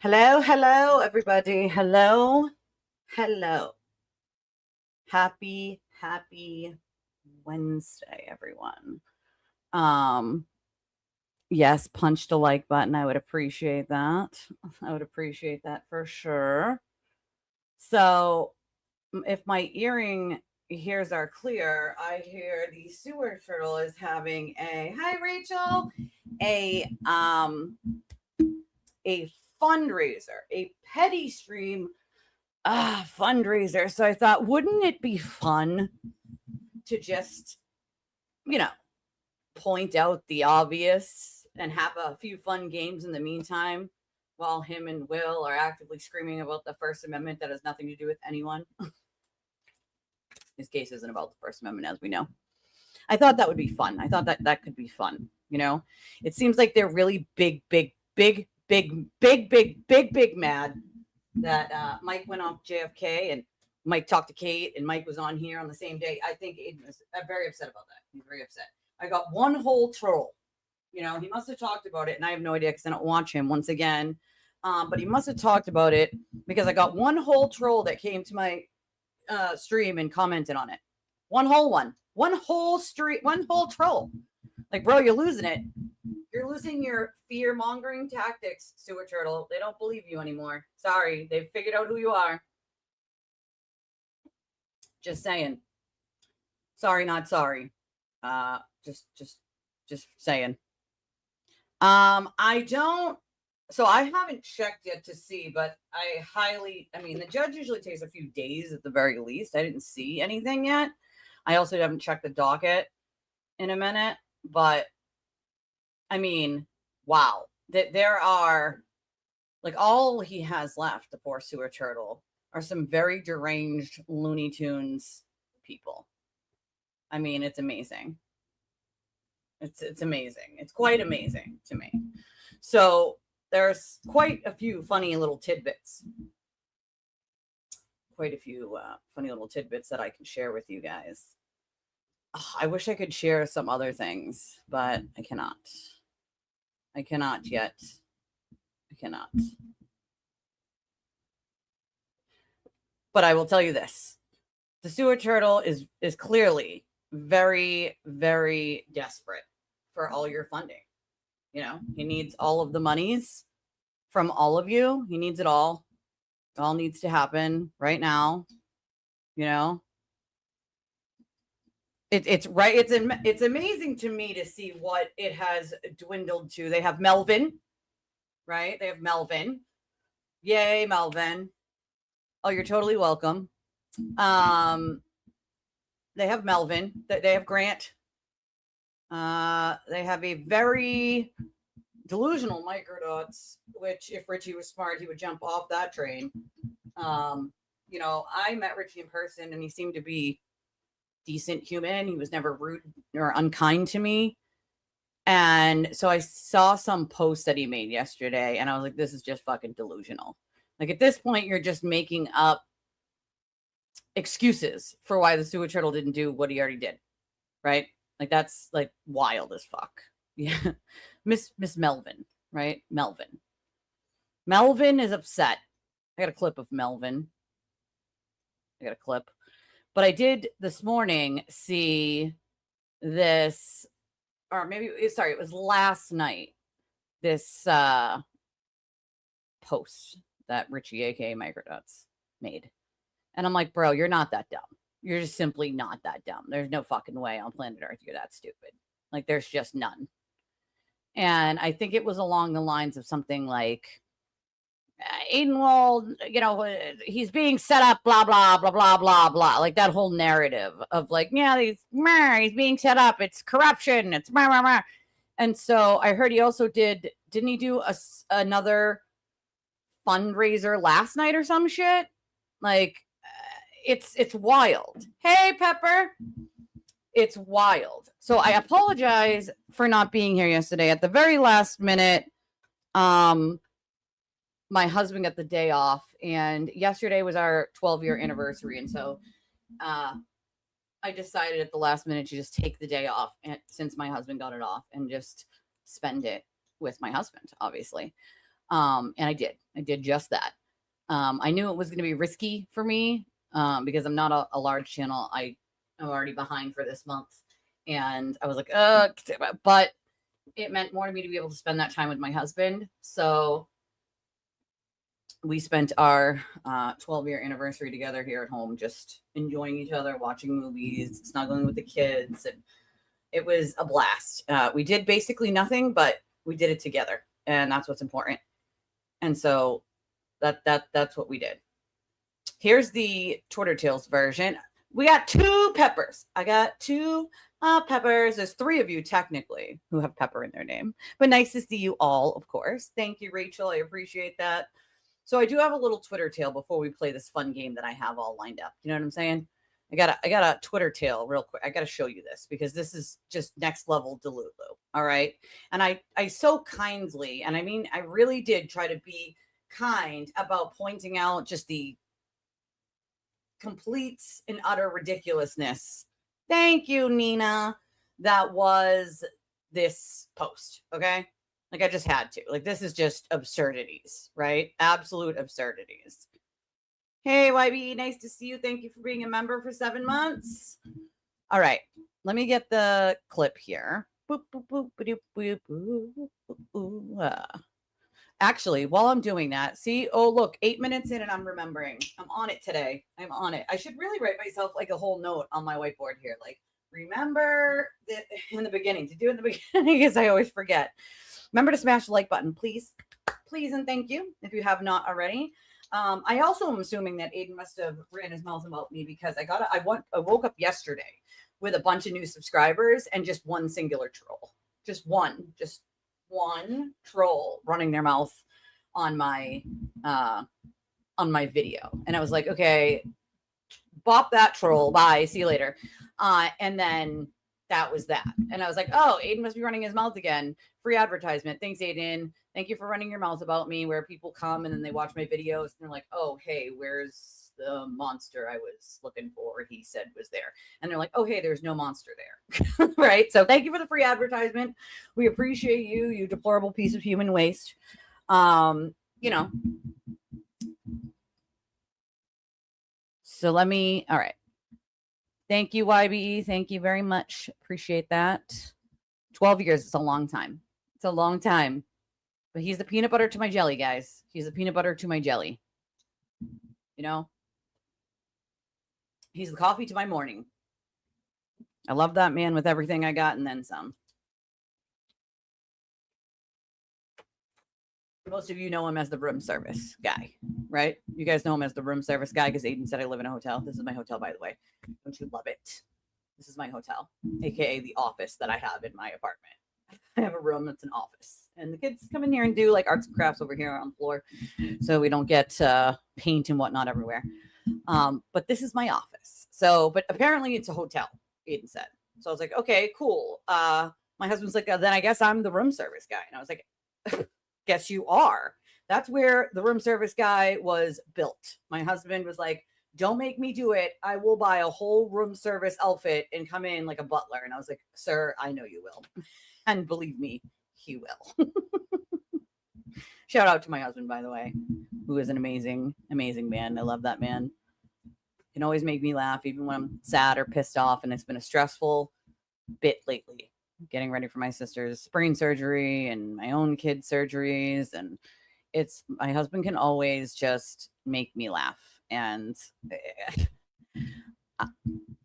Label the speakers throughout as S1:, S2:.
S1: Hello, everybody. Hello. Happy Wednesday, everyone. Um, yes, punch the like button. I would appreciate that. I would appreciate that for sure. So, if my ears are clear, I hear the sewer turtle is having hi Rachel, a a fundraiser, a petty stream fundraiser. So I thought, wouldn't it be fun to just, you know, point out the obvious and have a few fun games in the meantime while him and Will are actively screaming about the First Amendment that has nothing to do with anyone? His case isn't about the First Amendment, as we know. I thought that would be fun. I thought that could be fun. It seems like they're really big mad that Mike went off JFK and Mike talked to Kate and Mike was on here on the same day. I think Aiden is very upset about that. He's very upset. I got one whole troll. He must have talked about it, and I have no idea because I don't watch him once again. But he must have talked about it because I got one whole troll that came to my stream and commented on it. One whole troll. Like, bro, you're losing it. You're losing your fear-mongering tactics, Sewer Turtle. They don't believe you anymore. Sorry, they've figured out who you are. Just saying. Sorry, not sorry. Just saying. I haven't checked yet to see, but the judge usually takes a few days at the very least. I didn't see anything yet. I also haven't checked the docket in a minute, but wow. There are, like, all he has left, the poor Sewer Turtle, are some very deranged Looney Tunes people. It's amazing. It's amazing. It's quite amazing to me. So there's quite a few funny little tidbits. Quite a few funny little tidbits that I can share with you guys. I wish I could share some other things, but I cannot. I cannot yet. I cannot. But I will tell you this. The Sewer Turtle is clearly very, very desperate for all your funding. He needs all of the monies from all of you. He needs it all. It all needs to happen right now. It's right. It's amazing to me to see what it has dwindled to. They have Melvin, right? They have Melvin. Yay, Melvin. Oh, you're totally welcome. They have Melvin. They have Grant. They have a very delusional Microdots, which if Richie was smart, he would jump off that train. I met Richie in person and he seemed to be decent human. He was never rude or unkind to me. And so I saw some post that he made yesterday and I was like, this is just fucking delusional. Like, at this point, you're just making up excuses for why the Sewer Turtle didn't do what he already did. Right? Like, that's like wild as fuck. Yeah. Miss Melvin, right? Melvin is upset. I got a clip of Melvin. But I did this morning see this, or maybe, it was last night, this post that Richie, aka Microdots, made. And I'm like, bro, you're not that dumb. You're just simply not that dumb. There's no fucking way on planet Earth you're that stupid. Like, there's just none. And I think it was along the lines of something like, Aiden Wald, he's being set up, blah, blah, blah, blah, blah, blah. Like, that whole narrative of like, yeah, he's being set up. It's corruption. It's blah, blah, blah. And so I heard he also didn't he do another fundraiser last night or some shit? Like, it's wild. Hey, Pepper. It's wild. So I apologize for not being here yesterday. At the very last minute, my husband got the day off, and yesterday was our 12-year anniversary. And so I decided at the last minute to just take the day off, since my husband got it off, and just spend it with my husband, obviously. And I did just that. I knew it was going to be risky for me because I'm not a large channel. I'm already behind for this month. And I was like, but it meant more to me to be able to spend that time with my husband. So we spent our 12-year anniversary together here at home, just enjoying each other, watching movies, snuggling with the kids. And it was a blast. We did basically nothing, but we did it together. And that's what's important. And so that's what we did. Here's the Twitter Tales version. We got 2 peppers. I got 2 peppers. There's 3 of you technically who have pepper in their name, but nice to see you all, of course. Thank you, Rachel. I appreciate that. So I do have a little Twitter tale before we play this fun game that I have all lined up. You know what I'm saying? I got a Twitter tale real quick. I got to show you this because this is just next level Delulu. All right. And I so kindly, and I mean, I really did try to be kind about pointing out just the complete and utter ridiculousness. Thank you, Nina. That was this post. Okay. Like I just had to. Like this is just absurdities, right? Absolute absurdities. Hey, YB, nice to see you. Thank you for being a member for 7 months. All right. Let me get the clip here. Actually, while I'm doing that, see, oh, look, 8 minutes in and I'm remembering. I'm on it today. I'm on it. I should really write myself like a whole note on my whiteboard here. Like, remember that in the beginning, to do it in the beginning because I always forget. Remember to smash the like button, please. Please and thank you if you have not already. I also am assuming that Aiden must have ran his mouth about me because I woke up yesterday with a bunch of new subscribers and just one singular troll. Just one troll running their mouth on my video. And I was like, okay, bop that troll. Bye. See you later. And then that was that. And I was like, oh, Aiden must be running his mouth again. Free advertisement. Thanks, Aiden. Thank you for running your mouth about me, where people come and then they watch my videos and they're like, oh, hey, where's the monster I was looking for? He said was there. And they're like, oh, hey, there's no monster there. Right. So thank you for the free advertisement. We appreciate you, you deplorable piece of human waste. You know. So all right. Thank you, YBE. Thank you very much. Appreciate that. 12 years is a long time. It's a long time. But he's the peanut butter to my jelly, guys. He's the peanut butter to my jelly. You know? He's the coffee to my morning. I love that man with everything I got and then some. Most of you know him as the room service guy, right? You guys know him as the room service guy because Aiden said I live in a hotel. This is my hotel, by the way. Don't you love it? This is my hotel, aka the office that I have in my apartment. I have a room that's an office. And the kids come in here and do like arts and crafts over here on the floor so we don't get paint and whatnot everywhere. But this is my office. So, but apparently it's a hotel, Aiden said. So I was like, okay, cool. My husband's like, then I guess I'm the room service guy. And I was like, guess you are. That's where the room service guy was built. My husband was like, don't make me do it. I will buy a whole room service outfit and come in like a butler. And I was like, sir, I know you will. And believe me, he will. Shout out to my husband, by the way, who is an amazing, amazing man. I love that man. Can always make me laugh, even when I'm sad or pissed off. And it's been a stressful bit lately, getting ready for my sister's brain surgery and my own kid surgeries. And my husband can always just make me laugh. And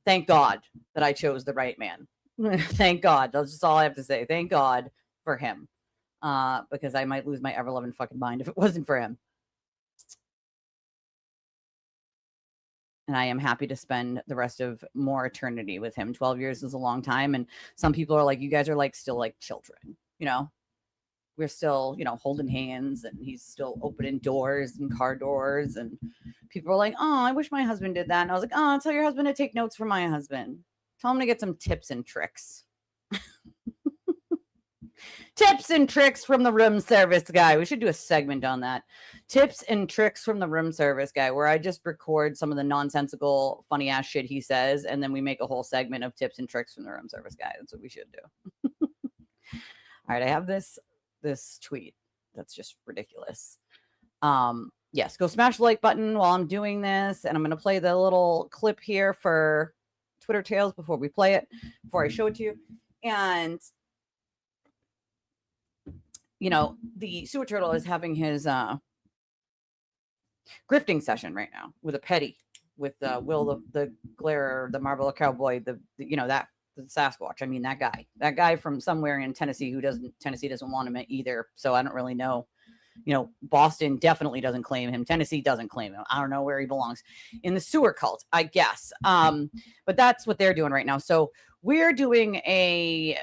S1: thank God that I chose the right man. Thank God. That's just all I have to say. Thank God for him. Because I might lose my ever-loving fucking mind if it wasn't for him. And I am happy to spend the rest of more eternity with him. 12 years is a long time. And some people are like, you guys are like still like children, you know? We're still, you know, holding hands and he's still opening doors and car doors. And people are like, oh, I wish my husband did that. And I was like, oh, tell your husband to take notes from my husband. Tell him to get some tips and tricks. Tips and tricks from the room service guy. We should do a segment on that. Tips and tricks from the room service guy, where I just record some of the nonsensical, funny ass shit he says, and then we make a whole segment of tips and tricks from the room service guy. That's what we should do. All right, I have this tweet That's just ridiculous. Yes, go smash the like button while I'm doing this. And I'm going to play the little clip here for Twitter Tales before we play it, before I show it to you. And, you know, the Sewer Turtle is having his grifting session right now with a petty, with Will the Glare, the Marble Cowboy, the Sasquatch. I mean, that guy from somewhere in Tennessee Tennessee doesn't want him either. So I don't really know. You know, Boston definitely doesn't claim him. Tennessee doesn't claim him. I don't know where he belongs in the sewer cult, I guess. But that's what they're doing right now. So we're doing a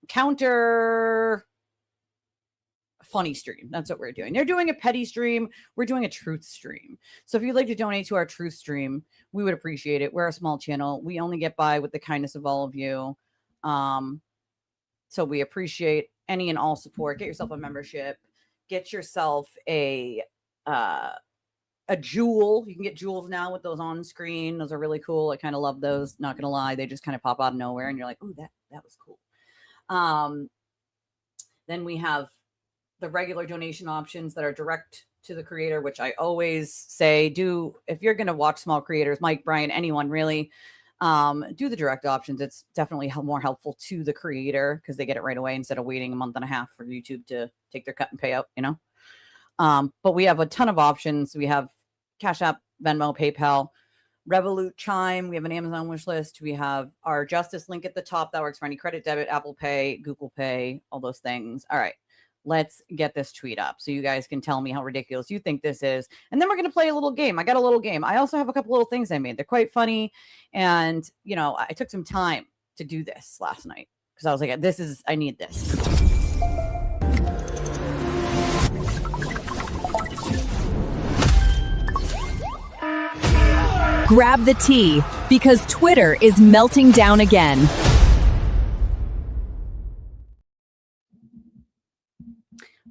S1: counter funny stream. That's what we're doing. They're doing a petty stream. We're doing a truth stream. So if you'd like to donate to our truth stream, we would appreciate it. We're a small channel. We only get by with the kindness of all of you. So we appreciate any and all support. Get yourself a membership. Get yourself a jewel. You can get jewels now with those on screen. Those are really cool. I kind of love those. Not gonna lie, they just kind of pop out of nowhere, and you're like, "Oh, that was cool." Then we have the regular donation options that are direct to the creator, which I always say do if you're gonna watch small creators, Mike, Brian, anyone really. Do the direct options. It's definitely more helpful to the creator because they get it right away instead of waiting a month and a half for YouTube to take their cut and pay out, you know? But we have a ton of options. We have Cash App, Venmo, PayPal, Revolut, Chime. We have an Amazon wish list. We have our Justice link at the top that works for any credit, debit, Apple Pay, Google Pay, all those things. All right. Let's get this tweet up so you guys can tell me how ridiculous you think this is. And then we're going to play a little game. I got a little game. I also have a couple little things I made. They're quite funny. And, you know, I took some time to do this last night because I was like, I need this.
S2: Grab the tea because Twitter is melting down again.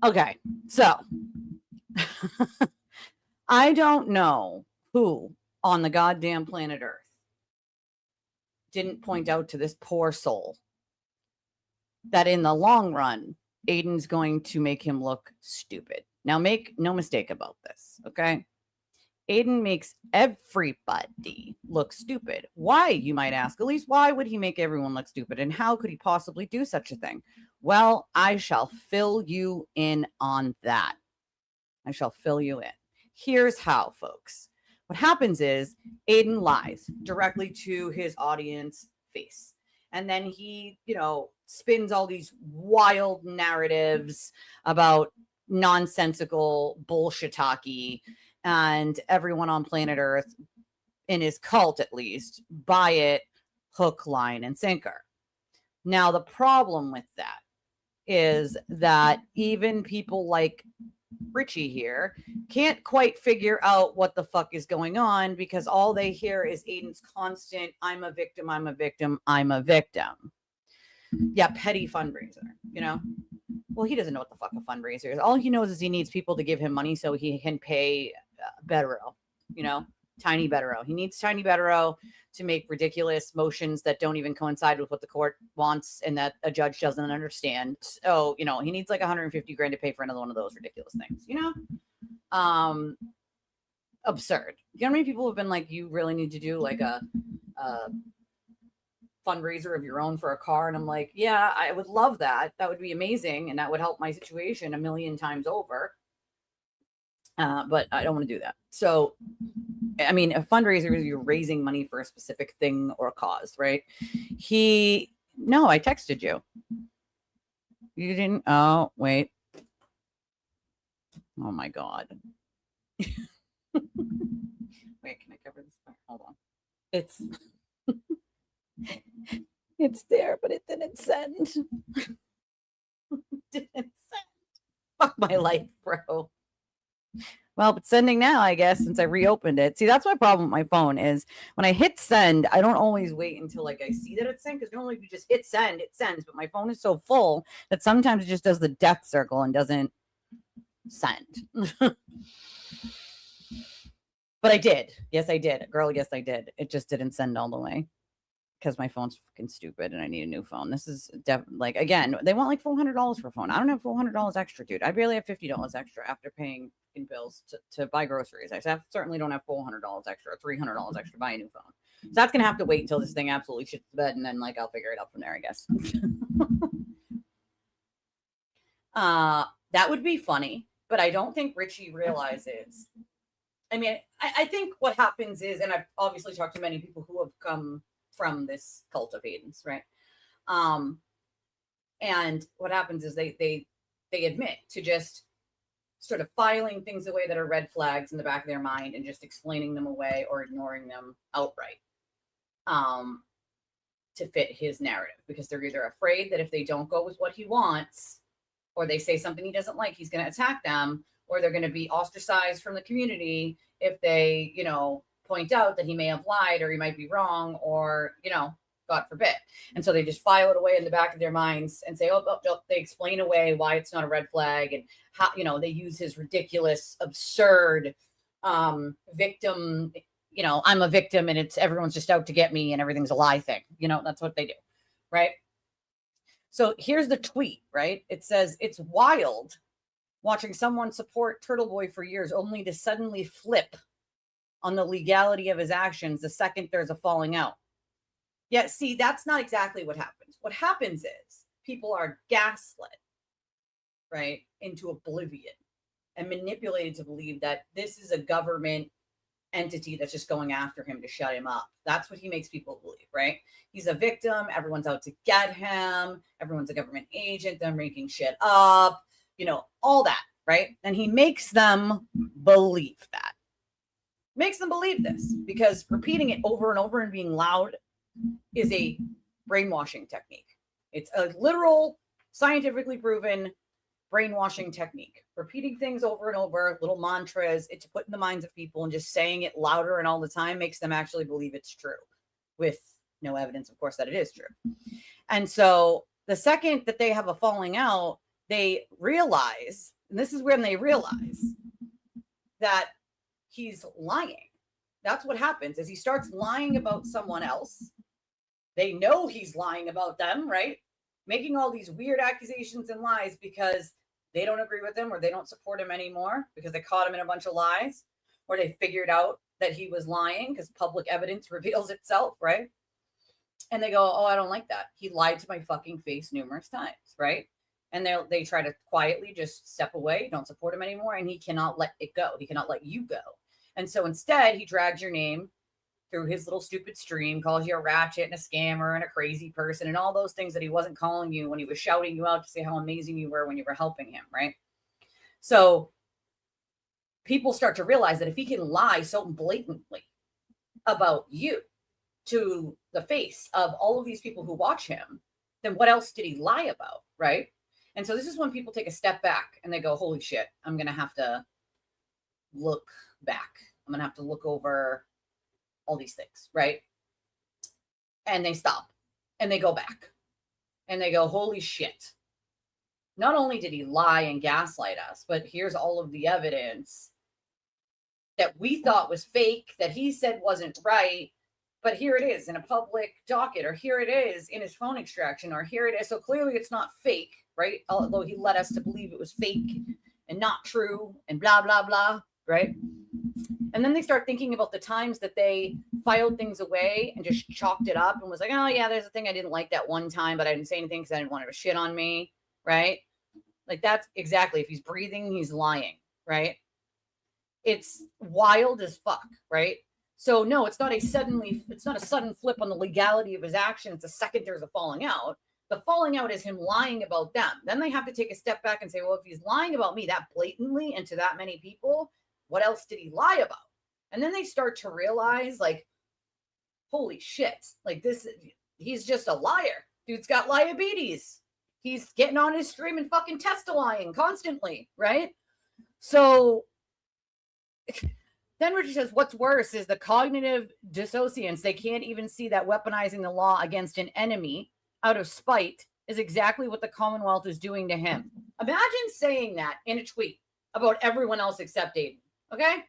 S1: Okay, so I don't know who on the goddamn planet Earth didn't point out to this poor soul that in the long run, Aiden's going to make him look stupid. Now, make no mistake about this, okay? Aiden makes everybody look stupid. Why, you might ask? At least, why would he make everyone look stupid? And how could he possibly do such a thing? Well, I shall fill you in on that. I shall fill you in. Here's how, folks. What happens is Aiden lies directly to his audience face. And then he, you know, spins all these wild narratives about nonsensical bullshit-talky, and everyone on planet Earth, in his cult at least, buy it hook, line, and sinker. Now, the problem with that is that even people like Richie here can't quite figure out what the fuck is going on because all they hear is Aiden's constant, I'm a victim, I'm a victim, I'm a victim. Yeah, petty fundraiser, you know? Well, he doesn't know what the fuck a fundraiser is. All he knows is he needs people to give him money so he can pay Betero, you know, Tiny Betero. He needs Tiny Betero to make ridiculous motions that don't even coincide with what the court wants and that a judge doesn't understand. So, you know, he needs like 150 grand to pay for another one of those ridiculous things, you know? Absurd. You know how many people have been like, you really need to do like a fundraiser of your own for a car? And I'm like, yeah, I would love that. That would be amazing. And that would help my situation a million times over. But I don't want to do that. So, I mean, a fundraiser is you're raising money for a specific thing or a cause, right? No, I texted you. You didn't? Oh, wait. Oh my God. Wait, can I cover this? Hold on. It's there, but it didn't send. Didn't send. Fuck my life, bro. Well, but sending now, I guess, since I reopened it. See, that's my problem with my phone is when I hit send, I don't always wait until like I see that it's sent because normally if you just hit send, it sends. But my phone is so full that sometimes it just does the death circle and doesn't send. But I did. Yes, I did. Girl, yes, I did. It just didn't send all the way. because my phone's fucking stupid and I need a new phone. This is like, again, they want like $400 for a phone. I don't have $400 extra, dude. I barely have $50 extra after paying bills to buy groceries. I certainly don't have $400 extra or $300 extra to buy a new phone. So that's gonna have to wait until this thing absolutely shits the bed, and then like I'll figure it out from there, I guess. That would be funny, but I don't think Richie realizes. I mean, I think what happens is, and I've obviously talked to many people who have come from this cult of Aiden's, right? And what happens is they admit to just sort of filing things away that are red flags in the back of their mind and just explaining them away or ignoring them outright to fit his narrative, because they're either afraid that if they don't go with what he wants, or they say something he doesn't like, he's going to attack them, or they're going to be ostracized from the community if they, point out that he may have lied or he might be wrong, or, God forbid. And so they just file it away in the back of their minds and say, they explain away why it's not a red flag, and how, they use his ridiculous, absurd victim, I'm a victim and everyone's just out to get me and everything's a lie thing. That's what they do. Right. So here's the tweet, right? It says, "It's wild watching someone support Turtle Boy for years only to suddenly flip on the legality of his actions the second there's a falling out." Yeah, see, that's not exactly what happens. What happens is people are gaslit, right, into oblivion and manipulated to believe that this is a government entity that's just going after him to shut him up. That's what he makes people believe, right? He's a victim. Everyone's out to get him. Everyone's a government agent. They're making shit up, all that, right? And he makes them believe that. Makes them believe this because repeating it over and over and being loud is a brainwashing technique. It's a literal, scientifically proven brainwashing technique. Repeating things over and over, little mantras, to put in the minds of people, and just saying it louder and all the time makes them actually believe it's true, with no evidence, of course, that it is true. And so the second that they have a falling out, they realize, and this is when they realize that he's lying. That's what happens, is he starts lying about someone else. They know he's lying about them, right? Making all these weird accusations and lies because they don't agree with him, or they don't support him anymore because they caught him in a bunch of lies, or they figured out that he was lying because public evidence reveals itself, right? And they go, "Oh, I don't like that. He lied to my fucking face numerous times," right? And they try to quietly just step away, don't support him anymore, and he cannot let it go. He cannot let you go. And so instead, he drags your name through his little stupid stream, calls you a ratchet and a scammer and a crazy person and all those things that he wasn't calling you when he was shouting you out to say how amazing you were when you were helping him, right? So people start to realize that if he can lie so blatantly about you to the face of all of these people who watch him, then what else did he lie about, right? And so this is when people take a step back and they go, "Holy shit, I'm going to have to look back. I'm going to have to look over all these things," right? And they stop and they go back and they go, "Holy shit. Not only did he lie and gaslight us, but here's all of the evidence that we thought was fake, that he said wasn't right, but here it is in a public docket, or here it is in his phone extraction, or here it is. So clearly it's not fake, right? Although he led us to believe it was fake and not true and blah, blah, blah, right?" And then they start thinking about the times that they filed things away and just chalked it up and was like, "Oh yeah, there's a thing I didn't like that one time, but I didn't say anything because I didn't want it to shit on me," right? Like, that's exactly, if he's breathing, he's lying, right? It's wild as fuck, right? So no, it's not a sudden flip on the legality of his actions the second there's a falling out. The falling out is him lying about them. Then they have to take a step back and say, well, if he's lying about me that blatantly and to that many people, what else did he lie about? And then they start to realize, like, holy shit, like, he's just a liar. Dude's got diabetes. He's getting on his stream and fucking lying constantly, right? So then Richard says, what's worse is the cognitive dissociance. They can't even see that weaponizing the law against an enemy out of spite is exactly what the Commonwealth is doing to him. Imagine saying that in a tweet about everyone else except Aiden, okay?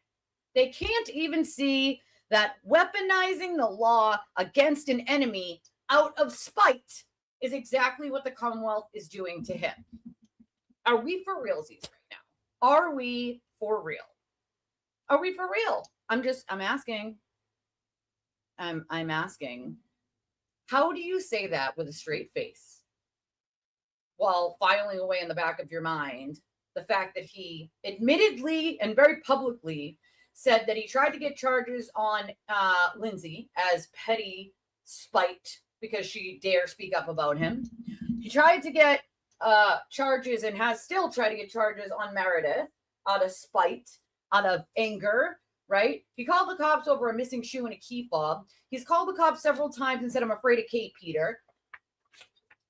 S1: They can't even see that weaponizing the law against an enemy out of spite is exactly what the Commonwealth is doing to him. Are we for realsies right now? Are we for real? Are we for real? I'm asking. I'm asking. How do you say that with a straight face while filing away in the back of your mind the fact that he admittedly and very publicly said that he tried to get charges on Lindsay as petty spite because she dare speak up about him. He tried to get charges and has still tried to get charges on Meredith out of spite, out of anger, right? He called the cops over a missing shoe and a key fob. He's called the cops several times and said, I'm afraid of Kate Peter.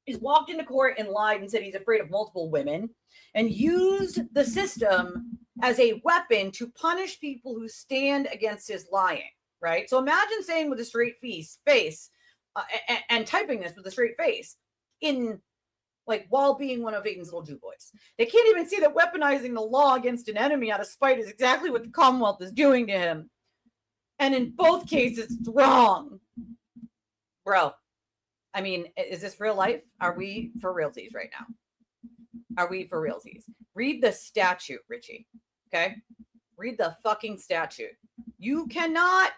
S1: He's walked into court and lied and said he's afraid of multiple women and used the system as a weapon to punish people who stand against his lying, right? So imagine saying with a straight face and typing this with a straight face in like while being one of Aiden's little Jew boys. They can't even see that weaponizing the law against an enemy out of spite is exactly what the Commonwealth is doing to him. And in both cases, it's wrong. Bro, I mean, is this real life? Are we for realsies right now? Are we for realsies? Read the statute, Richie. Okay? Read the fucking statute. You cannot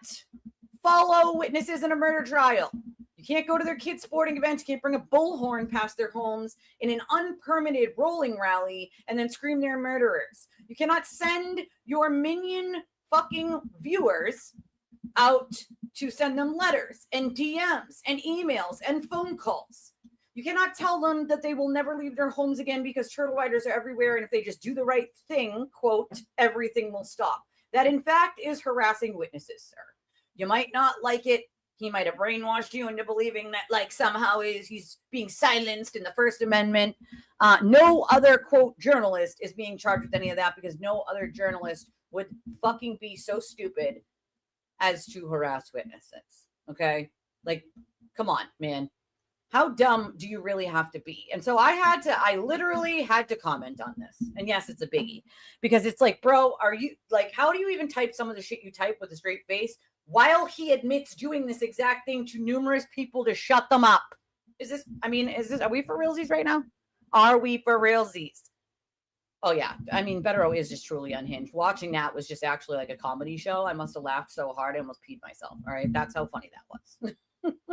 S1: follow witnesses in a murder trial. You can't go to their kids' sporting events. You can't bring a bullhorn past their homes in an unpermitted rolling rally and then scream they're murderers. You cannot send your minion fucking viewers out to send them letters and DMs and emails and phone calls. You cannot tell them that they will never leave their homes again because turtle riders are everywhere. And if they just do the right thing, quote, everything will stop. That in fact is harassing witnesses, sir. You might not like it. He might have brainwashed you into believing that like somehow he's being silenced in the First Amendment. No other, quote, journalist is being charged with any of that because no other journalist would fucking be so stupid as to harass witnesses. Okay? Like, come on, man. How dumb do you really have to be? And so I literally had to comment on this. And yes, it's a biggie because it's like, bro, are you like, how do you even type some of the shit you type with a straight face while he admits doing this exact thing to numerous people to shut them up? Are we for realsies right now? Are we for realsies? Oh yeah. I mean, Bettero is just truly unhinged. Watching that was just actually like a comedy show. I must have laughed so hard I almost peed myself. All right. That's how funny that was.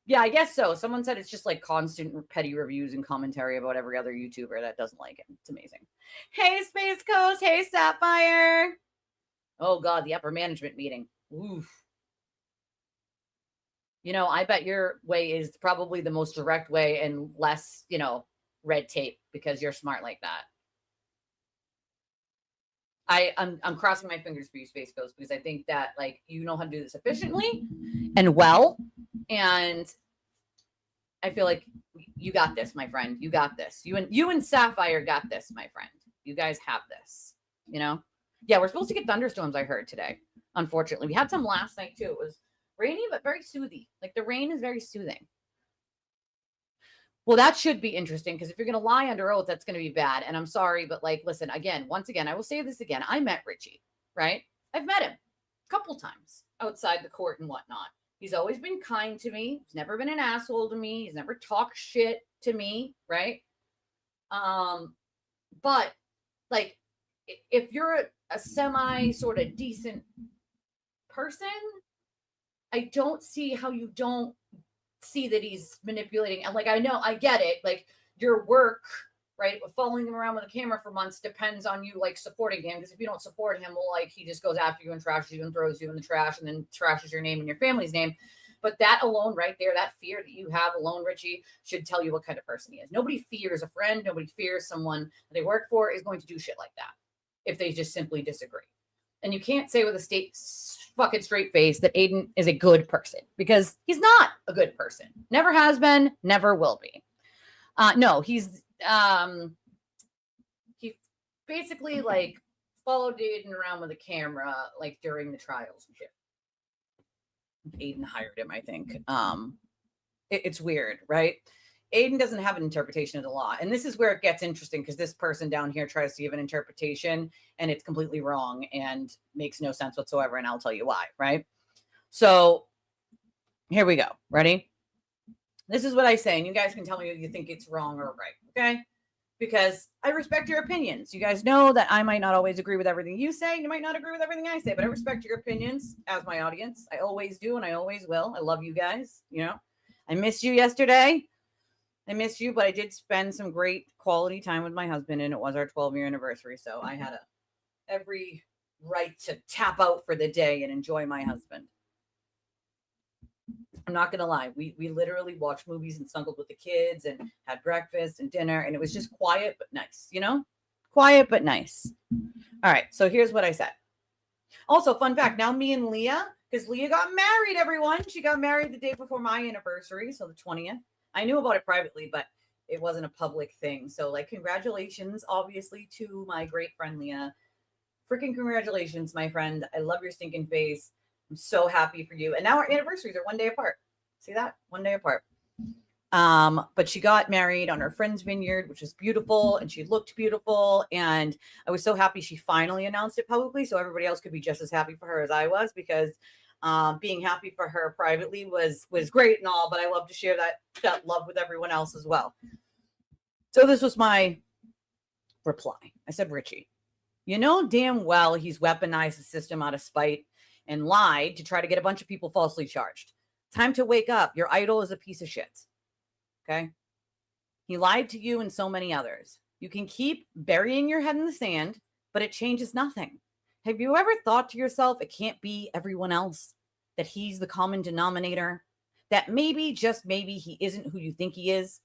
S1: Yeah, I guess so. Someone said it's just like constant petty reviews and commentary about every other YouTuber that doesn't like him. It's amazing. Hey, Space Coast. Hey, Sapphire. Oh, God, the upper management meeting. Oof. You know, I bet your way is probably the most direct way and less, red tape because you're smart like that. I'm crossing my fingers for you, Space Coast, because I think that, like, you know how to do this efficiently and well. And I feel like you got this, my friend. You got this. You and Sapphire got this, my friend. You guys have this, Yeah, we're supposed to get thunderstorms, I heard, today. Unfortunately. We had some last night, too. It was rainy, but very soothing. Like, the rain is very soothing. Well, that should be interesting, because if you're going to lie under oath, that's going to be bad. And I'm sorry, but, like, listen, once again, I will say this again. I met Richie, right? I've met him a couple times outside the court and whatnot. He's always been kind to me. He's never been an asshole to me. He's never talked shit to me, right? But, like, if you're a semi sort of decent person, I don't see how you don't see that he's manipulating. And, like, I know, I get it. Like, your work, right, following him around with a camera for months depends on you, like, supporting him. Because if you don't support him, well, like, he just goes after you and trashes you and throws you in the trash and then trashes your name and your family's name. But that alone right there, that fear that you have alone, Richie, should tell you what kind of person he is. Nobody fears a friend. Nobody fears someone that they work for is going to do shit like that if they just simply disagree. And you can't say with a fucking straight face that Aiden is a good person, because he's not a good person. Never has been, never will be. No, he basically, like, followed Aiden around with a camera, like, during the trials and shit. Aiden hired him, I think. It's weird, right? Aiden doesn't have an interpretation of the law. And this is where it gets interesting because this person down here tries to give an interpretation and it's completely wrong and makes no sense whatsoever. And I'll tell you why, right? So here we go. Ready? This is what I say. And you guys can tell me if you think it's wrong or right. Okay? Because I respect your opinions. You guys know that I might not always agree with everything you say. You might not agree with everything I say, but I respect your opinions as my audience. I always do, and I always will. I love you guys. You know, I missed you yesterday. I missed you, but I did spend some great quality time with my husband, and it was our 12-year anniversary. So I had every right to tap out for the day and enjoy my husband. I'm not gonna lie, we literally watched movies and snuggled with the kids and had breakfast and dinner, and it was just quiet but nice, you know? Quiet but nice. All right, so here's what I said. Also, fun fact, now me and Leah, because Leah got married, everyone. She got married the day before my anniversary, so the 20th. I knew about it privately, but it wasn't a public thing. So, like, congratulations, obviously, to my great friend Leah. Freaking congratulations, my friend. I love your stinking face. I'm so happy for you. And now our anniversaries are 1 day apart. See that? 1 day apart. But she got married on her friend's vineyard, which was beautiful, and she looked beautiful. And I was so happy she finally announced it publicly, so everybody else could be just as happy for her as I was, because being happy for her privately was great and all, but I love to share that love with everyone else as well. So this was my reply. I said, Richie, you know damn well he's weaponized the system out of spite and lied to try to get a bunch of people falsely charged. Time to wake up. Your idol is a piece of shit. Okay? He lied to you and so many others. You can keep burying your head in the sand, but it changes nothing. Have you ever thought to yourself, it can't be everyone else, that he's the common denominator, that maybe, just maybe, he isn't who you think he is,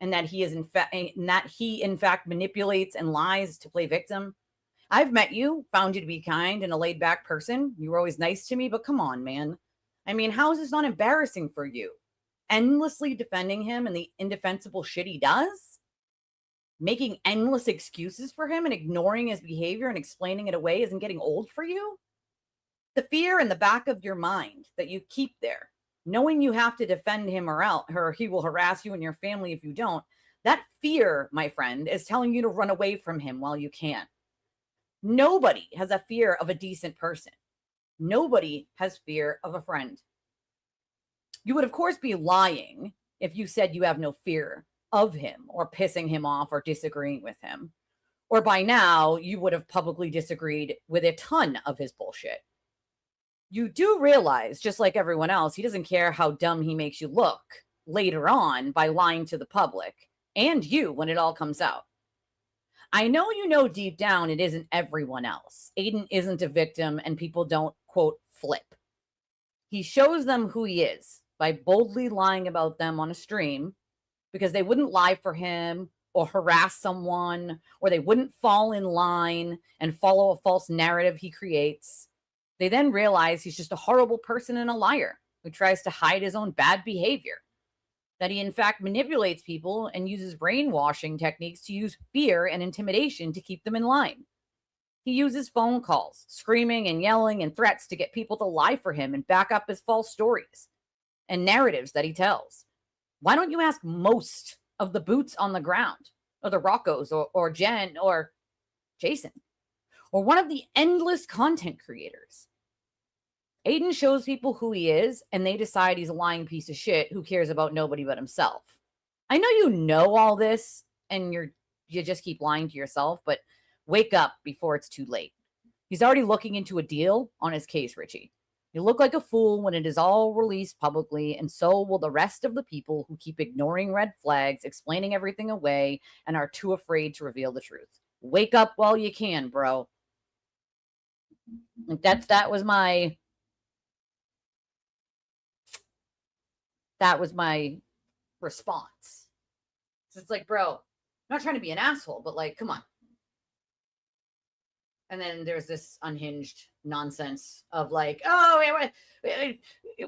S1: and that he in fact manipulates and lies to play victim? I've met you, found you to be kind and a laid back person. You were always nice to me, but come on, man. I mean, how is this not embarrassing for you? Endlessly defending him and the indefensible shit he does? Making endless excuses for him and ignoring his behavior and explaining it away isn't getting old for you? The fear in the back of your mind that you keep there, knowing you have to defend him or he will harass you and your family if you don't, that fear, my friend, is telling you to run away from him while you can. Nobody has a fear of a decent person. Nobody has fear of a friend. You would, of course, be lying if you said you have no fear of him or pissing him off or disagreeing with him. Or by now, you would have publicly disagreed with a ton of his bullshit. You do realize, just like everyone else, he doesn't care how dumb he makes you look later on by lying to the public and you when it all comes out. I know you know deep down it isn't everyone else. Aiden isn't a victim and people don't, quote, flip. He shows them who he is by boldly lying about them on a stream because they wouldn't lie for him or harass someone, or they wouldn't fall in line and follow a false narrative he creates. They then realize he's just a horrible person and a liar who tries to hide his own bad behavior, that he in fact manipulates people and uses brainwashing techniques to use fear and intimidation to keep them in line. He uses phone calls, screaming and yelling and threats to get people to lie for him and back up his false stories and narratives that he tells. Why don't you ask most of the boots on the ground, or the Roccos, or Jen, or Jason, or one of the endless content creators? Aiden shows people who he is, and they decide he's a lying piece of shit who cares about nobody but himself. I know you know all this, and you just keep lying to yourself, but wake up before it's too late. He's already looking into a deal on his case, Richie. You look like a fool when it is all released publicly, and so will the rest of the people who keep ignoring red flags, explaining everything away, and are too afraid to reveal the truth. Wake up while you can, bro. That was my response. So it's like, bro, I'm not trying to be an asshole, but like, come on. And then there's this unhinged nonsense of like, oh,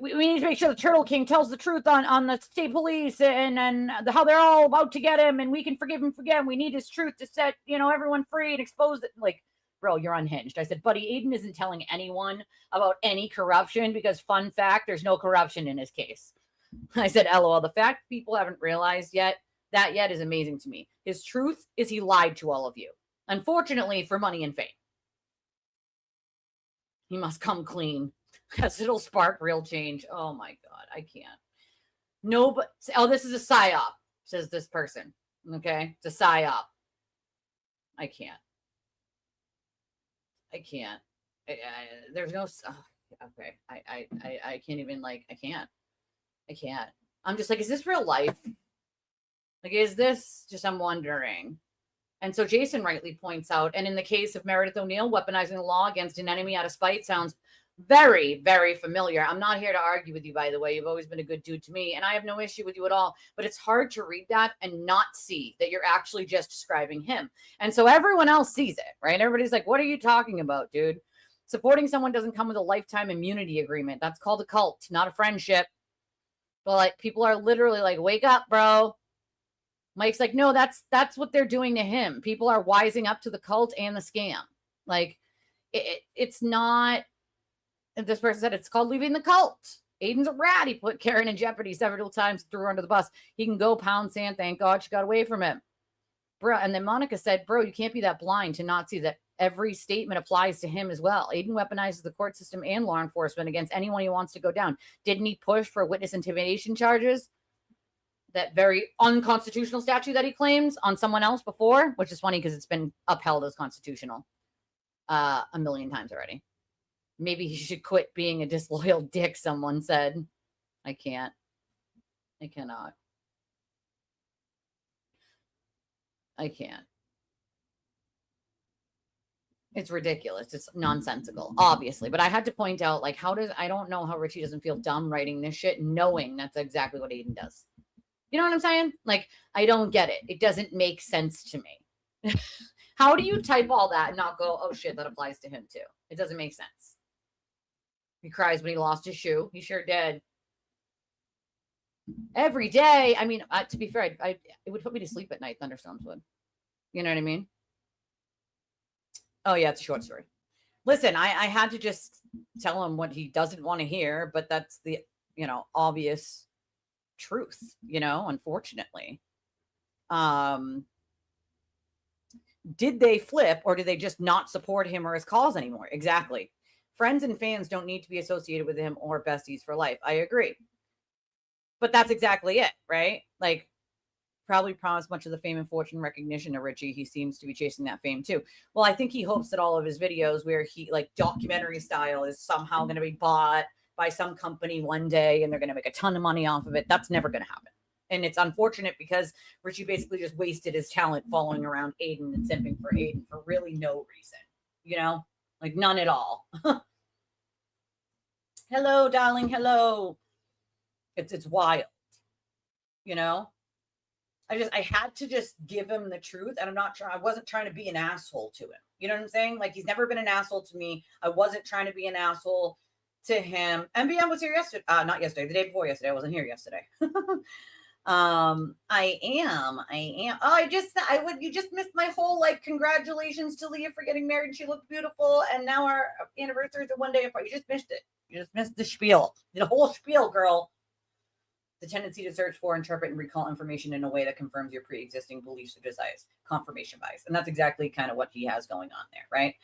S1: we need to make sure the Turtle King tells the truth on the state police and how they're all about to get him, and we can forgive him. We need his truth to set, everyone free and expose it. Like, bro, you're unhinged. I said, buddy, Aiden isn't telling anyone about any corruption because, fun fact, there's no corruption in his case. I said, LOL. The fact people haven't realized yet is amazing to me. His truth is he lied to all of you. Unfortunately, for money and fame. He must come clean because it'll spark real change. Oh my God, I can't. No, but this is a psyop, says this person. Okay, it's a psyop. I can't. There's no. Okay, I can't even like. I can't. I'm just like, is this real life? Like, is this just? I'm wondering. And so Jason rightly points out, and in the case of Meredith O'Neill, weaponizing the law against an enemy out of spite sounds very, very familiar. I'm not here to argue with you, by the way. You've always been a good dude to me, and I have no issue with you at all. But it's hard to read that and not see that you're actually just describing him. And so everyone else sees it, right? Everybody's like, what are you talking about, dude? Supporting someone doesn't come with a lifetime immunity agreement. That's called a cult, not a friendship. But like, people are literally like, wake up, bro. Mike's like, no, that's what they're doing to him. People are wising up to the cult and the scam. Like, it's not. This person said it's called leaving the cult. Aiden's a rat. He put Karen in jeopardy several times, threw her under the bus. He can go pound sand. Thank God she got away from him. Bro, and then Monica said, bro, you can't be that blind to not see that every statement applies to him as well. Aiden weaponizes the court system and law enforcement against anyone he wants to go down. Didn't he push for witness intimidation charges? That very unconstitutional statute that he claims on someone else before, which is funny because it's been upheld as constitutional a million times already. Maybe he should quit being a disloyal dick, someone said. I can't. I cannot. I can't. It's ridiculous. It's nonsensical, obviously. But I had to point out, like, I don't know how Richie doesn't feel dumb writing this shit, knowing that's exactly what Aiden does. You know what I'm saying? Like, I don't get it. It doesn't make sense to me. How do you type all that and not go, oh shit, that applies to him too? It doesn't make sense. He cries when he lost his shoe. He sure did. Every day. I mean, to be fair, it would put me to sleep at night, thunderstorms would. You know what I mean? Oh, yeah, it's a short story. Listen, I had to just tell him what he doesn't want to hear, but that's the, obvious truth, unfortunately. Did they flip, or did they just not support him or his cause anymore? Exactly. Friends and fans don't need to be associated with him or besties for life. I agree. But that's exactly it, right? Like, probably promised much of the fame and fortune recognition to Richie. He seems to be chasing that fame too. Well, I think he hopes that all of his videos where he, like, documentary style, is somehow going to be bought by some company one day and they're going to make a ton of money off of it. That's never going to happen. And it's unfortunate because Richie basically just wasted his talent following around Aiden and simping for Aiden for really no reason, like none at all. Hello, darling. Hello. It's wild, I had to just give him the truth, and I wasn't trying to be an asshole to him. You know what I'm saying? Like, he's never been an asshole to me. I wasn't trying to be an asshole to him. MBM was here yesterday. Not yesterday, the day before yesterday. I wasn't here yesterday. I am. Oh, you just missed my whole, like, congratulations to Leah for getting married. She looked beautiful. And now our anniversary is a one day apart. You just missed it. You just missed the spiel, the whole spiel, girl. The tendency to search for, interpret, and recall information in a way that confirms your pre-existing beliefs or desires, confirmation bias. And that's exactly kind of what he has going on there, right?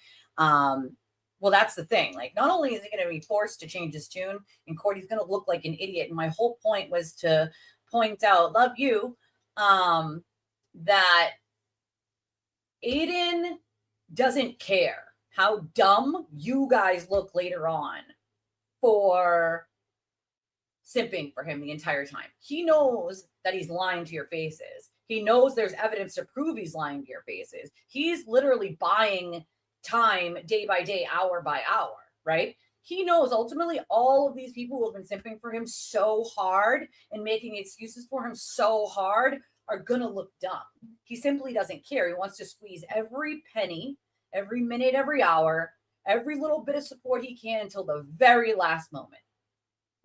S1: Well, that's the thing. Like, not only is he going to be forced to change his tune in court, he's going to look like an idiot. And my whole point was to point out, love you, that Aiden doesn't care how dumb you guys look later on for simping for him the entire time. He knows that he's lying to your faces. He knows there's evidence to prove he's lying to your faces. He's literally buying time day by day, hour by hour, right? He knows ultimately all of these people who have been simping for him so hard and making excuses for him so hard are gonna look dumb. He simply doesn't care. He wants to squeeze every penny, every minute, every hour, every little bit of support he can until the very last moment,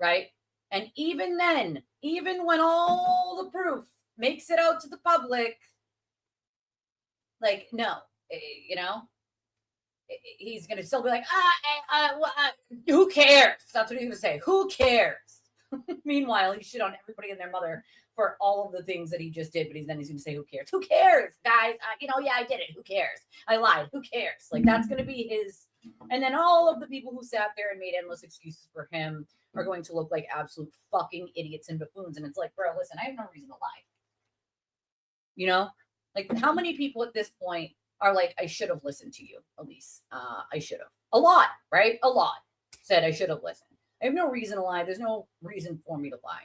S1: right? And even then, even when all the proof makes it out to the public, like, no, he's going to still be like, who cares? That's what he would say. Who cares? Meanwhile, he shit on everybody and their mother for all of the things that he just did, but he's going to say, who cares? Who cares, guys? Yeah, I did it. Who cares? I lied. Who cares? Like, that's going to be his. And then all of the people who sat there and made endless excuses for him are going to look like absolute fucking idiots and buffoons. And it's like, bro, listen, I have no reason to lie. Like, how many people at this point are like, I should have listened to you, Elise. I should have. A lot, right? A lot said I should have listened. I have no reason to lie. There's no reason for me to lie.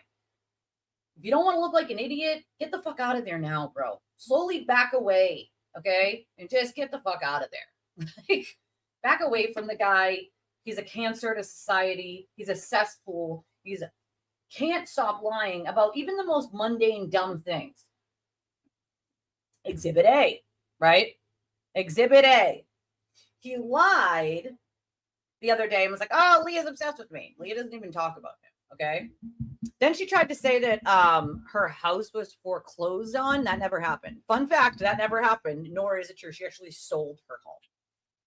S1: If you don't want to look like an idiot, get the fuck out of there now, bro. Slowly back away, okay? And just get the fuck out of there. Like, back away from the guy. He's a cancer to society. He's a cesspool. Can't stop lying about even the most mundane, dumb things. Exhibit A, right? Exhibit A. He lied the other day and was like, oh, Leah's obsessed with me. Leah doesn't even talk about him, okay? Then she tried to say that her house was foreclosed on. That never happened. Fun fact, that never happened, nor is it true. She actually sold her home.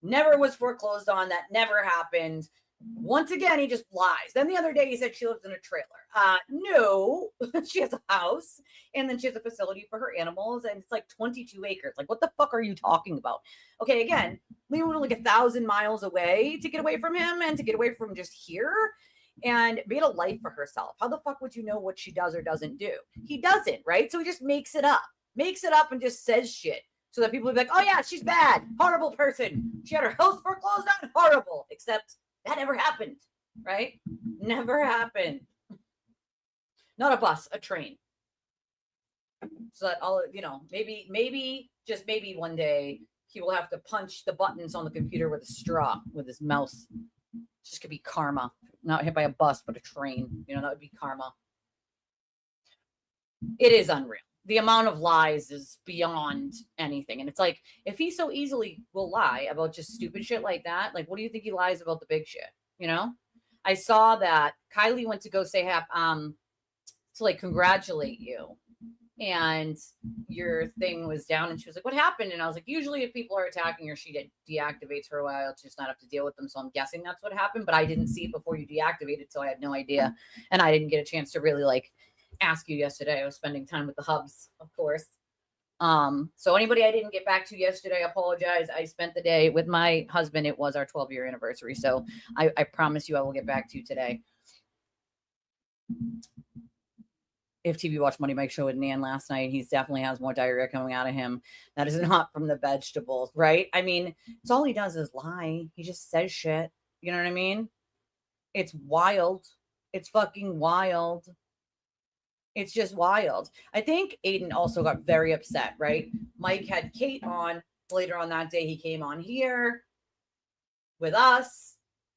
S1: Never was foreclosed on. That never happened. Once again, he just lies. Then the other day, he said she lives in a trailer. No, she has a house, and then she has a facility for her animals, and it's like 22 acres. Like, what the fuck are you talking about? Okay, again, Leah went like 1,000 miles away to get away from him and to get away from just here and made a life for herself. How the fuck would you know what she does or doesn't do? He doesn't, right? So he just makes it up and just says shit. So that people will be like, oh yeah, she's bad, horrible person. She had her house foreclosed on, horrible. Except that never happened, right? Never happened. Not a bus, a train. So that all, maybe, just maybe one day he will have to punch the buttons on the computer with a straw with his mouse. Just could be karma. Not hit by a bus, but a train. That would be karma. It is unreal. The amount of lies is beyond anything. And it's like, if he so easily will lie about just stupid shit like that, like, what do you think he lies about the big shit? I saw that Kylie went to go say, to like congratulate you. And your thing was down and she was like, what happened? And I was like, usually if people are attacking her, she deactivates for a while to just not have to deal with them. So I'm guessing that's what happened, but I didn't see it before you deactivated. So I had no idea. And I didn't get a chance to really like ask you yesterday. I was spending time with the hubs, of course. So anybody I didn't get back to yesterday, I apologize. I spent the day with my husband. It was our 12-year anniversary. So I promise you I will get back to you today. If TV watched Money Mike show with Nan last night, he definitely has more diarrhea coming out of him. That is not from the vegetables, right? I mean, it's all he does is lie. He just says shit. You know what I mean? It's wild. It's fucking wild. It's just wild. I think Aiden also got very upset, right? Mike had Kate on. Later on that day, he came on here with us.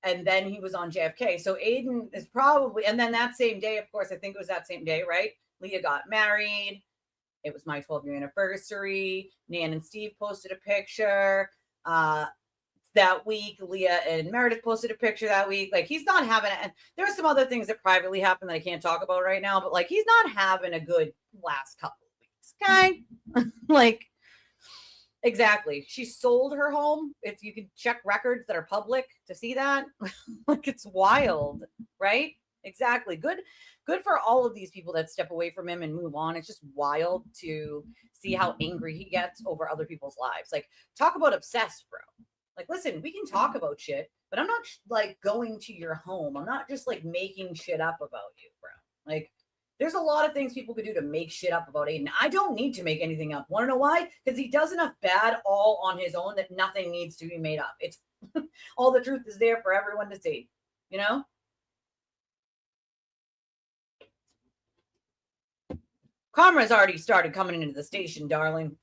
S1: And then he was on JFK. So Aiden is probably, and then that same day, of course, I think it was that same day, right? Leah got married. It was my 12-year anniversary. Nan and Steve posted a picture. That week, Leah and Meredith posted a picture that week. Like, he's not having it. And there are some other things that privately happened that I can't talk about right now, but like, he's not having a good last couple of weeks. Okay. Like, exactly. She sold her home. If you can check records that are public to see that, like, it's wild, right? Exactly. Good for all of these people that step away from him and move on. It's just wild to see how angry he gets over other people's lives. Like, talk about obsessed, bro. Like, listen, we can talk about shit, but I'm not like going to your home. I'm not just like making shit up about you, bro. Like, there's a lot of things people could do to make shit up about Aiden. I don't need to make anything up. Want to know why? Because he does enough bad all on his own that nothing needs to be made up. It's all the truth is there for everyone to see, Karma's already started coming into the station, darling.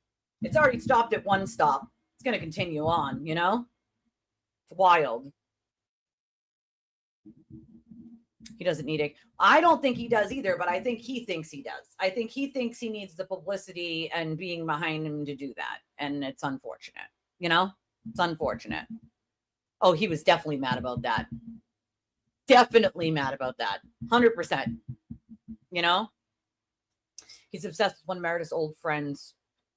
S1: It's already stopped at one stop. It's going to continue on, It's wild. He doesn't need it. I don't think he does either, but I think he thinks he does. I think he thinks he needs the publicity and being behind him to do that. And it's unfortunate, It's unfortunate. Oh, he was definitely mad about that. Definitely mad about that. 100%. He's obsessed with one of Meredith's old friends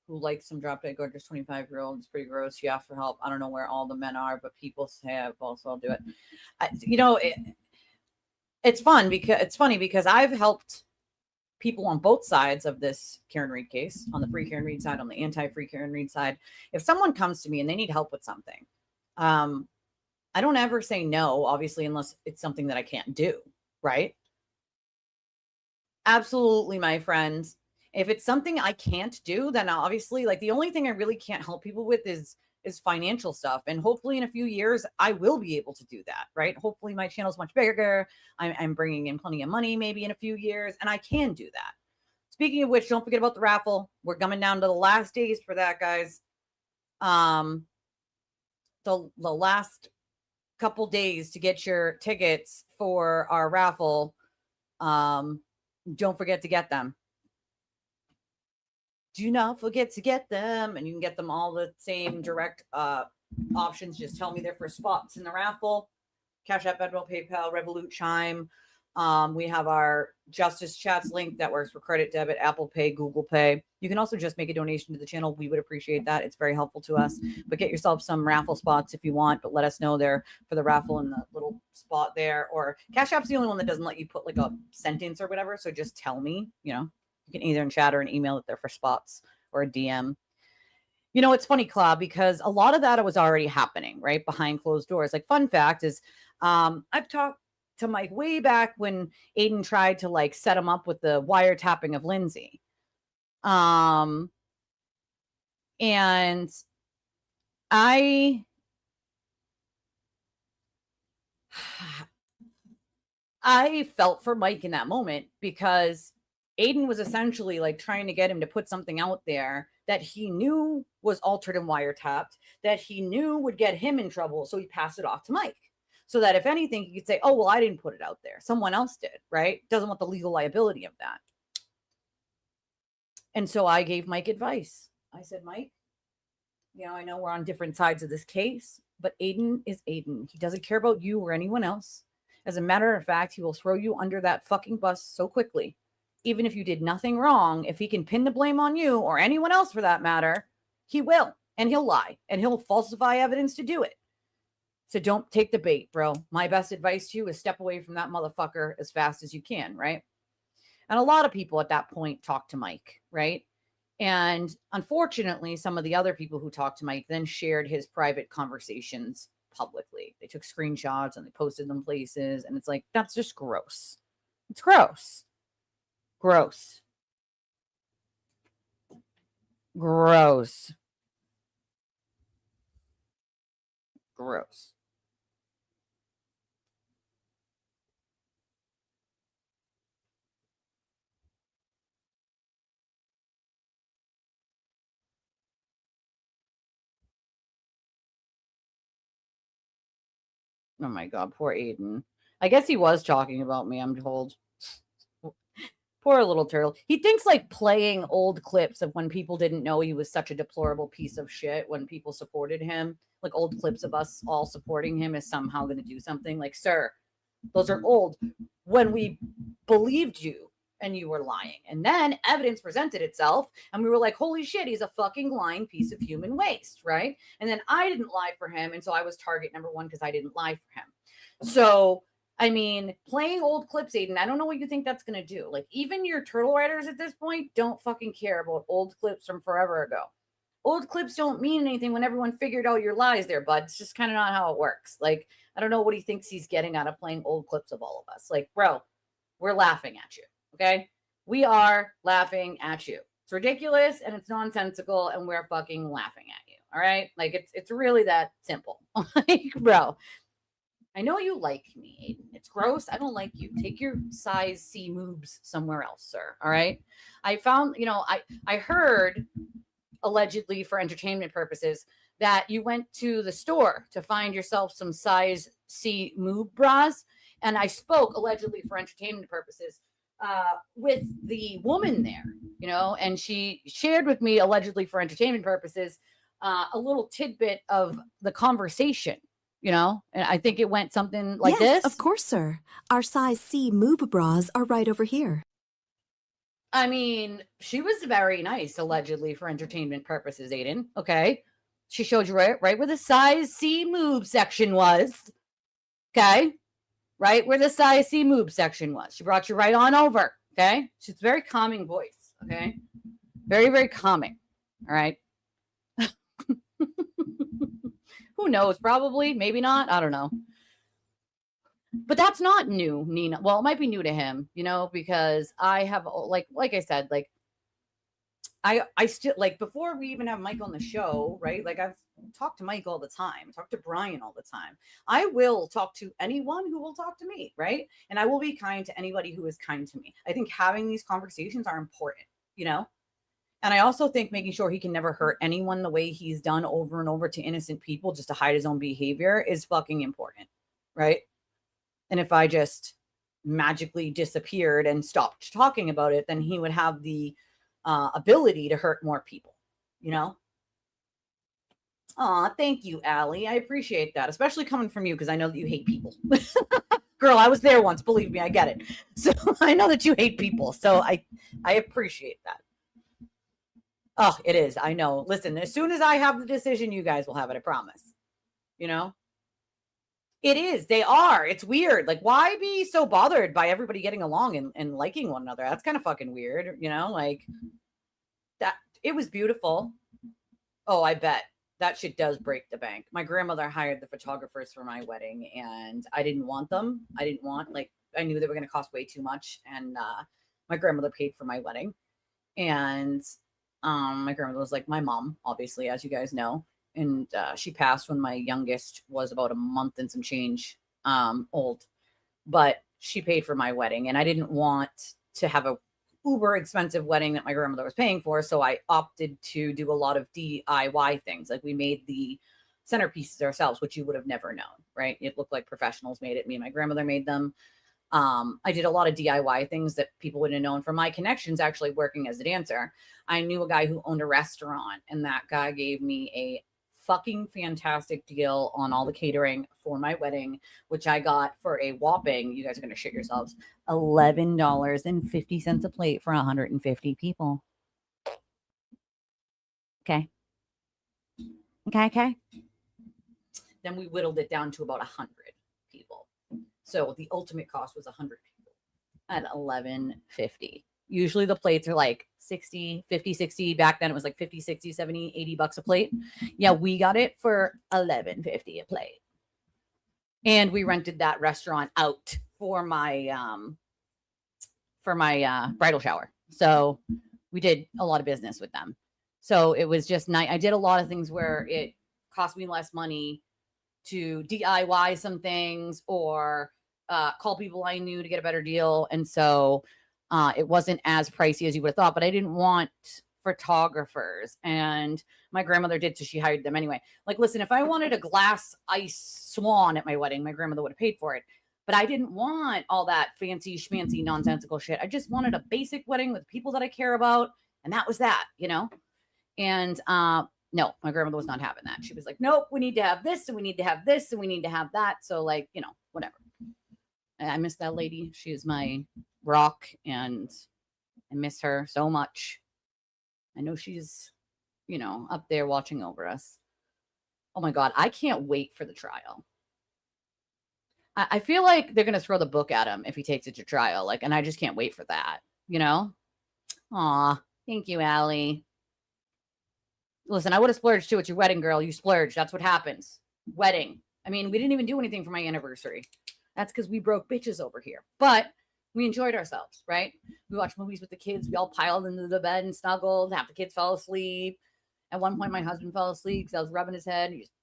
S1: who likes some drop dead gorgeous 25-year-old. It's pretty gross. She asked for help. I don't know where all the men are, but people have also, I'll do it. it's funny because I've helped people on both sides of this Karen Reed case, on the free Karen Reed side, on the anti-free Karen Reed side. If someone comes to me and they need help with something, I don't ever say no, obviously, unless it's something that I can't do, right? Absolutely, my friends. If it's something I can't do, then obviously, like, the only thing I really can't help people with is financial stuff. And hopefully in a few years, I will be able to do that, right? Hopefully my channel's much bigger. I'm bringing in plenty of money maybe in a few years, and I can do that. Speaking of which, don't forget about the raffle. We're coming down to the last days for that, guys. The last couple days to get your tickets for our raffle. Don't forget to get them. Do not forget to get them. And you can get them all the same direct options. Just tell me they're for spots in the raffle. Cash App, Venmo, PayPal, Revolut, Chime. We have our Justice Chats link that works for credit, debit, Apple Pay, Google Pay. You can also just make a donation to the channel. We would appreciate that. It's very helpful to us. But get yourself some raffle spots if you want, but let us know there for the raffle in the little spot there. Or Cash App's the only one that doesn't let you put like a sentence or whatever. So just tell me, you can either in chat or an email that they're for spots or a DM. It's funny, Claude, because a lot of that was already happening, right? Behind closed doors. Like, fun fact is, I've talked to Mike way back when Aiden tried to like set him up with the wiretapping of Lindsay. And I felt for Mike in that moment because Aiden was essentially like trying to get him to put something out there that he knew was altered and wiretapped, that he knew would get him in trouble. So he passed it off to Mike. So that if anything, he could say, oh, well, I didn't put it out there. Someone else did, right? Doesn't want the legal liability of that. And so I gave Mike advice. I said, Mike, I know we're on different sides of this case, but Aiden is Aiden. He doesn't care about you or anyone else. As a matter of fact, he will throw you under that fucking bus so quickly. Even if you did nothing wrong, if he can pin the blame on you or anyone else for that matter, he will. And he'll lie and he'll falsify evidence to do it. So don't take the bait, bro. My best advice to you is step away from that motherfucker as fast as you can, right? And a lot of people at that point talked to Mike, right? And unfortunately, some of the other people who talked to Mike then shared his private conversations publicly. They took screenshots and they posted them places. And it's like, that's just gross. It's gross. Gross. Gross. Gross. Oh my God, poor Aiden. I guess he was talking about me, I'm told. Poor little turtle. He thinks like playing old clips of when people didn't know he was such a deplorable piece of shit when people supported him, like old clips of us all supporting him is somehow going to do something. Like, sir, those are old. When we believed you and you were lying. And then evidence presented itself and we were like, holy shit, he's a fucking lying piece of human waste, right? And then I didn't lie for him. And so I was target number one because I didn't lie for him. So, I mean, playing old clips, Aiden, I don't know what you think that's going to do. Like, even your turtle writers at this point don't fucking care about old clips from forever ago. Old clips don't mean anything when everyone figured out your lies there, bud. It's just kind of not how it works. Like, I don't know what he thinks he's getting out of playing old clips of all of us. Like, bro, we're laughing at you, okay? We are laughing at you. It's ridiculous and it's nonsensical and we're fucking laughing at you, all right? Like, it's really that simple. Like, bro, I know you like me, Aiden. It's gross. I don't like you. Take your size C moves somewhere else, sir, all right? I found, I heard allegedly for entertainment purposes that you went to the store to find yourself some size C moob bras. And I spoke allegedly for entertainment purposes with the woman there, and she shared with me allegedly for entertainment purposes a little tidbit of the conversation, and I think it went something like this.
S3: Yes, of course, sir. Our size C moob bras are right over here.
S1: I mean, she was very nice, allegedly for entertainment purposes, Aiden. Okay. She showed you right where the size C moob section was. Okay. right where the size C moob section was. She brought you right on over. Okay. She's a very calming voice. Okay. Very, very calming. All right. Who knows? Probably, maybe not. I don't know. But that's not new, Nina. Well, it might be new to him, because I have like I said, like I still like before we even have Mike on the show, right? Like I've talked to Mike all the time, talk to Brian all the time. I will talk to anyone who will talk to me, right? And I will be kind to anybody who is kind to me. I think having these conversations are important, And I also think making sure he can never hurt anyone the way he's done over and over to innocent people just to hide his own behavior is fucking important, right? And if I just magically disappeared and stopped talking about it, then he would have the ability to hurt more people, Aw, thank you, Allie. I appreciate that, especially coming from you because I know that you hate people. Girl, I was there once. Believe me, I get it. So I know that you hate people. So I appreciate that. Oh, it is. I know. Listen, as soon as I have the decision, you guys will have it. I promise. It is. They are. It's weird. Like, why be so bothered by everybody getting along and liking one another? That's kind of fucking weird, like that. It was beautiful. Oh, I bet that shit does break the bank. My grandmother hired the photographers for my wedding and I didn't want them. I knew they were going to cost way too much. And my grandmother paid for my wedding. And my grandmother was like my mom, obviously, as you guys know. And she passed when my youngest was about a month and some change old. But she paid for my wedding. And I didn't want to have a uber expensive wedding that my grandmother was paying for. So I opted to do a lot of DIY things. Like we made the centerpieces ourselves, which you would have never known, right? It looked like professionals made it. Me and my grandmother made them. I did a lot of DIY things that people wouldn't have known from my connections actually working as a dancer. I knew a guy who owned a restaurant and that guy gave me a fucking fantastic deal on all the catering for my wedding, which I got for a whopping, you guys are going to shit yourselves, $11.50 a plate for 150 people. Okay. Okay. Then we whittled it down to about 100 people. So the ultimate cost was 100 people at $11.50. Usually the plates are like 60, 50, 60. Back then it was like 50, 60, 70, $80 a plate. Yeah, we got it for $11.50 a plate. And we rented that restaurant out for my bridal shower. So we did a lot of business with them. So it was just nice. I did a lot of things where it cost me less money to DIY some things or call people I knew to get a better deal. And so it wasn't as pricey as you would have thought, but I didn't want photographers. And my grandmother did, so she hired them anyway. Like, listen, if I wanted a glass ice swan at my wedding, my grandmother would have paid for it. But I didn't want all that fancy schmancy nonsensical shit. I just wanted a basic wedding with people that I care about. And that was that, And no, my grandmother was not having that. She was like, nope, we need to have this and we need to have this and we need to have that. So like, whatever. I miss that lady. She is my rock and I miss her so much. I know she's, up there watching over us. Oh my God. I can't wait for the trial. I feel like they're going to throw the book at him if he takes it to trial. And I just can't wait for that, Aw, thank you, Allie. Listen, I would have splurged too at your wedding, girl. You splurged. That's what happens. Wedding. I mean, we didn't even do anything for my anniversary. That's because we broke bitches over here. But we enjoyed ourselves, right? We watched movies with the kids. We all piled into the bed and snuggled. Half the kids fell asleep. At one point, my husband fell asleep because I was rubbing his head. He just,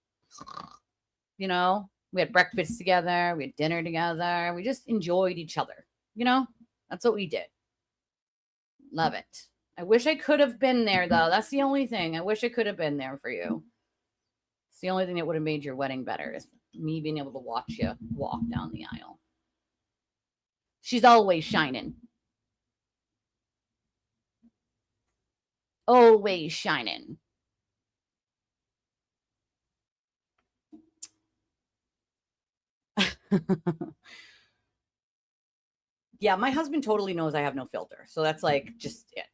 S1: we had breakfast together. We had dinner together. We just enjoyed each other. That's what we did. Love it. I wish I could have been there, though. That's the only thing. I wish I could have been there for you. It's the only thing that would have made your wedding better is me being able to watch you walk down the aisle. She's always shining. Always shining. Yeah, my husband totally knows I have no filter. So that's like just it,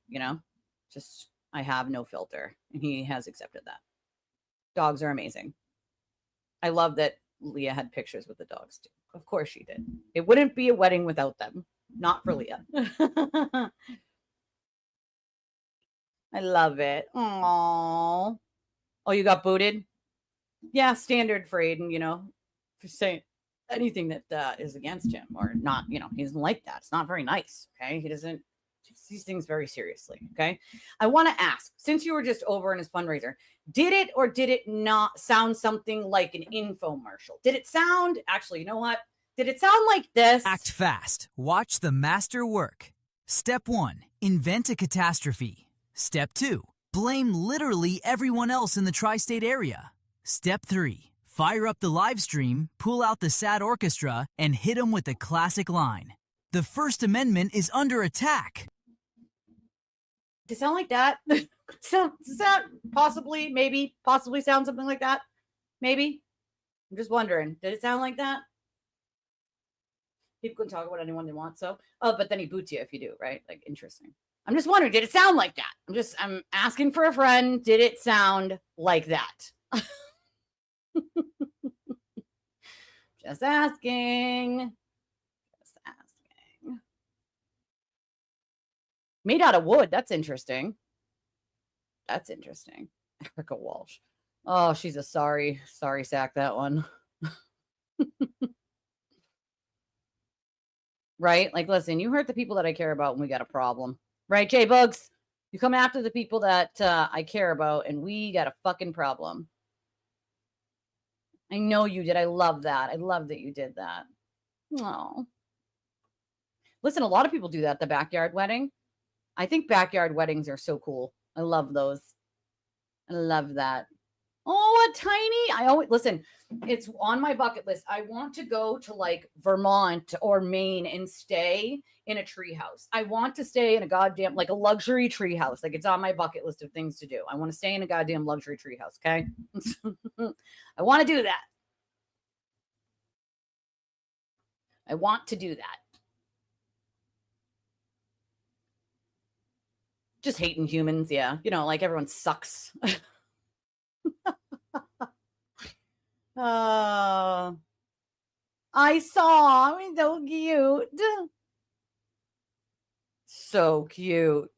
S1: just I have no filter and he has accepted that. Dogs are amazing. I love that Leah had pictures with the dogs too. Of course she did. It wouldn't be a wedding without them. Not for Leah. I love it. Aww. Oh, you got booted? Yeah, standard for Aiden, for saying anything that is against him or not, he doesn't like that. It's not very nice. Okay. He doesn't takes these things very seriously. Okay. I want to ask, since you were just over in his fundraiser, did it or did it not sound something like an infomercial? Did it sound, actually, you know what? Did it sound like this?
S4: Act fast. Watch the master work. Step 1, invent a catastrophe. Step 2, blame literally everyone else in the tri-state area. Step 3, fire up the live stream, pull out the sad orchestra, and hit them with the classic line. The First Amendment is under attack.
S1: Does it sound like that? Does that possibly sound something like that? Maybe. I'm just wondering. Did it sound like that? People can talk about anyone they want, so. Oh, but then he boots you if you do, right? Like, interesting. I'm just wondering, did it sound like that? I'm asking for a friend. Did it sound like that? Just asking. Made out of wood. That's interesting. Erica Walsh. Oh, she's a sorry sack, that one. Right? Like, listen, you hurt the people that I care about and we got a problem. Right, Jay Bugs? You come after the people that I care about and we got a fucking problem. I know you did. I love that. I love that you did that. Oh. Listen, a lot of people do that at the backyard wedding. I think backyard weddings are so cool. I love those. I love that. Oh, a tiny. Listen, it's on my bucket list. I want to go to like Vermont or Maine and stay in a tree house. I want to stay in a goddamn, like a luxury tree house. Like it's on my bucket list of things to do. I want to stay in a goddamn luxury tree house. Okay. I want to do that. I want to do that. Just hating humans. Yeah. Like everyone sucks. I saw. I mean, so cute. So cute.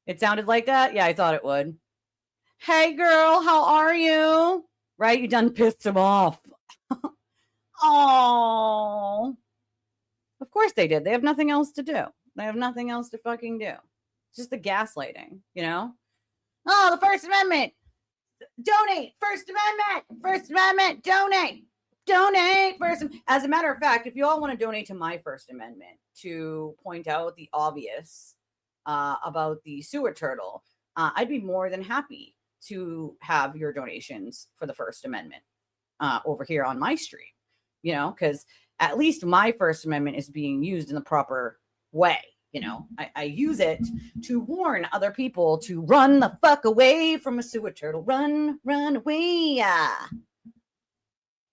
S1: It sounded like that? Yeah, I thought it would. Hey, girl, how are you? Right? You done pissed him off. Oh. Of course they did. They have nothing else to do. They have nothing else to fucking do. It's just the gaslighting, Oh, the First Amendment. Donate. First Amendment. Donate. As a matter of fact, if you all want to donate to my First Amendment to point out the obvious about the sewer turtle, I'd be more than happy to have your donations for the First Amendment over here on my stream, because at least my First Amendment is being used in the proper way. I use it to warn other people to run the fuck away from a sewer turtle. Run away.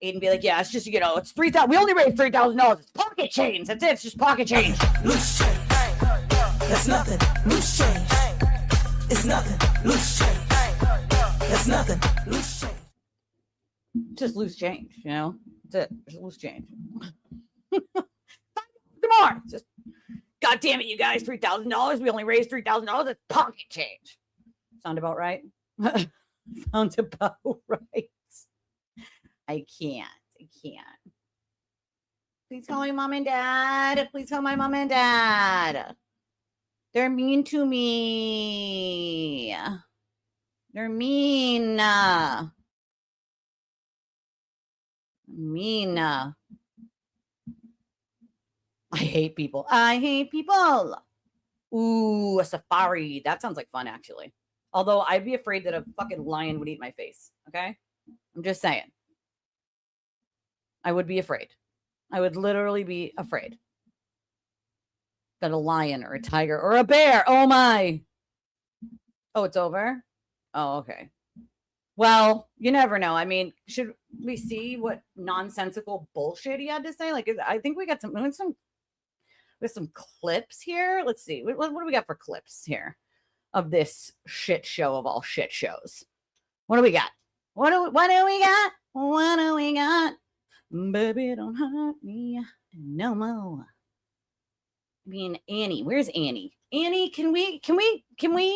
S1: Aiden be like, yeah, it's just, it's $3,000. We only raised $3,000. It's pocket change. That's it. It's just pocket change.
S5: Loose change. That's nothing. Loose change. It's nothing. Loose change. That's nothing. Loose change.
S1: Just loose change, That's it. Just loose change. Come on. Just, God damn it, you guys, $3,000. We only raised $3,000. It's pocket change. Sound about right? Sounds about right. I can't. Please call my mom and dad. Please call my mom and dad. They're mean to me. They're mean. I hate people. Ooh, a safari. That sounds like fun, actually. Although I'd be afraid that a fucking lion would eat my face. Okay? I'm just saying. I would be afraid. I would literally be afraid that a lion or a tiger or a bear. Oh my. Oh, it's over? Oh, okay. Well, you never know. I mean, should we see what nonsensical bullshit he had to say? Like, I think we got some clips here. Let's see. What do we got for clips here of this shit show of all shit shows? What do we got? What do we got? Baby, don't hurt me no more. I mean, Annie, where's Annie? Annie, can we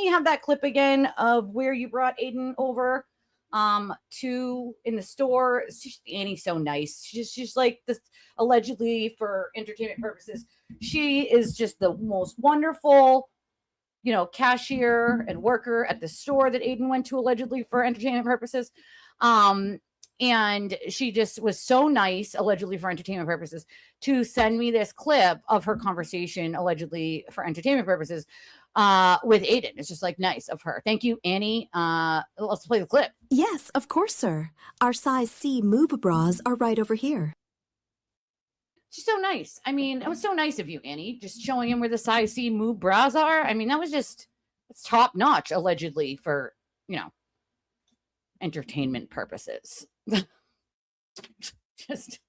S1: have that clip again of where you brought Aiden over to in the store? Annie's so nice. She's like this, allegedly for entertainment purposes. She is just the most wonderful, cashier and worker at the store that Aiden went to allegedly for entertainment purposes. And she just was so nice, allegedly for entertainment purposes, to send me this clip of her conversation, allegedly for entertainment purposes, with Aiden. It's just like nice of her. Thank you, Annie. Let's play the clip.
S3: Yes, of course, sir. Our size C move bras are right over here.
S1: She's so nice. I mean, it was so nice of you, Annie, just showing him where the size C move bras are. I mean, it's top notch, allegedly for, entertainment purposes. Just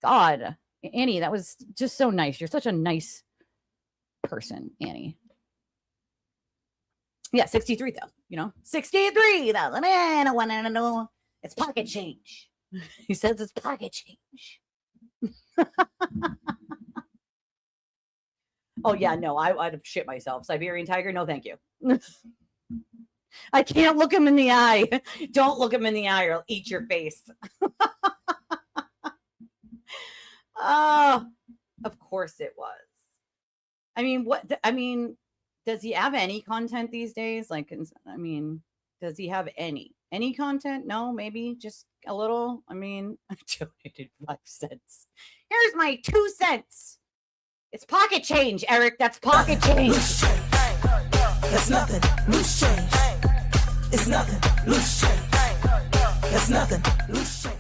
S1: God, Annie, that was just so nice. You're such a nice person, Annie. Yeah, 63 though, 63 though. Man, I want to know. It's pocket change. He says it's pocket change. Oh yeah, no, I'd have shit myself. Siberian tiger, no, thank you. I can't look him in the eye. Don't look him in the eye or I'll eat your face. Oh, of course it was. I mean, does he have any content these days? Does he have any content? No, maybe just a little. I donated 5 cents. Here's my 2 cents. It's pocket change, Eric. That's pocket change.
S5: That's nothing. Loose change. It's nothing. Loose change. That's nothing. Loose change.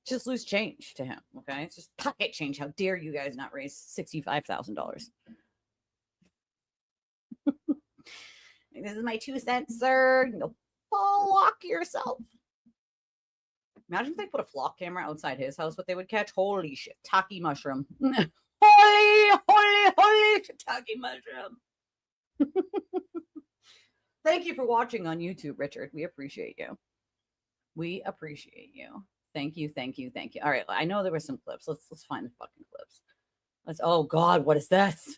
S1: Just loose change to him, okay? It's just pocket change. How dare you guys not raise $65,000? This is my 2 cents, sir. You flock yourself. Imagine if they put a flock camera outside his house, what they would catch. Holy shit, shiitake mushroom. holy shiitake mushroom. Thank you for watching on YouTube, Richard. We appreciate you. We appreciate you. Thank you. All right, I know there were some clips. Let's find the fucking clips. Oh God, what is this?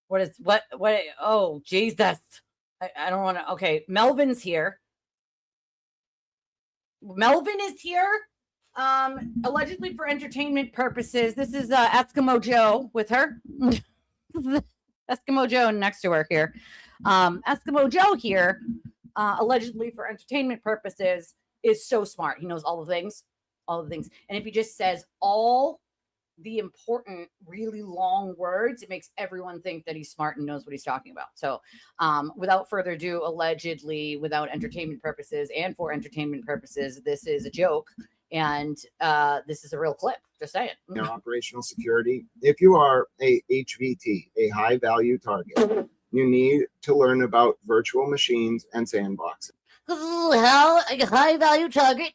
S1: What? Oh, Jesus. I don't want to. Okay, Melvin's here. Melvin is here. Allegedly for entertainment purposes. This is Eskimo Joe with her. Eskimo Joe next to her here. Eskimo Joe here, allegedly for entertainment purposes, is so smart. He knows all the things. And if he just says all the important, really long words, it makes everyone think that he's smart and knows what he's talking about. So without further ado, allegedly, without entertainment purposes and for entertainment purposes, this is a joke. And this is a real clip. Just saying.
S6: Their operational security. If you are a HVT, a high value target, you need to learn about virtual machines and sandboxing.
S1: How a high value target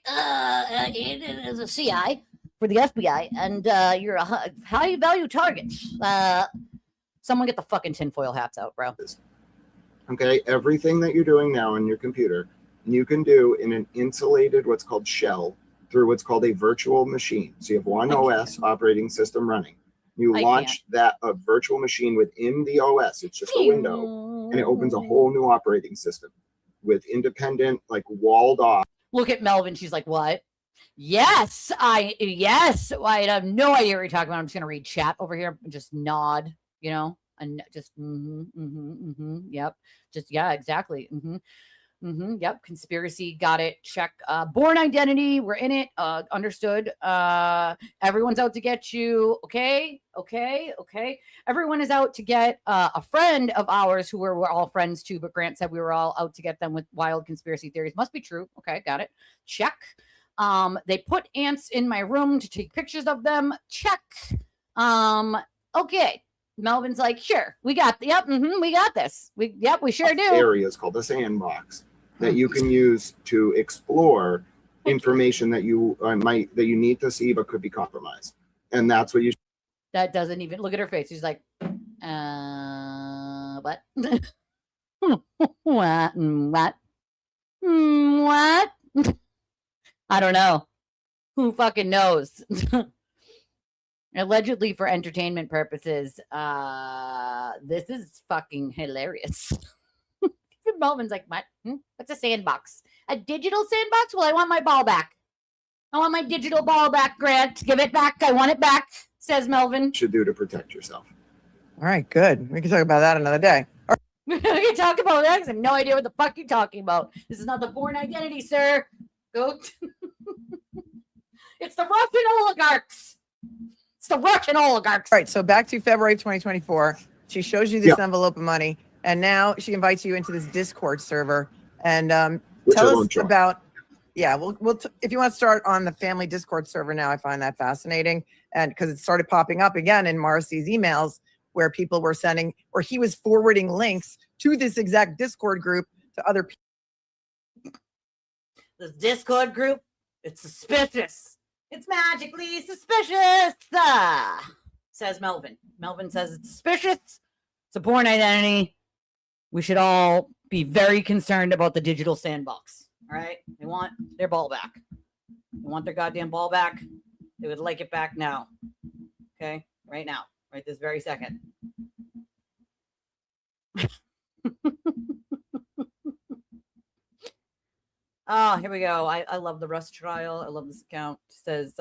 S1: is a CI for the FBI, and you're a high value target. Someone get the fucking tinfoil hats out, bro.
S6: Okay, everything that you're doing now on your computer, you can do in an insulated, what's called shell, through what's called a virtual machine. So you have one OS operating system running. You launch that virtual machine within the OS. It's just a window, and it opens a whole new operating system with independent, like walled off.
S1: Look at Melvin. She's like, what? Yes. I have no idea what you're talking about. I'm just going to read chat over here and just nod, and just, yep. Just, yeah, exactly. Yep. Conspiracy. Got it. Check. Born identity. We're in it. Understood. Everyone's out to get you. Okay. Everyone is out to get a friend of ours who we're all friends too, but Grant said we were all out to get them with wild conspiracy theories. Must be true. Okay. Got it. Check. They put ants in my room to take pictures of them. Check. Okay. Melvin's like, sure, we got, we got this. We sure do.
S6: Area is called the sandbox that you can use to explore information that you need to see but could be compromised, and that's what you.
S1: That doesn't even look at her face. She's like, what? what? I don't know. Who fucking knows? Allegedly for entertainment purposes. This is fucking hilarious. Melvin's like, what? What's a sandbox? A digital sandbox? Well, I want my ball back. I want my digital ball back, Grant. Give it back. I want it back, says Melvin.
S6: Should do to protect yourself.
S7: All right, good. We can talk about that another day.
S1: We can talk about that because I have no idea what the fuck you're talking about. This is not the Born Identity, sir. Go. It's the Russian oligarchs. It's the Russian oligarchs.
S7: All right, so back to February of 2024. She shows you this envelope of money, and now she invites you into this Discord server. And tell us about, if you want to start on the family Discord server now, I find that fascinating. And because it started popping up again in Marcy's emails where people were sending, or he was forwarding links to this exact Discord group to other people.
S1: This Discord group, it's suspicious. It's magically suspicious, says Melvin. Melvin says it's suspicious. It's a Born Identity. We should all be very concerned about the digital sandbox. All right? They want their ball back. They want their goddamn ball back. They would like it back now. Okay? Right now. Right this very second. Oh, here we go. I love the Rust trial. I love this account. It says,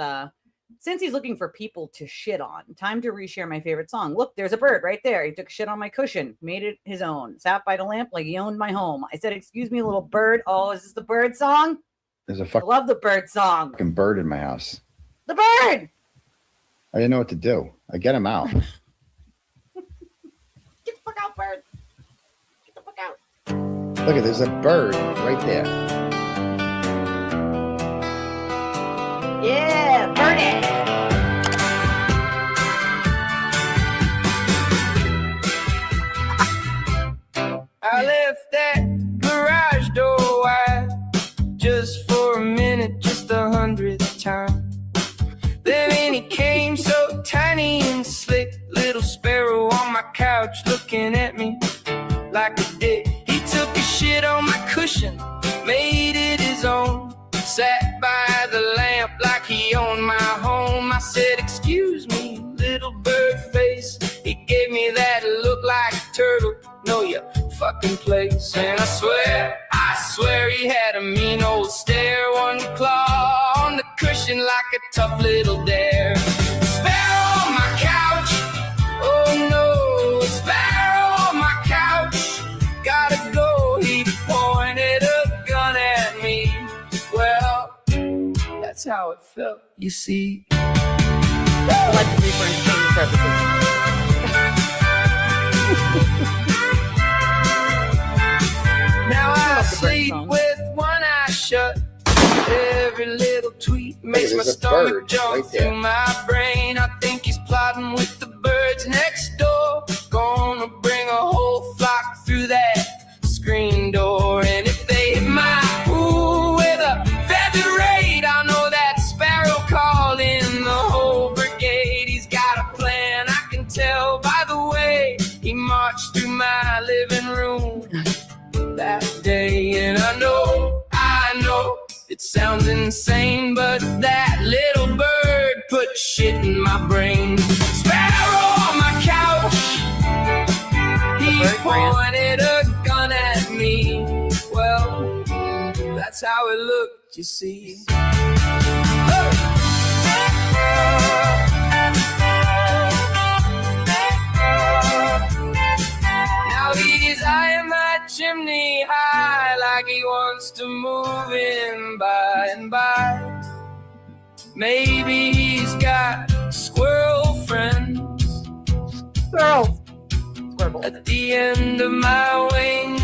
S1: since he's looking for people to shit on, time to reshare my favorite song. Look, there's a bird right there. He took a shit on my cushion, made it his own. Sat by the lamp like he owned my home. I said, excuse me, little bird. Oh, is this the bird song?
S8: There's a
S1: I love the bird song.
S8: fucking bird in my house.
S1: The bird!
S8: I didn't know what to do. I get him out.
S1: Get the fuck out, bird. Get the fuck out.
S8: Look, there's a bird right there.
S1: Yeah, burn it.
S5: I left that garage door wide just for a minute, just 100th time. Then he came so tiny and slick, little sparrow on my couch looking at me like a dick. He took a shit on my cushion, made it his own. Sat by the lamp like he owned my home. I said, excuse me, little bird face. He gave me that look like a turtle. Know your fucking place. And I swear he had a mean old stare. One claw on the cushion like a tough little dare. Sparrow on my couch. Oh no, sparrow on my couch. Gotta go, he pointed a gun at me. Well, that's how it felt, you see.
S1: Allegedly for entertainment purposes.
S5: Now I sleep with one eye shut. Every little tweet makes my stomach jump through my brain. I think he's plotting with the birds next door. Gonna bring a whole flock through that screen door. And if they hit my pool with a feather raid, I know that sparrow called in the whole brigade. He's got a plan, I can tell by the way he marched through my living room that day. And I know it sounds insane, but that little bird put shit in my brain. Sparrow on my couch, he pointed a gun at me. Well, that's how it looked, you see. Now he's eyeing my chimney high like he wants to move in by and by. Maybe he's got squirrel friends.
S1: Squirrel.
S5: At the end of my wing,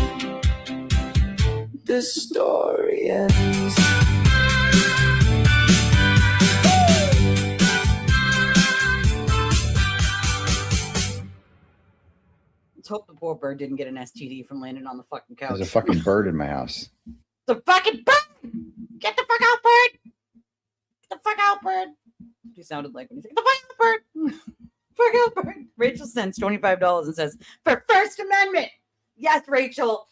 S5: the story ends.
S1: Let's hope the poor bird didn't get an STD from landing on the fucking couch.
S8: There's a fucking bird in my house.
S1: The fucking bird! Get the fuck out, bird! Get the fuck out, bird! He sounded like when he said, "Get the fuck out, bird!" Fuck out, bird! Rachel sends $25 and says, "For First Amendment!" Yes, Rachel.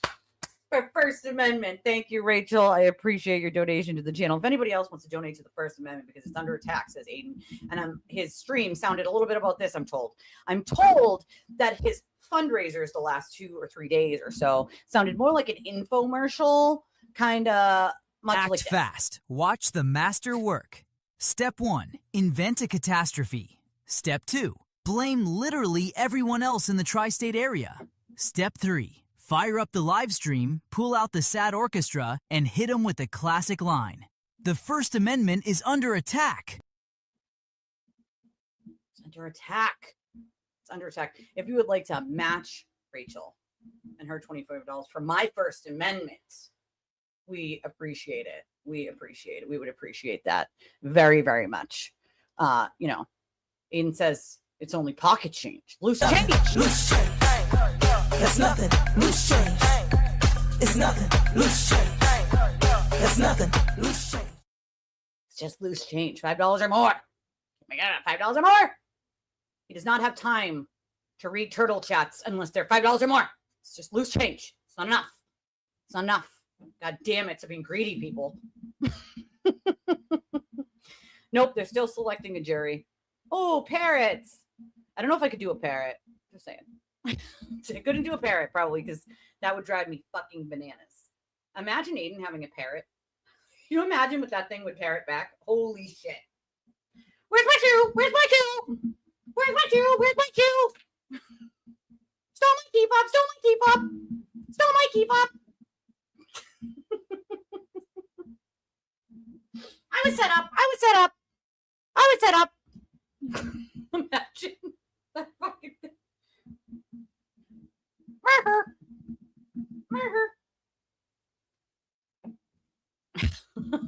S1: For First Amendment. Thank you, Rachel. I appreciate your donation to the channel. If anybody else wants to donate to the First Amendment because it's under attack, says Aiden, and his stream sounded a little bit about this, I'm told. I'm told that his fundraisers the last 2 or 3 days or so sounded more like an infomercial, kind of much
S4: Act
S1: like this.
S4: fast. Watch the master work. Step 1. Invent a catastrophe. Step 2. Blame literally everyone else in the tri-state area. Step 3. Fire up the live stream, pull out the sad orchestra, and hit them with the classic line. The First Amendment is under attack.
S1: It's under attack. It's under attack. If you would like to match Rachel and her $25 for my First Amendment, we appreciate it. We appreciate it. We would appreciate that very, very much. You know, Aiden says it's only pocket change. Loose change.
S5: Loose change. That's nothing. Loose change. It's nothing. Loose change. That's nothing. Loose change.
S1: It's just loose change. $5 or more. Oh my God, $5 or more. He does not have time to read turtle chats unless they're $5 or more. It's just loose change. It's not enough. It's not enough. God damn it, to being greedy people. Nope, they're still selecting a jury. Oh, parrots. I don't know if I could do a parrot. Just saying. I couldn't do a parrot probably because that would drive me fucking bananas. Imagine Aiden having a parrot. Can you imagine what that thing would parrot back? Holy shit. Where's my shoe? Where's my shoe? Where's my shoe? Where's my shoe? Stole my key fob. Stole my key fob. Stole my key fob. I was set up. I was set up. I was set up. Imagine that fucking thing. Murder.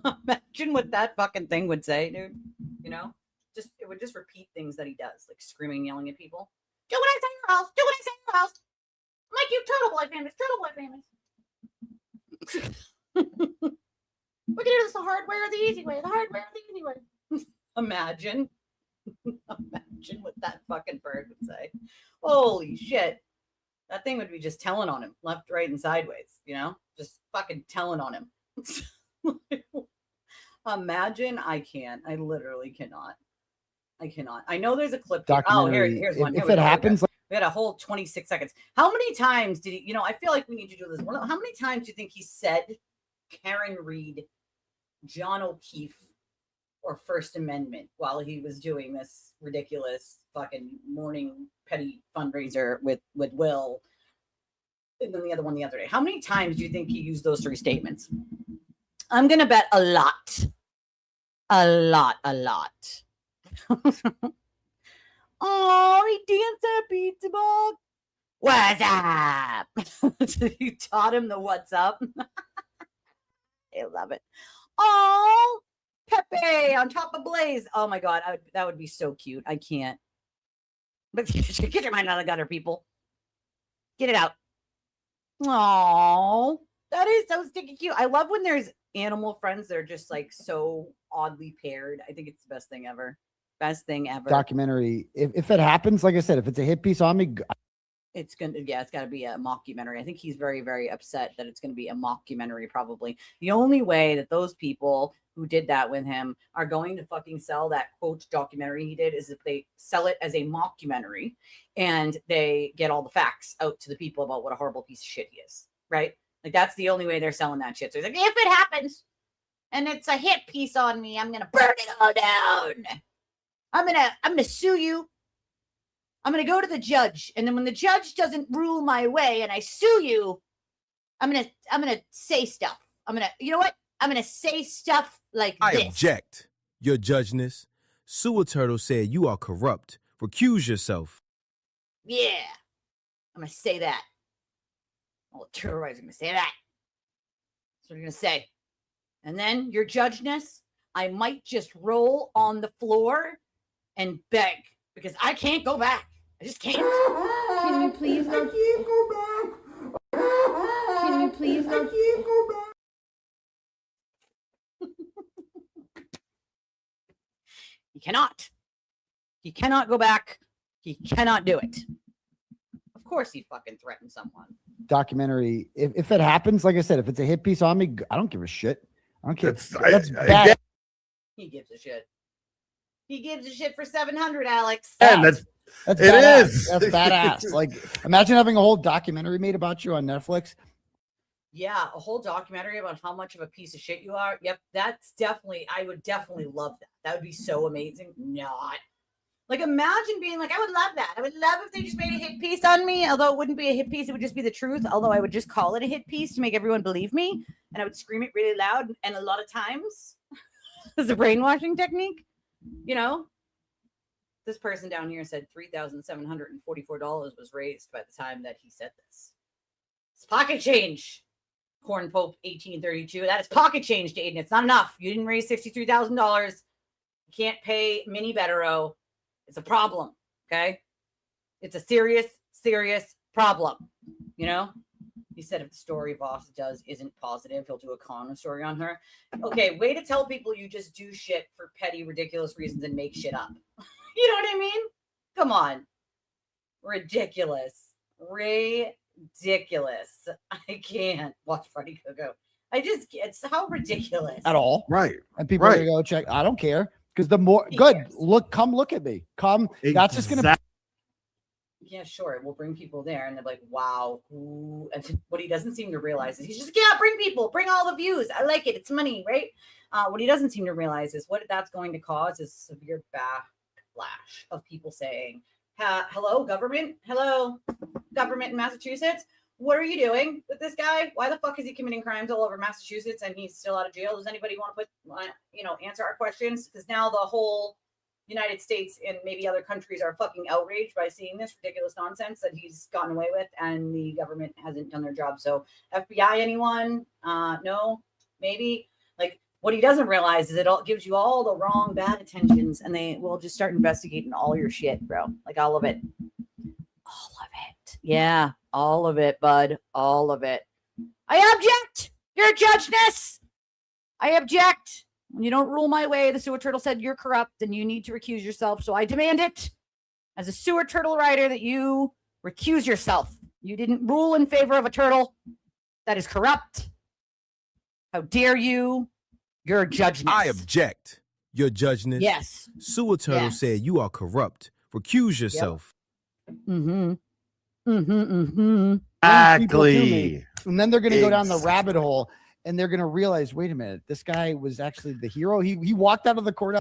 S1: Imagine what that fucking thing would say, dude. You know? It would just repeat things that he does, like screaming, yelling at people. Do what I say in your house. Do what I say in your house. Like you, Turtle Boy famous. Turtle Boy famous. We can do this the hard way or the easy way. The hard way or the easy way. Imagine what that fucking bird would say. Holy shit. That thing would be just telling on him, left, right, and sideways, you know? Just fucking telling on him. Imagine. I can't. I literally cannot. I cannot. I know there's a clip. Oh, here's one.
S9: If it happens,
S1: we had a whole 26 seconds. How many times did he, you know, I feel like we need to do this. How many times do you think he said Karen Reed, John O'Keefe, or First Amendment while he was doing this ridiculous fucking morning petty fundraiser with Will, and then the other one the other day? How many times do you think he used those 3 statements? I'm gonna bet a lot. Oh, he danced at a pizza box. What's up? So you taught him the what's up. I love it. Oh, Pepe on top of Blaze. Oh my God, that would be so cute. I can't. But get your mind out of the gutter, people. Get it out. Oh, that is so stinky cute. I love when there's animal friends that are just like so oddly paired. I think it's the best thing ever. Best thing ever.
S9: Documentary. If it happens, like I said, if it's a hit piece on me,
S1: it's got to be a mockumentary. I think he's very, very upset that it's going to be a mockumentary. Probably the only way that those people who did that with him are going to fucking sell that quote documentary he did is if they sell it as a mockumentary and they get all the facts out to the people about what a horrible piece of shit he is. Right? Like that's the only way they're selling that shit. So he's like, if it happens and it's a hit piece on me, I'm gonna burn it all down. I'm gonna sue you. I'm gonna go to the judge, and then when the judge doesn't rule my way and I sue you, I'm gonna say stuff. You know what? I'm gonna say stuff like
S10: I
S1: this.
S10: object, Your Judgeness. Sewer Turtle said you are corrupt. Recuse yourself.
S1: Yeah, I'm gonna say that. Oh, Turtle Rider's gonna say that. That's what you're gonna say. And then, Your Judgeness, I might just roll on the floor and beg because I can't go back. I just can't.
S11: Can you please go? I can't go back. Can you please go? I can't go back.
S1: He cannot. He cannot go back. He cannot do it. Of course he fucking threatened someone.
S9: documentary. If it happens, like I said, if it's a hit piece on me, I don't give a shit. I don't care.
S12: That's
S9: bad.
S1: He gives a shit. He gives a shit for 700, Alex.
S12: And
S9: That's
S12: it
S9: badass.
S12: is.
S9: That's badass. Like, imagine having a whole documentary made about you on Netflix.
S1: Yeah, a whole documentary about how much of a piece of shit you are. Yep, that's definitely, I would definitely love that. That would be so amazing. Not. Like, imagine being like, I would love that. I would love if they just made a hit piece on me. Although it wouldn't be a hit piece, it would just be the truth. Although I would just call it a hit piece to make everyone believe me. And I would scream it really loud. And a lot of times, as a brainwashing technique, you know, this person down here said $3,744 was raised by the time that he said this. It's pocket change. Corn Pope 1832. That is pocket change, Aiden. It's not enough. You didn't raise $63,000. You can't pay Mini Bettero. It's a problem. Okay. It's a serious, serious problem. You know, he said if the story Voss does isn't positive, he'll do a con story on her. Okay. Way to tell people you just do shit for petty, ridiculous reasons and make shit up. You know what I mean? Come on. Ridiculous. Ridiculous. I can't watch Freddy Coco. It's how ridiculous.
S9: At all.
S12: Right.
S9: And people are
S12: Right.
S9: going to go check. I don't care. Because the more good come look at me. Come. That's just going to.
S1: Yeah, sure. We'll bring people there, and they're like, "Wow, who?" And what he doesn't seem to realize is he's just, yeah, bring people, bring all the views. I like it. It's money, right? What he doesn't seem to realize is what that's going to cause is severe backlash of people saying, "Hello, government. Hello, government in Massachusetts. What are you doing with this guy? Why the fuck is he committing crimes all over Massachusetts and he's still out of jail? Does anybody want to answer our questions? Because now the whole United States and maybe other countries are fucking outraged by seeing this ridiculous nonsense that he's gotten away with, and the government hasn't done their job. So FBI, anyone? No, maybe. Like, what he doesn't realize is it all gives you all the wrong bad intentions, and they will just start investigating all your shit, bro. Like all of it. All of it. Yeah, all of it, bud. All of it. I object, Your Judgeness. I object. When you don't rule my way, the sewer turtle said you're corrupt and you need to recuse yourself. So I demand it as a sewer turtle rider that you recuse yourself. You didn't rule in favor of a turtle that is corrupt. How dare you? Your Judgeness.
S10: I object, Your Judgeness.
S1: Yes.
S10: Sewer turtle said you are corrupt. Recuse yourself.
S9: Exactly. And then they're going to go down the rabbit hole and they're going to realize, wait a minute, this guy was actually the hero. He walked out of the court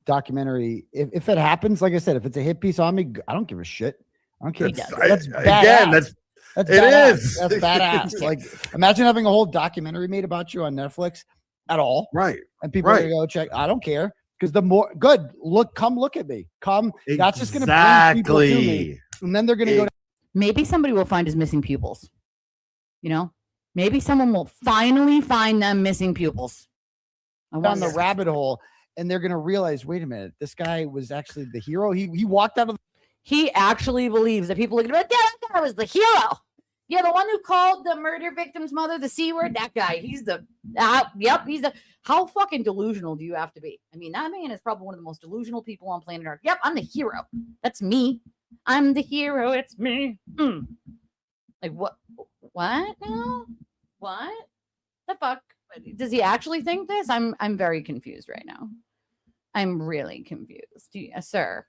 S9: documentary. If it happens, like I said, if it's a hit piece on me, I don't give a shit. I don't care. That's badass. That's badass. Like, imagine having a whole documentary made about you on Netflix at all.
S12: Right.
S9: And people are going to go check. I don't care. Because the more come look at me. That's just going to bring people to me. And then they're going to go.
S1: Maybe somebody will find his missing pupils. You know, maybe someone will finally find them missing pupils.
S9: Down the rabbit hole, and they're going to realize, wait a minute, this guy was actually the hero. He walked out of.
S1: He actually believes that people are going to be like, that guy was the hero. Yeah, the one who called the murder victim's mother the C word. That guy. He's the. He's the. How fucking delusional do you have to be? I mean, that man is probably one of the most delusional people on planet Earth. Yep, I'm the hero. That's me. I'm the hero. It's me. Like what? What now? What the fuck? Does he actually think this? I'm very confused right now. I'm really confused. Sir,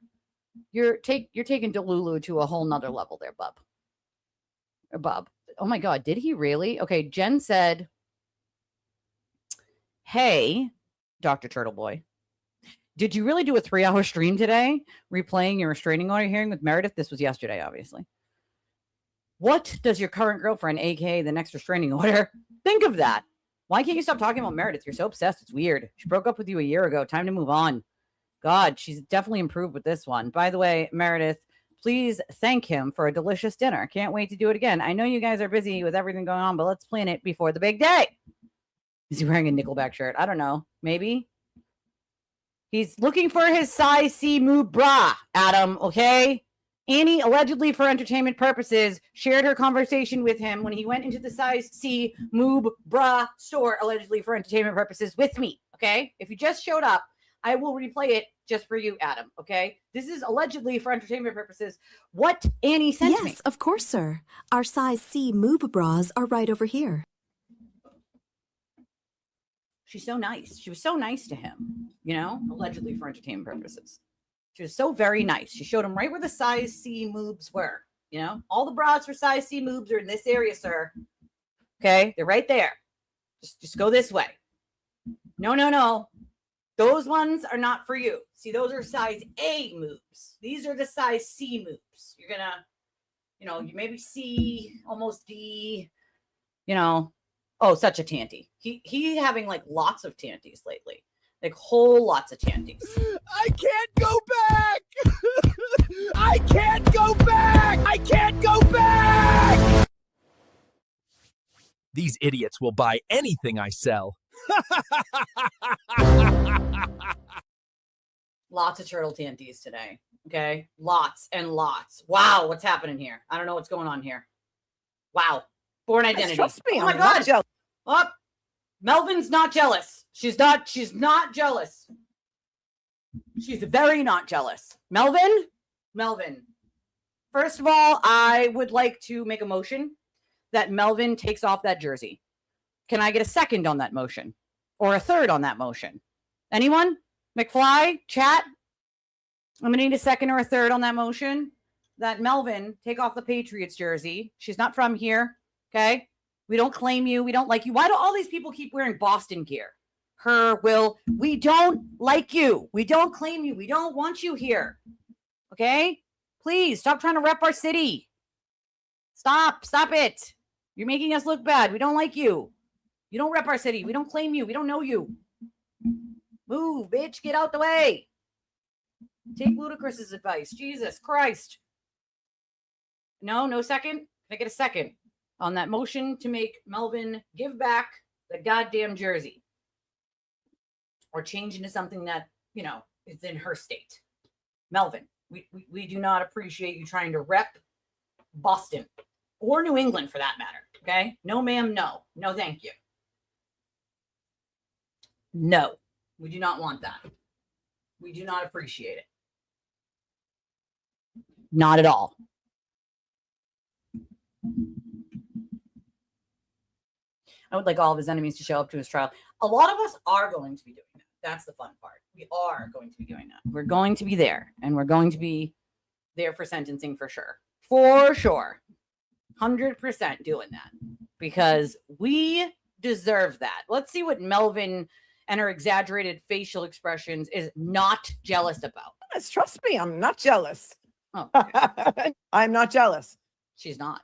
S1: you're taking Delulu to a whole nother level there, bub. Bob. Oh my God, did he really? Okay, Jen said, hey, Dr. Turtle Boy, did you really do a 3-hour stream today replaying your restraining order hearing with Meredith? This was yesterday, obviously. What does your current girlfriend, aka the next restraining order, think of that? Why can't you stop talking about Meredith? You're so obsessed. It's weird. She broke up with you a year ago. Time to move on. God, she's definitely improved with this one. By the way, Meredith, please thank him for a delicious dinner. Can't wait to do it again. I know you guys are busy with everything going on, but let's plan it before the big day. Is he wearing a Nickelback shirt? I don't know. Maybe. He's looking for his size C move bra, Adam, okay? Annie, allegedly for entertainment purposes, shared her conversation with him when he went into the size C move bra store, allegedly for entertainment purposes, with me, okay? If you just showed up, I will replay it just for you, Adam. Okay. This is allegedly for entertainment purposes what Annie sent me.
S3: Yes, of course, sir. Our size C move bras are right over here.
S1: She's so nice. She was so nice to him, allegedly for entertainment purposes. She was so very nice. She showed him right where the size C moves were. All the bras for size C moves are in this area, sir. Okay, they're right there. Just go this way. No. Those ones are not for you. See, those are size A moves. These are the size C moves. You're gonna, you maybe C, almost D, oh, such a tanty. He having like lots of tanties lately. Like whole lots of tanties.
S10: I can't go back. I can't go back. I can't go back. These idiots will buy anything I sell.
S1: Lots of turtle tanties today. Okay. Lots and lots. Wow. What's happening here? I don't know what's going on here. Wow. Born identity.
S7: Trust me,
S1: oh my
S7: I'm
S1: God.
S7: not jealous.
S1: Oh, Melvin's not jealous. She's not jealous. She's very not jealous. Melvin. First of all, I would like to make a motion that Melvin takes off that jersey. Can I get a second on that motion? Or a third on that motion? Anyone? McFly? Chat? I'm going to need a second or a third on that motion. That Melvin take off the Patriots jersey. She's not from here. Okay? We don't claim you. We don't like you. Why do all these people keep wearing Boston gear? Her, Will. We don't like you. We don't claim you. We don't want you here. Okay? Please stop trying to rep our city. Stop it. You're making us look bad. We don't like you. You don't rep our city. We don't claim you. We don't know you. Move, bitch. Get out the way. Take Ludacris's advice. Jesus Christ. No second? Can I get a second on that motion to make Melvin give back the goddamn jersey? Or change into something that, is in her state. Melvin, we do not appreciate you trying to rep Boston or New England for that matter. Okay? No, ma'am. No, thank you. No, we do not want that. We do not appreciate it. Not at all. I would like all of his enemies to show up to his trial. A lot of us are going to be doing that. That's the fun part. We are going to be doing that. We're going to be there, and we're going to be there for sentencing for sure. For sure. 100% doing that because we deserve that. Let's see what Melvin and her exaggerated facial expressions is not jealous about.
S7: Trust me, I'm not jealous.
S1: Oh,
S7: I'm not jealous.
S1: She's not.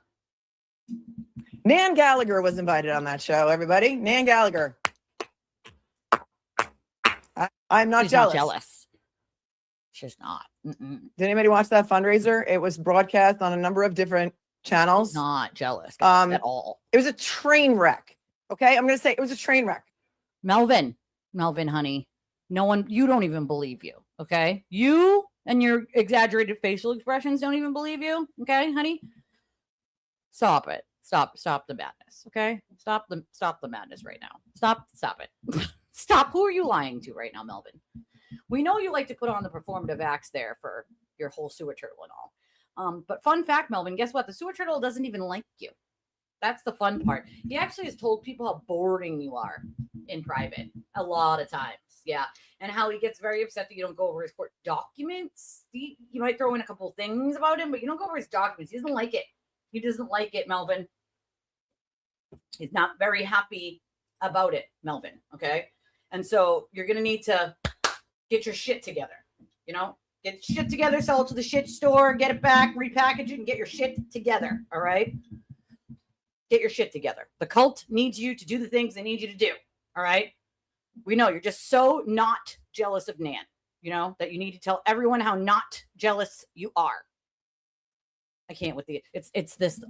S7: Nan Gallagher was invited on that show, everybody. Nan Gallagher. I'm not jealous.
S1: Not jealous. She's not. Mm-mm.
S7: Did anybody watch that fundraiser? It was broadcast on a number of different channels.
S1: Not jealous at all.
S7: It was a train wreck. Okay, I'm going to say it was a train wreck.
S1: Melvin, honey, no one, you don't even believe you. Okay, you and your exaggerated facial expressions don't even believe you. Okay, honey, stop it. Stop the madness. Okay, stop the madness right now. Stop it. Stop. Who are you lying to right now, Melvin? We know you like to put on the performative acts there for your whole sewer turtle and all. But fun fact, Melvin, guess what? The sewer turtle doesn't even like you. That's the fun part. He actually has told people how boring you are in private a lot of times. Yeah. And how he gets very upset that you don't go over his court documents. You might throw in a couple things about him, but you don't go over his documents. He doesn't like it. He doesn't like it, Melvin. He's not very happy about it, Melvin. Okay. And so you're going to need to get your shit together. Get shit together, sell it to the shit store, get it back, repackage it, and get your shit together. All right. Get your shit together. The cult needs you to do the things they need you to do. All right. We know you're just so not jealous of Nan, that you need to tell everyone how not jealous you are. I can't with it's this.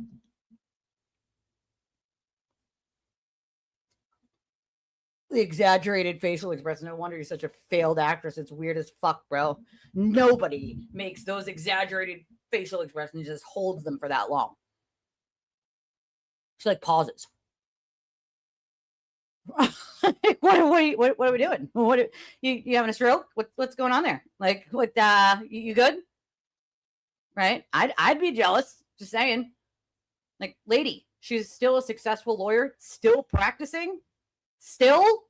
S1: The exaggerated facial expression. No wonder you're such a failed actress. It's weird as fuck, bro. Nobody makes those exaggerated facial expressions, just holds them for that long. She pauses. what are we doing? You having a stroke? What's going on there? Like, what? You good? Right? I'd be jealous. Just saying. Like, lady, she's still a successful lawyer, still practicing, still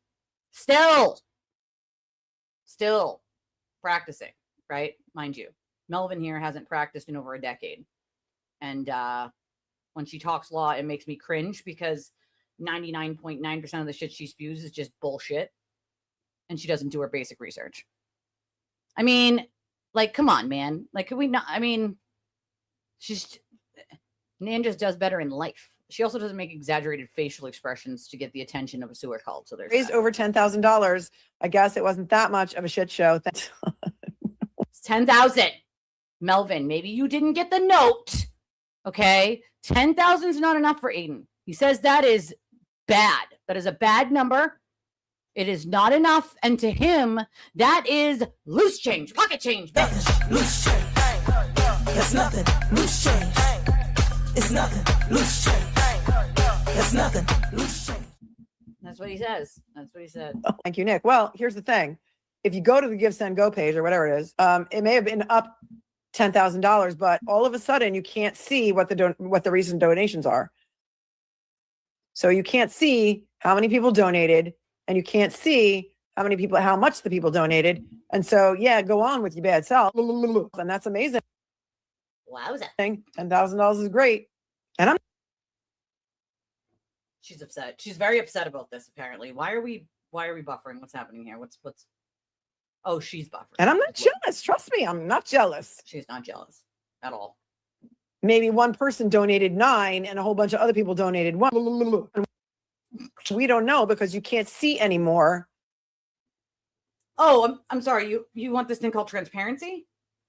S1: practicing. Right? Mind you, Melvin here hasn't practiced in over a decade, and when she talks law, it makes me cringe because 99.9% of the shit she spews is just bullshit. And she doesn't do her basic research. I mean, like, come on, man. Like, could we not? I mean, Nan just does better in life. She also doesn't make exaggerated facial expressions to get the attention of a sewer cult. So there's
S7: raised over $10,000. I guess it wasn't that much of a shit show.
S1: It's 10,000. Melvin, maybe you didn't get the note. Okay. 10,000 is not enough for Aiden. He says that is bad. That is a bad number. It is not enough. And to him, that is loose change, pocket change.
S5: Loose change. That's nothing. Loose change. It's nothing. Loose change. That's nothing. Loose change.
S1: That's what he says. That's what he said.
S7: Oh, thank you, Nick. Well, here's the thing. If you go to the Give, Send, Go page or whatever it is, it may have been up $10,000, but all of a sudden you can't see what the recent donations are. So you can't see how many people donated, and you can't see how much the people donated. And so, yeah, go on with your bad self. And that's amazing.
S1: Wowza.
S7: $10,000 is great. And
S1: she's upset. She's very upset about this, apparently. Why are we buffering? What's happening here? Oh, she's buffering.
S7: And I'm not jealous. Trust me, I'm not jealous.
S1: She's not jealous at all.
S7: Maybe one person donated 9 and a whole bunch of other people donated 1. We don't know because you can't see anymore.
S1: Oh, I'm sorry. You want this thing called transparency?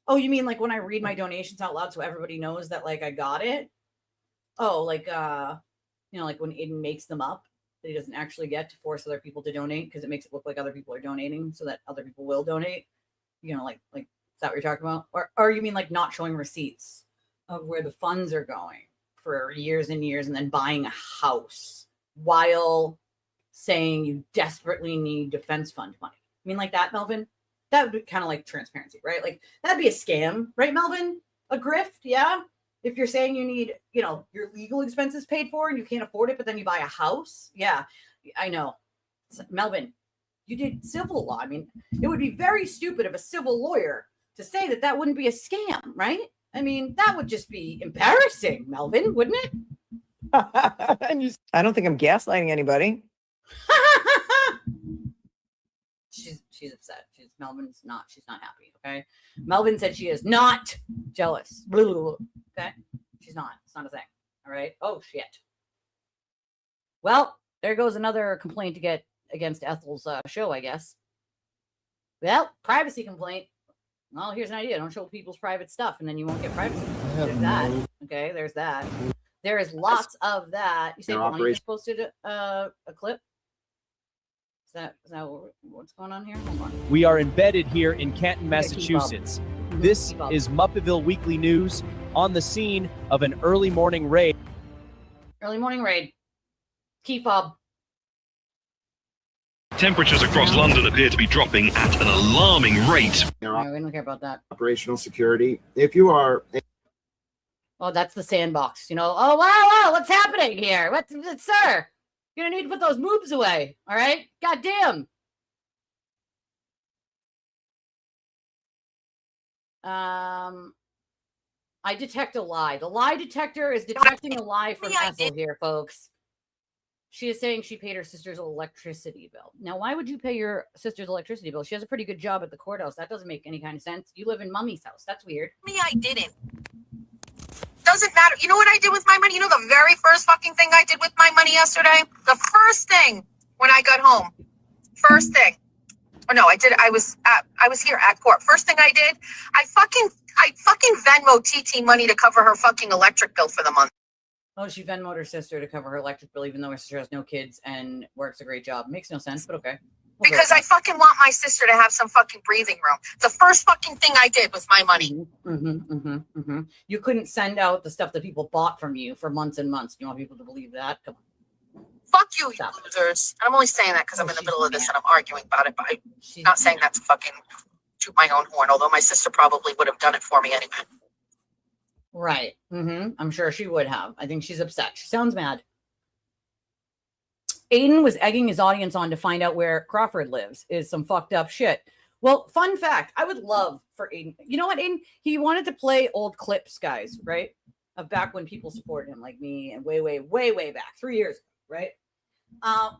S1: Oh, you mean like when I read my donations out loud so everybody knows that like I got it? Oh, like like when Aiden makes them up that he doesn't actually get to force other people to donate because it makes it look like other people are donating so that other people will donate. Like is that what you're talking about? Or you mean like not showing receipts of where the funds are going for years and years and then buying a house while saying you desperately need defense fund money? I mean, like that, Melvin? That would be kind of like transparency, right? Like that'd be a scam, right, Melvin? A grift, yeah? If you're saying you need, your legal expenses paid for and you can't afford it, but then you buy a house. Yeah, I know. Melvin, you did civil law. I mean, it would be very stupid of a civil lawyer to say that wouldn't be a scam, right? I mean, that would just be embarrassing, Melvin, wouldn't it?
S7: I don't think I'm gaslighting anybody.
S1: She's upset. She's not happy. Okay. Melvin said she is not jealous. Okay. She's not. It's not a thing. All right. Oh shit. Well, there goes another complaint to get against Ethel's show, I guess. Well, privacy complaint. Well, here's an idea. Don't show people's private stuff and then you won't get privacy. There's that. Okay, there's that. There is lots of that. You say Bonnie just posted a clip? Is that what's going on here? Hold on.
S10: We are embedded here in Canton, Massachusetts. This is Muppaville Weekly News on the scene of an early morning raid.
S1: Early morning raid. Key fob.
S12: Temperatures across London appear to be dropping at an alarming rate.
S1: No, we don't care about that.
S6: Operational security. If you are...
S1: Oh, that's the sandbox. Oh, wow, what's happening here? Sir? You're going to need to put those moves away. All right? God damn. I detect a lie. The lie detector is detecting a lie from Ethel here, folks. She is saying she paid her sister's electricity bill. Now, why would you pay your sister's electricity bill? She has a pretty good job at the courthouse. That doesn't make any kind of sense. You live in Mummy's house. That's weird.
S13: Me, I didn't. Doesn't matter. You know what I did with my money? You know the very first fucking thing I did with my money yesterday? The first thing when I got home. First thing. Oh no, I did. I was here at court. First thing I did, I fucking Venmo TT money to cover her fucking electric bill for the month.
S1: Oh, she Venmo'd her sister to cover her electric bill, even though her sister has no kids and works a great job. Makes no sense, but okay.
S13: Because I fucking want my sister to have some fucking breathing room. The first fucking thing I did with my money.
S1: You couldn't send out the stuff that people bought from you for months and months. You want people to believe that? Come on.
S13: Fuck you, you losers. And I'm only saying that because I'm in the middle of this and I'm arguing about it, but I'm not saying that to fucking toot my own horn, although my sister probably would have done it for me anyway.
S1: Right. I'm sure she would have. I think she's upset. She sounds mad. Aiden was egging his audience on to find out where Crawford lives. Is some fucked up shit. Well, fun fact, I would love for Aiden. You know what, Aiden? He wanted to play old clips, guys, right? Of back when people supported him, like me, and way back, 3 years ago, right?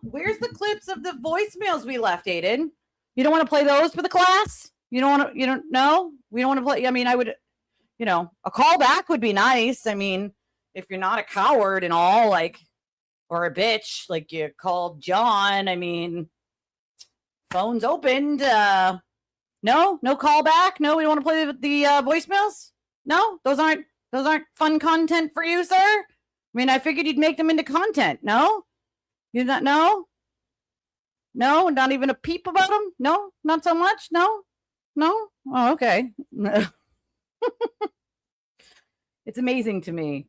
S1: Where's the clips of the voicemails we left, Aiden? You don't want to play those for the class? You don't want to, you don't know? We don't want to play. I mean, I would, you know, a call back would be nice. I mean, if you're not a coward and all, like, or a bitch, like you called John, I mean, phone's opened. No call back. No, we don't want to play the voicemails. No, those aren't fun content for you, sir. I mean, I figured you'd make them into content. No, you not. No, not even a peep about them. No, not so much. No. Oh, okay. It's amazing to me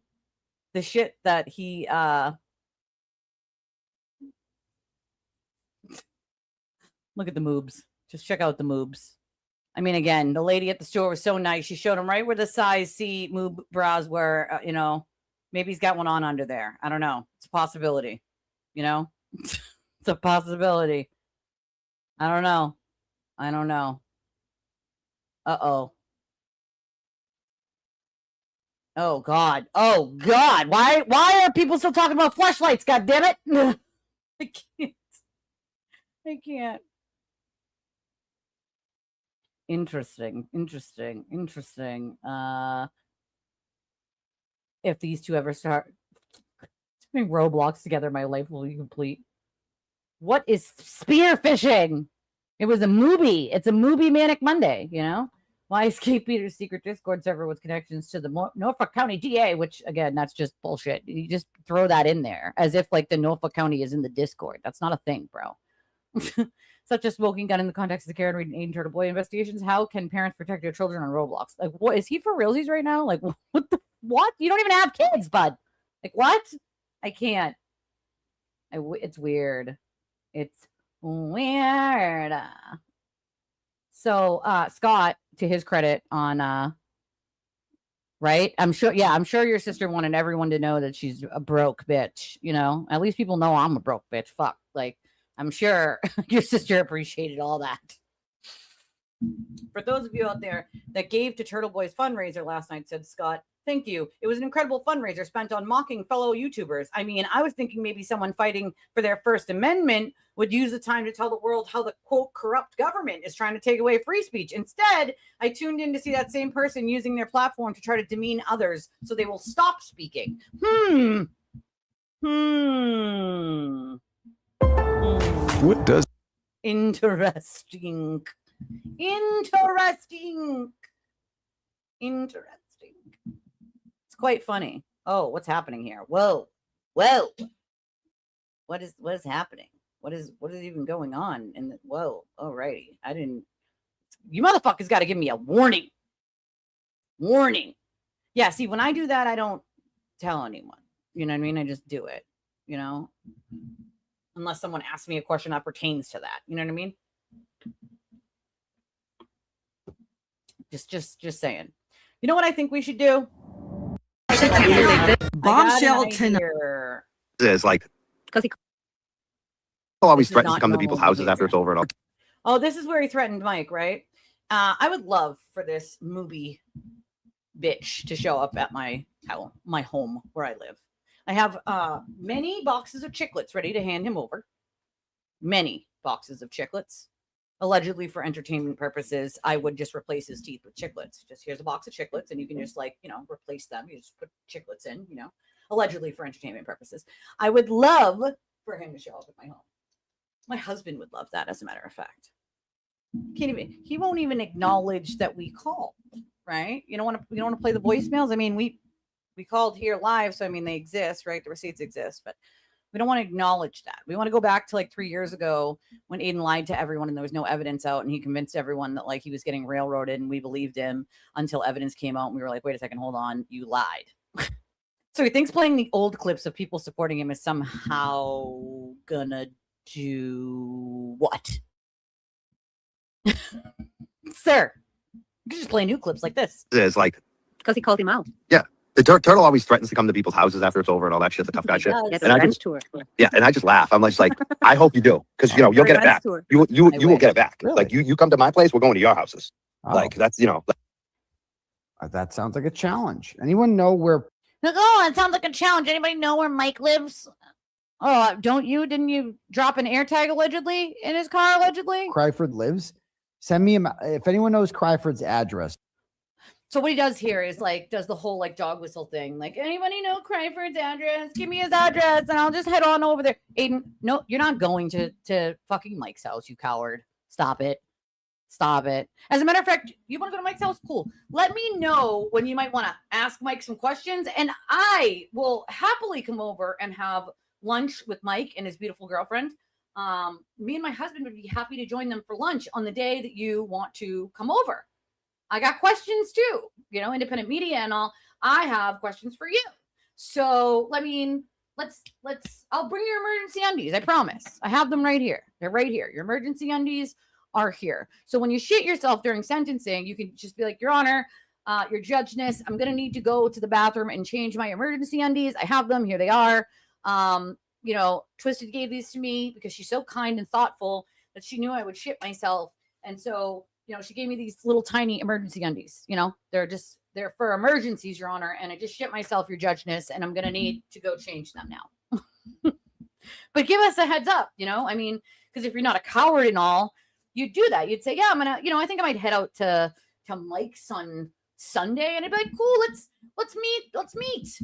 S1: the shit that he look at the moobs. Just check out the moobs. I mean, again, the lady at the store was so nice. She showed him right where the size C moob bras were. You know, maybe he's got one on under there. I don't know. It's a possibility. You know, it's a possibility. I don't know. Uh-oh. Oh God. Why are people still talking about fleshlights? God damn it. I can't. Interesting. If these two ever start doing Roblox together, my life will be complete. What is spearfishing? It was a movie. It's a movie Manic Monday, you know? Why escape Peter's secret Discord server with connections to the Norfolk County DA, which, again, that's just bullshit. You just throw that in there as if, like, the Norfolk County is in the Discord. That's not a thing, bro. Such a smoking gun in the context of the Karen Reed and Aiden Turtle Boy investigations. How can parents protect their children on Roblox? Like, what is he for realsies right now? Like, what? You don't even have kids, bud. Like, what? I can't. It's weird. It's weird. So, Scott, to his credit, on right? I'm sure your sister wanted everyone to know that she's a broke bitch. You know, at least people know I'm a broke bitch. Fuck, like. I'm sure your sister appreciated all that. For those of you out there that gave to Turtle Boy's fundraiser last night, said Scott, thank you. It was an incredible fundraiser spent on mocking fellow YouTubers. I mean, I was thinking maybe someone fighting for their First Amendment would use the time to tell the world how the, quote, corrupt government is trying to take away free speech. Instead, I tuned in to see that same person using their platform to try to demean others so they will stop speaking.
S14: What does
S1: interesting. It's quite funny. Oh, what's happening here? Whoa. What is happening? What is even going on? And whoa, alrighty. You motherfuckers got to give me a warning. Yeah, see, when I do that, I don't tell anyone. You know what I mean? I just do it, you know? Unless someone asks me a question that pertains to that. You know what I mean? Just saying. You know what I think we should do?
S15: Bombshell tonight.
S16: Is like, because he always threatens to come to people's houses after it's over and all.
S1: Oh, this is where he threatened Mike, right? I would love for this movie bitch to show up at my home where I live. I have many boxes of chiclets ready to hand him over. Many boxes of chiclets. Allegedly for entertainment purposes, I would just replace his teeth with chiclets. Just here's a box of chiclets, and you can just, like, you know, replace them. You just put chiclets in, you know, allegedly for entertainment purposes. I would love for him to show up at my home. My husband would love that, as a matter of fact. He won't even acknowledge that we called, right? You don't want to play the voicemails. I mean, we called here live, so I mean, they exist, right? The receipts exist, but we don't want to acknowledge that. We want to go back to like 3 years ago when Aiden lied to everyone and there was no evidence out, and he convinced everyone that, like, he was getting railroaded, and we believed him until evidence came out and we were like, wait a second, hold on, you lied. So he thinks playing the old clips of people supporting him is somehow gonna do what? Sir, you can just play new clips like this.
S16: Is like,
S11: Because he called him out.
S16: yeah. The turtle always threatens to come to people's houses after it's over and all that shit, the tough guy shit.
S11: Yes,
S16: And I just,
S11: tour.
S16: yeah, and I just laugh. I'm just like, I hope you do, because you'll get it back.
S11: Tour.
S16: You will get it back.
S9: Really?
S16: Like you come to my place, we're going to your houses.
S9: Oh,
S16: Like that's
S9: that sounds like a challenge. Anyone know where?
S1: Oh, it sounds like a challenge. Anybody know where Mike lives? Oh, don't you? Didn't you drop an AirTag allegedly in his car allegedly?
S9: Cryford lives? Send me if anyone knows Cryford's address.
S1: So what he does here is like does the whole like dog whistle thing. Like, anybody know Cryford's address? Give me his address and I'll just head on over there. Aiden, no, you're not going to fucking Mike's house, you coward. Stop it. Stop it. As a matter of fact, you want to go to Mike's house? Cool. Let me know when you might want to ask Mike some questions, and I will happily come over and have lunch with Mike and his beautiful girlfriend. Me and my husband would be happy to join them for lunch on the day that you want to come over. I got questions too, independent media and all. I have questions for you. So, I mean, I'll bring your emergency undies. I promise. I have them right here. They're right here. Your emergency undies are here. So when you shit yourself during sentencing, you can just be like, Your Honor, your judgeness, I'm going to need to go to the bathroom and change my emergency undies. I have them. Here they are. Twisted gave these to me because she's so kind and thoughtful that she knew I would shit myself. And so, she gave me these little tiny emergency undies. They're for emergencies, Your Honor. And I just shit myself, your judgeness, and I'm going to need to go change them now. But give us a heads up, because if you're not a coward and all, you'd do that. You'd say, yeah, I'm going to, I think I might head out to Mike's on Sunday. And I'd be like, cool, let's meet.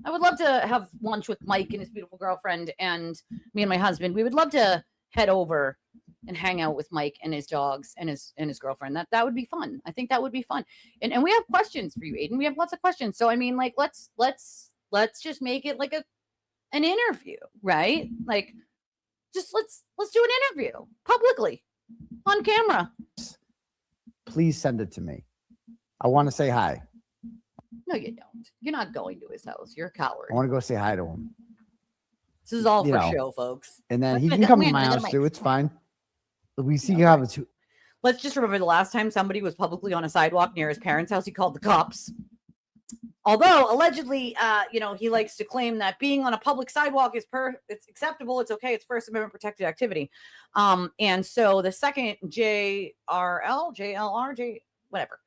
S1: I would love to have lunch with Mike and his beautiful girlfriend and me and my husband. We would love to head over and hang out with Mike and his dogs and his girlfriend. That would be fun. I think that would be fun. And we have questions for you, Aiden. We have lots of questions. So I mean, like, let's just make it like an interview, right? Like, just let's do an interview publicly on camera.
S9: Please send it to me. I want to say hi.
S1: No, you don't. You're not going to his house. You're a coward.
S9: I want to go say hi to him.
S1: This is all for show, folks.
S9: And then he can come to my house too. It's fine. We see how it's.
S1: Let's just remember the last time somebody was publicly on a sidewalk near his parents' house, he called the cops. Although allegedly, he likes to claim that being on a public sidewalk it's acceptable. It's okay. It's First Amendment protected activity. And so the second whatever.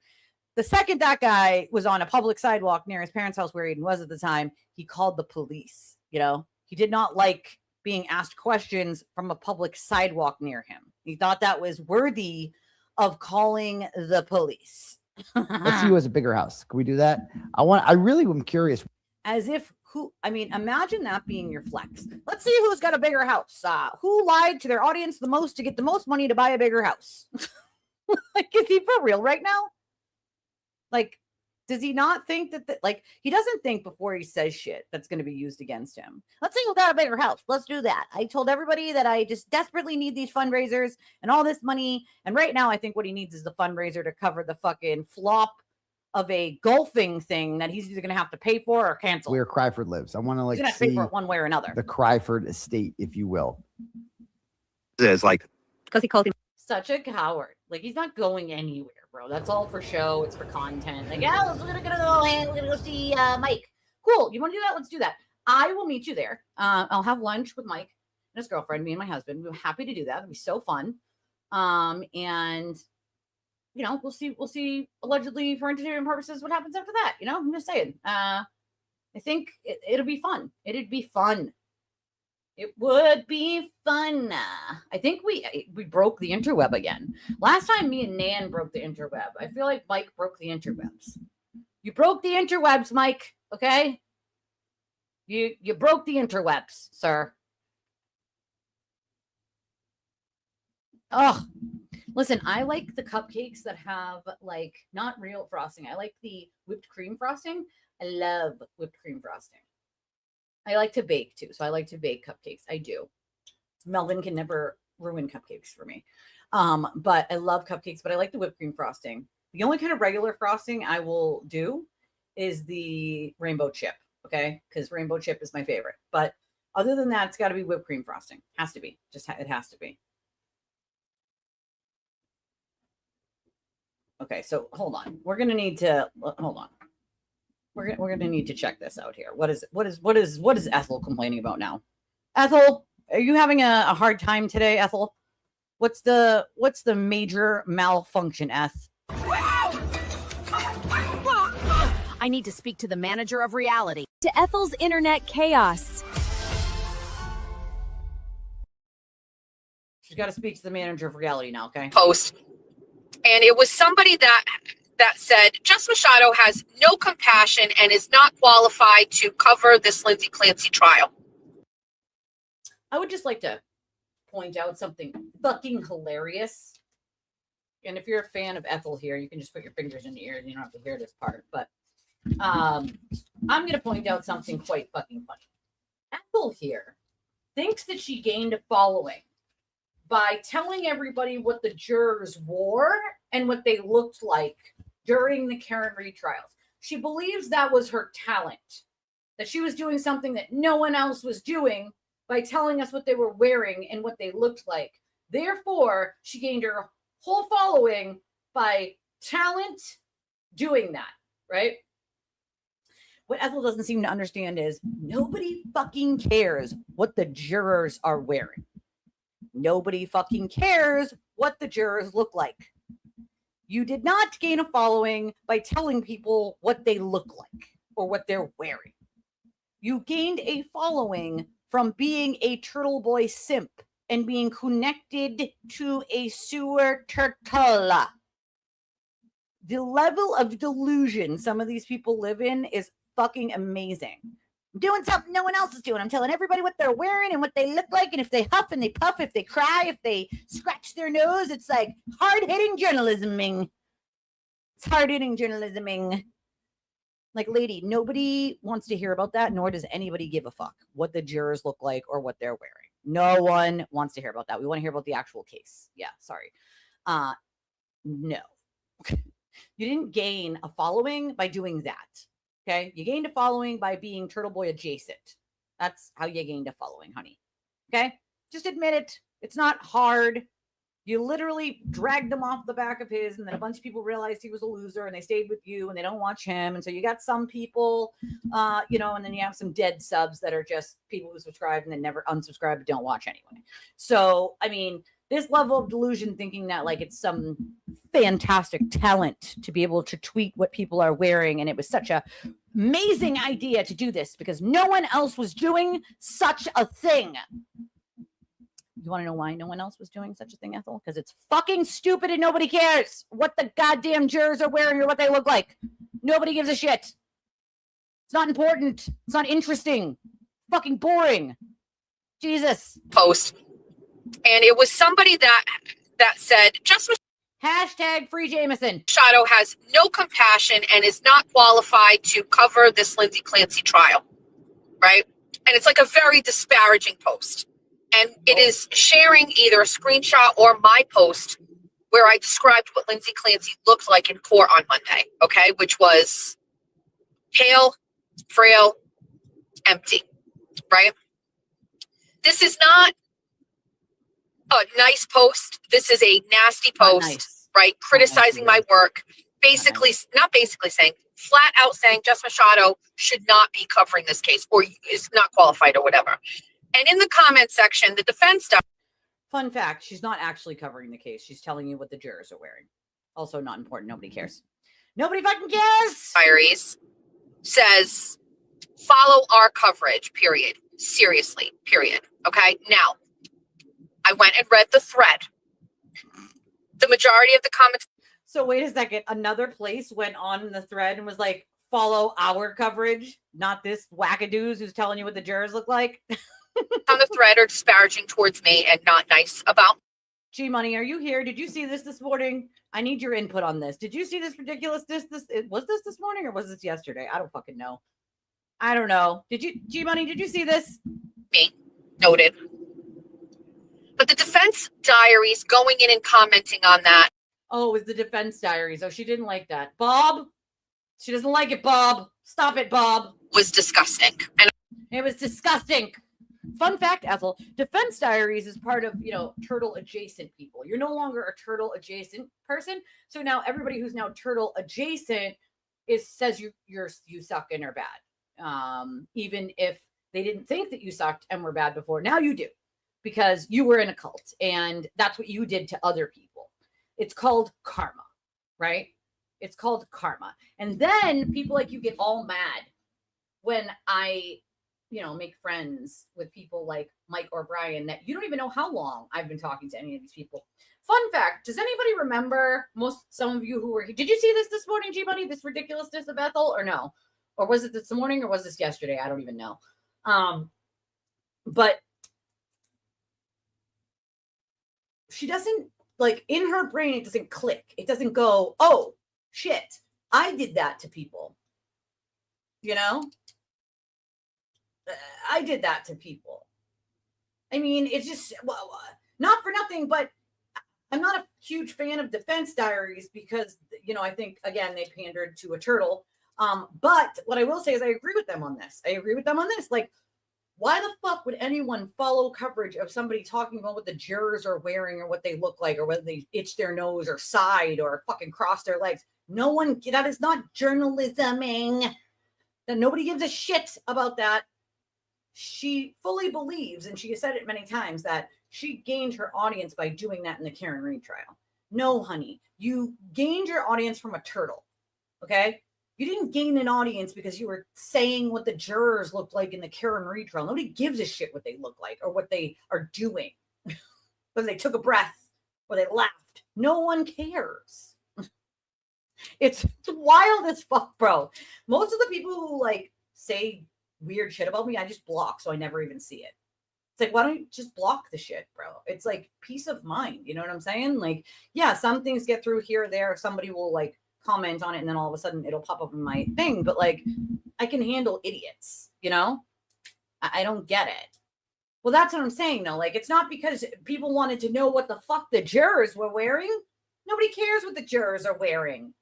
S1: The second that guy was on a public sidewalk near his parents' house where Aiden was at the time, he called the police. He did not like being asked questions from a public sidewalk near him. He thought that was worthy of calling the police.
S9: Let's see who has a bigger house. Can we do that? I really am curious.
S1: As if imagine that being your flex. Let's see who's got a bigger house. Who lied to their audience the most to get the most money to buy a bigger house? Like, is he for real right now? Like, does he not think that, he doesn't think before he says shit that's going to be used against him. Let's see who got a bigger house. Let's do that. I told everybody that I just desperately need these fundraisers and all this money. And right now, I think what he needs is the fundraiser to cover the fucking flop of a golfing thing that he's either going to have to pay for or cancel.
S9: Where Cryford lives. I want to
S1: he's gonna
S9: see
S1: pay for it one way or another.
S9: The Cryford estate, if you will.
S16: Is like,
S11: because he called him
S1: such a coward. Like, he's not going anywhere, bro. That's all for show. It's for content. Like, yeah, we're gonna go see Mike. Cool. You want to do that? Let's do that. I will meet you there. I'll have lunch with Mike and his girlfriend, me and my husband. We're happy to do that. It'll be so fun. And we'll see allegedly for entertainment purposes what happens after that. I'm just saying. I think it'll be fun. It'd be fun. It would be fun. I think we broke the interweb again. Last time me and Nan broke the interweb. I feel like Mike broke the interwebs. You broke the interwebs, Mike. Okay? You broke the interwebs, sir. Oh, listen, I like the cupcakes that have not real frosting. I like the whipped cream frosting. I love whipped cream frosting. I like to bake too, so I like to bake cupcakes. I do. Melvin can never ruin cupcakes for me. But I love cupcakes, but I like the whipped cream frosting. The only kind of regular frosting I will do is the rainbow chip. okay? Because rainbow chip is my favorite. But other than that, it's got to be whipped cream frosting. Has to be. It has to be. Okay, so hold on. We're gonna need to hold on. We're gonna need to check this out here. What is Ethel complaining about now? Ethel, are you having a hard time today, Ethel? What's the major malfunction, Eth?
S2: I need to speak to the manager of reality. To Ethel's internet chaos.
S1: She's got to speak to the manager of reality now, okay?
S13: Post. And it was somebody that said, Jess Machado has no compassion and is not qualified to cover this Lindsay Clancy trial.
S1: I would just like to point out something fucking hilarious. And if you're a fan of Ethel here, you can just put your fingers in your ears and you don't have to hear this part. But I'm going to point out something quite fucking funny. Ethel here thinks that she gained a following by telling everybody what the jurors wore and what they looked like during the Karen Reid trials. She believes that was her talent, that she was doing something that no one else was doing by telling us what they were wearing and what they looked like. Therefore, she gained her whole following by talent doing that, right? What Ethel doesn't seem to understand is nobody fucking cares what the jurors are wearing. Nobody fucking cares what the jurors look like. You did not gain a following by telling people what they look like or what they're wearing. You gained a following from being a Turtle Boy simp and being connected to a sewer turtle. The level of delusion some of these people live in is fucking amazing. I'm doing something no one else is doing. I'm telling everybody what they're wearing and what they look like. And if they huff and they puff, if they cry, if they scratch their nose, it's like hard-hitting journalisming. It's hard-hitting journalisming. Like, lady, nobody wants to hear about that, nor does anybody give a fuck what the jurors look like or what they're wearing. No one wants to hear about that. We want to hear about the actual case. Yeah, sorry. No. You didn't gain a following by doing that. Okay, you gained a following by being Turtle Boy adjacent. That's how you gained a following, honey. Okay, just admit it. It's not hard. You literally dragged him off the back of his, and then a bunch of people realized he was a loser, and they stayed with you, and they don't watch him. And so you got some people, and then you have some dead subs that are just people who subscribe and then never unsubscribe but don't watch anyway. So, I mean, this level of delusion, thinking that like it's some fantastic talent to be able to tweet what people are wearing, and it was such a amazing idea to do this because no one else was doing such a thing. You want to know why no one else was doing such a thing, Ethel? Because it's fucking stupid and nobody cares what the goddamn jurors are wearing or what they look like. Nobody gives a shit. It's not important. It's not interesting. Fucking boring. Jesus.
S13: Post. And it was somebody that said, just
S1: hashtag free Jameson.
S13: Machado has no compassion and is not qualified to cover this Lindsay Clancy trial. Right? And it's like a very disparaging post. And it is sharing either a screenshot or my post where I described what Lindsay Clancy looked like in court on Monday, okay, which was pale, frail, empty, right? This is not a nice post. This is a nasty post, nice. Right? Criticizing my work, basically, not basically saying, flat out saying Jess Machado should not be covering this case or is not qualified or whatever. And in the comment section, the defense does.
S1: Fun fact, she's not actually covering the case. She's telling you what the jurors are wearing. Also not important. Nobody cares. Nobody fucking cares.
S13: Diaries says, follow our coverage, period. Seriously, period. Okay. Now, I went and read the thread. The majority of the comments.
S1: So wait a second. Another place went on in the thread and was like, follow our coverage, not this wackadoos who's telling you what the jurors look like.
S13: On the thread are disparaging towards me and not nice about.
S1: G Money, are you here? Did you see this morning? I need your input on this. Did you see this ridiculous? Was this morning or was this yesterday? I don't fucking know. I don't know. Did you, G Money? Did you see this?
S13: Me noted. But the defense diaries going in and commenting on that.
S1: Oh, it was the defense diaries. Oh, she didn't like that. Bob, she doesn't like it. Bob, Stop it, Bob.
S13: Was disgusting. And
S1: it was disgusting. Fun fact, Ethel, Defense Diaries is part of, turtle adjacent people. You're no longer a turtle adjacent person. So now everybody who's now turtle adjacent says you suck and are bad. Even if they didn't think that you sucked and were bad before, now you do, because you were in a cult and that's what you did to other people. It's called karma, right? It's called karma. And then people like you get all mad when I make friends with people like Mike or Brian that you don't even know how long I've been talking to any of these people. Fun fact, does anybody remember, some of you who were here, did you see this morning, G-Money, this ridiculousness of Ethel, or no? Or was it this morning, or was this yesterday? I don't even know. But she doesn't, in her brain, it doesn't click. It doesn't go, oh, shit, I did that to people. I did that to people. I mean, it's just, not for nothing, but I'm not a huge fan of Defense Diaries because, I think, again, they pandered to a turtle. But what I will say is I agree with them on this. Like, why the fuck would anyone follow coverage of somebody talking about what the jurors are wearing or what they look like or whether they itch their nose or sighed or fucking cross their legs? That is not journalisming. That nobody gives a shit about that. She fully believes, and she has said it many times, that she gained her audience by doing that in the Karen Reed trial. No, honey, you gained your audience from a turtle, okay? You didn't gain an audience because you were saying what the jurors looked like in the Karen Reed trial. Nobody gives a shit what they look like or what they are doing, whether they took a breath or they laughed. No one cares. It's wild as fuck, bro. Most of the people who say weird shit about me, I just block, so I never even see it. It's like, why don't you just block the shit, bro? It's like peace of mind. You know what I'm saying? Yeah, some things get through here or there. Somebody will comment on it, and then all of a sudden it'll pop up in my thing. But I can handle idiots. I don't get it. Well, that's what I'm saying though. It's not because people wanted to know what the fuck the jurors were wearing. Nobody cares what the jurors are wearing.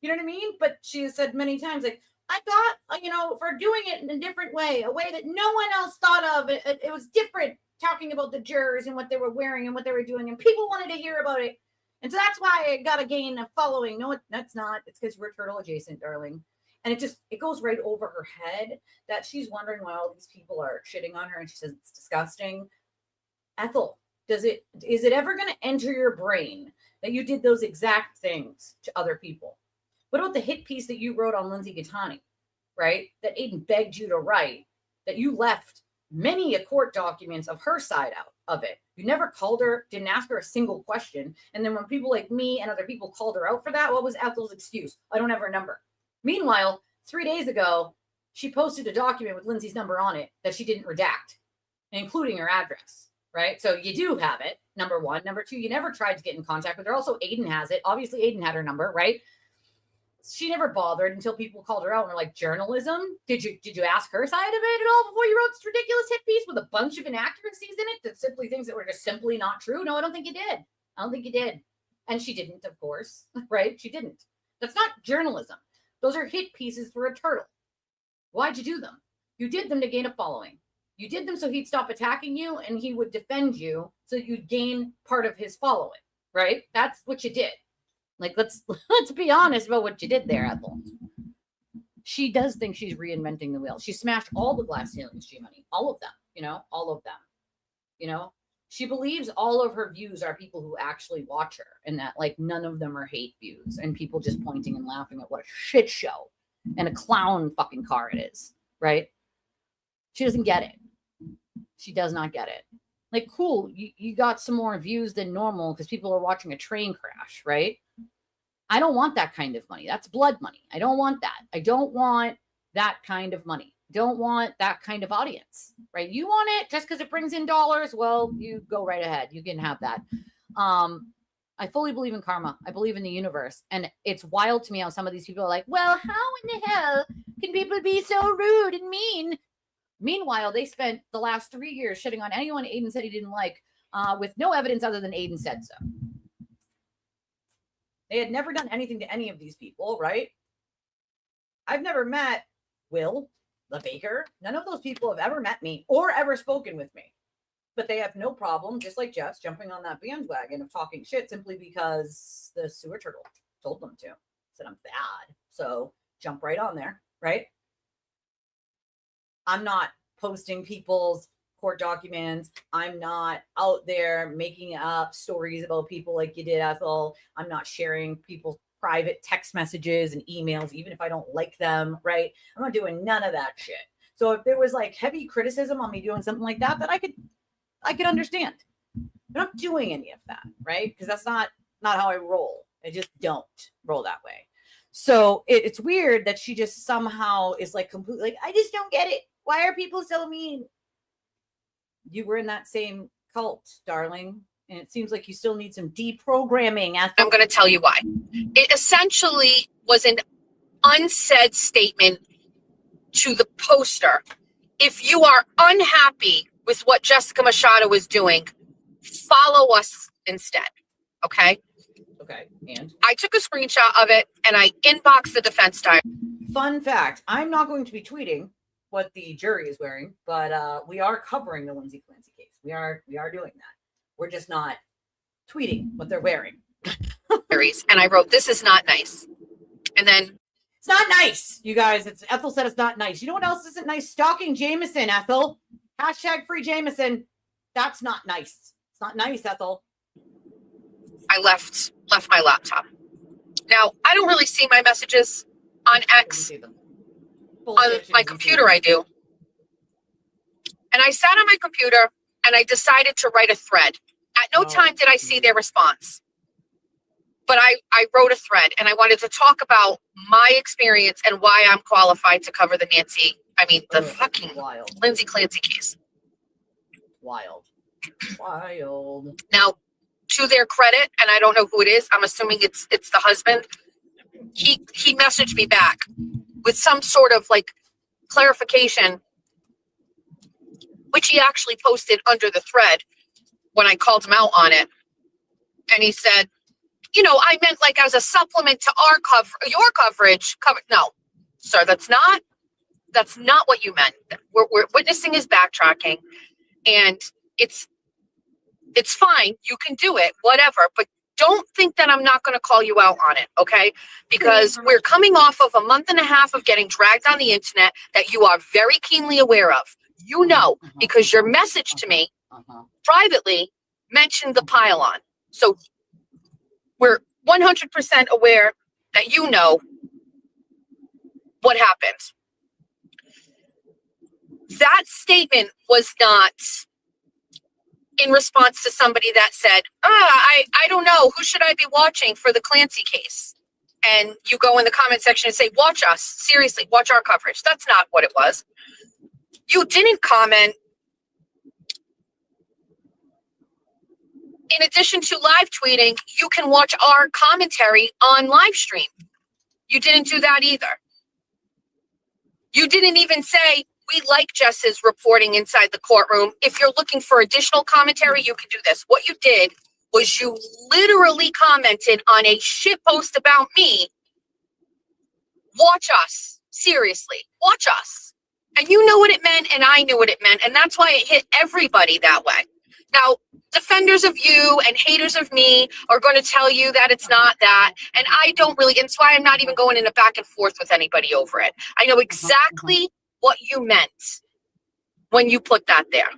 S1: You know what I mean? But she has said many times, I thought, for doing it in a different way, a way that no one else thought of. It was different, talking about the jurors and what they were wearing and what they were doing, and people wanted to hear about it. And so that's why I got to gain a following. No, that's not. It's because we're turtle adjacent, darling. And it goes right over her head that she's wondering why all these people are shitting on her. And she says it's disgusting. Ethel, is it ever going to enter your brain that you did those exact things to other people? What about the hit piece that you wrote on Lindsay Gattani, right? That Aiden begged you to write, that you left many court documents of her side out of it. You never called her, didn't ask her a single question. And then when people like me and other people called her out for that, what was Ethel's excuse? I don't have her number. Meanwhile, 3 days ago, she posted a document with Lindsay's number on it that she didn't redact, including her address, right? So you do have it, number one. Number two, you never tried to get in contact with her. Also, Aiden has it. Obviously, Aiden had her number, right? She never bothered until people called her out and were like, journalism? Did you ask her side of it at all before you wrote this ridiculous hit piece with a bunch of inaccuracies in it that simply things that were just simply not true? No, I don't think you did. I don't think you did. And she didn't, of course, right? She didn't. That's not journalism. Those are hit pieces for a turtle. Why'd you do them? You did them to gain a following. You did them so he'd stop attacking you and he would defend you so you'd gain part of his following, right? That's what you did. Let's be honest about what you did there, Ethel. She does think she's reinventing the wheel. She smashed all the glass ceilings, G-Money. All of them, all of them. She believes all of her views are people who actually watch her and that none of them are hate views and people just pointing and laughing at what a shit show and a clown fucking car it is, right? She doesn't get it. She does not get it. Cool, you got some more views than normal because people are watching a train crash, right? I don't want that kind of money. That's blood money. I don't want that. I don't want that kind of money. Don't want that kind of audience, right? You want it just because it brings in dollars. Well, you go right ahead. You can have that. I fully believe in karma. I believe in the universe. And it's wild to me how some of these people are like, well, how in the hell can people be so rude and mean? Meanwhile, they spent the last 3 years shitting on anyone Aiden said he didn't like with no evidence other than Aiden said so. They had never done anything to any of these people, right? I've never met Will, the baker, none of those people have ever met me or ever spoken with me. But they have no problem, just like Jess, jumping on that bandwagon of talking shit simply because the sewer turtle told them to. Said I'm bad. So jump right on there, right? I'm not posting people's court documents. I'm not out there making up stories about people like you did, Ethel. I'm not sharing people's private text messages and emails, even if I don't like them, right? I'm not doing none of that shit. So if there was like heavy criticism on me doing something like that, I could understand. But I'm not doing any of that, right? Because that's not how I roll. I just don't roll that way. So it's weird that she just somehow is like completely like, I just don't get it. Why are people so mean? You were in that same cult, darling. And it seems like you still need some deprogramming.
S13: I'm going to tell you why. It essentially was an unsaid statement to the poster. If you are unhappy with what Jessica Machado is doing, follow us instead. Okay?
S1: Okay. And
S13: I took a screenshot of it and I inboxed the defense diary.
S1: Fun fact, I'm not going to be tweeting what the jury is wearing, but we are covering the Lindsay Clancy case. We are doing that. We're just not tweeting what they're wearing.
S13: And I wrote, this is not nice. And then
S1: it's not nice, you guys. Ethel said it's not nice. You know what else isn't nice? Stalking Jameson, Ethel. Hashtag free Jameson. That's not nice. It's not nice, Ethel.
S13: I left my laptop. Now, I don't really see my messages on X. On my computer, I do. And I sat on my computer and I decided to write a thread. At no time did I see their response. But I wrote a thread and I wanted to talk about my experience and why I'm qualified to cover the fucking Lindsay Clancy case.
S1: Wild.
S13: Now, to their credit, and I don't know who it is, I'm assuming it's the husband. He messaged me back with some sort of like clarification, which he actually posted under the thread when I called him out on it. And he said, I meant like as a supplement to your coverage. No, sir, that's not what you meant. We're witnessing his backtracking, and it's fine. You can do it, whatever. But don't think that I'm not going to call you out on it, okay? Because we're coming off of a month and a half of getting dragged on the internet that you are very keenly aware of. You know, because your message to me privately mentioned the pile-on. So we're 100% aware that you know what happened. That statement was not in response to somebody that said, I don't know, who should I be watching for the Clancy case? And you go in the comment section and say, watch us, seriously, watch our coverage. That's not what it was. You didn't comment. In addition to live tweeting, you can watch our commentary on live stream. You didn't do that either. You didn't even say, we like Jess's reporting inside the courtroom. If you're looking for additional commentary, you can do this. What you did was you literally commented on a shit post about me. Watch us. Seriously, watch us. And you know what it meant, and I knew what it meant. And that's why it hit everybody that way. Now, defenders of you and haters of me are going to tell you that it's not that. And I don't really, and that's why I'm not even going in a back and forth with anybody over it. I know exactly what you meant when you put that there.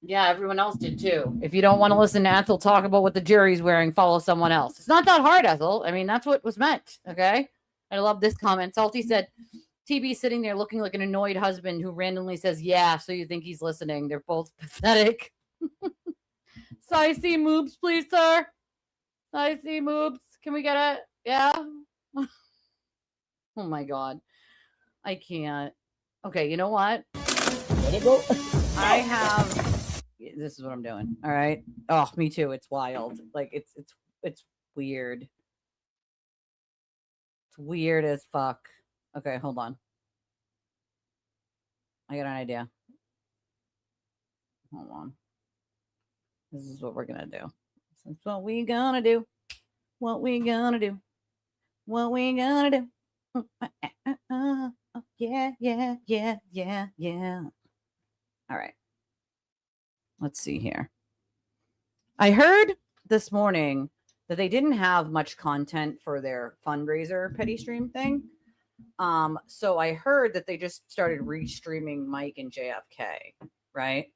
S1: Yeah, everyone else did too. If you don't want to listen to Ethel talk about what the jury's wearing, follow someone else. It's not that hard, Ethel. I mean, that's what was meant. Okay. I love this comment. Salty said, TB sitting there looking like an annoyed husband who randomly says, yeah, so you think he's listening. They're both pathetic. Size C moves, please, sir. Size C moves. Can we get it? Yeah. Oh my God. I can't. Okay, you know what? Let it go. I have. This is what I'm doing. All right. Oh, me too. It's wild. Like it's weird. It's weird as fuck. Okay, hold on. I got an idea. Hold on. This is what we're gonna do. This is what we gonna do. What we gonna do. What we gonna do. Yeah, yeah, yeah, yeah, yeah. All right. Let's see here. I heard this morning that they didn't have much content for their fundraiser petty stream thing. So I heard that they just started restreaming Mike and JFK, right?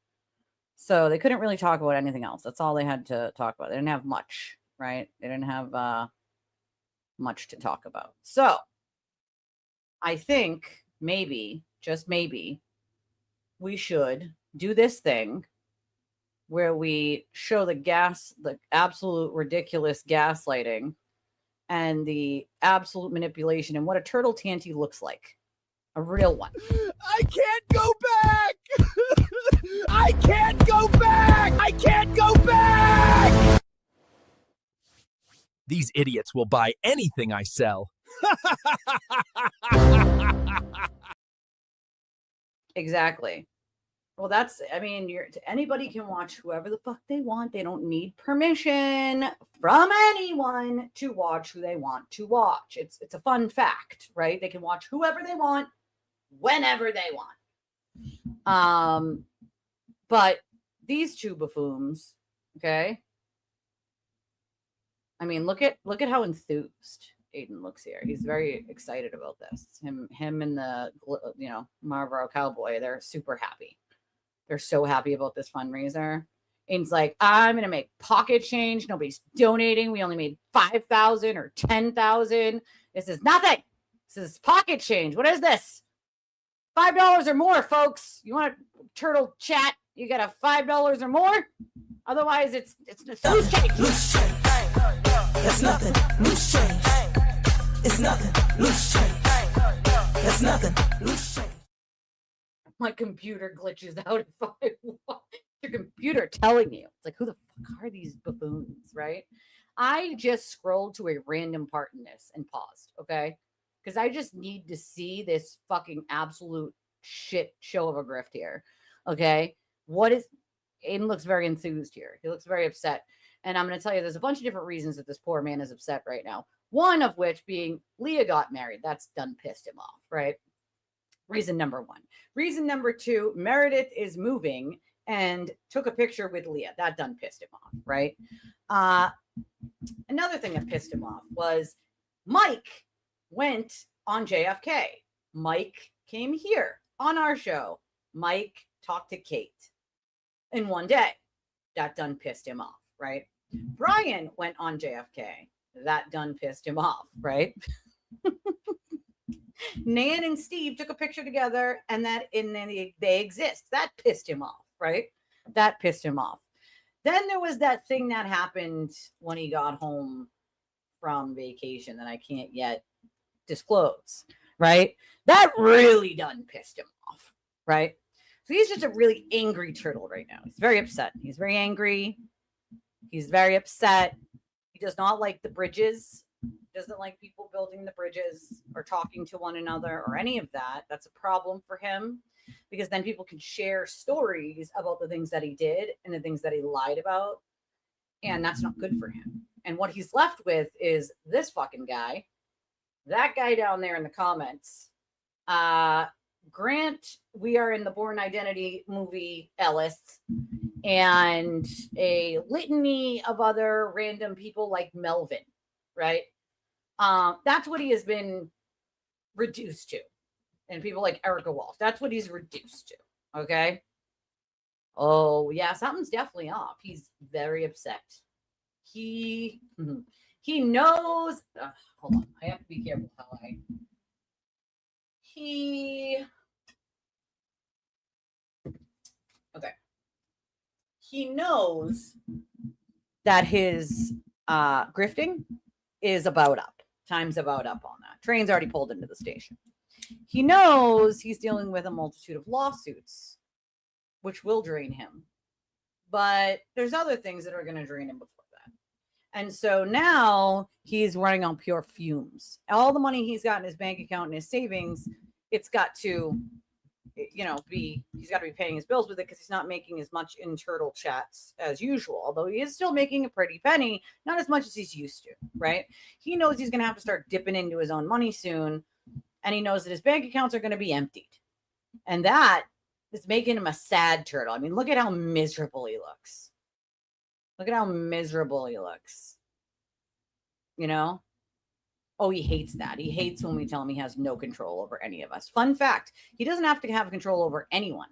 S1: So they couldn't really talk about anything else. That's all they had to talk about. They didn't have much, right? They didn't have much to talk about. So I think maybe, just maybe, we should do this thing where we show the absolute ridiculous gaslighting and the absolute manipulation and what a turtle tanty looks like. A real one.
S10: I can't go back! I can't go back! I can't go back! These idiots will buy anything I sell.
S1: Exactly. Well, anybody can watch whoever the fuck they want. They don't need permission from anyone to watch who they want to watch. It's a fun fact, right? They can watch whoever they want, whenever they want. But these two buffoons, okay? I mean, look at how enthused Aiden looks here. He's very excited about this. Him and the Marlboro Cowboy, they're super happy. They're so happy about this fundraiser. Aiden's like, I'm gonna make pocket change. Nobody's donating. We only made 5,000 or 10,000. This is nothing. This is pocket change. What is this? $5 or more, folks. You want a turtle chat? You got a $5 or more. Otherwise, it's loose change. Loose change. That's nothing. Loose change. It's nothing. Loose change. That's nothing. Loose change. My computer glitches out if I want. Your computer telling you. It's like, who the fuck are these buffoons, right? I just scrolled to a random part in this and paused, okay? Because I just need to see this fucking absolute shit show of a grift here, okay? Aiden looks very enthused here. He looks very upset. And I'm going to tell you, there's a bunch of different reasons that this poor man is upset right now. One of which being Leah got married. That's done pissed him off, right? Reason number one. Reason number two, Meredith is moving and took a picture with Leah. That done pissed him off, right? Another thing that pissed him off was Mike went on JFK. Mike came here on our show. Mike talked to Kate in one day. That done pissed him off, right? Brian went on JFK. That done pissed him off, right? Nan and Steve took a picture together and then they exist. That pissed him off, right? That pissed him off. Then there was that thing that happened when he got home from vacation that I can't yet disclose, right? That really done pissed him off, right? So he's just a really angry turtle right now. He's very upset. He's very angry. He's very upset. He does not like the bridges. Doesn't like people building the bridges or talking to one another or any of that. That's a problem for him because then people can share stories about the things that he did and the things that he lied about. And that's not good for him. And what he's left with is this fucking guy, that guy down there in the comments. Grant, we are in the Born Identity movie, Ellis, and a litany of other random people like Melvin, right? That's what he has been reduced to. And people like Erica Walsh, that's what he's reduced to. Okay. Oh, yeah, something's definitely off. He's very upset. He knows. Hold on. I have to be careful how he knows that his grifting is about up. Time's about up on that. Train's already pulled into the station. He knows he's dealing with a multitude of lawsuits, which will drain him. But there's other things that are going to drain him before that. And so now he's running on pure fumes. All the money he's got in his bank account and his savings, it's got to, he's got to be paying his bills with it because he's not making as much in turtle chats as usual. Although he is still making a pretty penny, not as much as he's used to, right? He knows he's going to have to start dipping into his own money soon And he knows that his bank accounts are going to be emptied. And that is making him a sad turtle. I mean, look at how miserable he looks. Look at how miserable he looks. You know? Oh, he hates that. He hates when we tell him he has no control over any of us. Fun fact, he doesn't have to have control over anyone.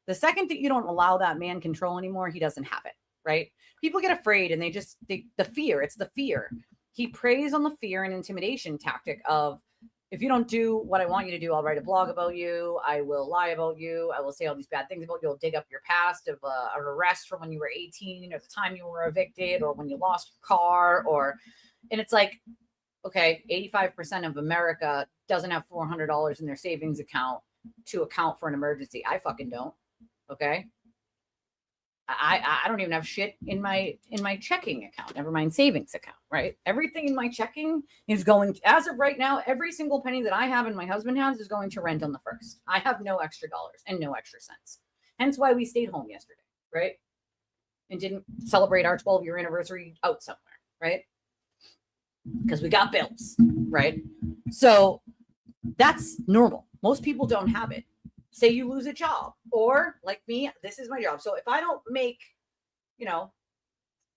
S1: The second that you don't allow that man control anymore, he doesn't have it, right? People get afraid and the fear, it's the fear. He preys on the fear and intimidation tactic of, if you don't do what I want you to do, I'll write a blog about you. I will lie about you. I will say all these bad things about you. I'll dig up your past of an arrest from when you were 18 or the time you were evicted or when you lost your car and it's like, okay, 85% of America doesn't have $400 in their savings account to account for an emergency. I fucking don't. Okay. I don't even have shit in my checking account, never mind savings account, right? Everything in my checking is going to, as of right now, every single penny that I have and my husband has is going to rent on the 1st. I have no extra dollars and no extra cents. Hence why we stayed home yesterday, right? And didn't celebrate our 12-year anniversary out somewhere, right? Because we got bills, right? So that's normal. Most people don't have it. Say you lose a job, or like me, this is my job. So if I don't make,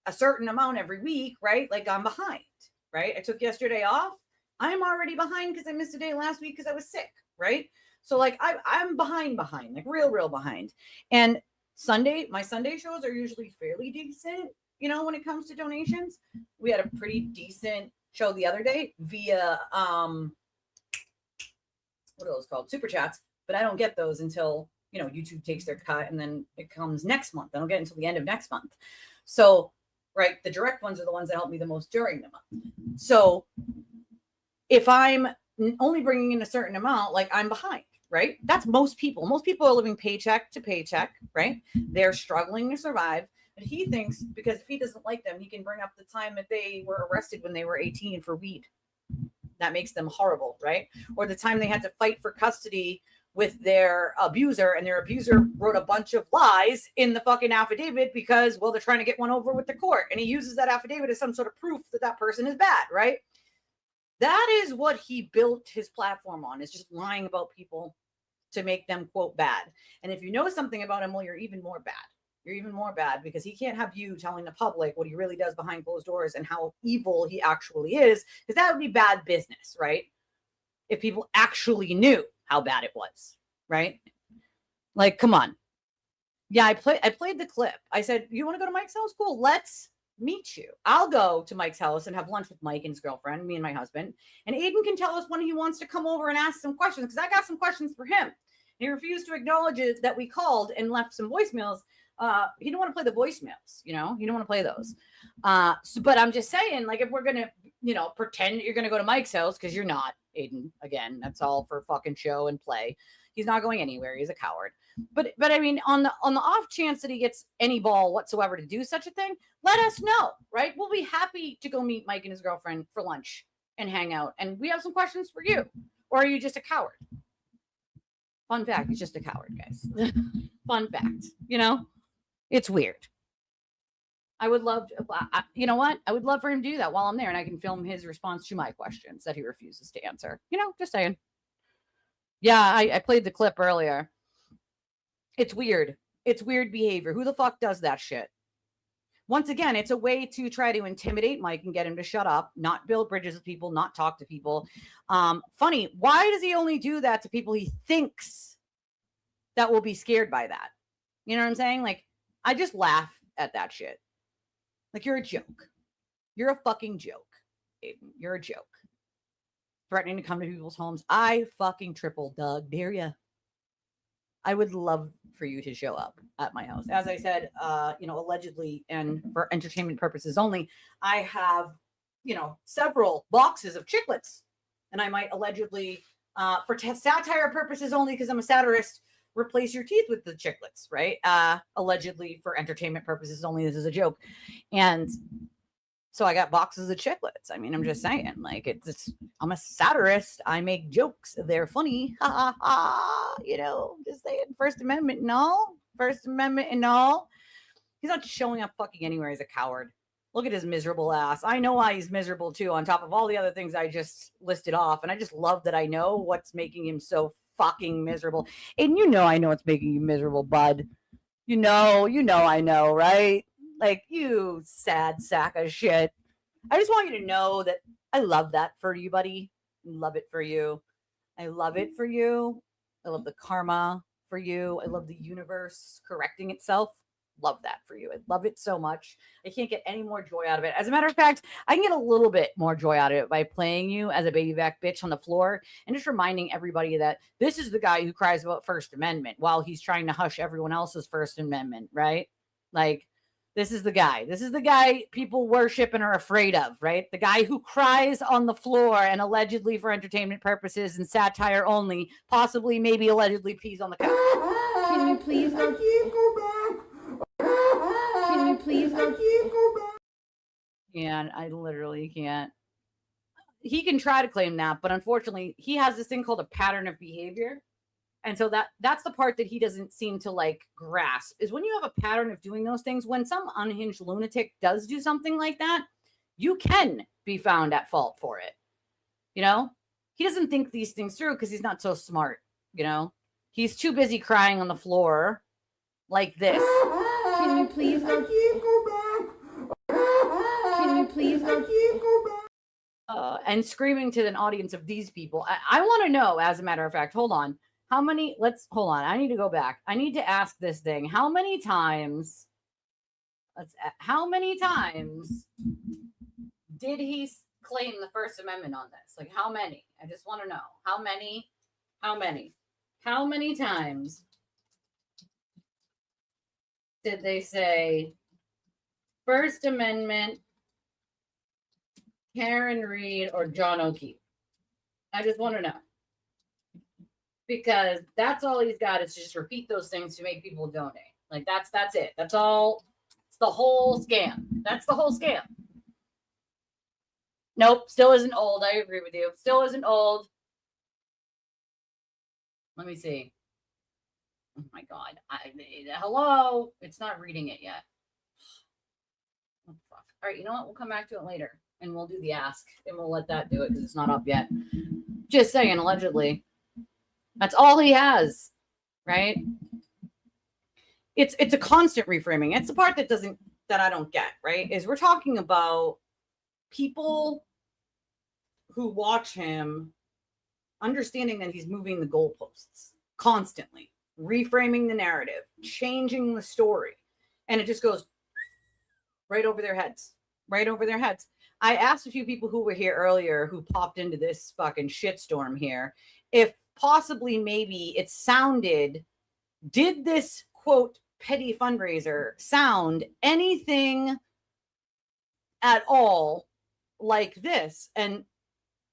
S1: a certain amount every week, right? Like I'm behind, right? I took yesterday off. I'm already behind because I missed a day last week because I was sick, right? So like I'm behind, like real behind. And my Sunday shows are usually fairly decent, when it comes to donations. We had a pretty decent show the other day via, what are those called? Super chats. But I don't get those until, YouTube takes their cut and then it comes next month. I don't get it until the end of next month. So, right, the direct ones are the ones that help me the most during the month. So if I'm only bringing in a certain amount, like I'm behind, right? That's most people. Most people are living paycheck to paycheck, right? They're struggling to survive. But he thinks because if he doesn't like them, he can bring up the time that they were arrested when they were 18 for weed. That makes them horrible, right? Or the time they had to fight for custody with their abuser, and their abuser wrote a bunch of lies in the fucking affidavit because, well, they're trying to get one over with the court. And he uses that affidavit as some sort of proof that that person is bad, right? That is what he built his platform on, is just lying about people to make them, quote, bad. And if you know something about him, well, you're even more bad. You're even more bad because he can't have you telling the public what he really does behind closed doors and how evil he actually is, because that would be bad business, right? If people actually knew how bad it was, right? Like, come on. Yeah, I played the clip. I said, you want to go to Mike's house? Cool, let's meet you. I'll go to Mike's house and have lunch with Mike and his girlfriend, me and my husband. And Aiden can tell us when he wants to come over and ask some questions, because I got some questions for him. He refused to acknowledge it that we called and left some voicemails. He didn't want to play the voicemails, he don't want to play those. But I'm just saying, like, if we're going to, pretend that you're going to go to Mike's house, because you're not, Aiden, again, that's all for fucking show and play. He's not going anywhere. He's a coward. But I mean, on the off chance that he gets any ball whatsoever to do such a thing, let us know, right? We'll be happy to go meet Mike and his girlfriend for lunch and hang out. And we have some questions for you. Or are you just a coward? Fun fact, he's just a coward, guys. Fun fact, it's weird. I would love to, you know what? I would love for him to do that while I'm there, and I can film his response to my questions that he refuses to answer. Just saying. Yeah, I played the clip earlier. It's weird. It's weird behavior. Who the fuck does that shit? Once again, it's a way to try to intimidate Mike and get him to shut up, not build bridges with people, not talk to people. Funny, why does he only do that to people he thinks that will be scared by that? You know what I'm saying? Like, I just laugh at that shit. Like, you're a joke. You're a fucking joke, Aiden. You're a joke. Threatening to come to people's homes. I fucking triple dog dare ya. I would love for you to show up at my house. As I said, allegedly and for entertainment purposes only, I have, several boxes of chiclets. And I might allegedly, for satire purposes only, because I'm a satirist, replace your teeth with the chiclets, right? Allegedly for entertainment purposes only. This is a joke. And so I got boxes of chiclets. I mean, I'm just saying, like, I'm a satirist. I make jokes. They're funny. Ha ha ha. Just saying. First Amendment and all. First Amendment and all. He's not showing up fucking anywhere. He's a coward. Look at his miserable ass. I know why he's miserable too, on top of all the other things I just listed off. And I just love that I know what's making him so fucking miserable. And you know I know what's making you miserable, bud. You know I know, right? Like, you sad sack of shit. I just want you to know that I love that for you, buddy. Love it for you. I love it for you. I love the karma for you. I love the universe correcting itself. Love that for you. I love it so much. I can't get any more joy out of it. As a matter of fact, I can get a little bit more joy out of it by playing you as a baby back bitch on the floor and just reminding everybody that this is the guy who cries about First Amendment while he's trying to hush everyone else's First Amendment, right? Like, this is the guy. This is the guy people worship and are afraid of, right? The guy who cries on the floor and allegedly for entertainment purposes and satire only, possibly, maybe, allegedly pees on the couch.
S11: Can you please go back? Can you please go back?
S1: Yeah, I literally can't. He can try to claim that, but unfortunately, he has this thing called a pattern of behavior. And so that's the part that he doesn't seem to like grasp, is when you have a pattern of doing those things, when some unhinged lunatic does do something like that, you can be found at fault for it. You know, he doesn't think these things through because he's not so smart. You know, he's too busy crying on the floor like this.
S11: Can you please go back? Can you please go back?
S1: And screaming to an audience of these people. I want to know, as a matter of fact, hold on. Hold on. I need to go back. I need to ask this thing. How many times did he claim the First Amendment on this? Like, how many? I just want to know. How many times did they say First Amendment, Karen Reed, or John O'Keefe? I just want to know. Because that's all he's got is to just repeat those things to make people donate. Like, that's it. That's all. It's the whole scam. That's the whole scam. Nope, still isn't old. I agree with you. Still isn't old. Let me see. Oh my God. Hello? It's not reading it yet. What the fuck? All right, you know what? We'll come back to it later. And we'll do the ask. And we'll let that do it because it's not up yet. Just saying, allegedly. That's all he has, right? It's a constant reframing. It's the part that I don't get, right? Is we're talking about people who watch him understanding that he's moving the goalposts constantly, reframing the narrative, changing the story. And it just goes right over their heads, right over their heads. I asked a few people who were here earlier who popped into this fucking shitstorm here if possibly maybe it sounded, did this quote petty fundraiser sound anything at all like this? And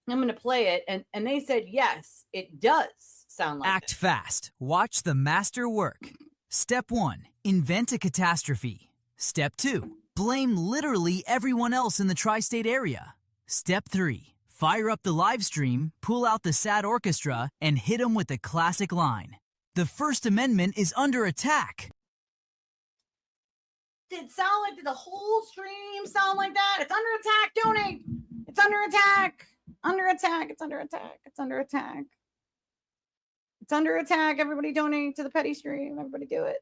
S1: I'm going to play it. And they said, yes, it does sound like
S4: Act
S1: this.
S4: fast. Watch the master work. Step 1, invent a catastrophe. Step 2, blame literally everyone else in the tri-state area. Step 3, fire up the live stream, pull out the sad orchestra, and hit them with the classic line. The First Amendment is under attack.
S1: Did it sound like, did the whole stream sound like that? It's under attack. Donate. It's under attack. Under attack. It's under attack. It's under attack. It's under attack. Everybody donate to the petty stream. Everybody do it.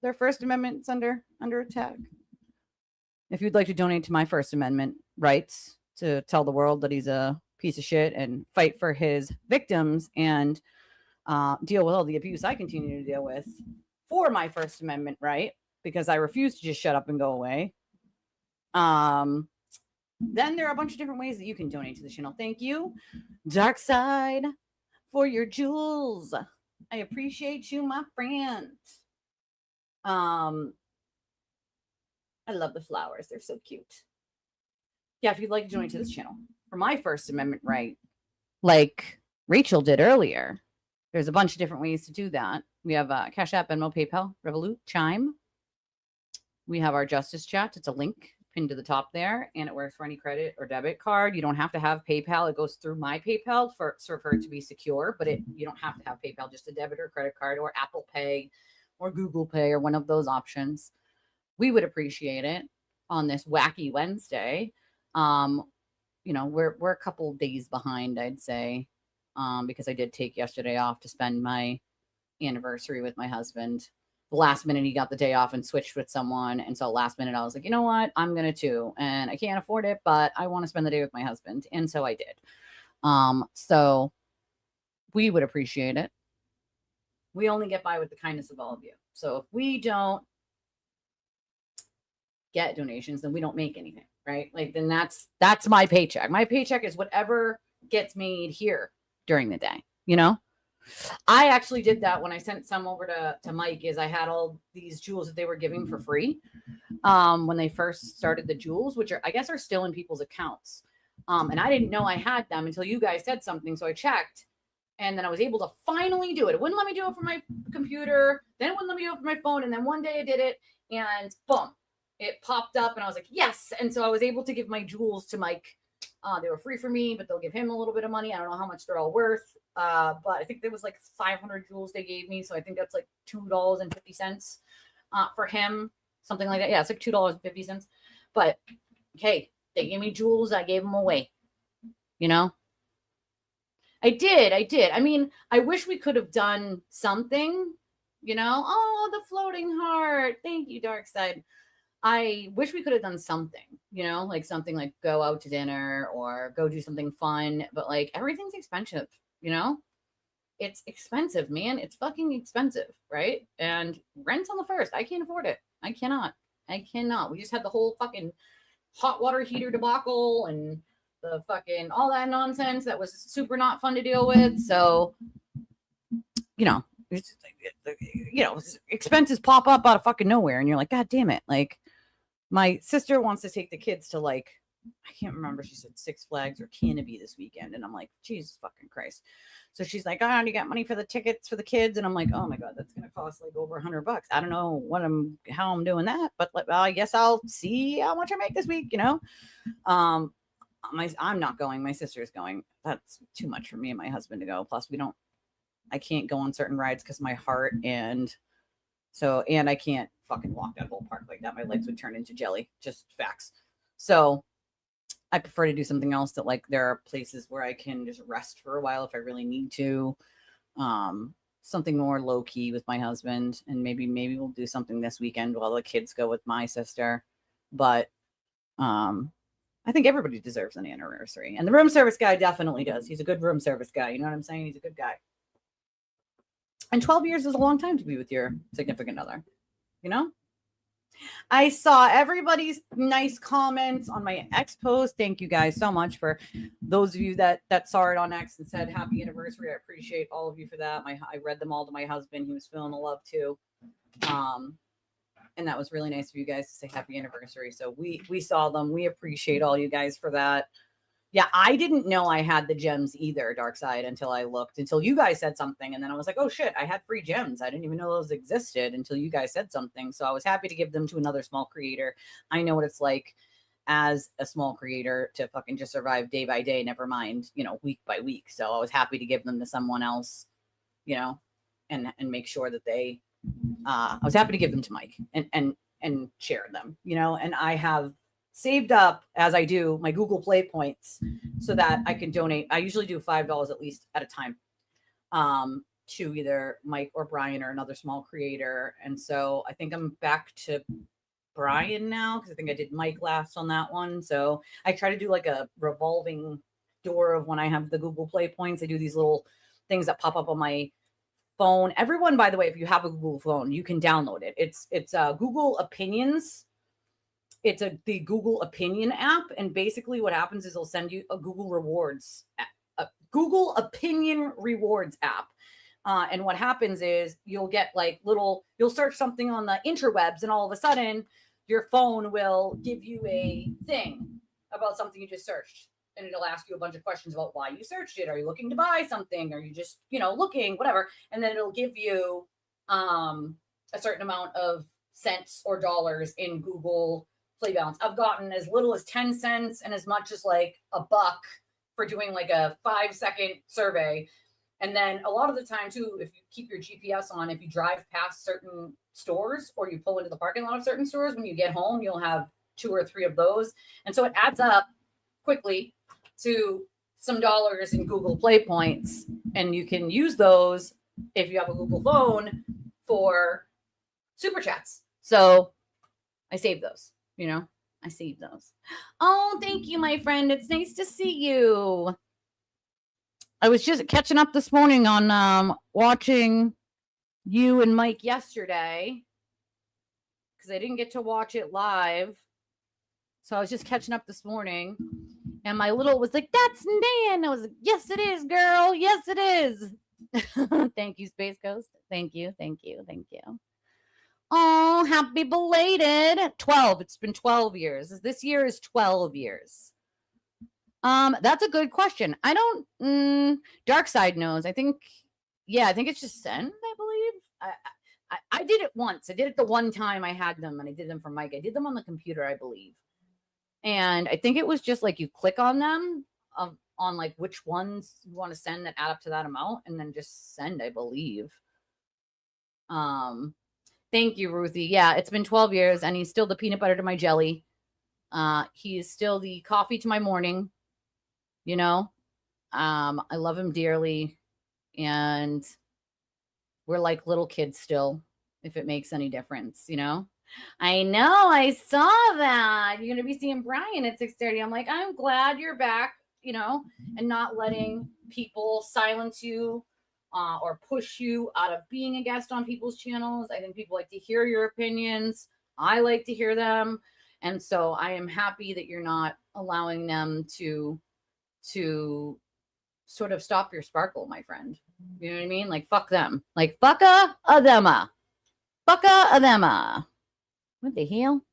S1: Their First Amendment is under attack. If you'd like to donate to my First Amendment rights, to tell the world that he's a piece of shit and fight for his victims and deal with all the abuse I continue to deal with for my First Amendment right, because I refuse to just shut up and go away. Then there are a bunch of different ways that you can donate to the channel. Thank you, Dark Side, for your jewels. I appreciate you, my friend. I love the flowers. They're so cute. Yeah, if you'd like to donate to this channel for my First Amendment right, like Rachel did earlier, there's a bunch of different ways to do that. We have Cash App, Venmo, PayPal, Revolut, Chime. We have our Justice Chat. It's a link pinned to the top there, and it works for any credit or debit card. You don't have to have PayPal. It goes through my PayPal for it to be secure, but you don't have to have PayPal, just a debit or credit card or Apple Pay or Google Pay or one of those options. We would appreciate it. on this wacky Wednesday. You know, we're a couple days behind, I'd say, because I did take yesterday off to spend my anniversary with my husband. The last minute he got the day off and switched with someone, and so last minute I was like, you know what, I'm gonna too, and I can't afford it, but I want to spend the day with my husband, and so I did. So we would appreciate it. We only get by with the kindness of all of you. So if we don't get donations, then we don't make anything, right? Like, then that's my paycheck. My paycheck is whatever gets made here during the day, you know? I actually did that when I sent some over to Mike. Is I had all these jewels that they were giving for free when they first started the jewels, which I guess are still in people's accounts. And I didn't know I had them until you guys said something. So I checked, and then I was able to finally do it. It wouldn't let me do it from my computer. Then it wouldn't let me do it from my phone. And then one day I did it, and boom, it popped up, and I was like, yes. And so I was able to give my jewels to Mike. They were free for me, but they'll give him a little bit of money. I don't know how much they're all worth. But I think there was like 500 jewels they gave me. So I think that's like $2.50 for him. Something like that. Yeah, it's like $2.50. But hey, they gave me jewels. I gave them away. You know? I did. I mean, I wish we could have done something, you know? Oh, the floating heart. Thank you, Dark Side. I wish we could have done something, you know, like something like go out to dinner or go do something fun, but like everything's expensive, you know? It's expensive, man. It's fucking expensive, right? And rent's on the first. I can't afford it. I cannot. We just had the whole fucking hot water heater debacle and the fucking all that nonsense that was super not fun to deal with. So, you know, it's, you know, expenses pop up out of fucking nowhere, and you're like, God damn it. Like, my sister wants to take the kids to, like, I can't remember, she said Six Flags or Canopy this weekend. And I'm like, Jesus fucking Christ. So she's like, oh, you got money for the tickets for the kids? And I'm like, oh my God, that's going to cost like over $100. I don't know how I'm doing that, but I guess I'll see how much I make this week, you know? I'm not going. My sister's going. That's too much for me and my husband to go. Plus I can't go on certain rides because my heart, and I can't fucking walk that whole park like that. My legs would turn into jelly. Just facts. So I prefer to do something else that, like, there are places where I can just rest for a while if I really need to. Something more low key with my husband, and maybe we'll do something this weekend while the kids go with my sister. But I think everybody deserves an anniversary, and the room service guy definitely does. He's a good room service guy. You know what I'm saying? He's a good guy. And 12 years is a long time to be with your significant other, you know? I saw everybody's nice comments on my X post. Thank you guys so much for those of you that saw it on X and said happy anniversary. I appreciate all of you for that. I read them all to my husband. He was feeling the love too. And that was really nice of you guys to say happy anniversary. So we saw them. We appreciate all you guys for that. Yeah, I didn't know I had the gems either, Dark Side, until you guys said something. And then I was like, oh shit, I had free gems. I didn't even know those existed until you guys said something. So I was happy to give them to another small creator. I know what it's like as a small creator to fucking just survive day by day, never mind, you know, week by week. So I was happy to give them to someone else, you know, and make sure that they, I was happy to give them to Mike and share them, you know, and I have saved up, as I do, my Google Play points so that I can donate. I usually do $5 at least at a time to either Mike or Brian or another small creator. And so I think I'm back to Brian now, because I think I did Mike last on that one. So I try to do like a revolving door of when I have the Google Play points. I do these little things that pop up on my phone. Everyone, by the way, if you have a Google phone, you can download it. It's Google Opinions. It's the Google Opinion app, and basically what happens is it'll send you a Google Rewards, a Google Opinion Rewards app. And what happens is you'll get like you'll search something on the interwebs, and all of a sudden your phone will give you a thing about something you just searched. And it'll ask you a bunch of questions about why you searched it. Are you looking to buy something? Are you just, you know, looking, whatever. And then it'll give you a certain amount of cents or dollars in Google Play balance. I've gotten as little as 10 cents and as much as like $1 for doing like a 5-second survey. And then a lot of the time too, if you keep your GPS on, if you drive past certain stores or you pull into the parking lot of certain stores, when you get home, you'll have 2 or 3 of those. And so it adds up quickly to some dollars in Google Play points. And you can use those if you have a Google phone for super chats. So I saved those, I saved those. Oh, thank you, my friend. It's nice to see you. I was just catching up this morning on watching you and Mike yesterday because I didn't get to watch it live. So I was just catching up this morning, and my little was like, "That's Nan." I was like, "Yes, it is, girl. Yes, it is." Thank you, Space Ghost. Thank you. Oh, happy belated 12. It's been 12 years. This year is 12 years. That's a good question. I don't. Dark Side knows. I think it's just send. I believe. I did it once. I did it the one time I had them, and I did them for Mike. I did them on the computer, I believe. And I think it was just like you click on them on like which ones you want to send that add up to that amount, and then just send, I believe. Thank you, Ruthie. Yeah, it's been 12 years, and he's still the peanut butter to my jelly. He is still the coffee to my morning. I love him dearly, and we're like little kids still, if it makes any difference, I know, I saw that. You're going to be seeing Brian at 6:30. I'm like, I'm glad you're back, and not letting people silence you or push you out of being a guest on people's channels. I think people like to hear your opinions. I like to hear them. And so I am happy that you're not allowing them to sort of stop your sparkle, my friend. You know what I mean? Like, fuck them. Like, fucka a thema. Fucka a thema. What the hell?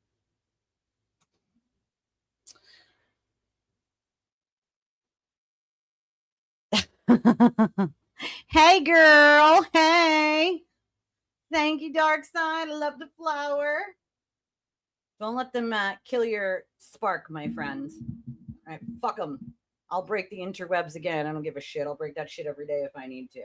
S1: Hey, girl. Hey. Thank you, Dark Side. I love the flower. Don't let them kill your spark, my friend. All right, fuck them. I'll break the interwebs again. I don't give a shit. I'll break that shit every day if I need to.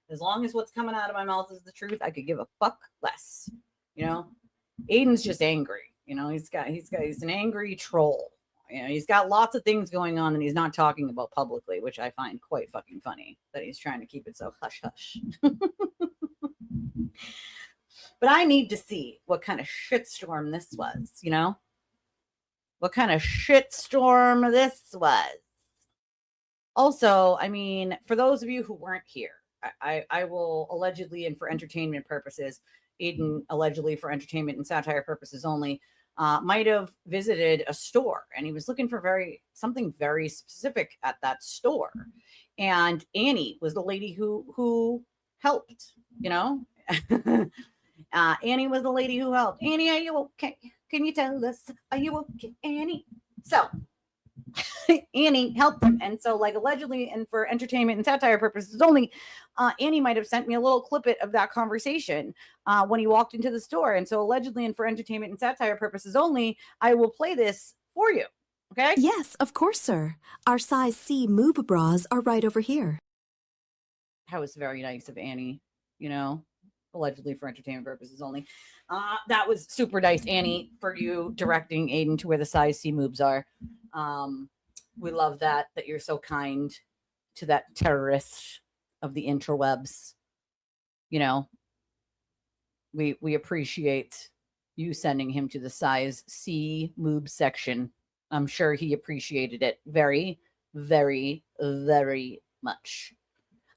S1: As long as what's coming out of my mouth is the truth, I could give a fuck less. Aiden's just angry. He's an angry troll. He's got lots of things going on that he's not talking about publicly, which I find quite fucking funny that he's trying to keep it so hush hush. But I need to see what kind of shitstorm this was, what kind of shitstorm this was. Also, I mean, for those of you who weren't here, I will allegedly and for entertainment purposes, Aiden allegedly for entertainment and satire purposes only, might have visited a store, and he was looking for something very specific at that store. And Annie was the lady who helped, Annie was the lady who helped. Annie, are you okay? Can you tell us? Are you okay, Annie? So Annie helped him. And so, like, allegedly and for entertainment and satire purposes only, Annie might have sent me a little clippet of that conversation when he walked into the store. And so allegedly and for entertainment and satire purposes only, I will play this for you. Okay?
S3: Yes, of course, sir. Our size C move bras are right over here.
S1: That was very nice of Annie, allegedly for entertainment purposes only. That was super nice, Annie, for you directing Aiden to where the size C moves are. We love that you're so kind to that terrorist of the interwebs. We appreciate you sending him to the size C moob section. I'm sure he appreciated it very, very, very much.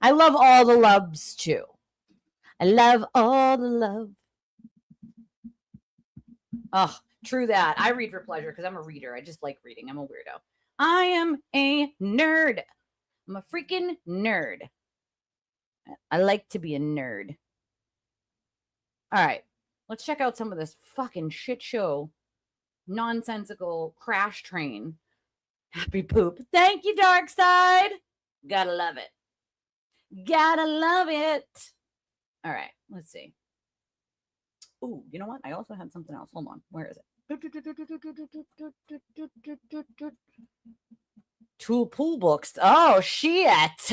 S1: I love all the loves too. I love all the love. Oh, true that. I read for pleasure because I'm a reader. I just like reading. I'm a weirdo. I am a nerd. I'm a freaking nerd. I like to be a nerd. All right. Let's check out some of this fucking shit show. Nonsensical crash train. Happy poop. Thank you, Dark Side. Gotta love it. Gotta love it. All right. Let's see. Ooh, you know what? I also had something else. Hold on. Where is it? Two pool books. Oh, shit.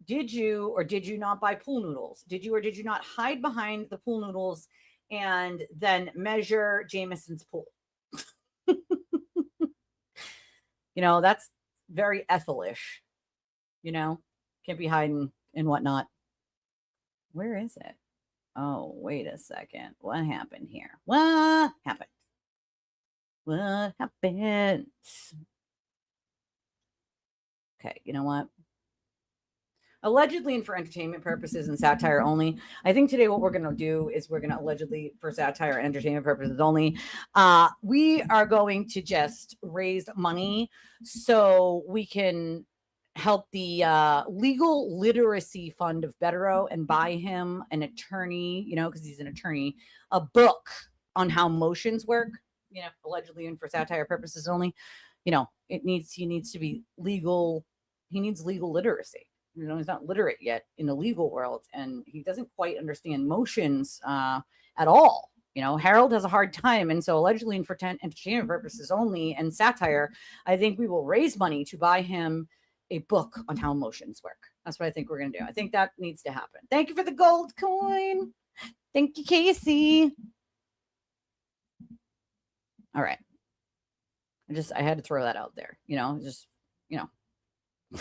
S1: Did you or did you not buy pool noodles? Did you or did you not hide behind the pool noodles and then measure Jameson's pool. That's very Ethel-ish. Can't be hiding and whatnot. Where is it? Oh, wait a second. What happened here? What happened? What happened? Okay, you know what? Allegedly and for entertainment purposes and satire only. I think today what we're going to do is we're going to allegedly for satire and entertainment purposes only. We are going to just raise money so we can help the legal literacy fund of Bettero and buy him an attorney, because he's an attorney, a book on how motions work, allegedly and for satire purposes only. He needs to be legal. He needs legal literacy. He's not literate yet in the legal world, and he doesn't quite understand motions at all. Harold has a hard time, and so allegedly and for entertainment purposes only and satire, I think we will raise money to buy him a book on how emotions work. That's what I think we're going to do. I think that needs to happen. Thank you for the gold coin. Thank you, Casey. All right. I had to throw that out there.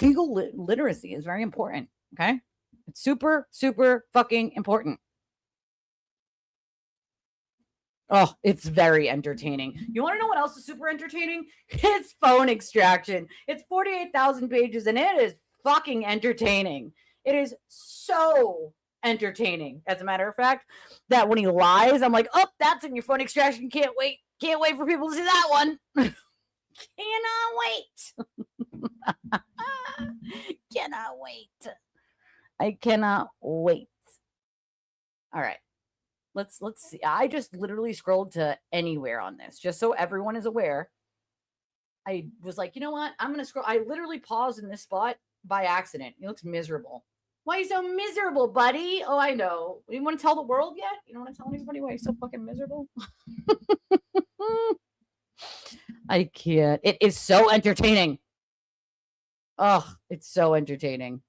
S1: Legal literacy is very important. Okay. It's super, super fucking important. Oh, it's very entertaining. You want to know what else is super entertaining? It's phone extraction. It's 48,000 pages and it is fucking entertaining. It is so entertaining, as a matter of fact, that when he lies, I'm like, oh, that's in your phone extraction. Can't wait. Can't wait for people to see that one. Cannot wait. Cannot wait. I cannot wait. All right. Let's see. I just literally scrolled to anywhere on this, just so everyone is aware. I was like, you know what? I'm going to scroll. I literally paused in this spot by accident. He looks miserable. Why are you so miserable, buddy? Oh, I know. You want to tell the world yet? You don't want to tell anybody why you're so fucking miserable? I can't. It is so entertaining. Oh, it's so entertaining.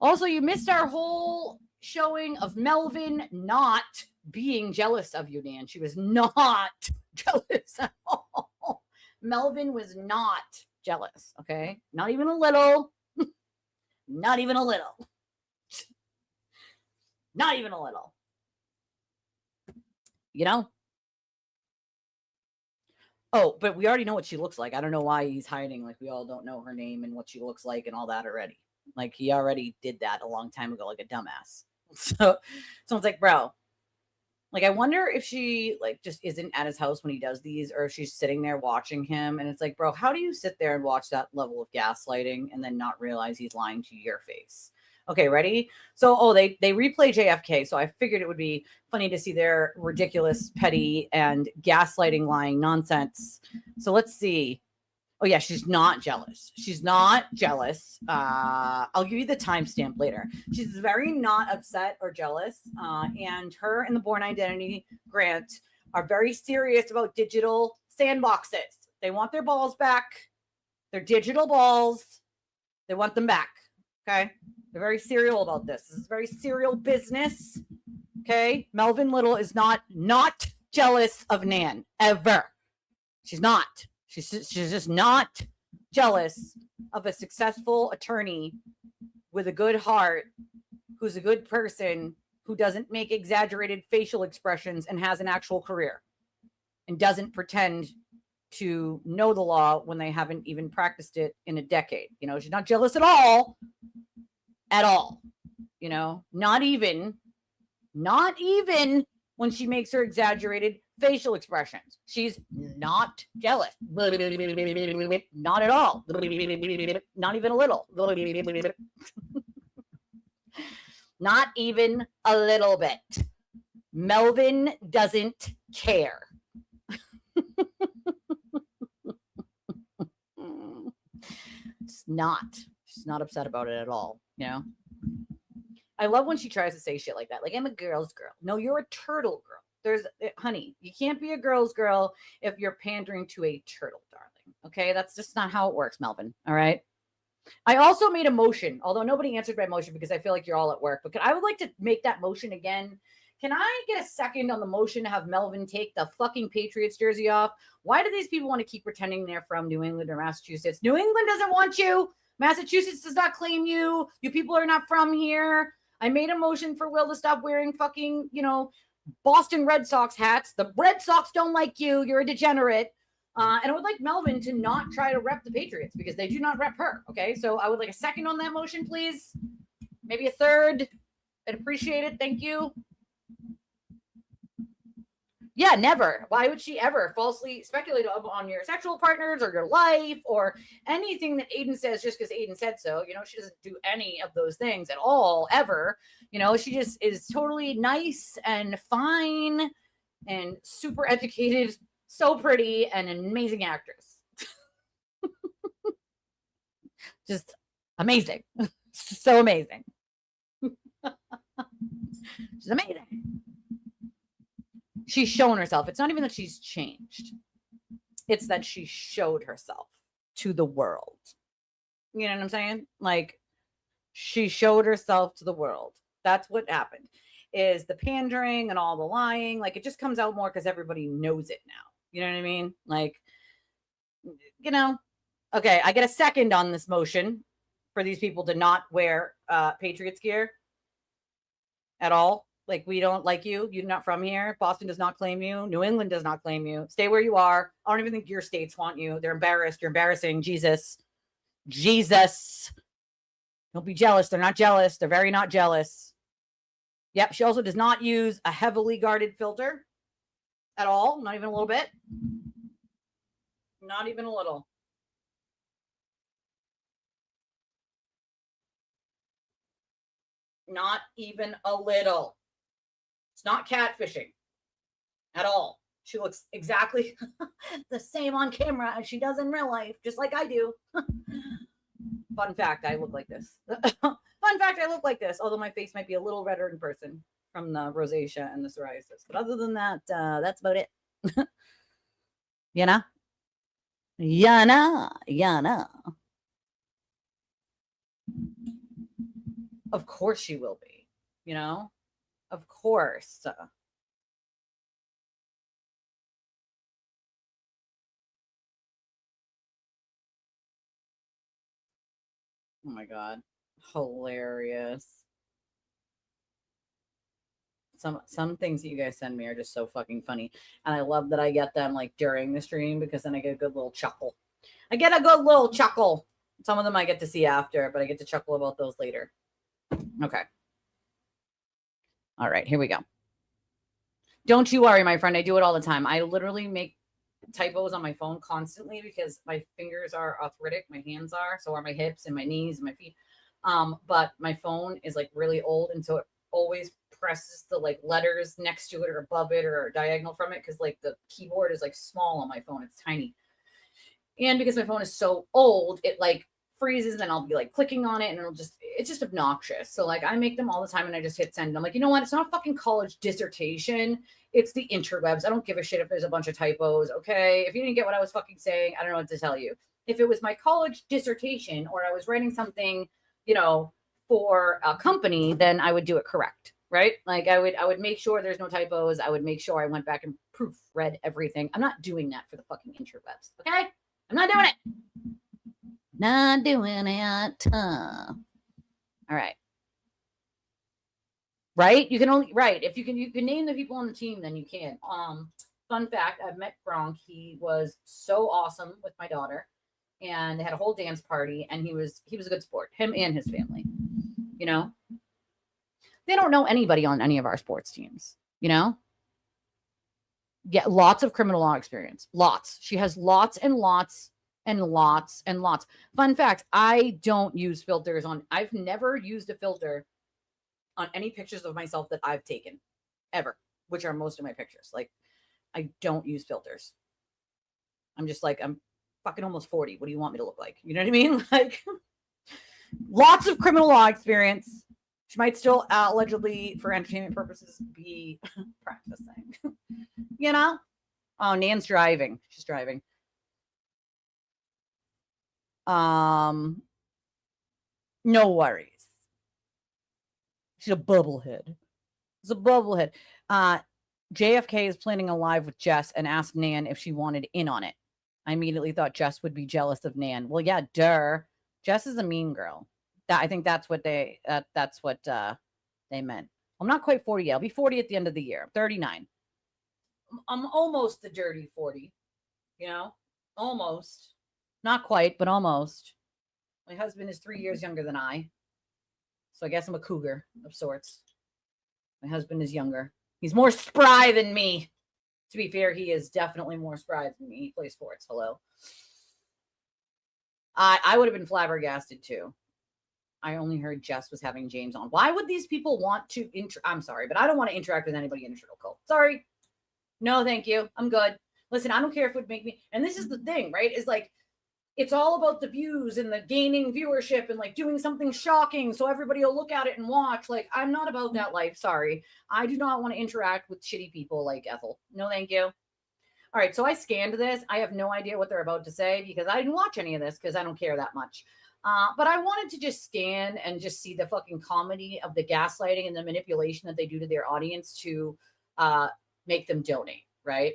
S1: Also, you missed our whole showing of Melvin not being jealous of you, Dan. She was not jealous at all. Melvin was not jealous, okay? Not even a little. Not even a little. Not even a little. Oh, but we already know what she looks like. I don't know why he's hiding. Like, we all don't know her name and what she looks like and all that already. Like, he already did that a long time ago, like a dumbass. So it's like, bro, like, I wonder if she, like, just isn't at his house when he does these, or if she's sitting there watching him. And it's like, bro, how do you sit there and watch that level of gaslighting and then not realize he's lying to your face? Okay, ready? So, they replay JFK. So I figured it would be funny to see their ridiculous, petty, and gaslighting, lying nonsense. So let's see. Oh, yeah, she's not jealous. She's not jealous. I'll give you the timestamp later. She's very not upset or jealous. And her and the Born Identity Grant are very serious about digital sandboxes. They want their balls back. Their digital balls. They want them back. Okay? They're very serial about this. This is very serial business. Okay? Melvin Little is not jealous of Nan. Ever. She's not. She's just not jealous of a successful attorney with a good heart, who's a good person, who doesn't make exaggerated facial expressions and has an actual career and doesn't pretend to know the law when they haven't even practiced it in a decade. She's not jealous at all, not even when she makes her exaggerated facial expressions. She's not jealous. Not at all. Not even a little. Not even a little bit. Melvin doesn't care. She's not upset about it at all, I love when she tries to say shit like that. Like, I'm a girl's girl. No, you're a turtle girl. Honey, you can't be a girl's girl if you're pandering to a turtle, darling. Okay, that's just not how it works, Melvin. All right. I also made a motion, although nobody answered my motion because I feel like you're all at work. But I would like to make that motion again. Can I get a second on the motion to have Melvin take the fucking Patriots jersey off? Why do these people want to keep pretending they're from New England or Massachusetts? New England doesn't want you. Massachusetts does not claim you. You people are not from here. I made a motion for Will to stop wearing fucking, Boston Red Sox hats. The Red Sox don't like you. You're a degenerate. And I would like Melvin to not try to rep the Patriots because they do not rep her. Okay, so I would like a second on that motion, please. Maybe a third. I'd appreciate it. Thank you. Yeah, never. Why would she ever falsely speculate on your sexual partners or your life or anything that Aiden says just because Aiden said so? She doesn't do any of those things at all, ever. She just is totally nice and fine and super educated, so pretty, and an amazing actress. Just amazing. So amazing. She's amazing. She's shown herself. It's not even that she's changed. It's that she showed herself to the world. You know what I'm saying? Like, she showed herself to the world. That's what happened. Is the pandering and all the lying. Like, it just comes out more because everybody knows it now. You know what I mean? Like, Okay, I get a second on this motion for these people to not wear Patriots gear at all. Like, we don't like you. You're not from here. Boston does not claim you. New England does not claim you. Stay where you are. I don't even think your states want you. They're embarrassed. You're embarrassing. Jesus. Don't be jealous. They're not jealous. They're very not jealous. Yep. She also does not use a heavily guarded filter at all. Not even a little bit. Not even a little. Not even a little. It's not catfishing at all. She looks exactly the same on camera as she does in real life, just like I do. Fun fact, I look like this. Fun fact, I look like this, although my face might be a little redder in person from the rosacea and the psoriasis. But other than that, that's about it. Yana. Of course she will be, Of course. Oh my God. Hilarious. Some things that you guys send me are just so fucking funny. And I love that I get them like during the stream because then I get a good little chuckle. Some of them I get to see after, but I get to chuckle about those later. Okay. All right, here we go. Don't you worry, my friend. I do it all the time. I literally make typos on my phone constantly because my fingers are arthritic. My hands are. So are my hips and my knees and my feet. But my phone is like really old. And so it always presses the like letters next to it or above it or diagonal from it because like the keyboard is like small on my phone. It's tiny. And because my phone is so old, it like freezes and I'll be like clicking on it and it's just obnoxious. So like I make them all the time and I just hit send. And I'm like, you know what? It's not a fucking college dissertation. It's the interwebs. I don't give a shit if there's a bunch of typos. Okay. If you didn't get what I was fucking saying, I don't know what to tell you. If it was my college dissertation or I was writing something, for a company, then I would do it correct. Right. Like I would make sure there's no typos. I would make sure I went back and proofread everything. I'm not doing that for the fucking interwebs. Okay. I'm not doing it. Not doing it. All right. Right? You can only if you can name the people on the team, then you can. Fun fact, I've met Gronk. He was so awesome with my daughter. And they had a whole dance party, and he was a good sport, him and his family. They don't know anybody on any of our sports teams, Yeah, lots of criminal law experience. Lots. She has lots and lots and lots and lots. Fun fact, I don't use filters I've never used a filter on any pictures of myself that I've taken ever, which are most of my pictures. Like, I don't use filters. I'm just like, I'm fucking almost 40. What do you want me to look like? You know what I mean? Like, lots of criminal law experience. She might still allegedly, for entertainment purposes, be practicing. Oh, Nan's driving. She's driving. No worries. She's a bubblehead. It's a bubblehead. JFK is planning a live with Jess and asked Nan if she wanted in on it. I immediately thought Jess would be jealous of Nan. Well, yeah, Jess is a mean girl. I think that's what they meant. I'm not quite 40 yet. I'll be 40 at the end of the year. I'm 39. I'm almost the dirty 40. You know, almost. Not quite, but almost. My husband is 3 years younger than I, so I guess I'm a cougar of sorts. My husband is younger. He's more spry than me. To be fair, he is definitely more spry than me. He plays sports. Hello. I would have been flabbergasted too. I only heard Jess was having James on. Why would these people want to I'm sorry, but I don't want to interact with anybody in a circle. Sorry. No, thank you. I'm good. Listen, I don't care if it would make me. And this is the thing, right? Is like, it's all about the views and the gaining viewership and like doing something shocking so everybody will look at it and watch. Like, I'm not about that life. Sorry. I do not want to interact with shitty people like Ethel. No, thank you. All right. So I scanned this. I have no idea what they're about to say because I didn't watch any of this because I don't care that much. But I wanted to just scan and just see the fucking comedy of the gaslighting and the manipulation that they do to their audience to make them donate, right?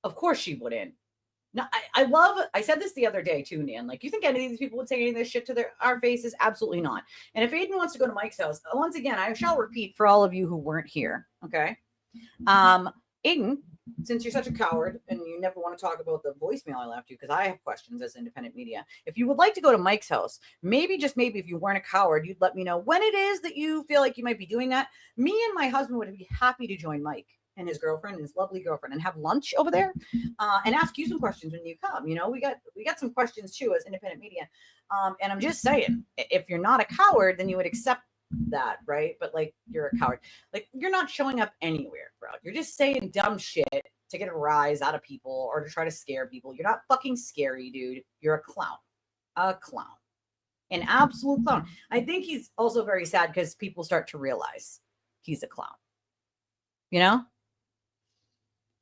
S1: Of course she wouldn't. No, I said this the other day too, Nan. Like, you think any of these people would say any of this shit to our faces? Absolutely not. And if Aiden wants to go to Mike's house, once again, I shall repeat for all of you who weren't here, okay? Aiden, since you're such a coward and you never want to talk about the voicemail I left you, because I have questions as independent media, if you would like to go to Mike's house, maybe, just maybe, if you weren't a coward, you'd let me know when it is that you feel like you might be doing that. Me and my husband would be happy to join Mike and his girlfriend, his lovely girlfriend, and have lunch over there and ask you some questions when you come. You know, we got some questions too as independent media. And I'm just saying, if you're not a coward, then you would accept that, right? But like, you're a coward. Like, you're not showing up anywhere, bro. You're just saying dumb shit to get a rise out of people or to try to scare people. You're not fucking scary, dude. You're a clown. A clown. An absolute clown. I think he's also very sad because people start to realize he's a clown. You know?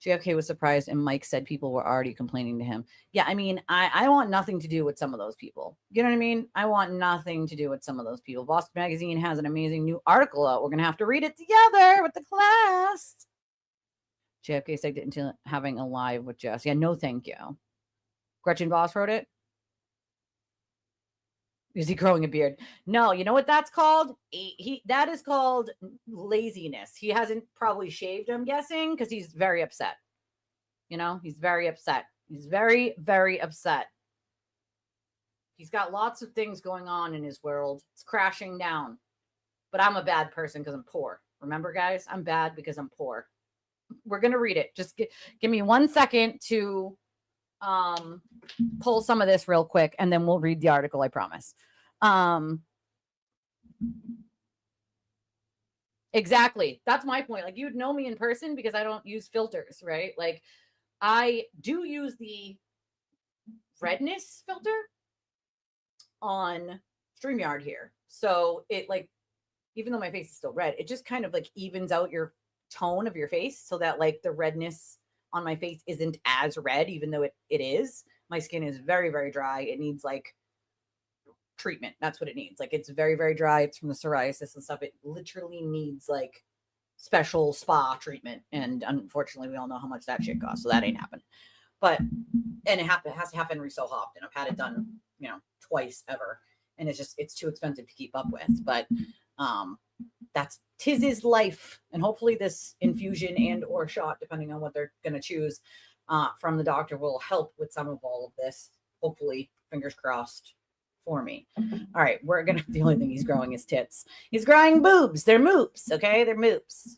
S1: JFK was surprised and Mike said people were already complaining to him. Yeah, I mean, I want nothing to do with some of those people. You know what I mean? I want nothing to do with some of those people. Boston Magazine has an amazing new article out. We're going to have to read it together with the class. JFK said into having a live with Jess. Yeah, no thank you. Gretchen Voss wrote it. Is he growing a beard? No, you know what that's called? That is called laziness. He hasn't probably shaved, I'm guessing, because he's very upset. You know, he's very upset. He's very, very upset. He's got lots of things going on in his world. It's crashing down. But I'm a bad person because I'm poor. Remember, guys? I'm bad because I'm poor. We're going to read it. Just give me 1 second to pull some of this real quick, and then we'll read the article, I promise. Exactly. That's my point. Like, you'd know me in person because I don't use filters, right? Like, I do use the redness filter on StreamYard here. So it, like, even though my face is still red, it just kind of like evens out your tone of your face so that like the redness on my face isn't as red, even though it is. My skin is very, very dry. It needs like treatment. That's what it needs. Like, it's very, very dry. It's from the psoriasis and stuff. It literally needs like special spa treatment. And unfortunately, we all know how much that shit costs. So that ain't happened. But, and it has to happen every so often. I've had it done, you know, twice ever. And it's too expensive to keep up with. But that's 'tis his life. And hopefully this infusion and or shot, depending on what they're going to choose from the doctor, will help with some of all of this. Hopefully, fingers crossed for me. All right, the only thing he's growing is tits. He's growing boobs. They're moops. Okay, they're moops.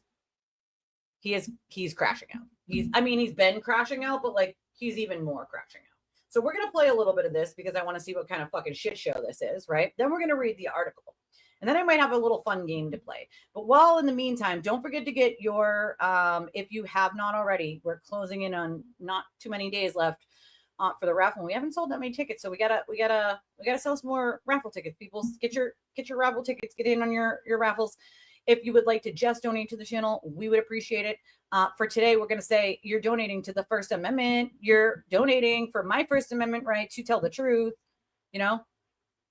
S1: He's crashing out. He's been crashing out, but like he's even more crashing out. So we're gonna play a little bit of this because I want to see what kind of fucking shit show this is, right? Then we're gonna read the article. And then I might have a little fun game to play. But while in the meantime, don't forget to get your, if you have not already, we're closing in on not too many days left for the raffle. We haven't sold that many tickets, so we gotta sell some more raffle tickets. People, get your raffle tickets, get in on your raffles. If you would like to just donate to the channel, we would appreciate it. For today, we're gonna say you're donating to the First Amendment. You're donating for my First Amendment right to tell the truth. You know.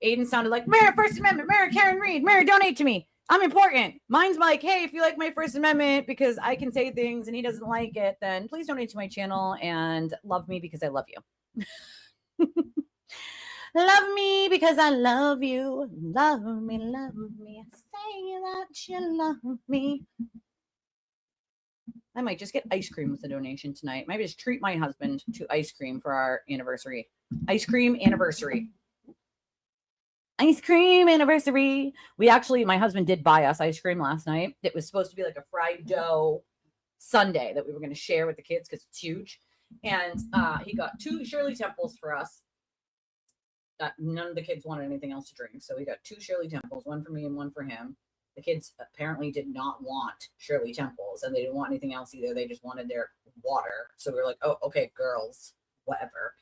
S1: Aiden sounded like, Mayor, First Amendment, Mayor Karen Reed, Mayor, donate to me. I'm important. Mine's like, hey, if you like my First Amendment because I can say things and he doesn't like it, then please donate to my channel and love me because I love you. Love me because I love you. Love me, love me. Say that you love me. I might just get ice cream with the donation tonight. Maybe just treat my husband to ice cream for our anniversary. Ice cream anniversary. Ice cream anniversary. We actually, my husband did buy us ice cream last night. It was supposed to be like a fried dough sundae that we were going to share with the kids because it's huge. And he got 2 Shirley Temples for us. None of the kids wanted anything else to drink. So we got 2 Shirley Temples, one for me and one for him. The kids apparently did not want Shirley Temples and they didn't want anything else either. They just wanted their water. So we were like, oh, okay, girls, whatever.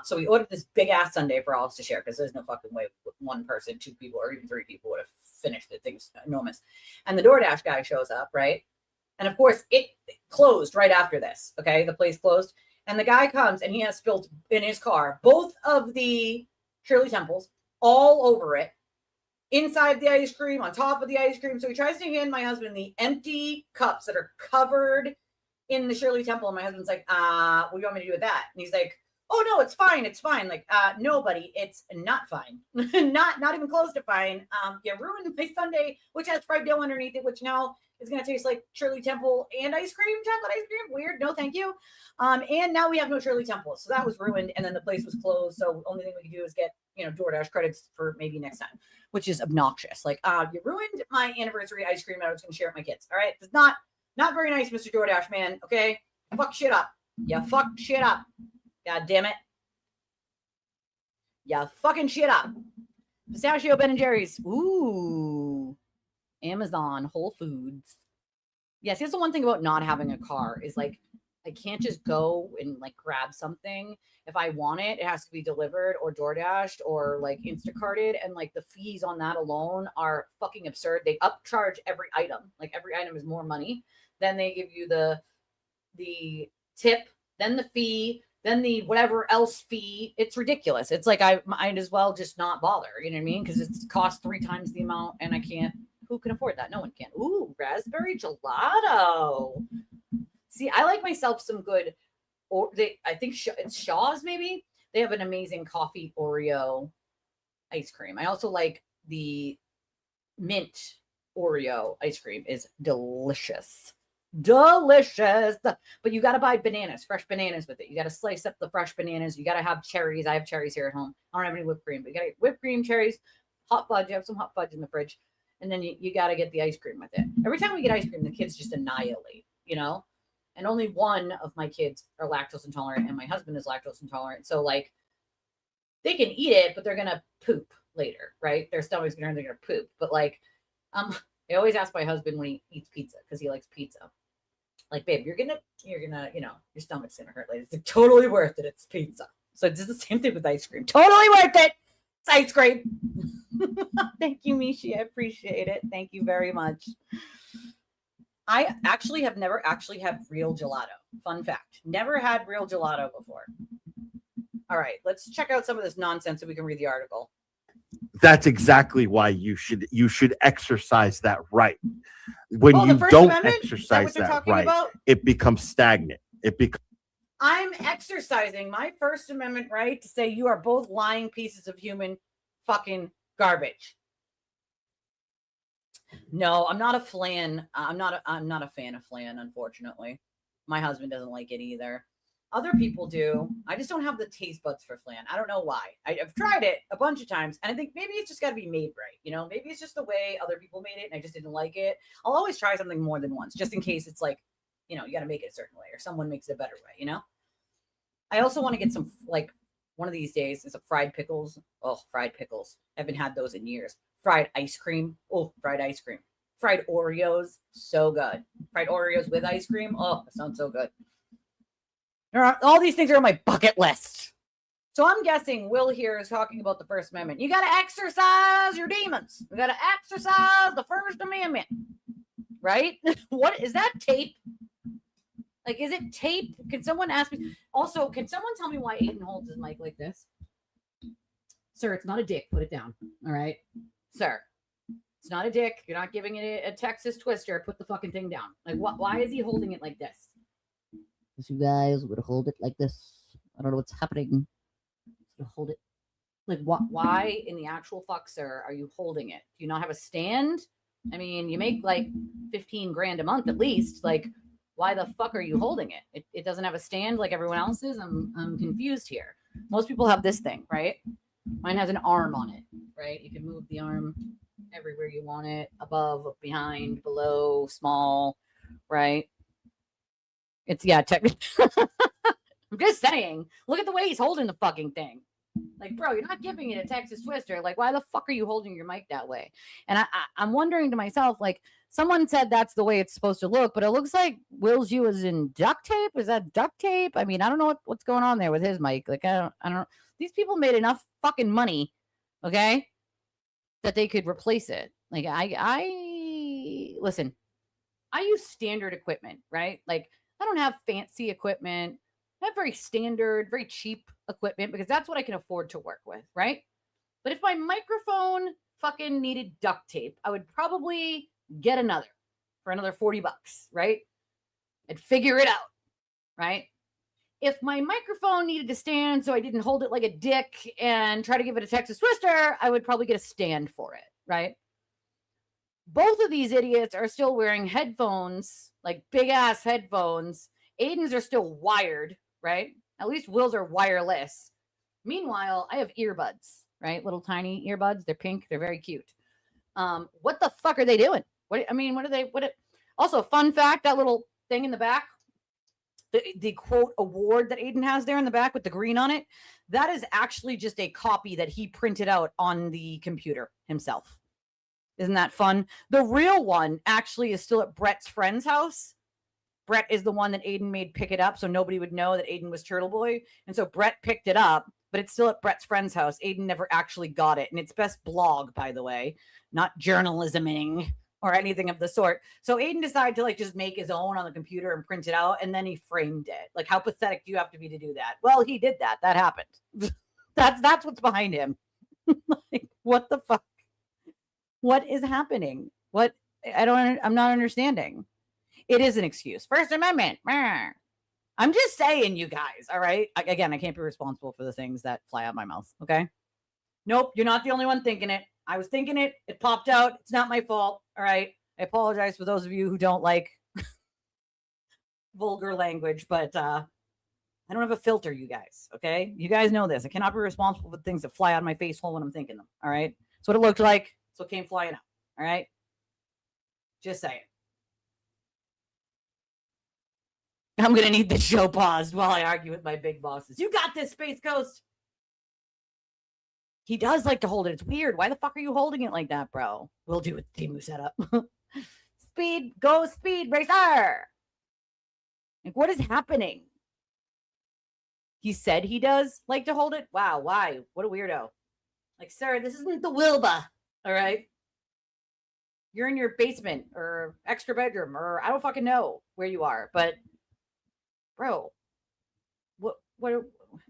S1: So we ordered this big ass sundae for all of us to share because there's no fucking way one person, 2 people, or even 3 people would have finished it. Thing's enormous. And the DoorDash guy shows up, right? And of course, it closed right after this. Okay, the place closed. And the guy comes and he has spilled in his car both of the Shirley Temples all over it, inside the ice cream, on top of the ice cream. So he tries to hand my husband the empty cups that are covered in the Shirley Temple. And my husband's like, what do you want me to do with that? And he's like, oh no, it's fine. It's fine. Like, no, buddy, it's not fine. not even close to fine. You ruined my sundae, which has fried dough underneath it, which now is going to taste like Shirley Temple and ice cream, chocolate ice cream. Weird. No, thank you. And now we have no Shirley Temple. So that was ruined. And then the place was closed. So the only thing we could do is get, DoorDash credits for maybe next time, which is obnoxious. Like, you ruined my anniversary ice cream. I was going to share it with my kids. All right. It's not very nice, Mr. DoorDash, man. Okay. Fuck shit up. You fucked shit up. God damn it. You fucking shit up. Pistachio Ben & Jerry's. Ooh. Amazon, Whole Foods. Yes, here's the one thing about not having a car is like, I can't just go and like grab something. If I want it, it has to be delivered or DoorDashed or like Instacarted. And like the fees on that alone are fucking absurd. They upcharge every item. Like every item is more money. Then they give you the tip, then the fee, then the whatever else fee. It's ridiculous. It's like I might as well just not bother. You know what I mean? Because it's cost 3 times the amount and I can't. Who can afford that? No one can. Ooh, raspberry gelato. See, I like myself some good, or I think it's Shaw's maybe. They have an amazing coffee Oreo ice cream. I also like the mint Oreo ice cream. Is delicious. Delicious. But you got to buy bananas, fresh bananas with it. You got to slice up the fresh bananas. You got to have cherries. I have cherries here at home. I don't have any whipped cream, but you got to get whipped cream, cherries, hot fudge. You have some hot fudge in the fridge. And then you got to get the ice cream with it. Every time we get ice cream, the kids just annihilate, And only one of my kids are lactose intolerant, and my husband is lactose intolerant. So, like, they can eat it, but they're going to poop later, right? Their stomach's going to poop. But, like, I always ask my husband when he eats pizza because he likes pizza. Like, babe, you're gonna, your stomach's going to hurt later. It's totally worth it. It's pizza. So it's the same thing with ice cream. Totally worth it. It's ice cream. Thank you, Mishi. I appreciate it. Thank you very much. I actually have never actually had real gelato. Fun fact. Never had real gelato before. All right, let's check out some of this nonsense so we can read the article.
S15: That's exactly why you should exercise that right. When you don't exercise that right, it becomes stagnant.
S1: I'm exercising my First Amendment right to say you are both lying pieces of human fucking garbage. No, I'm not a flan. I'm not a fan of flan, unfortunately. My husband doesn't like it either. Other people do. I just don't have the taste buds for flan. I don't know why. I've tried it a bunch of times, and I think maybe it's just got to be made right. Maybe it's just the way other people made it, and I just didn't like it. I'll always try something more than once, just in case it's like, you got to make it a certain way, or someone makes it a better way, I also want to get some, like, one of these days is a fried pickles. Oh, fried pickles. I haven't had those in years. Fried ice cream. Oh, fried ice cream. Fried Oreos. So good. Fried Oreos with ice cream. Oh, that sounds so good. All these things are on my bucket list. So I'm guessing Will here is talking about the First Amendment. You got to exercise your demons. You got to exercise the First Amendment. Right? What is that tape? Like, is it tape? Can someone ask me? Also, can someone tell me why Aiden holds his mic like this? Sir, it's not a dick. Put it down. All right? Sir, It's not a dick. You're not giving it a Texas twister. Put the fucking thing down. Like, why is he holding it like this?
S17: Because you guys would hold it like this. I don't know what's happening. You hold it.
S1: Like, why in the actual fuck, sir, are you holding it? Do you not have a stand? I mean, you make like 15 grand a month at least. Like, why the fuck are you holding it? It doesn't have a stand like everyone else's. I'm confused here. Most people have this thing, right? Mine has an arm on it, right? You can move the arm everywhere you want it, above, behind, below, small, right? It's, yeah, I'm just saying, look at the way he's holding the fucking thing. Like, bro, you're not giving it a Texas twister. Like, why the fuck are you holding your mic that way? And I'm wondering to myself, like, someone said that's the way it's supposed to look, but it looks like Will's you is in duct tape. Is that duct tape? I mean, I don't know what's going on there with his mic. Like, I don't. These people made enough fucking money, okay, that they could replace it. Like, listen, I use standard equipment, right? Like, I don't have fancy equipment. I have very standard, very cheap equipment because that's what I can afford to work with, right? But if my microphone fucking needed duct tape, I would probably get another for another $40, right? I'd figure it out, right? If my microphone needed to stand so I didn't hold it like a dick and try to give it a Texas twister, I would probably get a stand for it, right? Both of these idiots are still wearing headphones, like big ass headphones. Aiden's are still wired, right? At least Will's are wireless. Meanwhile, I have earbuds, right? Little tiny earbuds. They're pink. They're very cute. What the fuck are they doing? What are they? Also, fun fact, that little thing in the back, the quote award that Aiden has there in the back with the green on it, that is actually just a copy that he printed out on the computer himself. Isn't that fun? The real one actually is still at Brett's friend's house. Brett is the one that Aiden made pick it up so nobody would know that Aiden was Turtle Boy. And so Brett picked it up, but it's still at Brett's friend's house. Aiden never actually got it. And it's best blog, by the way, not journalisming or anything of the sort. So Aiden decided to like just make his own on the computer and print it out. And then he framed it. Like, how pathetic do you have to be to do that? Well, he did that. That happened. That's what's behind him. Like, what the fuck? What is happening? I'm not understanding. It is an excuse. First Amendment. I'm just saying, you guys, all right? Again, I can't be responsible for the things that fly out my mouth, okay? Nope, you're not the only one thinking it. I was thinking it. It popped out. It's not my fault, all right? I apologize for those of you who don't like vulgar language, but I don't have a filter, you guys, okay? You guys know this. I cannot be responsible for things that fly out of my face hole when I'm thinking them, all right? That's what it looked like. That's what came flying out, all right? Just saying. I'm going to need the show paused while I argue with my big bosses. You got this, Space Ghost. He does like to hold it. It's weird. Why the fuck are you holding it like that, bro? We'll do it. Timu setup. Speed, go speed, racer. Like, what is happening? He said he does like to hold it. Wow, why? What a weirdo. Like, sir, this isn't the Wilbur, all right? You're in your basement or extra bedroom or I don't fucking know where you are, but bro, what,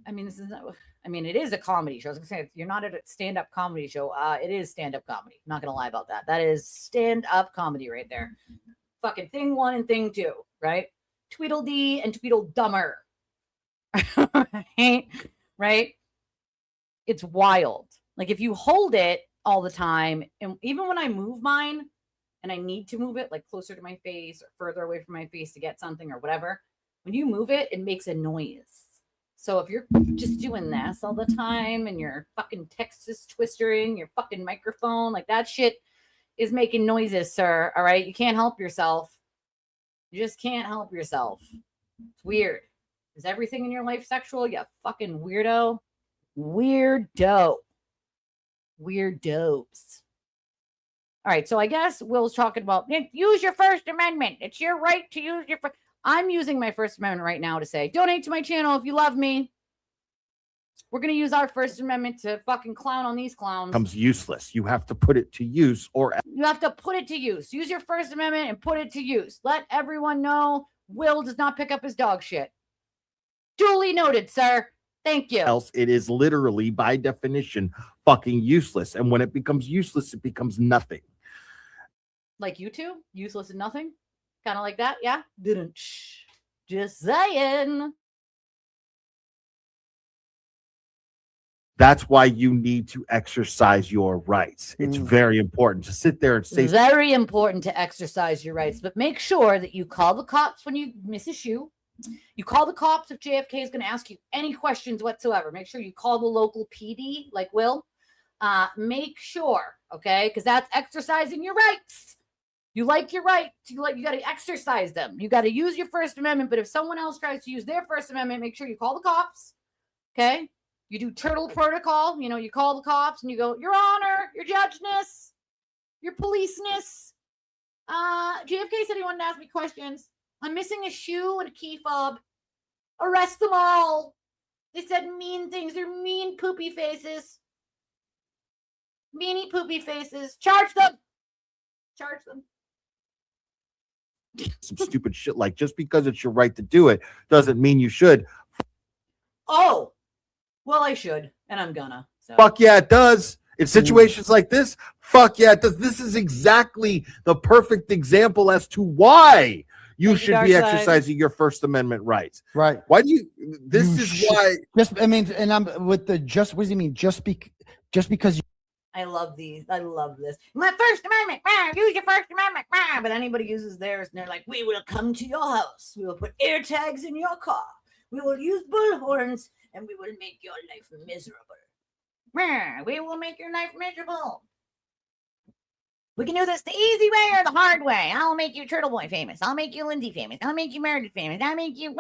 S1: I mean, this is not, I mean, it is a comedy show. I was gonna say, you're not at a stand-up comedy show. It is stand-up comedy. I'm not gonna lie about that. That is stand-up comedy right there. Fucking thing one and thing two, right? Tweedledee and Tweedledummer. Right? It's wild. Like, if you hold it all the time, and even when I move mine and I need to move it like closer to my face or further away from my face to get something or whatever, when you move it, it makes a noise. So if you're just doing this all the time and you're fucking Texas twistering your fucking microphone, like, that shit is making noises, sir. All right? You can't help yourself. You just can't help yourself. It's weird. Is everything in your life sexual? You fucking weirdo. Weirdo. Weirdos. All right, so I guess Will's talking about use your First Amendment. It's your right to use your first. I'm using my First Amendment right now to say, donate to my channel if you love me. We're going to use our First Amendment to fucking clown on these clowns.
S15: Becomes useless. You have to put it to use, or
S1: you have to put it to use. Use your First Amendment and put it to use. Let everyone know Will does not pick up his dog shit. Duly noted, sir. Thank you.
S15: Else, it is literally, by definition, fucking useless. And when it becomes useless, it becomes nothing.
S1: Like you two, useless and nothing, kind of like that. Yeah, didn't. Just saying.
S15: That's why you need to exercise your rights. It's very important to sit there and say.
S1: Very important to exercise your rights, but make sure that you call the cops when you miss a shoe. You call the cops if JFK is going to ask you any questions whatsoever. Make sure you call the local PD, like Will. Make sure, okay, because that's exercising your rights. You like your rights. You got to exercise them. You got to use your First Amendment. But if someone else tries to use their First Amendment, make sure you call the cops. Okay. You do turtle protocol. You know, you call the cops and you go, Your Honor, Your Judgeness, Your Policeness. JFK said he wanted to ask me questions. I'm missing a shoe and a key fob. Arrest them all. They said mean things. They're mean poopy faces. Meanie poopy faces. Charge them. Charge them.
S15: Some stupid shit like just because it's your right to do it doesn't mean you should.
S1: Oh, well, I should, and I'm gonna. So.
S15: Fuck yeah, it does. In situations like this, fuck yeah, it does. This is exactly the perfect example as to why you should be exercising your First Amendment rights.
S9: Right.
S15: Why do you? This is why.
S9: Just, I mean, and I'm with the just. What does he mean? Just because you.
S1: I love these. I love this. My First Amendment. Use your First Amendment. But anybody uses theirs, and they're like, we will come to your house. We will put air tags in your car. We will use bullhorns, and we will make your life miserable. We will make your life miserable. We can do this the easy way or the hard way. I'll make you Turtle Boy famous. I'll make you Lindsay famous. I'll make you Meredith famous. I'll make you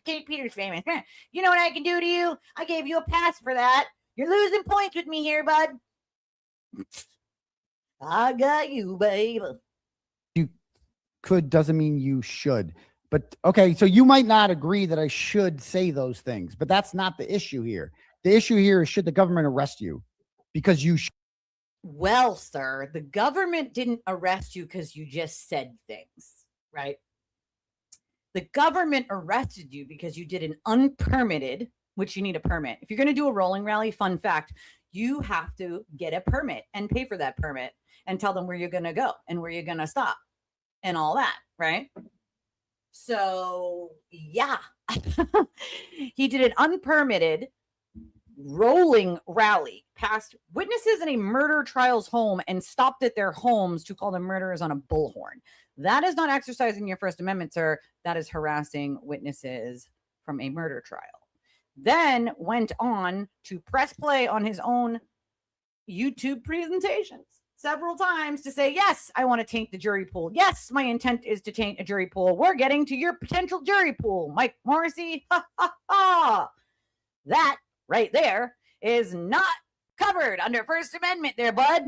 S1: Kate Peters famous. You know what I can do to you? I gave you a pass for that. You're losing points with me here, bud. I got you, babe.
S9: You could doesn't mean you should. But okay, so you might not agree that I should say those things, but that's not the issue here. The issue here is should the government arrest you because you should.
S1: Well, sir, the government didn't arrest you because you just said things, right? The government arrested you because you did an unpermitted, which you need a permit. If you're going to do a rolling rally, fun fact, you have to get a permit and pay for that permit and tell them where you're going to go and where you're going to stop and all that, right? So, yeah, he did an unpermitted rolling rally past witnesses in a murder trial's home and stopped at their homes to call them murderers on a bullhorn. That is not exercising your First Amendment, sir. That is harassing witnesses from a murder trial. Then went on to press play on his own YouTube presentations several times to say, yes, I want to taint the jury pool. Yes, my intent is to taint a jury pool. We're getting to your potential jury pool, Mike Morrissey. Ha, ha, ha. That right there is not covered under First Amendment there, bud.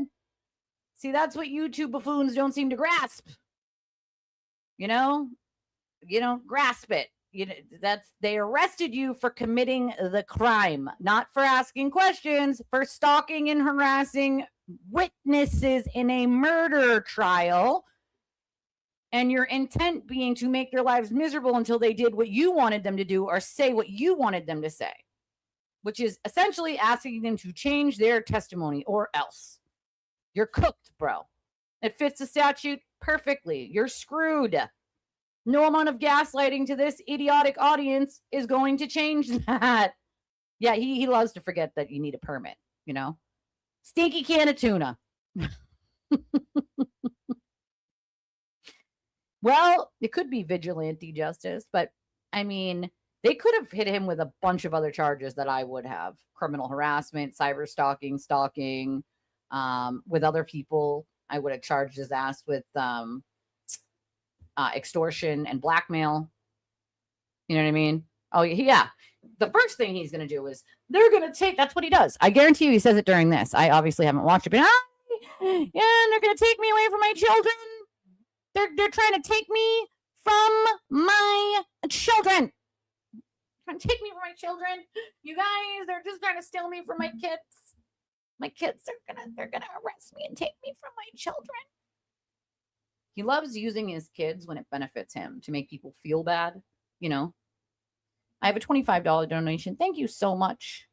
S1: See, that's what YouTube buffoons don't seem to grasp. You know, grasp it. They arrested you for committing the crime, not for asking questions, for stalking and harassing witnesses in a murder trial, and your intent being to make their lives miserable until they did what you wanted them to do or say what you wanted them to say, which is essentially asking them to change their testimony or else. You're cooked, bro. It fits the statute perfectly. You're screwed. No amount of gaslighting to this idiotic audience is going to change that. Yeah, he loves to forget that you need a permit, you know? Stinky can of tuna. Well, it could be vigilante justice, but I mean, they could have hit him with a bunch of other charges that I would have. Criminal harassment, cyber stalking, with other people. I would have charged his ass with extortion and blackmail. You know what I mean? Oh, yeah. The first thing he's going to do is they're going to take, that's what he does. I guarantee you he says it during this. I obviously haven't watched it, but yeah, they're going to take me away from my children. They're trying to take me from my children. Trying to take me from my children. You guys, they're just trying to steal me from my kids. My kids, they're gonna arrest me and take me from my children. He loves using his kids when it benefits him to make people feel bad, you know. I have a $25 donation. Thank you so much.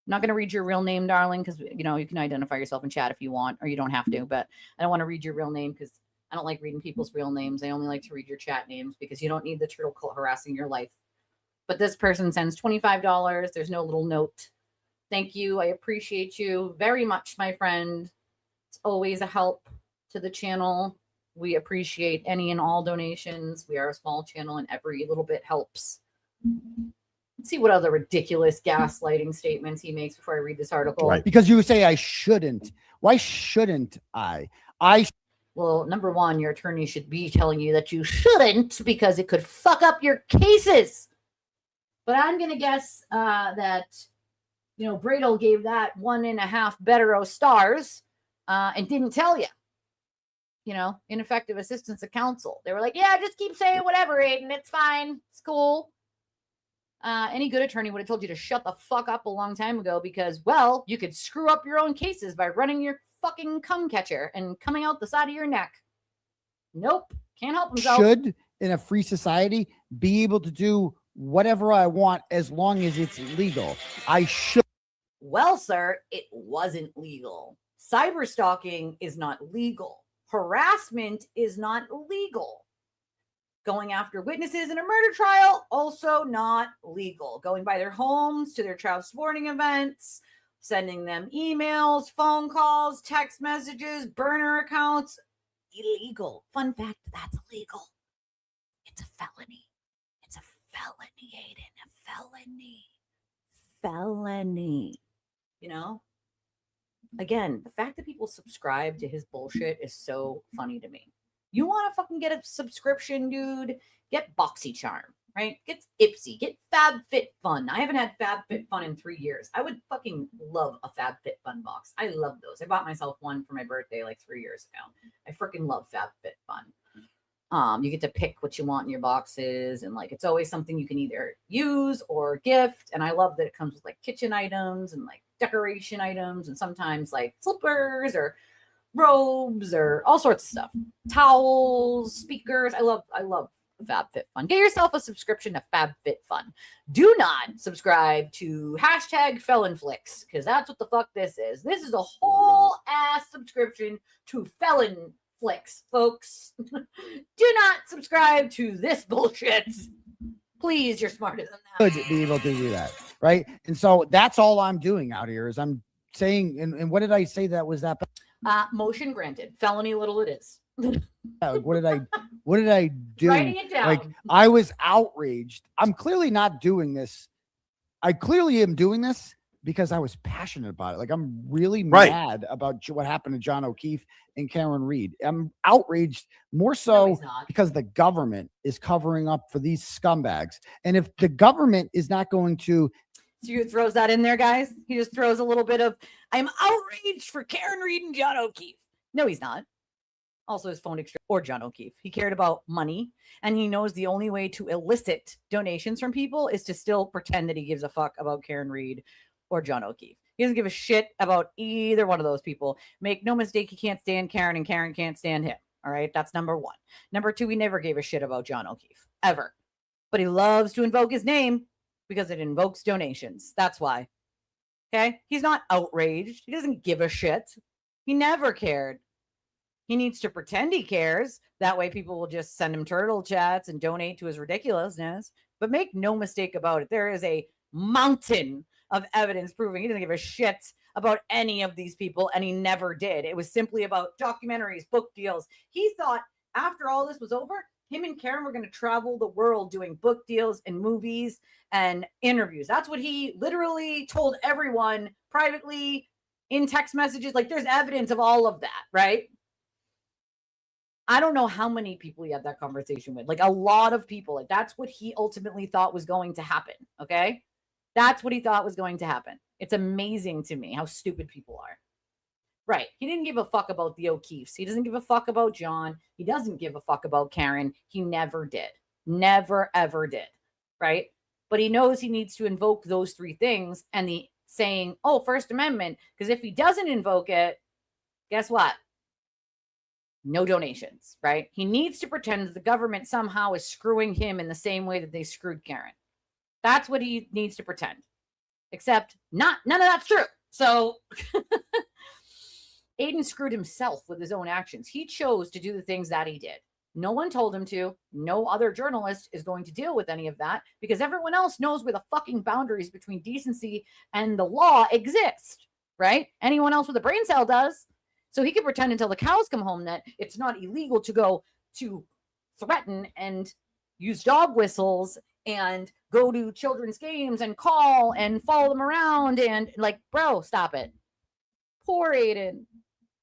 S1: I'm not going to read your real name, darling, because, you know, you can identify yourself in chat if you want, or you don't have to, but I don't want to read your real name because I don't like reading people's real names. I only like to read your chat names because you don't need the turtle cult harassing your life. But this person sends $25. There's no little note. Thank you. I appreciate you very much, my friend. It's always a help to the channel. We appreciate any and all donations. We are a small channel and every little bit helps. Let's see what other ridiculous gaslighting statements he makes before I read this article.
S9: Right. Because you say I shouldn't. Why shouldn't I?
S1: Well, number one, your attorney should be telling you that you shouldn't because it could fuck up your cases. But I'm going to guess that, Bradle gave that 1.5 Betero stars and didn't tell you. Ineffective assistance of counsel. They were like, yeah, just keep saying whatever, Aiden. It's fine. It's cool. Any good attorney would have told you to shut the fuck up a long time ago because, well, you could screw up your own cases by running your fucking cum catcher and coming out the side of your neck. Nope. Can't help himself.
S9: Should, in a free society, be able to do whatever I want as long as it's legal. I should.
S1: Well, sir, it wasn't legal. Cyber stalking is not legal. Harassment is not legal. Going after witnesses in a murder trial, also not legal. Going by their homes to their child sporting events, sending them emails, phone calls, text messages, burner accounts, illegal. Fun fact, that's illegal. It's a felony. It's a felony, Aiden. A felony. Felony. Again, the fact that people subscribe to his bullshit is so funny to me. You want to fucking get a subscription, dude? Get BoxyCharm, right? Get Ipsy. Get FabFitFun. I haven't had FabFitFun in 3 years. I would fucking love a FabFitFun box. I love those. I bought myself one for my birthday like 3 years ago. I freaking love FabFitFun. You get to pick what you want in your boxes, and it's always something you can either use or gift. And I love that it comes with kitchen items and decoration items, and sometimes slippers or robes or all sorts of stuff. Towels, speakers. I love FabFitFun. Get yourself a subscription to FabFitFun. Do not subscribe to #FelonFlix because that's what the fuck this is. This is a whole ass subscription to FelonFlix, folks. Do not subscribe to this bullshit. Please, you're smarter than that.
S9: Could be able to do that, right? And so that's all I'm doing out here is I'm saying, and what did I say that was that?
S1: Motion granted. Felony little it is.
S9: What did I do?
S1: Writing it down.
S9: I was outraged. I'm clearly not doing this. I clearly am doing this because I was passionate about it. I'm really mad about what happened to John O'Keefe and Karen Reed. I'm outraged more so because the government is covering up for these scumbags. And if the government is not going to
S1: So throws that in there, guys. He just throws a little bit of, I'm outraged for Karen Reed and John O'Keefe. No, he's not. Also, his phone or John O'Keefe. He cared about money, and he knows the only way to elicit donations from people is to still pretend that he gives a fuck about Karen Reed or John O'Keefe. He doesn't give a shit about either one of those people. Make no mistake, he can't stand Karen, and Karen can't stand him. All right, that's number one. Number two, he never gave a shit about John O'Keefe, ever. But he loves to invoke his name because it invokes donations. That's why. Okay? He's not outraged. He doesn't give a shit. He never cared. He needs to pretend he cares. That way people will just send him turtle chats and donate to his ridiculousness. But make no mistake about it. There is a mountain of evidence proving he doesn't give a shit about any of these people, and he never did. It was simply about documentaries, book deals. He thought after all this was over, him and Karen were going to travel the world doing book deals and movies and interviews. That's what he literally told everyone privately in text messages. There's evidence of all of that, right? I don't know how many people he had that conversation with. A lot of people. That's what he ultimately thought was going to happen, okay? That's what he thought was going to happen. It's amazing to me how stupid people are. Right. He didn't give a fuck about the O'Keefes. He doesn't give a fuck about John. He doesn't give a fuck about Karen. He never did. Never, ever did. Right. But he knows he needs to invoke those three things and the saying, oh, First Amendment, because if he doesn't invoke it, guess what? No donations, right? He needs to pretend that the government somehow is screwing him in the same way that they screwed Karen. That's what he needs to pretend. Except none of that's true. So Aiden screwed himself with his own actions. He chose to do the things that he did. No one told him to. No other journalist is going to deal with any of that because everyone else knows where the fucking boundaries between decency and the law exist, right? Anyone else with a brain cell does. So he can pretend until the cows come home that it's not illegal to go to threaten and use dog whistles and go to children's games and call and follow them around and like, bro, stop it. Poor Aiden.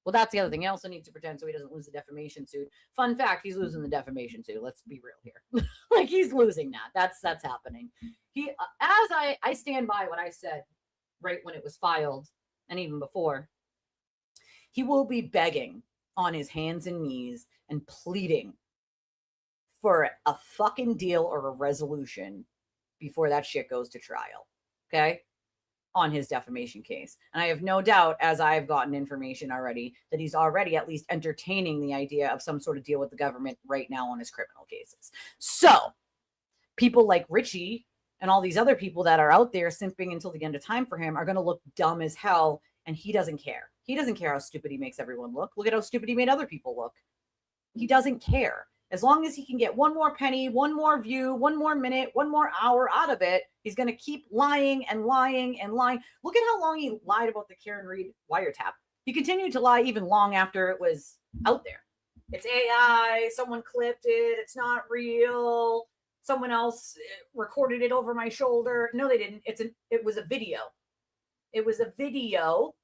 S1: Well, that's the other thing. He also needs to pretend so he doesn't lose the defamation suit. Fun fact, he's losing the defamation suit. Let's be real here. Like, he's losing that. That's happening. He, as I stand by what I said right when it was filed and even before, he will be begging on his hands and knees and pleading for a fucking deal or a resolution before that shit goes to trial. Okay? On his defamation case. And I have no doubt, as I've gotten information already, that he's already at least entertaining the idea of some sort of deal with the government right now on his criminal cases. So people like Richie and all these other people that are out there simping until the end of time for him are going to look dumb as hell. And he doesn't care. He doesn't care how stupid he makes everyone look. Look at how stupid he made other people look. He doesn't care. As long as he can get one more penny, one more view, one more minute, one more hour out of it, he's going to keep lying and lying and lying. Look at how long he lied about the Karen Reed wiretap. He continued to lie even long after it was out there. It's AI. Someone clipped it. It's not real. Someone else recorded it over my shoulder. No, they didn't. It was a video. It was a video,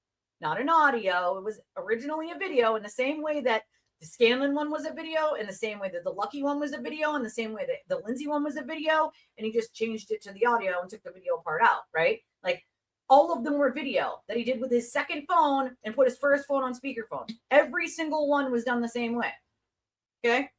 S1: not an audio. It was originally a video in the same way that the Scanlon one was a video, in the same way that the Lucky one was a video, in the same way that the Lindsay one was a video, and he just changed it to the audio and took the video part out, right? Like, all of them were video that he did with his second phone and put his first phone on speakerphone. Every single one was done the same way, okay?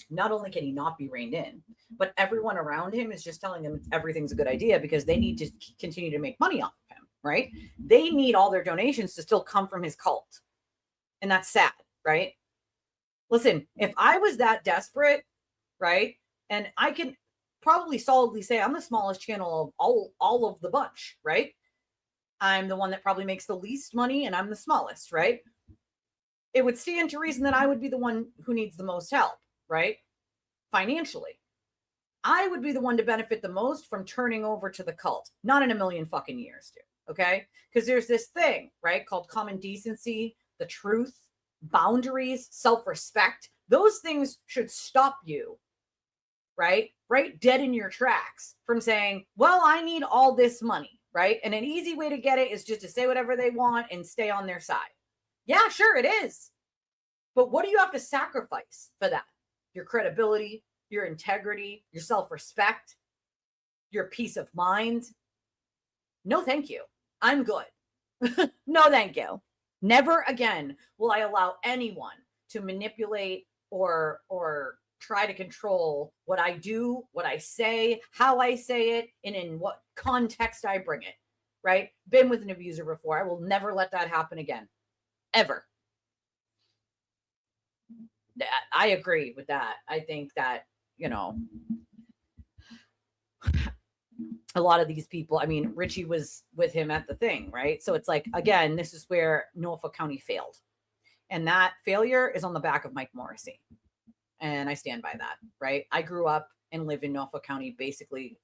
S1: Not only can he not be reined in, but everyone around him is just telling him everything's a good idea because they need to continue to make money off of him, right? They need all their donations to still come from his cult. And that's sad, right? Listen, if I was that desperate, right, and I can probably solidly say I'm the smallest channel of all of the bunch, right? I'm the one that probably makes the least money and I'm the smallest, right? It would stand to reason that I would be the one who needs the most help, right? Financially. I would be the one to benefit the most from turning over to the cult. Not in a million fucking years, dude. Okay? Because there's this thing, right, called common decency, the truth, boundaries, self-respect. Those things should stop you, right dead in your tracks from saying, well, I need all this money, right? And an easy way to get it is just to say whatever they want and stay on their side. Yeah, sure, it is. But what do you have to sacrifice for that? Your credibility, your integrity, your self-respect, your peace of mind? No, thank you. I'm good. No, thank you. Never again will I allow anyone to manipulate or try to control what I do, what I say, how I say it, and in what context I bring it, right? Been with an abuser before. I will never let that happen again. Ever. I agree with that. I think that, you know, a lot of these people, I mean, Richie was with him at the thing, right? So it's like, again, this is where Norfolk County failed. And that failure is on the back of Mike Morrissey. And I stand by that, right? I grew up and lived in Norfolk County basically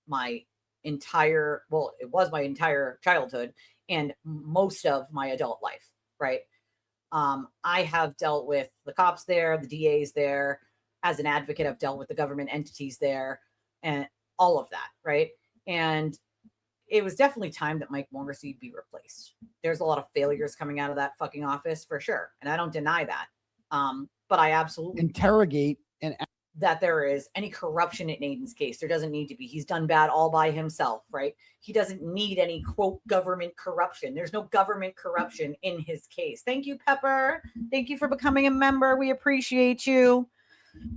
S1: my entire, well, it was my entire childhood and most of my adult life, right? I have dealt with the cops there, the DAs there. As an advocate, I've dealt with the government entities there and all of that, right? And it was definitely time that Mike Morrissey be replaced. There's a lot of failures coming out of that fucking office for sure. And I don't deny that. But I absolutely
S9: interrogate and
S1: that there is any corruption in Aiden's case. There doesn't need to be. He's done bad all by himself, right? He doesn't need any quote government corruption. There's no government corruption in his case. Thank you, Pepper. Thank you for becoming a member. We appreciate you.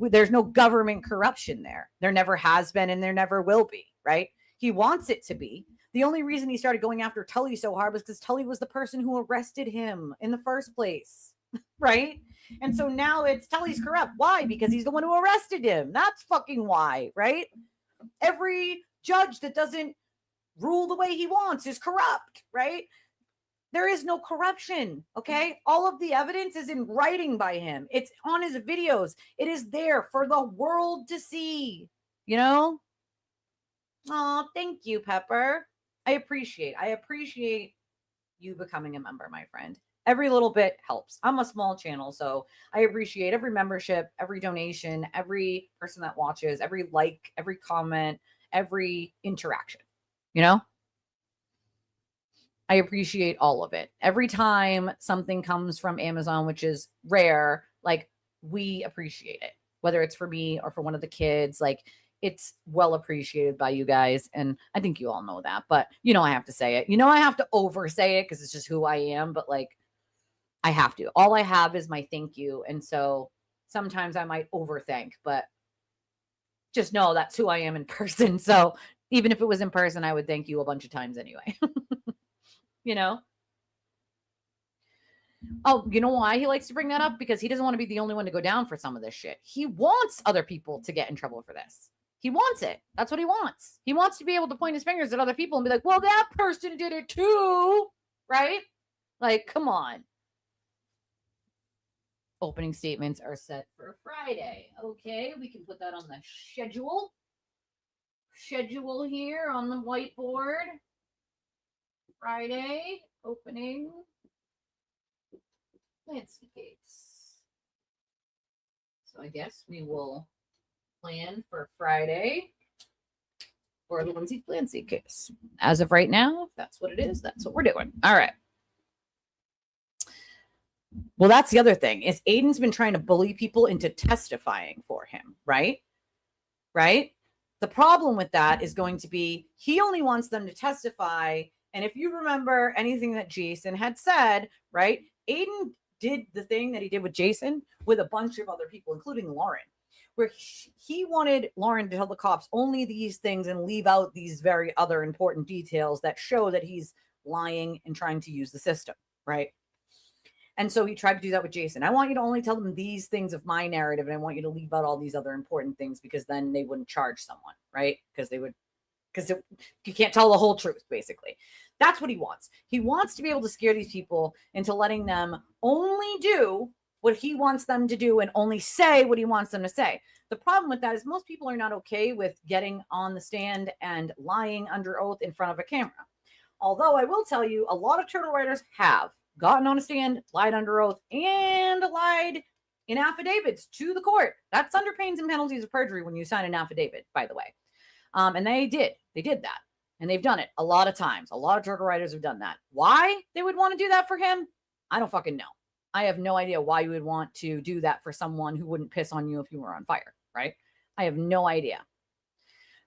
S1: There's no government corruption there. There never has been and there never will be, right? He wants it to be. The only reason he started going after Tully so hard was because Tully was the person who arrested him in the first place, right? And so now it's Tully's corrupt. Why? Because he's the one who arrested him. That's fucking why, right? Every judge that doesn't rule the way he wants is corrupt, right? There is no corruption, okay? All of the evidence is in writing by him. It's on his videos. It is there for the world to see, you know? Oh, thank you, Pepper. I appreciate you becoming a member, my friend. Every little bit helps. I'm a small channel, so I appreciate every membership, every donation, every person that watches, every like, every comment, every interaction, you know? I appreciate all of it. Every time something comes from Amazon, which is rare, like we appreciate it, whether it's for me or for one of the kids, like it's well appreciated by you guys. And I think you all know that, but I have to say it. I have to oversay it because it's just who I am, but like I have to. All I have is my thank you. And so sometimes I might overthink, but just know that's who I am in person. So even if it was in person, I would thank you a bunch of times anyway. Oh, you know why he likes to bring that up? Because he doesn't want to be the only one to go down for some of this shit. He wants other people to get in trouble for this. He wants it. That's what he wants. He wants to be able to point his fingers at other people and be like, well, that person did it too, right? Like, come on. Opening statements are set for Friday. Okay, we can put that on the schedule. Schedule here on the whiteboard. Friday, opening landscapes. So I guess we will plan for Friday for the Lindsay Clancy case. As of right now, if that's what it is, that's what we're doing. All right. Well, that's the other thing is Aiden's been trying to bully people into testifying for him, right? Right? The problem with that is going to be he only wants them to testify. And if you remember anything that Jason had said, right? Aiden did the thing that he did with Jason with a bunch of other people, including Lauren, where he wanted Lauren to tell the cops only these things and leave out these very other important details that show that he's lying and trying to use the system, right? And so he tried to do that with Jason. I want you to only tell them these things of my narrative, and I want you to leave out all these other important things because then they wouldn't charge someone, right? Because you can't tell the whole truth, basically. That's what he wants. He wants to be able to scare these people into letting them only do what he wants them to do and only say what he wants them to say. The problem with that is most people are not okay with getting on the stand and lying under oath in front of a camera. Although I will tell you, a lot of turtle writers have gotten on a stand, lied under oath, and lied in affidavits to the court. That's under pains and penalties of perjury when you sign an affidavit, by the way. And they did that. And they've done it a lot of times. A lot of turtle writers have done that. Why they would want to do that for him? I don't fucking know. I have no idea why you would want to do that for someone who wouldn't piss on you if you were on fire, right? I have no idea.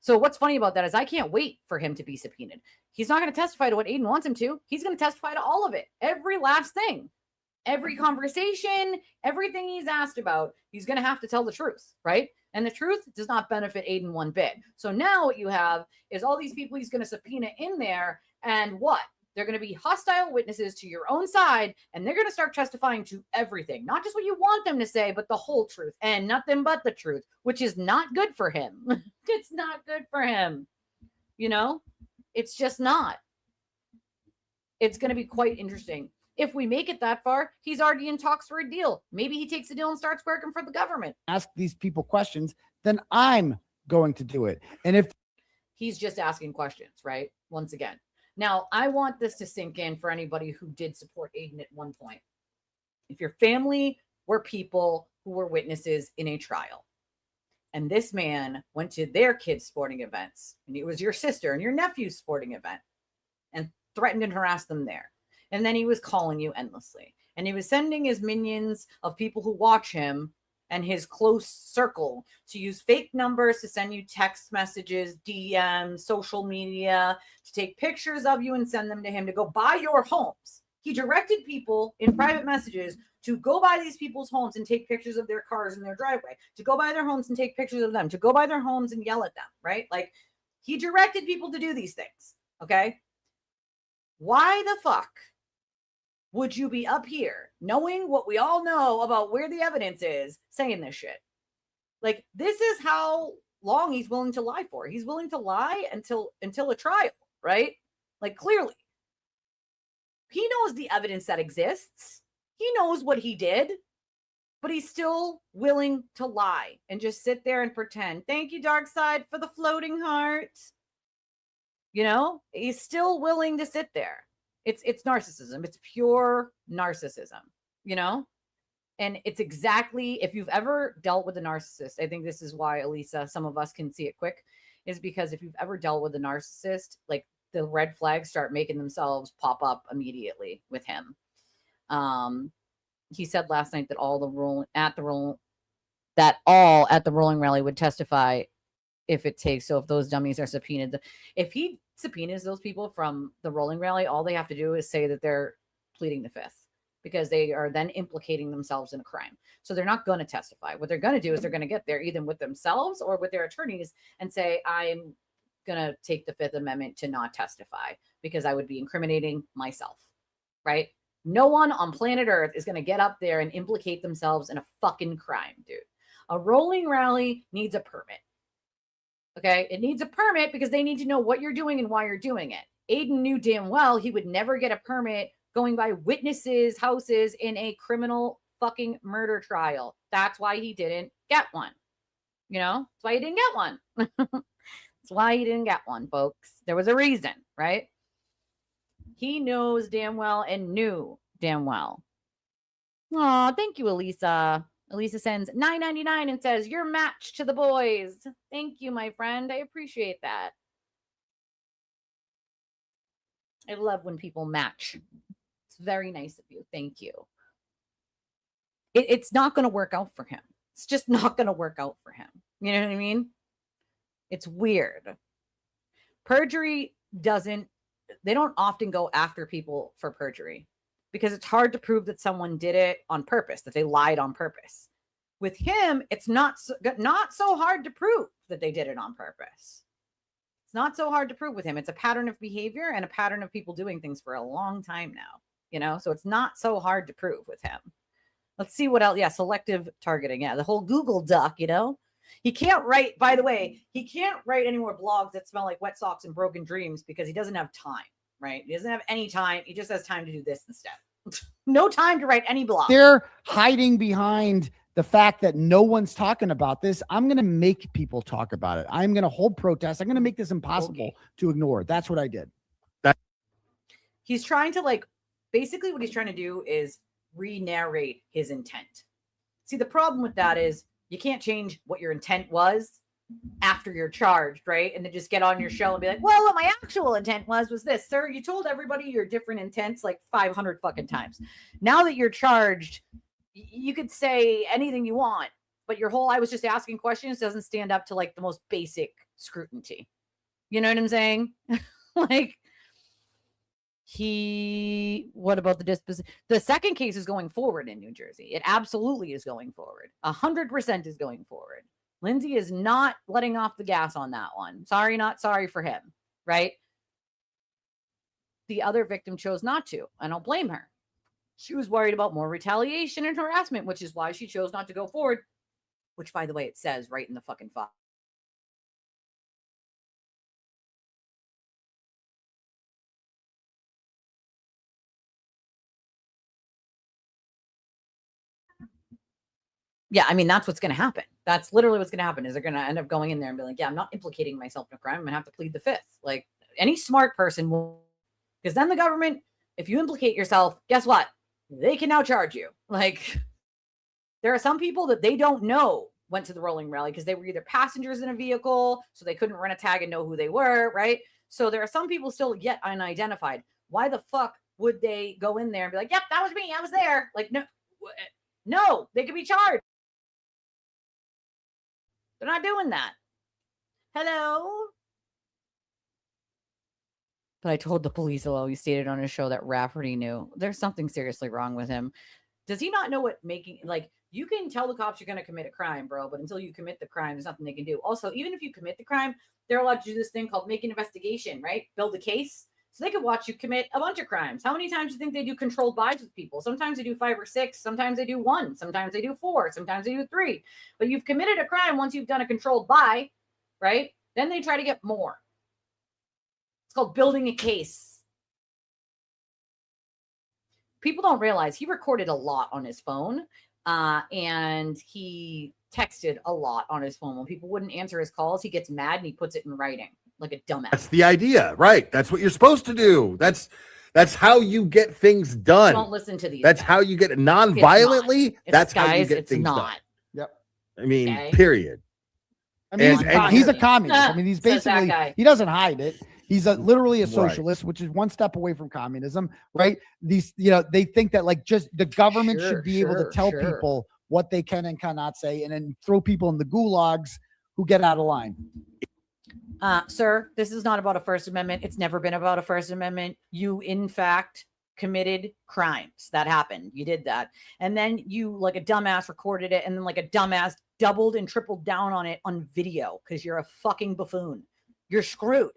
S1: So what's funny about that is I can't wait for him to be subpoenaed. He's not going to testify to what Aiden wants him to. He's going to testify to all of it. Every last thing. Every conversation, everything he's asked about, he's going to have to tell the truth, right? And the truth does not benefit Aiden one bit. So now what you have is all these people he's going to subpoena in there, and what? They're going to be hostile witnesses to your own side, and they're going to start testifying to everything. Not just what you want them to say, but the whole truth, and nothing but the truth, which is not good for him. It's not good for him. It's just not. It's going to be quite interesting. If we make it that far, he's already in talks for a deal. Maybe he takes a deal and starts working for the government.
S9: Ask these people questions, then I'm going to do it. And if
S1: he's just asking questions, right? Once again. Now, I want this to sink in for anybody who did support Aiden at one point. If your family were people who were witnesses in a trial, and this man went to their kids' sporting events, and it was your sister and your nephew's sporting event, and threatened and harassed them there. And then he was calling you endlessly. And he was sending his minions of people who watch him and his close circle to use fake numbers to send you text messages, DMs, social media, to take pictures of you and send them to him to go buy your homes. He directed people in private messages to go by these people's homes and take pictures of their cars in their driveway, to go by their homes and take pictures of them, to go by their homes and yell at them, right? Like, he directed people to do these things, okay? Why the fuck would you be up here knowing what we all know about where the evidence is saying this shit? Like, this is how long he's willing to lie for. He's willing to lie until a trial, right? Like, clearly. He knows the evidence that exists. He knows what he did, but he's still willing to lie and just sit there and pretend. Thank you, Dark Side, for the floating heart. You know, he's still willing to sit there. It's narcissism. It's pure narcissism, you know? And it's exactly, if you've ever dealt with a narcissist, I think this is why, Elisa, some of us can see it quick, is because if you've ever dealt with a narcissist, like the red flags start making themselves pop up immediately with him. He said last night that all at the rolling rally would testify if it takes. So if those dummies are subpoenaed, if he subpoenas those people from the rolling rally, all they have to do is say that they're pleading the fifth, because they are then implicating themselves in a crime. So they're not going to testify. What they're going to do is they're going to get there either with themselves or with their attorneys and say, I'm going to take the Fifth Amendment to not testify because I would be incriminating myself, right? No one on planet Earth is going to get up there and implicate themselves in a fucking crime, dude. A rolling rally needs a permit. Okay? It needs a permit because they need to know what you're doing and why you're doing it. Aiden knew damn well he would never get a permit going by witnesses' houses in a criminal fucking murder trial. That's why he didn't get one. You know? That's why he didn't get one. That's why he didn't get one, folks. There was a reason, right? He knows damn well and knew damn well. Oh, thank you, Elisa. Elisa sends $9.99 and says, "You're matched to the boys." Thank you, my friend. I appreciate that. I love when people match. It's very nice of you. Thank you. It's not going to work out for him. It's just not going to work out for him. You know what I mean? It's weird. Perjury they don't often go after people for perjury because it's hard to prove that someone did it on purpose, that they lied on purpose. With him, it's not so hard to prove that they did it on purpose. It's not so hard to prove with him. It's a pattern of behavior and a pattern of people doing things for a long time now, you know? So it's not so hard to prove with him. Let's see what else. Yeah, selective targeting. Yeah, the whole Google duck, you know? He can't write, by the way, he can't write any more blogs that smell like wet socks and broken dreams because he doesn't have time, right? He doesn't have any time. He just has time to do this instead. No time to write any blog.
S9: They're hiding behind the fact that no one's talking about this. I'm going to make people talk about it. I'm going to hold protests. I'm going to make this impossible to ignore. That's what I did.
S1: He's trying to basically what he's trying to do is re-narrate his intent. See, the problem with that is you can't change what your intent was after you're charged, right? And then just get on your show and be like, well, what my actual intent was this. Sir, you told everybody your different intents like 500 fucking times. Now that you're charged, you could say anything you want, but your whole I was just asking questions doesn't stand up to like the most basic scrutiny. You know what I'm saying? What about the disposition? The second case is going forward in New Jersey. It absolutely is going forward. 100% is going forward. Lindsay is not letting off the gas on that one. Sorry, not sorry for him, right? The other victim chose not to. I don't blame her. She was worried about more retaliation and harassment, which is why she chose not to go forward, which, by the way, it says right in the fucking file. Yeah, I mean, that's what's going to happen. That's literally what's going to happen is they're going to end up going in there and be like, yeah, I'm not implicating myself in a crime. I'm going to have to plead the fifth. Like any smart person will, because then the government, if you implicate yourself, guess what? They can now charge you. Like there are some people that they don't know went to the rolling rally because they were either passengers in a vehicle, so they couldn't run a tag and know who they were, right? So there are some people still yet unidentified. Why the fuck would they go in there and be like, yep, that was me. I was there. Like, no, they could be charged. They're not doing that. Hello? But I told the police, although he stated on his show that Rafferty knew. There's something seriously wrong with him. Does he not know what you can tell the cops you're going to commit a crime, bro, but until you commit the crime, there's nothing they can do. Also, even if you commit the crime, they're allowed to do this thing called make an investigation, right? Build a case. So they could watch you commit a bunch of crimes. How many times do you think they do controlled buys with people? Sometimes they do 5 or 6. Sometimes they do 1. Sometimes they do 4. Sometimes they do 3. But you've committed a crime once you've done a controlled buy, right? Then they try to get more. It's called building a case. people don't realize he recorded a lot on his phone, and he texted a lot on his phone. When people wouldn't answer his calls, he gets mad and he puts it in writing like a dumbass.
S15: That's the idea, right? That's what you're supposed to do. That's how you get things done.
S1: Don't listen to these.
S15: That's
S1: guys.
S15: how you get it non-violently. That's how you get
S1: it's
S15: things
S1: not.
S15: done.
S9: Yep.
S15: I mean,
S1: Okay.
S15: period.
S9: I mean,
S15: And
S9: he's a communist. I mean, he's
S1: Says that
S9: basically,
S1: guy.
S9: he doesn't hide it. He's literally a
S15: Right.
S9: socialist, which is one step away from communism, right? These, they think that like just the government should be able to tell people what they can and cannot say, and then throw people in the gulags who get out of line.
S1: Sir, this is not about a First Amendment. It's never been about a First Amendment. You, in fact, committed crimes. That happened. You did that. And then you, like a dumbass, recorded it, and then like a dumbass doubled and tripled down on it on video because you're a fucking buffoon. You're screwed.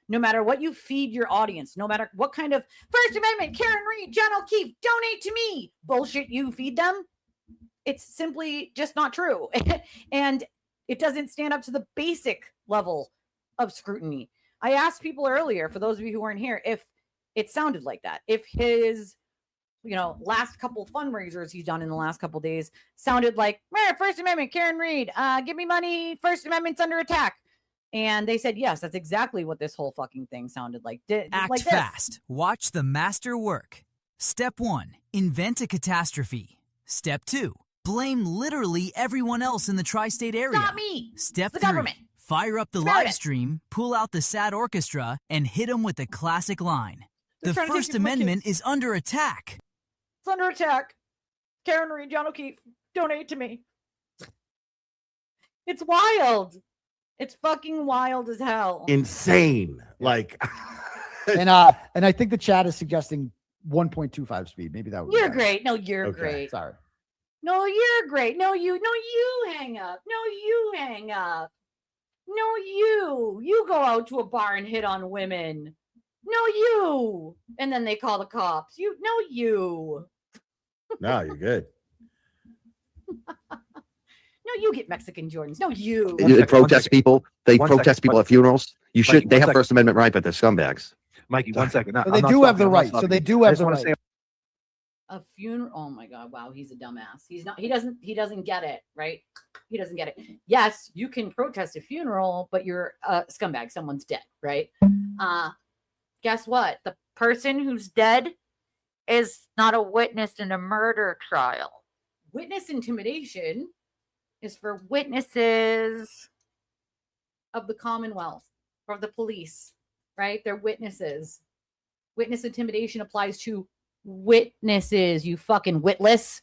S1: No matter what you feed your audience, no matter what kind of First Amendment, Karen Reed, John O'Keefe, donate to me bullshit you feed them, it's simply just not true. And it doesn't stand up to the basic level of scrutiny. I asked people earlier, for those of you who weren't here, if it sounded like that. If his, last couple fundraisers he's done in the last couple days sounded like, First Amendment, Karen Reed, give me money, First Amendment's under attack. And they said, yes, that's exactly what this whole fucking thing sounded like.
S4: Act
S1: like this.
S4: fast. Watch the master work. Step 1, invent a catastrophe. Step 2, blame literally everyone else in the tri-state area.
S1: Not me.
S4: Step
S1: It's the
S4: 3,
S1: government.
S4: fire up the
S1: It's Meredith.
S4: live stream, pull out the sad orchestra, and hit them with the classic line.
S1: They're
S4: The
S1: trying to take
S4: First
S1: you from my
S4: Amendment
S1: kids.
S4: is under attack.
S1: It's under attack. Karen Reed, John O'Keefe, donate to me. It's wild. It's fucking wild as hell.
S15: Insane. Like,
S9: And I think the chat is suggesting 1.25 speed. Maybe that would be
S1: You're
S9: better.
S1: great. No, you're
S15: Okay.
S1: great.
S9: Sorry.
S1: No, you're great. No, you hang up. No, you hang up. No, you go out to a bar and hit on women. No, you. And then they call the cops. You.
S15: no, you're good.
S1: No, you get Mexican Jordans. No, you.
S16: They protest people. They
S18: One
S16: protest
S18: second.
S16: people at funerals. You
S18: Mikey,
S16: should. They
S18: one
S16: have
S18: second.
S16: First Amendment right, but they're scumbags.
S18: Mikey, 1 second. No,
S9: So they
S18: I'm not
S9: do have
S18: stopping
S9: the
S18: you. I'm not
S9: right. So
S18: stopping
S9: they
S18: you.
S9: do
S18: I
S9: have
S18: just
S9: the
S18: wanna
S9: right.
S18: say
S1: A funeral. Oh my God. Wow. He's a dumbass. He doesn't get it. Right. He doesn't get it. Yes, you can protest a funeral, but you're a scumbag. Someone's dead. Right. Guess what? The person who's dead is not a witness in a murder trial. Witness intimidation is for witnesses of the Commonwealth or the police, right? They're witnesses. Witness intimidation applies to witnesses, you fucking witless.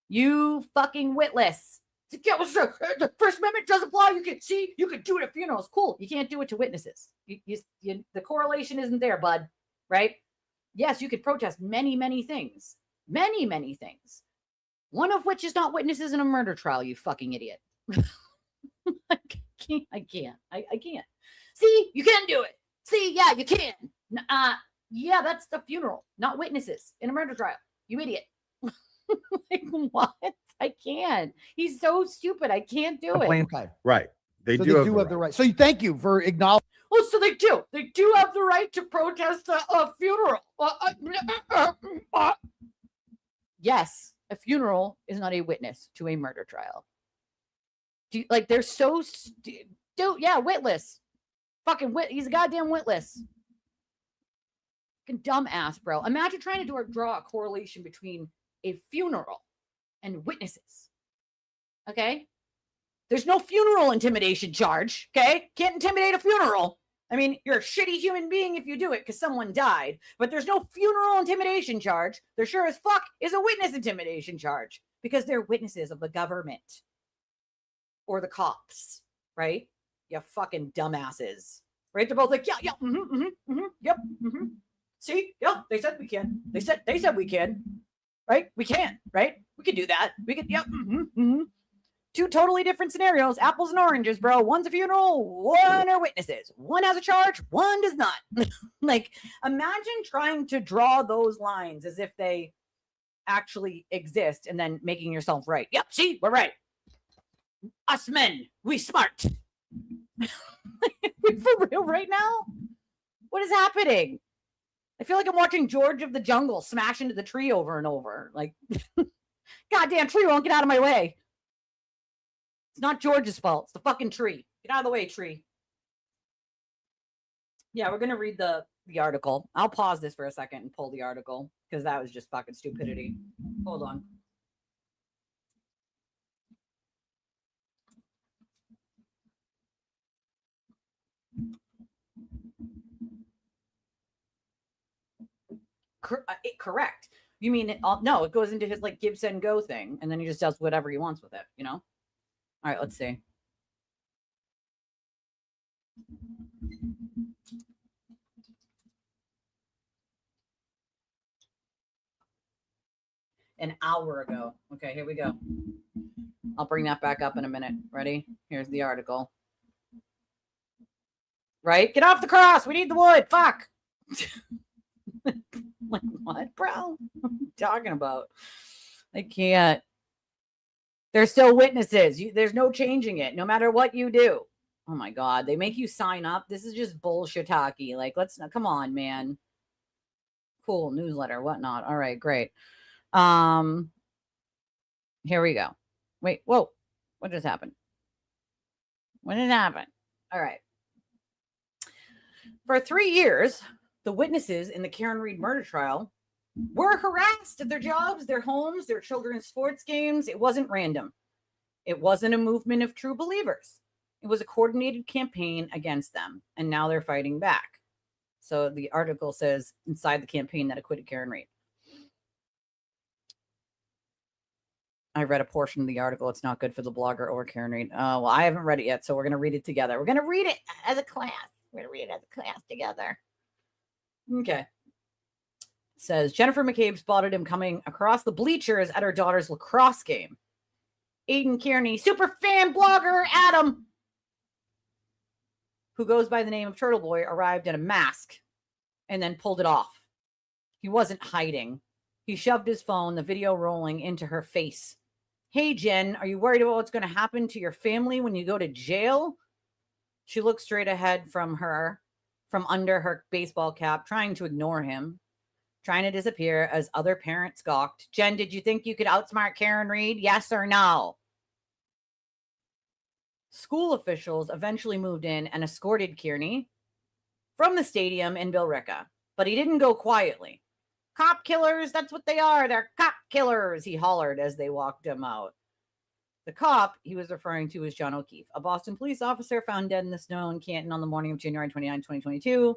S1: You fucking witless. The First Amendment does apply. You can do it at funerals. Cool. You can't do it to witnesses. The correlation isn't there, bud. Right? Yes, you could protest many, many things. Many, many things. One of which is not witnesses in a murder trial, you fucking idiot. I can't. See, you can do it. See, yeah, you can. Yeah, that's the funeral, not witnesses in a murder trial. You idiot. Like, what? I can't. He's so stupid. I can't do it.
S9: Okay.
S15: Right. They
S9: So
S15: do
S9: they
S15: have
S9: do
S15: the
S9: have the right. So thank you for acknowledging.
S1: Oh, so they do. They do have the right to protest a funeral. Yes, a funeral is not a witness to a murder trial. They're so yeah, witless. Fucking he's a goddamn witless. Fucking dumbass, bro. Imagine trying to draw a correlation between a funeral and witnesses. Okay? There's no funeral intimidation charge. Okay? Can't intimidate a funeral. I mean, you're a shitty human being if you do it because someone died, but there's no funeral intimidation charge. There sure as fuck is a witness intimidation charge because they're witnesses of the government or the cops, right? You fucking dumbasses, right? They're both like, yeah, yep. See, yeah, they said we can. They said we can, right? We can, right? We can do that. We can, yep. Two totally different scenarios, apples and oranges, bro. One's a funeral, one are witnesses. One has a charge, one does not. Like, imagine trying to draw those lines as if they actually exist and then making yourself right. Yep, see, we're right. Us men, we smart. We for real right now? What is happening? I feel like I'm watching George of the Jungle smash into the tree over and over. Like, goddamn tree won't get out of my way. It's not George's fault. It's the fucking tree. Get out of the way, tree. Yeah, we're going to read the article. I'll pause this for a second and pull the article because that was just fucking stupidity. Hold on. Correct. You mean it? No, it goes into his like give, send, go thing, and then he just does whatever he wants with it, you know? All right, let's see. An hour ago. Okay, here we go. I'll bring that back up in a minute. Ready? Here's the article. Right? Get off the cross. We need the wood. Fuck. Like, what, bro? What are you talking about? I can't. There's still witnesses. There's no changing it, no matter what you do. Oh my God. They make you sign up. This is just bullshit-talky. Like, let's come on, man. Cool. Newsletter, whatnot. All right, great. Here we go. Wait, whoa. What just happened? What did happen? All right. For 3 years, the witnesses in the Karen Read murder trial were harassed at their jobs, their homes, their children's sports games. It wasn't random. It wasn't a movement of true believers. It was a coordinated campaign against them, and now they're fighting back. So the article says inside the campaign that acquitted Karen Read. I read a portion of the article. It's not good for the blogger or Karen Read. Well, I haven't read it yet, so we're going to read it together. We're going to read it as a class. We're going to read it as a class together. Okay. It says, Jennifer McCabe spotted him coming across the bleachers at her daughter's lacrosse game. Aiden Kearney, super fan blogger Adam, who goes by the name of Turtle Boy, arrived in a mask and then pulled it off. He wasn't hiding. He shoved his phone, the video rolling, into her face. Hey, Jen, are you worried about what's going to happen to your family when you go to jail? She looked straight ahead from under her baseball cap, trying to ignore him, trying to disappear as other parents gawked. Jen, did you think you could outsmart Karen Read? Yes or no? School officials eventually moved in and escorted Kearney from the stadium in Billerica, but he didn't go quietly. Cop killers, that's what they are. They're cop killers, he hollered as they walked him out. The cop he was referring to was John O'Keefe, a Boston police officer found dead in the snow in Canton on the morning of January 29, 2022.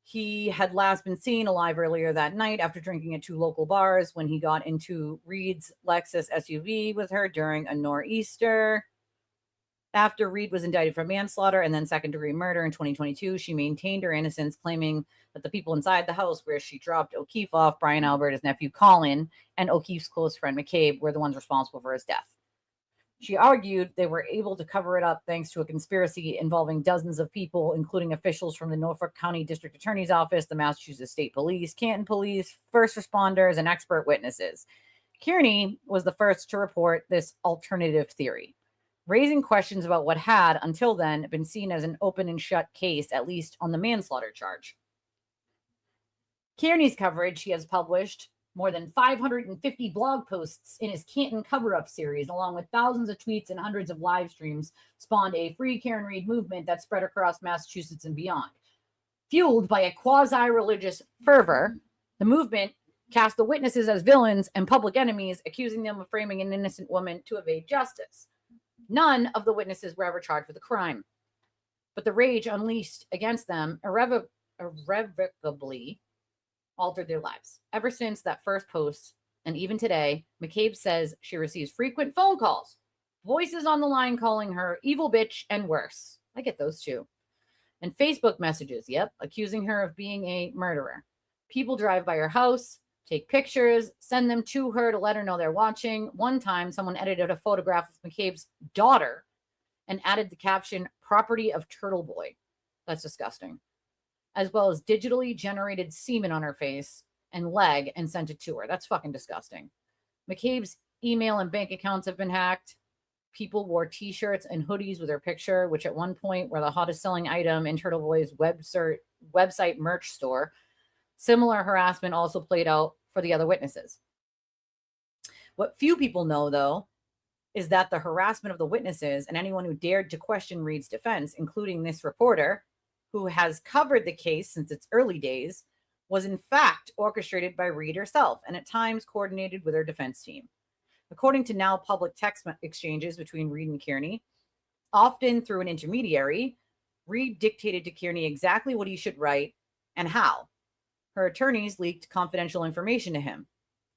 S1: He had last been seen alive earlier that night after drinking at 2 local bars when he got into Reed's Lexus SUV with her during a nor'easter. After Reed was indicted for manslaughter and then second-degree murder in 2022, she maintained her innocence, claiming that the people inside the house where she dropped O'Keefe off, Brian Albert, his nephew Colin, and O'Keefe's close friend McCabe, were the ones responsible for his death. She argued they were able to cover it up thanks to a conspiracy involving dozens of people, including officials from the Norfolk County District Attorney's Office, the Massachusetts State Police, Canton Police, first responders, and expert witnesses. Kearney was the first to report this alternative theory, raising questions about what had, until then, been seen as an open and shut case, at least on the manslaughter charge. Kearney's coverage, he has published more than 550 blog posts in his Canton cover-up series, along with thousands of tweets and hundreds of live streams, spawned a Free Karen Read movement that spread across Massachusetts and beyond. Fueled by a quasi-religious fervor, the movement cast the witnesses as villains and public enemies, accusing them of framing an innocent woman to evade justice. None of the witnesses were ever charged with a crime, but the rage unleashed against them irrevocably altered their lives. Ever since that first post, and even today, McCabe says she receives frequent phone calls, voices on the line calling her evil bitch and worse. I get those too. And Facebook messages, accusing her of being a murderer. People drive by her house, take pictures, send them to her to let her know they're watching. One time, someone edited a photograph of McCabe's daughter and added the caption, property of Turtle Boy. That's disgusting. As well as digitally generated semen on her face and leg and sent it to her. That's fucking disgusting. McCabe's email and bank accounts have been hacked. People wore t-shirts and hoodies with her picture, which at one point were the hottest selling item in Turtle Boy's website merch store. Similar harassment also played out for the other witnesses. What few people know, though, is that the harassment of the witnesses and anyone who dared to question Reed's defense, including this reporter, who has covered the case since its early days, was in fact orchestrated by Reed herself and at times coordinated with her defense team. According to now public text exchanges between Reed and Kearney, often through an intermediary, Reed dictated to Kearney exactly what he should write and how. Her attorneys leaked confidential information to him,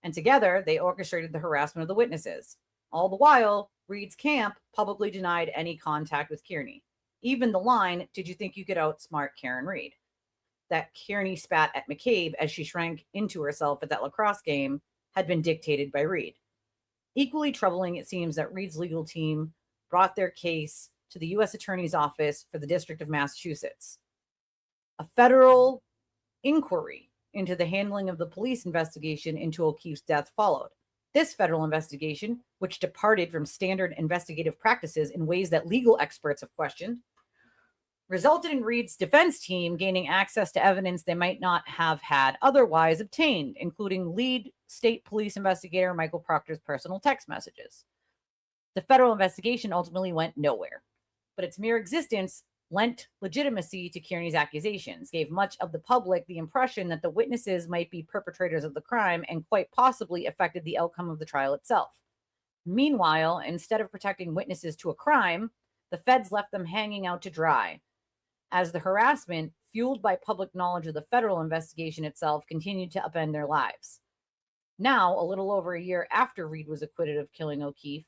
S1: and together they orchestrated the harassment of the witnesses. All the while, Reed's camp publicly denied any contact with Kearney. Even the line, "Did you think you could outsmart Karen Reed?" that Kearney spat at McCabe as she shrank into herself at that lacrosse game had been dictated by Reed. Equally troubling, it seems that Reed's legal team brought their case to the U.S. Attorney's Office for the District of Massachusetts. A federal inquiry into the handling of the police investigation into O'Keefe's death followed. This federal investigation, which departed from standard investigative practices in ways that legal experts have questioned, resulted in Reed's defense team gaining access to evidence they might not have had otherwise obtained, including lead state police investigator Michael Proctor's personal text messages. The federal investigation ultimately went nowhere, but its mere existence lent legitimacy to Kearney's accusations, gave much of the public the impression that the witnesses might be perpetrators of the crime, and quite possibly affected the outcome of the trial itself. Meanwhile, instead of protecting witnesses to a crime, the feds left them hanging out to dry, as the harassment, fueled by public knowledge of the federal investigation itself, continued to upend their lives. Now, a little over a year after Reed was acquitted of killing O'Keefe,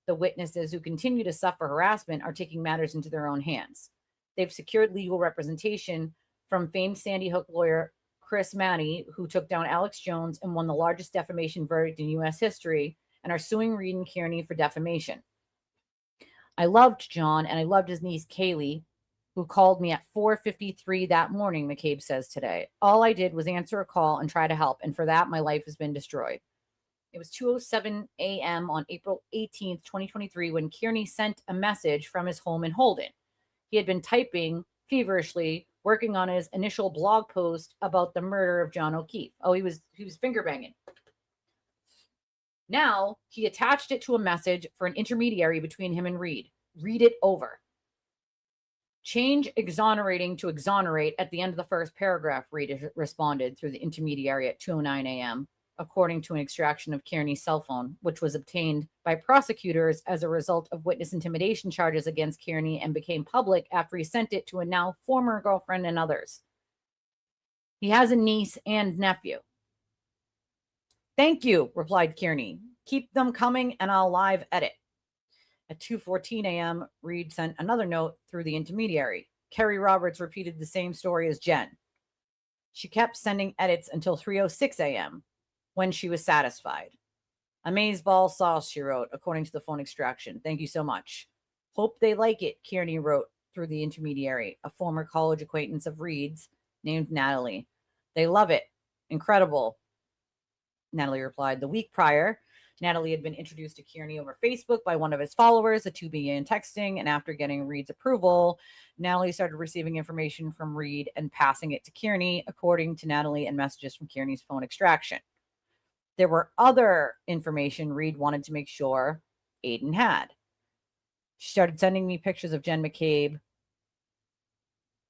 S1: the witnesses who continue to suffer harassment are taking matters into their own hands. They've secured legal representation from famed Sandy Hook lawyer Chris Manny, who took down Alex Jones and won the largest defamation verdict in U.S. history, and are suing Reed and Kearney for defamation. I loved John, and I loved his niece Kaylee, who called me at 4:53 that morning, McCabe says today. All I did was answer a call and try to help, and for that, my life has been destroyed. It was 2:07 a.m. on April 18th, 2023, when Kearney sent a message from his home in Holden. He had been typing feverishly, working on his initial blog post about the murder of John O'Keefe. Oh, he was finger banging. Now, he attached it to a message for an intermediary between him and Reed. Read it over. Change exonerating to exonerate at the end of the first paragraph, Reed responded through the intermediary at 2:09 a.m., according to an extraction of Kearney's cell phone, which was obtained by prosecutors as a result of witness intimidation charges against Kearney and became public after he sent it to a now former girlfriend and others. He has a niece and nephew. Thank you, replied Kearney. Keep them coming and I'll live edit. At 2:14 a.m., Reed sent another note through the intermediary. Kerry Roberts repeated the same story as Jen. She kept sending edits until 3:06 a.m., when she was satisfied. Amazeballs sauce, she wrote, according to the phone extraction. Thank you so much. Hope they like it, Kearney wrote through the intermediary, a former college acquaintance of Reed's named Natalie. They love it. Incredible, Natalie replied. The week prior, Natalie had been introduced to Kearney over Facebook by one of his followers. The two began texting, and after getting Reed's approval, Natalie started receiving information from Reed and passing it to Kearney, according to Natalie and messages from Kearney's phone extraction. There were other information Reed wanted to make sure Aiden had. She started sending me pictures of Jen McCabe,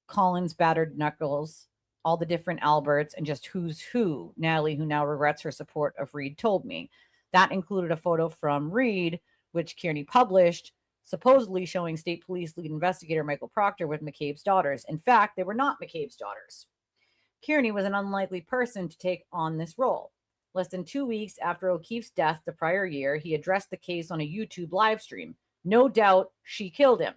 S1: Colin's battered knuckles, all the different Alberts, and just who's who. Natalie, who now regrets her support of Reed, told me. That included a photo from Reed, which Kearney published, supposedly showing state police lead investigator Michael Proctor with McCabe's daughters. In fact, they were not McCabe's daughters. Kearney was an unlikely person to take on this role. Less than 2 weeks after O'Keefe's death the prior year, he addressed the case on a YouTube live stream. No doubt she killed him,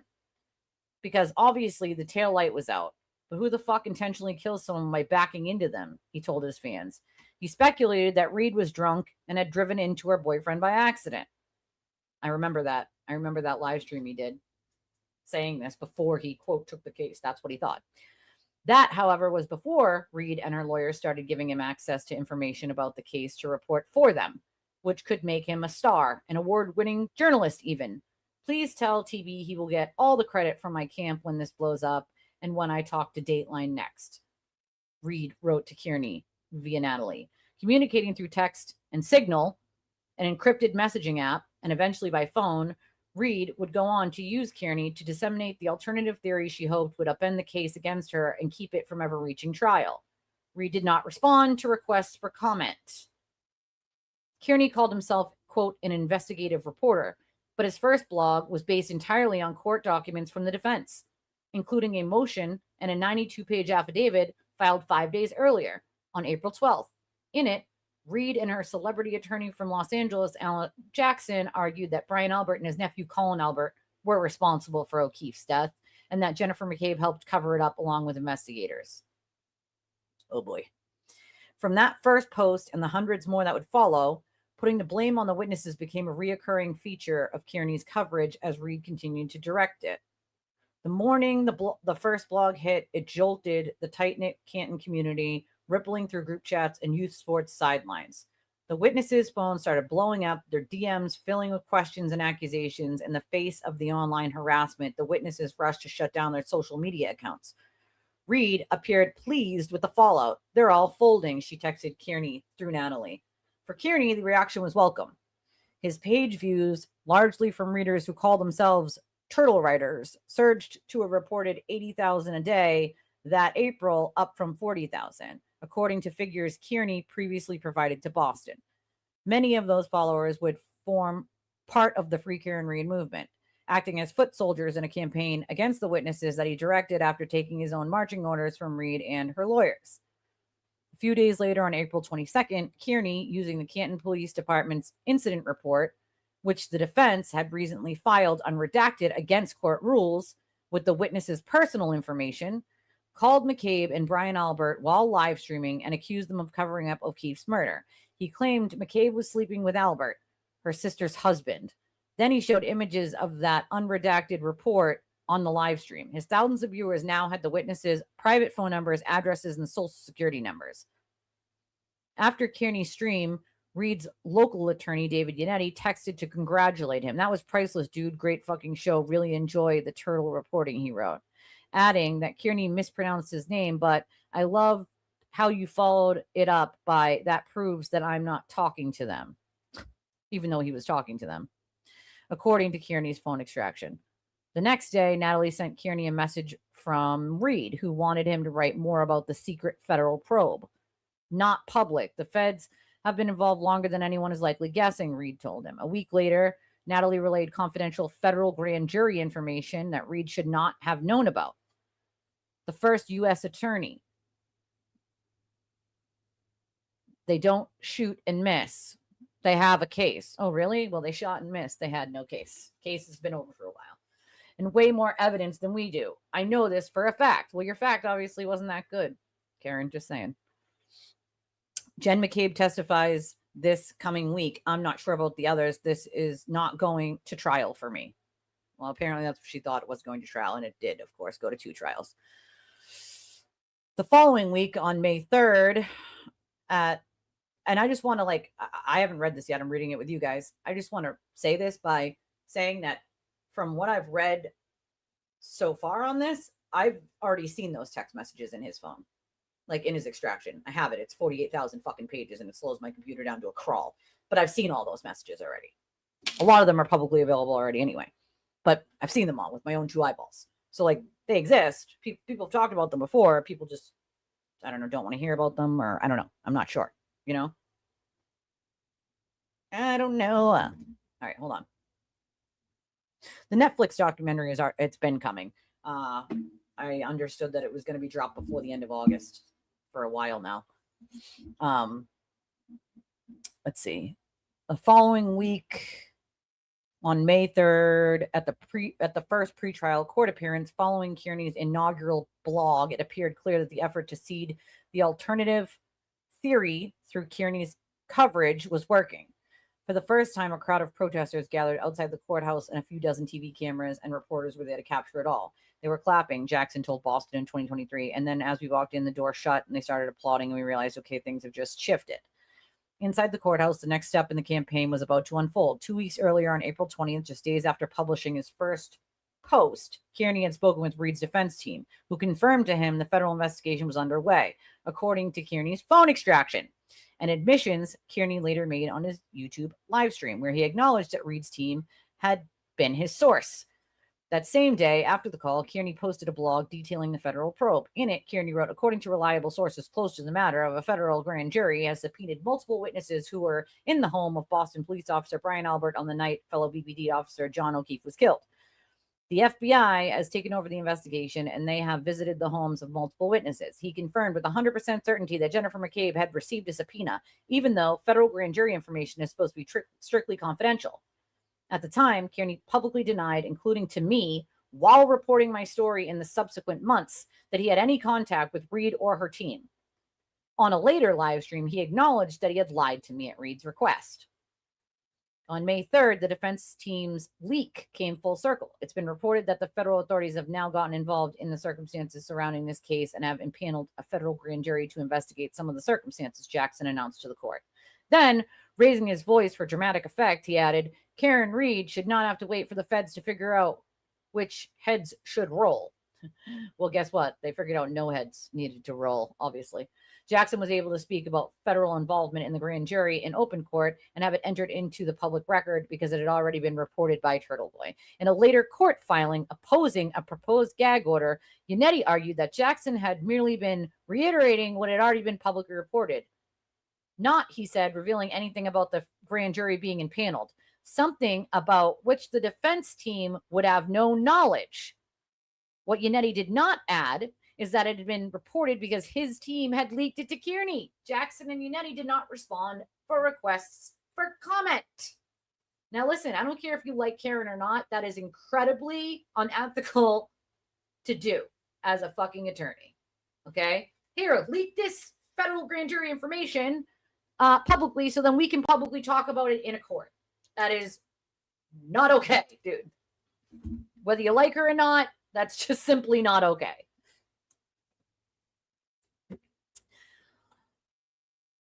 S1: because obviously the tail light was out. But who the fuck intentionally kills someone by backing into them, he told his fans. He speculated that Reed was drunk and had driven into her boyfriend by accident. I remember that. I remember that live stream he did, saying this before he, quote, took the case. That's what he thought. That, however, was before Reed and her lawyers started giving him access to information about the case to report for them, which could make him a star, an award-winning journalist even. Please tell TB he will get all the credit from my camp when this blows up and when I talk to Dateline next. Reed wrote to Kearney. via Natalie, communicating through text and Signal, an encrypted messaging app, and eventually by phone. Reed would go on to use Kearney to disseminate the alternative theory she hoped would upend the case against her and keep it from ever reaching trial. Reed did not respond to requests for comment. Kearney called himself, quote, an investigative reporter, but his first blog was based entirely on court documents from the defense, including a motion and a 92-page affidavit filed 5 days earlier on April 12th. In it, Reed and her celebrity attorney from Los Angeles, Alan Jackson, argued that Brian Albert and his nephew Colin Albert were responsible for O'Keefe's death and that Jennifer McCabe helped cover it up along with investigators. Oh boy. From that first post and the hundreds more that would follow, putting the blame on the witnesses became a reoccurring feature of Kearney's coverage as Reed continued to direct it. The morning the first blog hit, it jolted the tight-knit Canton community, rippling through group chats and youth sports sidelines. The witnesses' phones started blowing up, their DMs filling with questions and accusations. In the face of the online harassment, the witnesses rushed to shut down their social media accounts. Reed appeared pleased with the fallout. They're all folding, she texted Kearney through Natalie. For Kearney, the reaction was welcome. His page views, largely from readers who call themselves turtle writers, surged to a reported 80,000 a day that April, up from 40,000, according to figures Kearney previously provided to Boston. Many of those followers would form part of the Free Karen Reed movement, acting as foot soldiers in a campaign against the witnesses that he directed after taking his own marching orders from Reed and her lawyers. A few days later, on April 22nd, Kearney, using the Canton Police Department's incident report, which the defense had recently filed unredacted against court rules with the witnesses' personal information, called McCabe and Brian Albert while live streaming and accused them of covering up O'Keefe's murder. He claimed McCabe was sleeping with Albert, her sister's husband. Then he showed images of that unredacted report on the live stream. His thousands of viewers now had the witnesses' private phone numbers, addresses, and social security numbers. After Kearney's stream, Reed's local attorney, David Yannetti, texted to congratulate him. That was priceless, dude. Great fucking show. Really enjoy the turtle reporting, he wrote, adding that Kearney mispronounced his name, but I love how you followed it up by that proves that I'm not talking to them, even though he was talking to them, according to Kearney's phone extraction. The next day, Natalie sent Kearney a message from Reed, who wanted him to write more about the secret federal probe. Not public. The feds have been involved longer than anyone is likely guessing, Reed told him. A week later, Natalie relayed confidential federal grand jury information that Reed should not have known about. The first U.S. attorney. They don't shoot and miss. They have a case. Oh, really? Well, they shot and missed. They had no case. Case has been over for a while. And way more evidence than we do. I know this for a fact. Well, your fact obviously wasn't that good, Karen, just saying. Jen McCabe testifies this coming week. I'm not sure about the others. This is not going to trial for me. Well, apparently that's what she thought it was going to trial, and it did, of course, go to 2 trials. The following week, on May 3rd, and I just want to, I haven't read this yet. I'm reading it with you guys. I just want to say this by saying that from what I've read so far on this, I've already seen those text messages in his phone. Like in his extraction. I have it. It's 48,000 fucking pages and it slows my computer down to a crawl. But I've seen all those messages already. A lot of them are publicly available already anyway. But I've seen them all with my own 2 eyeballs. So they exist. People have talked about them before. People just, I don't know, don't want to hear about them, or I don't know. I'm not sure. You know? I don't know. All right, hold on. The Netflix documentary it's been coming. I understood that it was going to be dropped before the end of August. For a while now. Let's see. The following week, on May 3rd, at the first pretrial court appearance following Kearney's inaugural blog, it appeared clear that the effort to seed the alternative theory through Kearney's coverage was working. For the first time, a crowd of protesters gathered outside the courthouse, and a few dozen TV cameras and reporters were there to capture it all. They were clapping, Jackson told Boston in 2023. And then as we walked in, the door shut and they started applauding, and we realized, okay, things have just shifted. Inside the courthouse, the next step in the campaign was about to unfold. 2 weeks earlier, on April 20th, just days after publishing his first Post, Kearney had spoken with Reed's defense team, who confirmed to him the federal investigation was underway, according to Kearney's phone extraction and admissions Kearney later made on his YouTube live stream, where he acknowledged that Reed's team had been his source. That same day, after the call, Kearney posted a blog detailing the federal probe. In it, Kearney wrote, according to reliable sources close to the matter, of a federal grand jury has subpoenaed multiple witnesses who were in the home of Boston police officer Brian Albert on the night fellow BPD officer John O'Keefe was killed. The FBI has taken over the investigation, and they have visited the homes of multiple witnesses. He confirmed with 100% certainty that Jennifer McCabe had received a subpoena, even though federal grand jury information is supposed to be strictly confidential. At the time, Kearney publicly denied, including to me, while reporting my story in the subsequent months, that he had any contact with Reed or her team. On a later live stream, he acknowledged that he had lied to me at Reed's request. On May 3rd, the defense team's leak came full circle. It's been reported that the federal authorities have now gotten involved in the circumstances surrounding this case and have impaneled a federal grand jury to investigate some of the circumstances, Jackson announced to the court. Then, raising his voice for dramatic effect, he added, Karen Reed should not have to wait for the feds to figure out which heads should roll. Well, guess what? They figured out no heads needed to roll, obviously. Jackson was able to speak about federal involvement in the grand jury in open court and have it entered into the public record because it had already been reported by Turtle Boy. In a later court filing opposing a proposed gag order, Yannetti argued that Jackson had merely been reiterating what had already been publicly reported. Not, he said, revealing anything about the grand jury being impaneled. Something about which the defense team would have no knowledge. What Yannetti did not add is that it had been reported because his team had leaked it to Kearney. Jackson and Yannetti did not respond for requests for comment. Now listen, I don't care if you like Karen or not. That is incredibly unethical to do as a fucking attorney. Okay? Here, leak this federal grand jury information publicly so then we can publicly talk about it in a court. That is not okay, dude. Whether you like her or not, that's just simply not okay.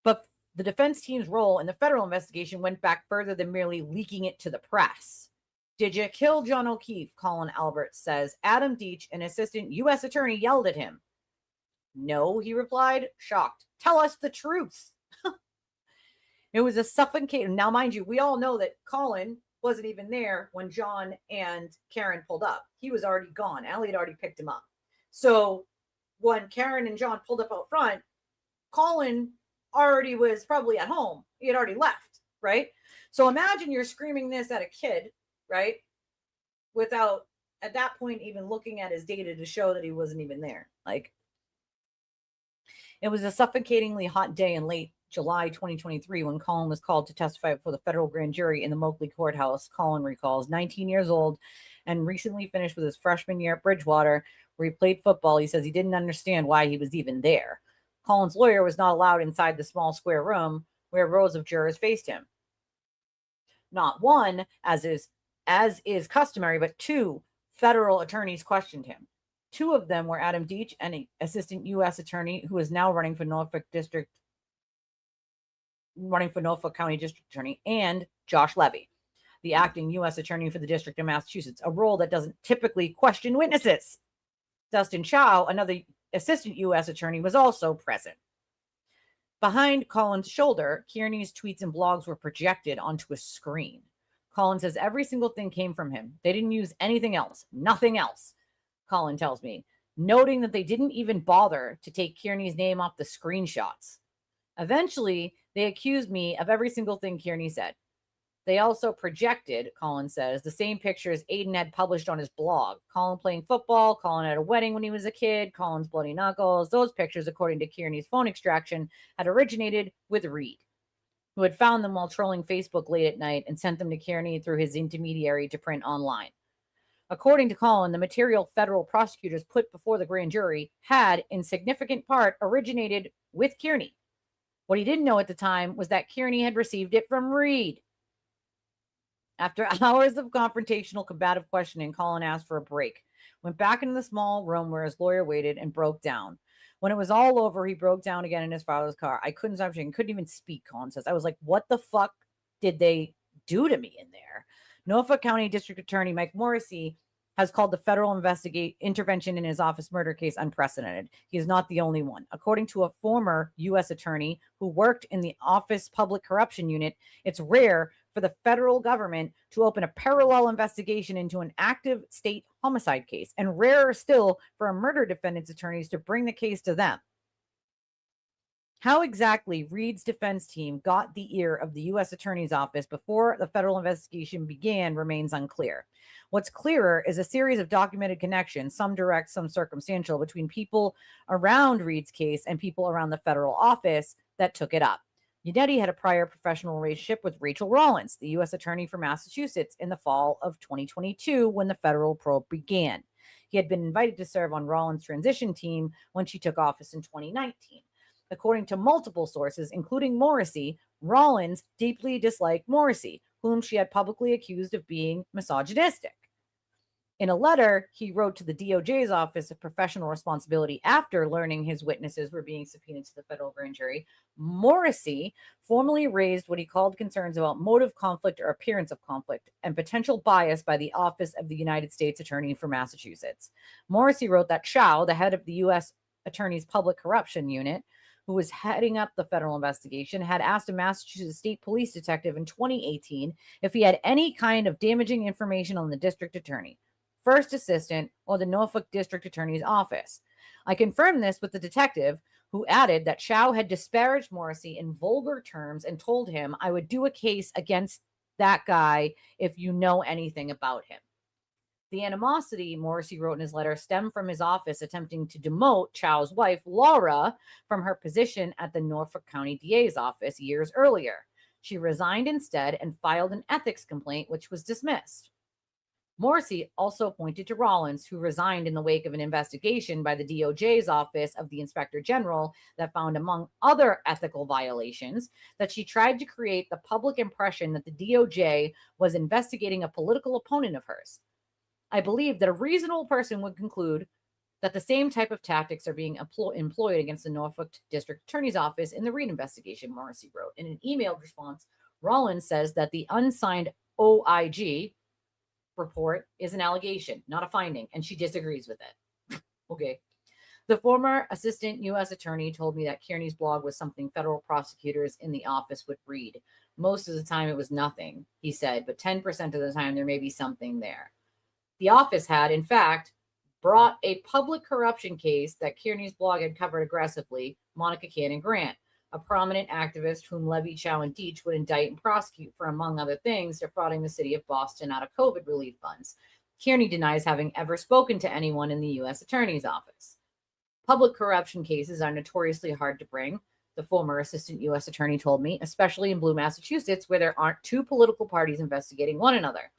S1: But the defense team's role in the federal investigation went back further than merely leaking it to the press. Did you kill John O'Keefe? Colin Albert says. Adam Deach, an assistant U.S. attorney, yelled at him. No, he replied, shocked. Tell us the truth. It was a suffocating. Now, mind you, we all know that Colin wasn't even there when John and Karen pulled up. He was already gone. Allie had already picked him up. So when Karen and John pulled up out front, Colin already was probably at home. He had already left, right? So imagine you're screaming this at a kid, right? Without, at that point, even looking at his data to show that he wasn't even there. Like, it was a suffocatingly hot day in late July 2023 when Colin was called to testify before the federal grand jury in the Moakley courthouse. Colin recalls, 19 years old and recently finished with his freshman year at Bridgewater, where he played football. He says he didn't understand why he was even there. Colin's lawyer was not allowed inside the small square room where rows of jurors faced him. Not one, as is customary, but two federal attorneys questioned him. Two of them were Adam Deach, an assistant U.S. attorney who is now running for Norfolk County District Attorney, and Josh Levy, the acting U.S. attorney for the District of Massachusetts, a role that doesn't typically question witnesses. Dustin Chow, another assistant U.S. attorney, was also present. Behind Colin's shoulder, Kearney's tweets and blogs were projected onto a screen. Colin says every single thing came from him. They didn't use anything else, nothing else, Colin tells me, noting that they didn't even bother to take Kearney's name off the screenshots. Eventually, they accused me of every single thing Kearney said. They also projected, Colin says, the same pictures Aiden had published on his blog. Colin playing football, Colin at a wedding when he was a kid, Colin's bloody knuckles. Those pictures, according to Kearney's phone extraction, had originated with Reed, who had found them while trolling Facebook late at night and sent them to Kearney through his intermediary to print online. According to Colin, the material federal prosecutors put before the grand jury had, in significant part, originated with Kearney. What he didn't know at the time was that Kearney had received it from Reed. After hours of confrontational, combative questioning, Colin asked for a break, went back into the small room where his lawyer waited, and broke down. When it was all over, he broke down again in his father's car. I couldn't stop shaking, couldn't even speak, Colin says. I was like, what the fuck did they do to me in there? Norfolk County District Attorney Mike Morrissey has called the federal intervention in his office murder case unprecedented. He is not the only one. According to a former U.S. attorney who worked in the office public corruption unit, it's rare for the federal government to open a parallel investigation into an active state homicide case, and rarer still for a murder defendant's attorneys to bring the case to them. How exactly Reed's defense team got the ear of the U.S. Attorney's Office before the federal investigation began remains unclear. What's clearer is a series of documented connections, some direct, some circumstantial, between people around Reed's case and people around the federal office that took it up. Yannetti had a prior professional relationship with Rachel Rollins, the U.S. Attorney for Massachusetts, in the fall of 2022 when the federal probe began. He had been invited to serve on Rollins' transition team when she took office in 2019. According to multiple sources, including Morrissey, Rollins deeply disliked Morrissey, whom she had publicly accused of being misogynistic. In a letter he wrote to the DOJ's Office of Professional Responsibility after learning his witnesses were being subpoenaed to the federal grand jury, Morrissey formally raised what he called concerns about motive conflict or appearance of conflict and potential bias by the Office of the United States Attorney for Massachusetts. Morrissey wrote that Shao, the head of the U.S. Attorney's Public Corruption Unit, who was heading up the federal investigation, had asked a Massachusetts state police detective in 2018 if he had any kind of damaging information on the district attorney, first assistant, or the Norfolk district attorney's office. I confirmed this with the detective, who added that Shao had disparaged Morrissey in vulgar terms and told him I would do a case against that guy if you know anything about him. The animosity, Morrissey wrote in his letter, stemmed from his office attempting to demote Chao's wife, Laura, from her position at the Norfolk County DA's office years earlier. She resigned instead and filed an ethics complaint, which was dismissed. Morrissey also pointed to Rollins, who resigned in the wake of an investigation by the DOJ's Office of the Inspector General that found, among other ethical violations, that she tried to create the public impression that the DOJ was investigating a political opponent of hers. I believe that a reasonable person would conclude that the same type of tactics are being employed against the Norfolk District Attorney's Office in the Reed investigation, Morrissey wrote. In an emailed response, Rollins says that the unsigned OIG report is an allegation, not a finding, and she disagrees with it. Okay. The former assistant U.S. attorney told me that Kearney's blog was something federal prosecutors in the office would read. Most of the time it was nothing, he said, but 10% of the time there may be something there. The office had, in fact, brought a public corruption case that Kearney's blog had covered aggressively, Monica Cannon Grant, a prominent activist whom Levy, Chow, and Deitch would indict and prosecute for, among other things, defrauding the city of Boston out of COVID relief funds. Kearney denies having ever spoken to anyone in the U.S. Attorney's Office. Public corruption cases are notoriously hard to bring, the former assistant U.S. attorney told me, especially in Blue, Massachusetts, where there aren't two political parties investigating one another.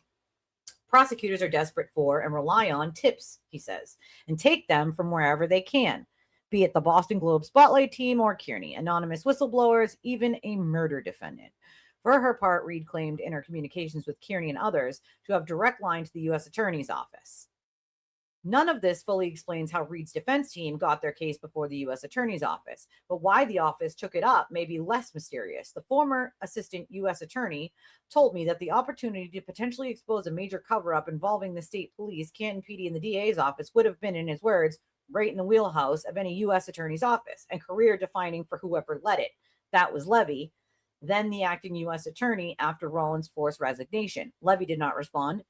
S1: Prosecutors are desperate for and rely on tips, he says, and take them from wherever they can, be it the Boston Globe Spotlight team or Kearney, anonymous whistleblowers, even a murder defendant. For her part, Reed claimed in her communications with Kearney and others to have direct line to the U.S. Attorney's Office. None of this fully explains how Reed's defense team got their case before the U.S. Attorney's Office, but why the office took it up may be less mysterious. The former assistant U.S. attorney told me that the opportunity to potentially expose a major cover-up involving the state police, Canton PD, and the DA's office would have been, in his words, right in the wheelhouse of any U.S. Attorney's Office and career-defining for whoever led it. That was Levy, then the acting U.S. attorney after Rollins' forced resignation. Levy did not respond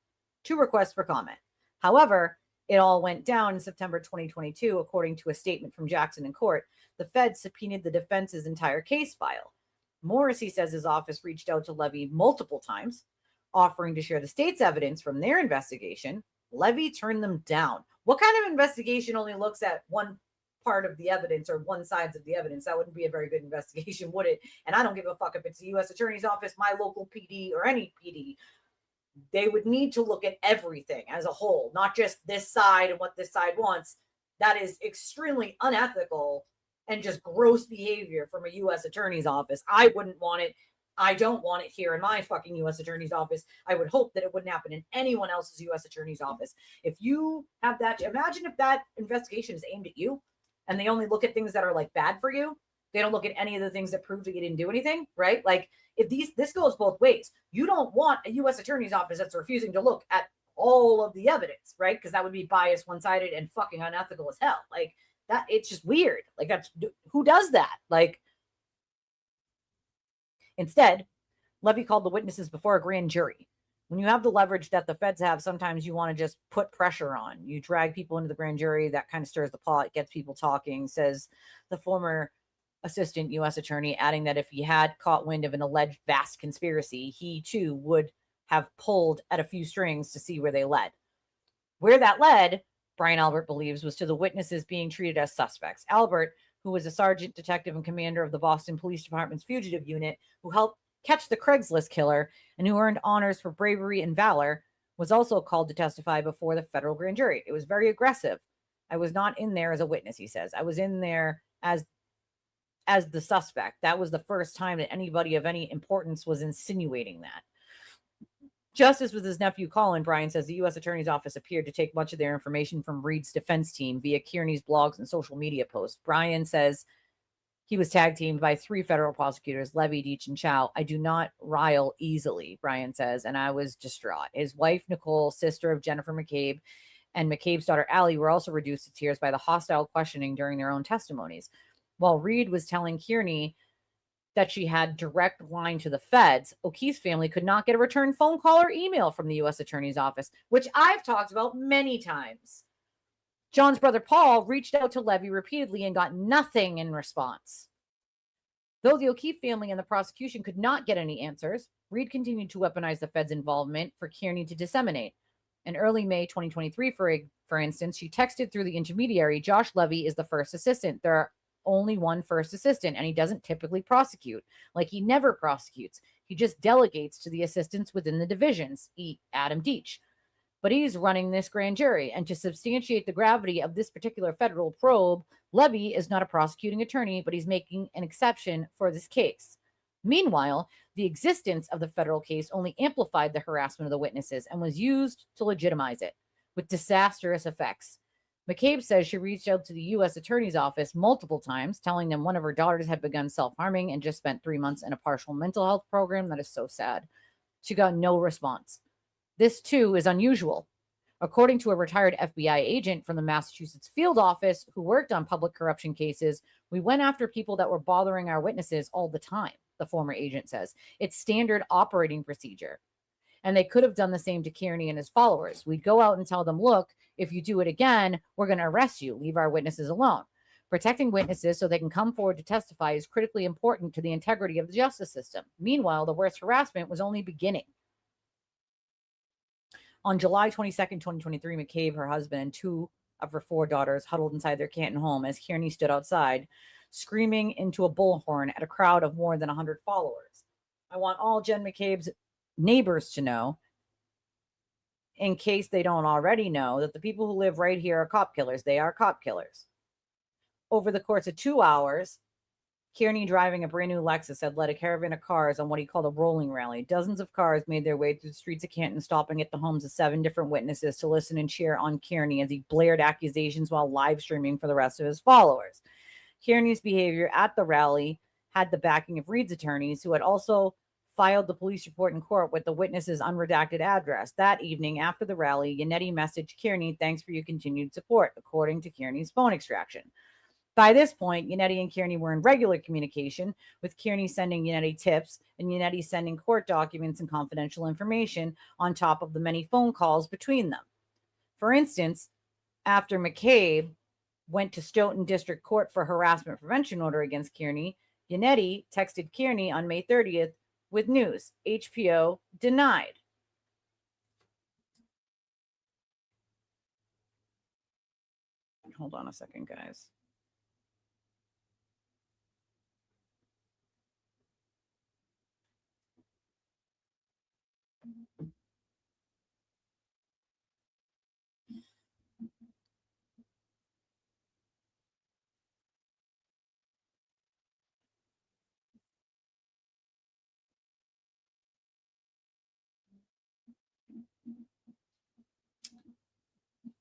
S1: to requests for comment. However, it all went down in September 2022, according to a statement from Jackson in court. The Fed subpoenaed the defense's entire case file. Morrissey says his office reached out to Levy multiple times, offering to share the state's evidence from their investigation. Levy turned them down. What kind of investigation only looks at one part of the evidence or one side of the evidence? That wouldn't be a very good investigation, would it? And I don't give a fuck if it's the U.S. Attorney's Office, my local PD, or any PD. They would need to look at everything as a whole, not just this side and what this side wants. That is extremely unethical and just gross behavior from a U.S. Attorney's Office. I wouldn't want it. I don't want it here in my fucking U.S. Attorney's Office. I would hope that it wouldn't happen in anyone else's U.S. Attorney's Office. If you have that, imagine if that investigation is aimed at you and they only look at things that are like bad for you. They don't look at any of the things that prove that you didn't do anything, right? Like if this goes both ways. You don't want a U.S. Attorney's Office that's refusing to look at all of the evidence, right? Because that would be biased, one-sided, and fucking unethical as hell. Like that, it's just weird. Like that's who does that? Like instead, Levy called the witnesses before a grand jury. When you have the leverage that the feds have, sometimes you want to just put pressure on. You drag people into the grand jury, that kind of stirs the pot, gets people talking, says the former assistant U.S. attorney, adding that if he had caught wind of an alleged vast conspiracy, he too would have pulled at a few strings to see where they led. Where that led, Brian Albert believes, was to the witnesses being treated as suspects. Albert, who was a sergeant detective and commander of the Boston Police Department's fugitive unit, who helped catch the Craigslist killer and who earned honors for bravery and valor, was also called to testify before the federal grand jury. It was very aggressive. I was not in there as a witness, he says. I was in there as the suspect. That was the first time that anybody of any importance was insinuating that. Just as with his nephew Colin, Brian says the U.S. Attorney's Office appeared to take much of their information from Reed's defense team via Kearney's blogs and social media posts. Brian says he was tag teamed by 3 federal prosecutors, Levy, Deach, and Chow. I do not rile easily, Brian says, and I was distraught. His wife, Nicole, sister of Jennifer McCabe, and McCabe's daughter, Allie, were also reduced to tears by the hostile questioning during their own testimonies. While Reed was telling Kearney that she had direct line to the feds, O'Keefe's family could not get a return phone call or email from the U.S. Attorney's Office, which I've talked about many times. John's brother Paul reached out to Levy repeatedly and got nothing in response. Though the O'Keefe family and the prosecution could not get any answers, Reed continued to weaponize the feds' involvement for Kearney to disseminate. In early May 2023, for instance, she texted through the intermediary, Josh Levy is the first assistant. There are only one first assistant, and he doesn't typically prosecute. Like, he never prosecutes. He just delegates to the assistants within the divisions, Adam Deach. But he's running this grand jury, and to substantiate the gravity of this particular federal probe, Levy is not a prosecuting attorney, but he's making an exception for this case. Meanwhile, the existence of the federal case only amplified the harassment of the witnesses and was used to legitimize it, with disastrous effects. McCabe says she reached out to the U.S. Attorney's Office multiple times, telling them one of her daughters had begun self-harming and just spent 3 months in a partial mental health program. That is so sad. She got no response. This, too, is unusual. According to a retired FBI agent from the Massachusetts field office who worked on public corruption cases, we went after people that were bothering our witnesses all the time, the former agent says. It's standard operating procedure. And they could have done the same to Kearney and his followers. We'd go out and tell them, look, if you do it again, we're going to arrest you. Leave our witnesses alone. Protecting witnesses so they can come forward to testify is critically important to the integrity of the justice system. Meanwhile, the worst harassment was only beginning. On July 22nd, 2023, McCabe, her husband, and 2 of her 4 daughters huddled inside their Canton home as Kearney stood outside, screaming into a bullhorn at a crowd of more than 100 followers. I want all Jen McCabe's neighbors to know, in case they don't already know, that the people who live right here are cop killers. They are cop killers. Over the course of 2 hours, Kearney, driving a brand new Lexus, had led a caravan of cars on what he called a rolling rally. Dozens of cars made their way through the streets of Canton, stopping at the homes of 7 different witnesses to listen and cheer on Kearney as he blared accusations while live streaming for the rest of his followers. Kearney's behavior at the rally had the backing of Reed's attorneys, who had also filed the police report in court with the witness's unredacted address. That evening, after the rally, Yannetti messaged Kearney, "Thanks for your continued support," according to Kearney's phone extraction. By this point, Yannetti and Kearney were in regular communication, with Kearney sending Yannetti tips and Yannetti sending court documents and confidential information on top of the many phone calls between them. For instance, after McCabe went to Stoughton District Court for harassment prevention order against Kearney, Yannetti texted Kearney on May 30th with news: HPO denied. Hold on a second, guys.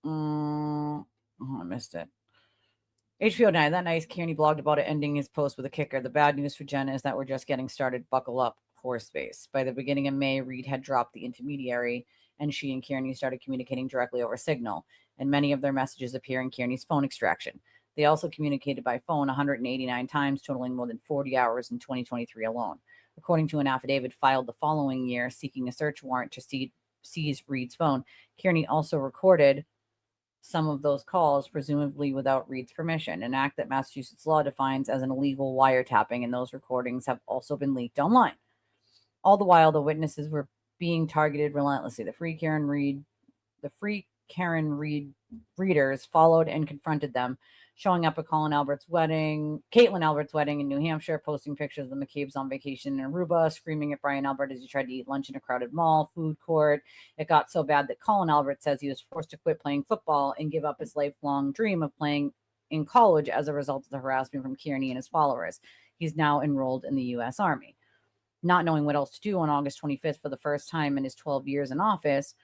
S1: I missed it. HBO 9, that night, Kearney blogged about it, ending his post with a kicker. The bad news for Jen is that we're just getting started. Buckle up, horse face. By the beginning of May, Reed had dropped the intermediary and she and Kearney started communicating directly over Signal, and many of their messages appear in Kearney's phone extraction. They also communicated by phone 189 times, totaling more than 40 hours in 2023 alone. According to an affidavit filed the following year seeking a search warrant to seize Reed's phone, Kearney also recorded some of those calls, presumably without Reed's permission, an act that Massachusetts law defines as an illegal wiretapping, and those recordings have also been leaked online. All the while, the witnesses were being targeted relentlessly. The Free Karen Reed readers followed and confronted them, showing up at Caitlin Albert's wedding in New Hampshire, posting pictures of the McCabe's on vacation in Aruba, screaming at Brian Albert as he tried to eat lunch in a crowded mall, food court. It got so bad that Colin Albert says he was forced to quit playing football and give up his lifelong dream of playing in college as a result of the harassment from Kearney and his followers. He's now enrolled in the U.S. Army. Not knowing what else to do, on August 25th, for the first time in his 12 years in office,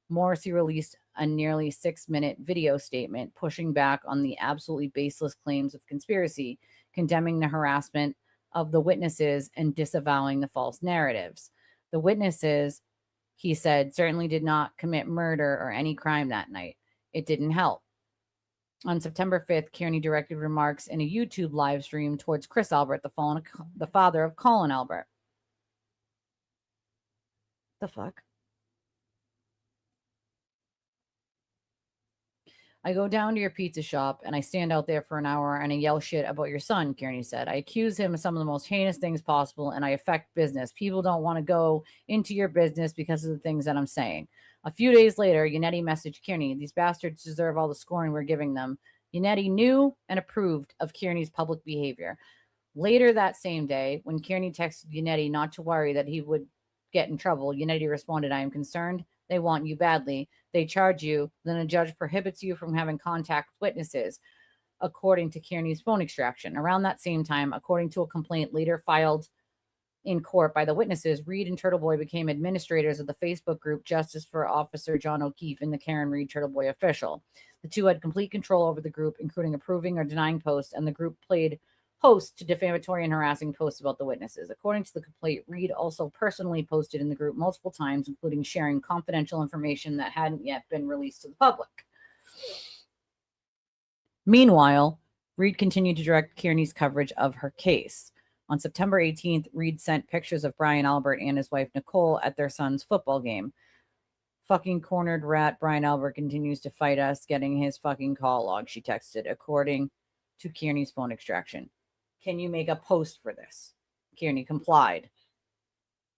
S1: Morrissey released a nearly 6-minute video statement pushing back on the absolutely baseless claims of conspiracy, condemning the harassment of the witnesses and disavowing the false narratives. The witnesses, he said, certainly did not commit murder or any crime that night. It didn't help. On September 5th, Kearney directed remarks in a YouTube live stream towards Chris Albert, the father of Colin Albert. The fuck? I go down to your pizza shop and I stand out there for an hour and I yell shit about your son, Kearney said. I accuse him of some of the most heinous things possible and I affect business. People don't want to go into your business because of the things that I'm saying. A few days later, Yannetti messaged Kearney, these bastards deserve all the scoring we're giving them. Yannetti knew and approved of Kearney's public behavior. Later that same day, when Kearney texted Yannetti not to worry that he would get in trouble, Yannetti responded, I am concerned. They want you badly. They charge you. Then a judge prohibits you from having contact with witnesses, according to Kearney's phone extraction. Around that same time, according to a complaint later filed in court by the witnesses, Reed and Turtleboy became administrators of the Facebook group Justice for Officer John O'Keefe and the Karen Reed Turtleboy Official. The two had complete control over the group, including approving or denying posts, and the group played host to defamatory and harassing posts about the witnesses. According to the complaint, Reed also personally posted in the group multiple times, including sharing confidential information that hadn't yet been released to the public. Meanwhile, Reed continued to direct Kearney's coverage of her case. On September 18th, Reed sent pictures of Brian Albert and his wife Nicole at their son's football game. Fucking cornered rat Brian Albert continues to fight us getting his fucking call log, she texted, according to Kearney's phone extraction. Can you make a post for this? Kearney complied.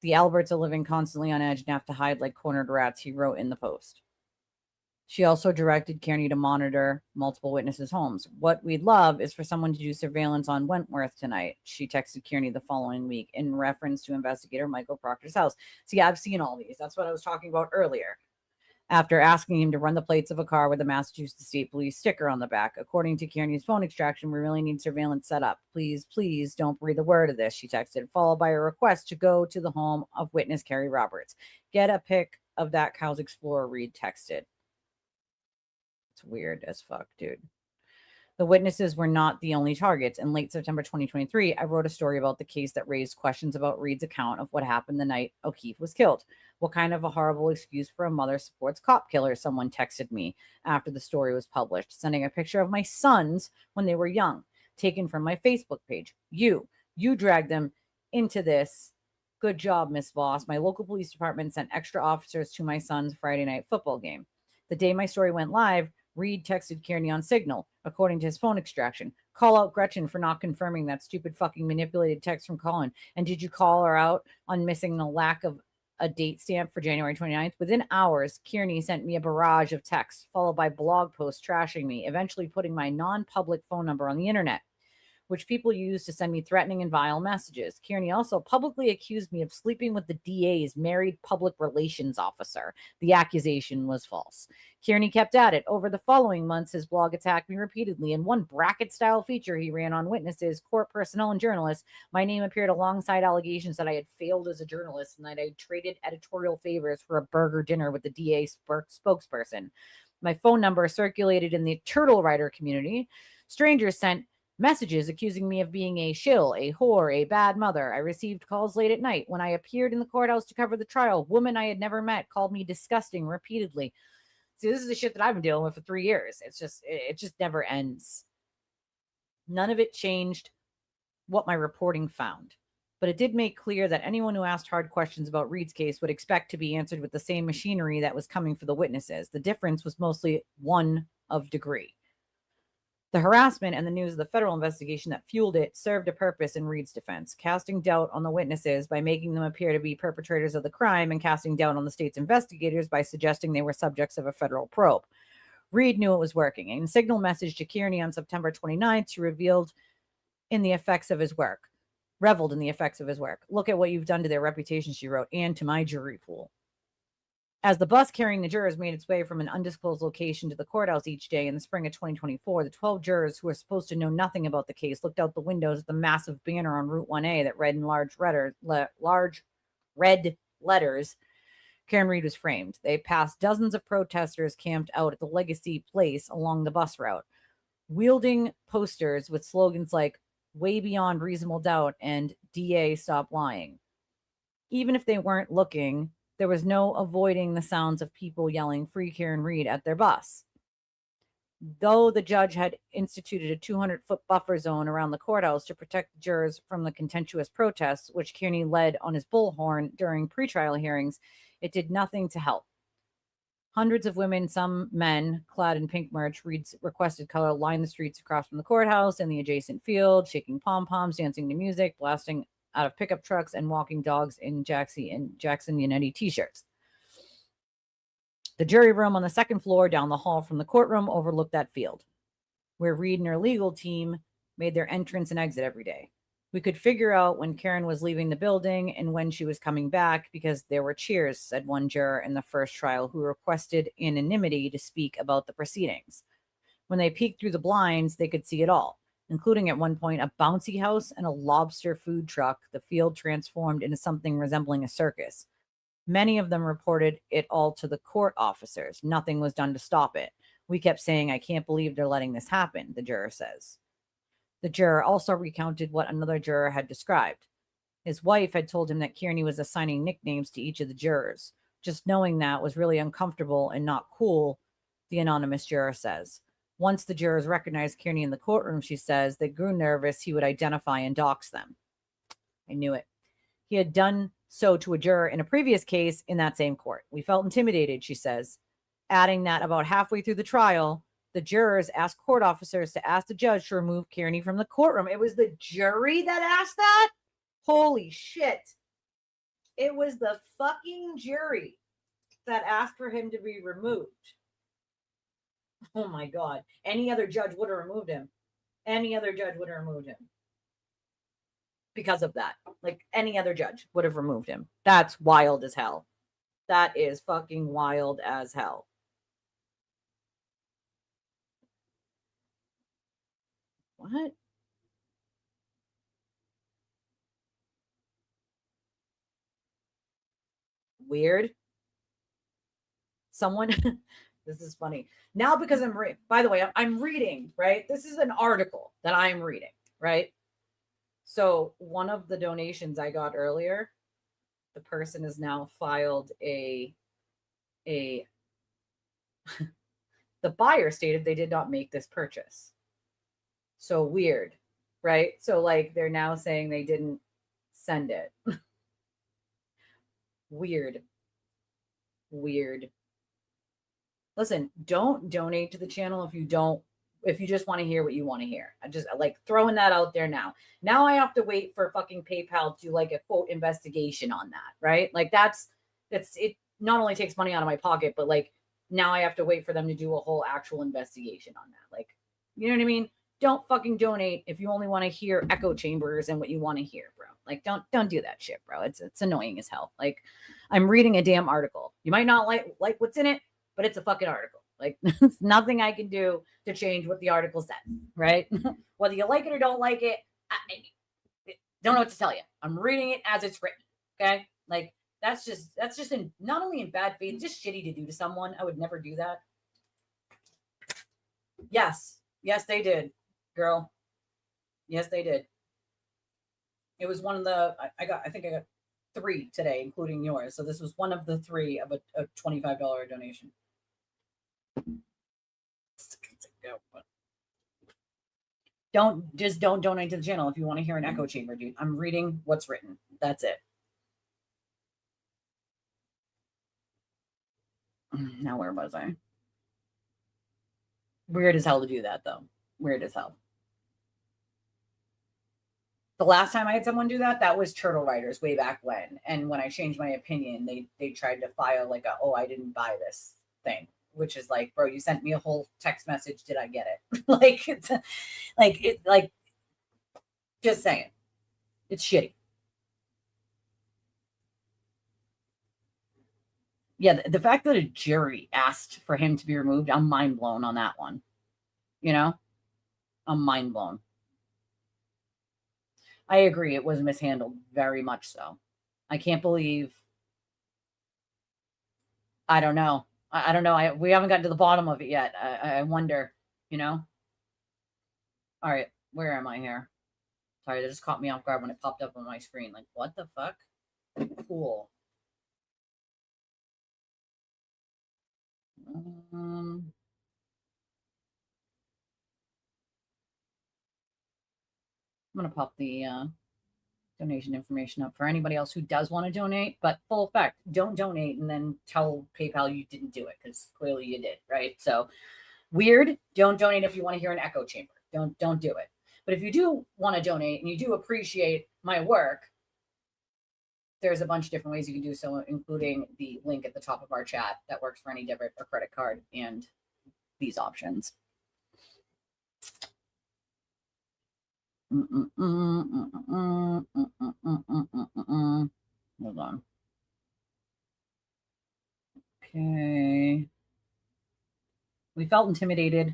S1: The Alberts are living constantly on edge and have to hide like cornered rats, he wrote in the post. She also directed Kearney to monitor multiple witnesses' homes. What we'd love is for someone to do surveillance on Wentworth tonight, she texted Kearney the following week in reference to investigator Michael Proctor's house. See, I've seen all these. That's what I was talking about earlier. After asking him to run the plates of a car with a Massachusetts State Police sticker on the back. According to Kearney's phone extraction, we really need surveillance set up. Please, please don't breathe a word of this, she texted, followed by a request to go to the home of witness Carrie Roberts. Get a pic of that Cows Explorer, Reed texted. It's weird as fuck, dude. The witnesses were not the only targets. In late September 2023, I wrote a story about the case that raised questions about Reed's account of what happened the night O'Keefe was killed. What kind of a horrible excuse for a mother supports cop killers? Someone texted me after the story was published, sending a picture of my sons when they were young, taken from my Facebook page. You dragged them into this. Good job, Miss Voss. My local police department sent extra officers to my son's Friday night football game. The day my story went live, Reed texted Kearney on Signal, according to his phone extraction. Call out Gretchen for not confirming that stupid fucking manipulated text from Colin. And did you call her out on missing the lack of a date stamp for January 29th? Within hours, Kearney sent me a barrage of texts, followed by blog posts trashing me, eventually putting my non-public phone number on the internet, which people use to send me threatening and vile messages. Kearney also publicly accused me of sleeping with the DA's married public relations officer. The accusation was false. Kearney kept at it. Over the following months, his blog attacked me repeatedly. In one bracket-style feature he ran on witnesses, court personnel, and journalists, my name appeared alongside allegations that I had failed as a journalist and that I traded editorial favors for a burger dinner with the DA spokesperson. My phone number circulated in the turtle writer community. Strangers sent Messages accusing me of being a shill, a whore, a bad mother. I received calls late at night. When I appeared in the courthouse to cover the trial, women I had never met called me disgusting repeatedly. See, this is the shit that I've been dealing with for 3 years. It just never ends. None of it changed what my reporting found, but it did make clear that anyone who asked hard questions about Reed's case would expect to be answered with the same machinery that was coming for the witnesses. The difference was mostly one of degree. The harassment and the news of the federal investigation that fueled it served a purpose in Reed's defense, casting doubt on the witnesses by making them appear to be perpetrators of the crime and casting doubt on the state's investigators by suggesting they were subjects of a federal probe. Reed knew it was working. In a signal message to Kearney on September 29th, he reveled in the effects of his work. Look at what you've done to their reputation, she wrote, and to my jury pool. As the bus carrying the jurors made its way from an undisclosed location to the courthouse each day in the spring of 2024, the 12 jurors who were supposed to know nothing about the case looked out the windows at the massive banner on Route 1A that read in large red letters, Karen Reed was framed. They passed dozens of protesters camped out at the Legacy Place along the bus route, wielding posters with slogans like "Way Beyond Reasonable Doubt" and "DA Stop Lying." Even if they weren't looking, there was no avoiding the sounds of people yelling "Free Karen Reed" at their bus. Though the judge had instituted a 200-foot buffer zone around the courthouse to protect jurors from the contentious protests, which Kearney led on his bullhorn during pretrial hearings, it did nothing to help. Hundreds of women, some men, clad in pink merch, Reed's requested color, lined the streets across from the courthouse and the adjacent field, shaking pom-poms, dancing to music, blasting out of pickup trucks, and walking dogs in Jackson Yannetti t-shirts. The jury room on the second floor down the hall from the courtroom overlooked that field, where Reed and her legal team made their entrance and exit every day. We could figure out when Karen was leaving the building and when she was coming back because there were cheers, said one juror in the first trial who requested anonymity to speak about the proceedings. When they peeked through the blinds, they could see it all, including at one point a bouncy house and a lobster food truck. The field transformed into something resembling a circus. Many of them reported it all to the court officers. Nothing was done to stop it. We kept saying, "I can't believe they're letting this happen," the juror says. The juror also recounted what another juror had described. His wife had told him that Kearney was assigning nicknames to each of the jurors. Just knowing that was really uncomfortable and not cool, the anonymous juror says. Once the jurors recognized Kearney in the courtroom, she says, they grew nervous he would identify and dox them. I knew it. He had done so to a juror in a previous case in that same court. We felt intimidated, she says, adding that about halfway through the trial, the jurors asked court officers to ask the judge to remove Kearney from the courtroom. It was the jury that asked that? Holy shit. It was the fucking jury that asked for him to be removed. Oh my God. Any other judge would have removed him. Any other judge would have removed him. Because of that. Like any other judge would have removed him. That's wild as hell. That is fucking wild as hell. What? Weird. Someone, this is funny. Now because by the way, I'm reading, right? This is an article that I'm reading, right? So one of the donations I got earlier, the person has now filed the buyer stated they did not make this purchase. So weird, right? So like they're now saying they didn't send it. Weird. Listen, don't donate to the channel if you just want to hear what you want to hear. I just like throwing that out there now. Now I have to wait for fucking PayPal to like a quote investigation on that, right? Like it not only takes money out of my pocket, but like now I have to wait for them to do a whole actual investigation on that. Like, you know what I mean? Don't fucking donate if you only want to hear echo chambers and what you want to hear, bro. Like don't do that shit, bro. It's annoying as hell. Like I'm reading a damn article. You might not like what's in it, but it's a fucking article. Like there's nothing I can do to change what the article says, right? Whether you like it or don't like it, I don't know what to tell you. I'm reading it as it's written. Okay. Like that's just not only in bad faith, just shitty to do to someone. I would never do that. Yes, they did, girl. Yes, they did. It was one of the, I think I got 3 today, including yours. So this was one of the 3 of a $25 donation. Don't donate to the channel if you want to hear an echo chamber, dude. I'm reading what's written. That's it. Now where was I? Weird as hell to do that, though. Weird as hell. The last time I had someone do that, that was Turtle Riders way back when. And when I changed my opinion, they tried to file like a, oh, I didn't buy this thing, which is like, bro, you sent me a whole text message. Did I get it? like, just saying. It's shitty. Yeah, the fact that a jury asked for him to be removed, I'm mind blown on that one. You know? I'm mind blown. I agree. It was mishandled. Very much so. I can't believe. I don't know. I don't know. We haven't gotten to the bottom of it yet. I wonder, you know? All right. Where am I here? Sorry, that just caught me off guard when it popped up on my screen. Like, what the fuck? Cool. I'm going to pop the donation information up for anybody else who does want to donate, but full effect, don't donate and then tell PayPal you didn't do it, because clearly you did, right? So weird. Don't donate if you want to hear an echo chamber. Don't do it. But if you do want to donate and you do appreciate my work, there's a bunch of different ways you can do so, including the link at the top of our chat that works for any debit or credit card and these options. Hold on. Okay. We felt intimidated,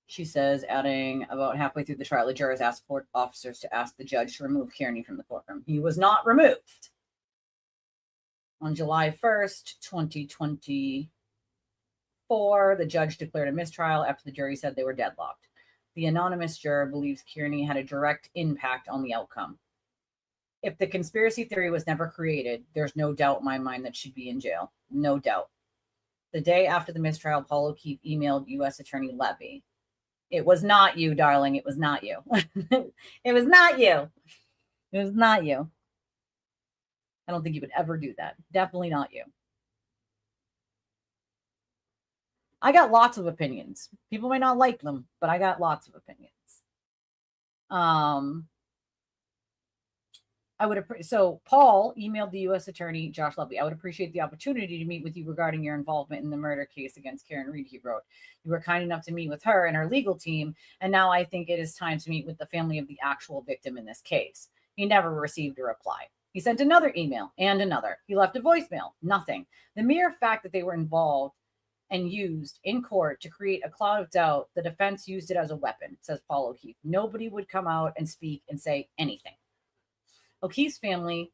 S1: she says, adding about halfway through the trial, the jurors asked court officers to ask the judge to remove Kearney from the courtroom. He was not removed. On July 1st, 2024, the judge declared a mistrial after the jury said they were deadlocked. The anonymous juror believes Kearney had a direct impact on the outcome. If the conspiracy theory was never created, there's no doubt in my mind that she'd be in jail. No doubt. The day after the mistrial, Paul O'Keefe emailed U.S. Attorney Levy. It was not you, darling. It was not you. It was not you. It was not you. I don't think you would ever do that. Definitely not you. I got lots of opinions. People may not like them, but I got lots of opinions. So Paul emailed the U.S. Attorney Josh Levy. I would appreciate the opportunity to meet with you regarding your involvement in the murder case against Karen Reed, he wrote. You were kind enough to meet with her and her legal team, and now I think it is time to meet with the family of the actual victim in this case. He never received a reply. He sent another email and another. He left a voicemail. Nothing. The mere fact that they were involved and used in court to create a cloud of doubt, the defense used it as a weapon, says Paul O'Keefe. Nobody would come out and speak and say anything. O'Keefe's family,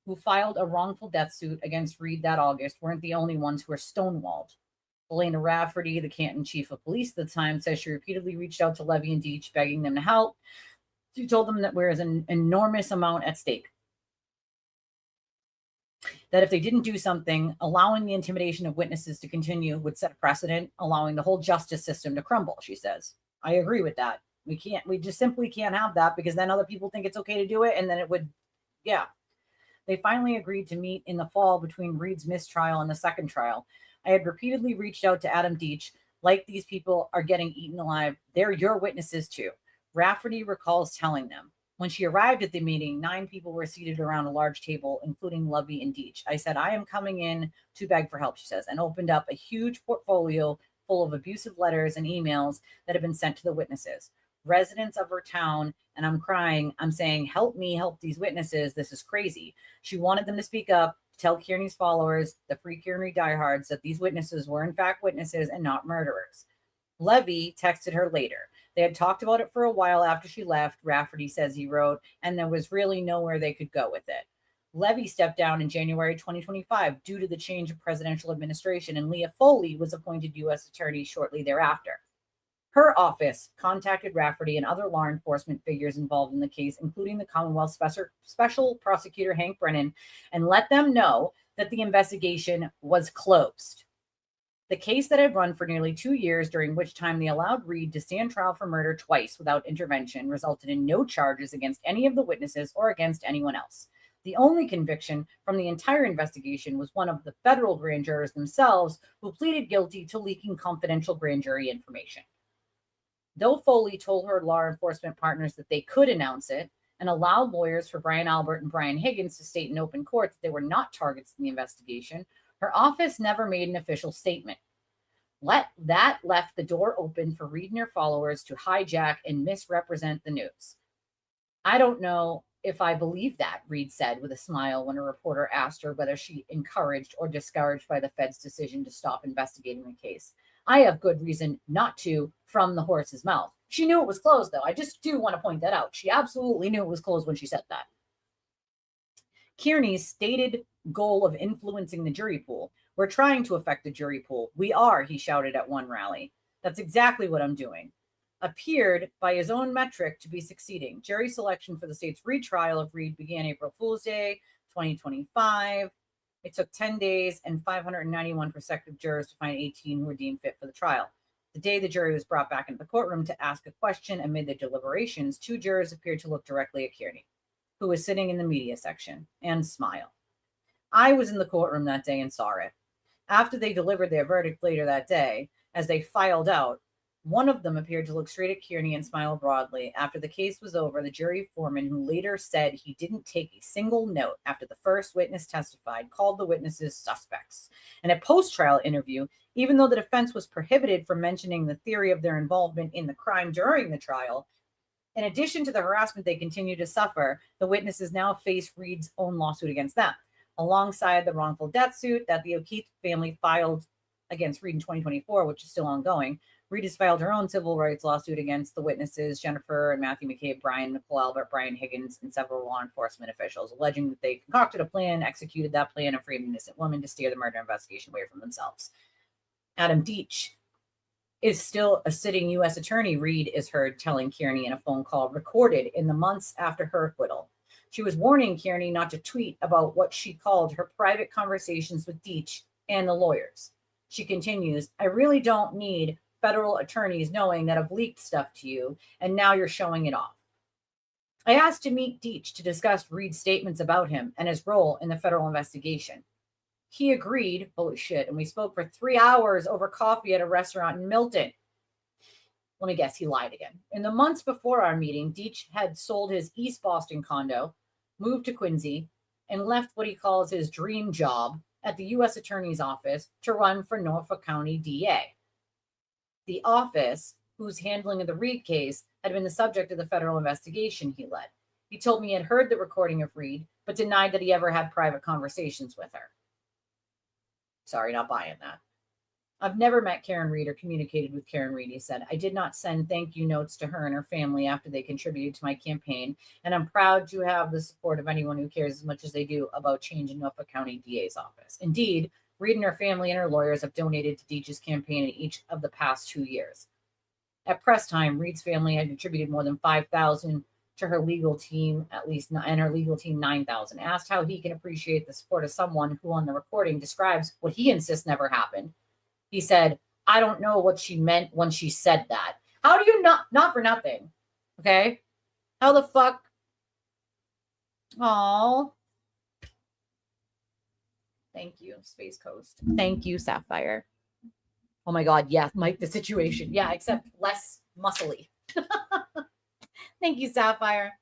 S1: who filed a wrongful death suit against Reed that August, weren't the only ones who were stonewalled. Elena Rafferty, the Canton chief of police at the time, says she repeatedly reached out to Levy and Deitch, begging them to help. She told them that there is an enormous amount at stake. That if they didn't do something, allowing the intimidation of witnesses to continue would set a precedent, allowing the whole justice system to crumble, she says. I agree with that. We just simply can't have that, because then other people think it's okay to do it, and then it would, yeah. They finally agreed to meet in the fall between Reed's mistrial and the second trial. I had repeatedly reached out to Adam Deitch. Like, these people are getting eaten alive. They're your witnesses too. Rafferty recalls telling them. When she arrived at the meeting, 9 people were seated around a large table, including Levy and Deitch. I said, I am coming in to beg for help, she says, and opened up a huge portfolio full of abusive letters and emails that have been sent to the witnesses. Residents of her town, and I'm crying. I'm saying, help me help these witnesses. This is crazy. She wanted them to speak up, tell Kearney's followers, the Free Kearney diehards, that these witnesses were in fact witnesses and not murderers. Levy texted her later. They had talked about it for a while after she left, Rafferty says he wrote, and there was really nowhere they could go with it. Levy stepped down in January 2025 due to the change of presidential administration, and Leah Foley was appointed U.S. Attorney shortly thereafter. Her office contacted Rafferty and other law enforcement figures involved in the case, including the Commonwealth Special Prosecutor Hank Brennan, and let them know that the investigation was closed. The case that had run for nearly 2 years, during which time they allowed Reed to stand trial for murder twice without intervention, resulted in no charges against any of the witnesses or against anyone else. The only conviction from the entire investigation was one of the federal grand jurors themselves, who pleaded guilty to leaking confidential grand jury information. Though Foley told her law enforcement partners that they could announce it and allowed lawyers for Brian Albert and Brian Higgins to state in open court that they were not targets in the investigation, her office never made an official statement. That left the door open for Reed and her followers to hijack and misrepresent the news. I don't know if I believe that, Reed said with a smile when a reporter asked her whether she encouraged or discouraged by the Fed's decision to stop investigating the case. I have good reason not to, from the horse's mouth. She knew it was closed, though. I just do want to point that out. She absolutely knew it was closed when she said that. Kearney's stated goal of influencing the jury pool. We're trying to affect the jury pool. We are, he shouted at one rally. That's exactly what I'm doing. Appeared by his own metric to be succeeding. Jury selection for the state's retrial of Reed began April Fool's Day, 2025. It took 10 days and 591 prospective jurors to find 18 who were deemed fit for the trial. The day the jury was brought back into the courtroom to ask a question amid their deliberations, 2 jurors appeared to look directly at Kearney, who was sitting in the media section, and smile. I was in the courtroom that day and saw it. After they delivered their verdict later that day, as they filed out, one of them appeared to look straight at Kearney and smile broadly. After the case was over, the jury foreman, who later said he didn't take a single note after the first witness testified, called the witnesses suspects. In a post-trial interview, even though the defense was prohibited from mentioning the theory of their involvement in the crime during the trial, in addition to the harassment they continue to suffer, the witnesses now face Reed's own lawsuit against them. Alongside the wrongful death suit that the O'Keefe family filed against Reed in 2024, which is still ongoing, Reed has filed her own civil rights lawsuit against the witnesses, Jennifer and Matthew McCabe, Brian, Nicole Albert, Brian Higgins, and several law enforcement officials, alleging that they concocted a plan, executed that plan, and freed an innocent woman to steer the murder investigation away from themselves. Adam Deitch is still a sitting U.S. attorney, Reed is heard telling Kearney in a phone call recorded in the months after her acquittal. She was warning Kearney not to tweet about what she called her private conversations with Deitch and the lawyers. She continues, I really don't need federal attorneys knowing that I've leaked stuff to you, and now you're showing it off. I asked to meet Deitch to discuss Reed's statements about him and his role in the federal investigation. He agreed, holy shit, and we spoke for 3 hours over coffee at a restaurant in Milton. Let me guess, he lied again. In the months before our meeting, Deitch had sold his East Boston condo, moved to Quincy, and left what he calls his dream job at the U.S. Attorney's Office to run for Norfolk County DA. The office, whose handling of the Reed case had been the subject of the federal investigation he led. He told me he had heard the recording of Reed, but denied that he ever had private conversations with her. Sorry, not buying that. I've never met Karen Reed or communicated with Karen Reed, he said. I did not send thank you notes to her and her family after they contributed to my campaign, and I'm proud to have the support of anyone who cares as much as they do about change in Norfolk County DA's office. Indeed, Reed and her family and her lawyers have donated to Deitch's campaign in each of the past 2 years. At press time, Reed's family had contributed more than $5,000 to her legal team, and her legal team $9,000. Asked how he can appreciate the support of someone who on the recording describes what he insists never happened. He said, I don't know what she meant when she said that. How do you not for nothing? Okay. How the fuck? Oh, thank you, Space Coast. Thank you, Sapphire. Oh my God. Yeah. Mike, the situation. Yeah. Except less muscly. Thank you, Sapphire.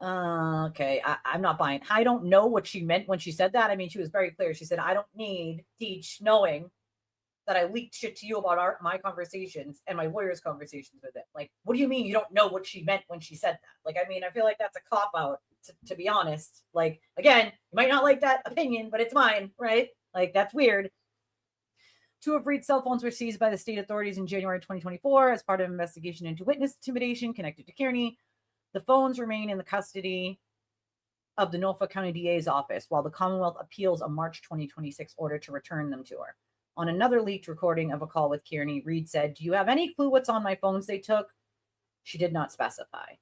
S1: Okay, I'm not buying. I don't know what she meant when she said that. I mean, she was very clear. She said, I don't need Deitch knowing that I leaked shit to you about my conversations and my lawyer's conversations with it. Like, what do you mean you don't know what she meant when she said that? Like, I mean, I feel like that's a cop-out, to be honest. Like, again, you might not like that opinion, but it's mine, right? Like, that's weird. 2 of Reed's cell phones were seized by the state authorities in January 2024 as part of an investigation into witness intimidation connected to Kearney. The phones remain in the custody of the Norfolk County DA's office while the Commonwealth appeals a March 2026 order to return them to her. On another leaked recording of a call with Kearney, Reed said, "Do you have any clue what's on my phones they took?" She did not specify.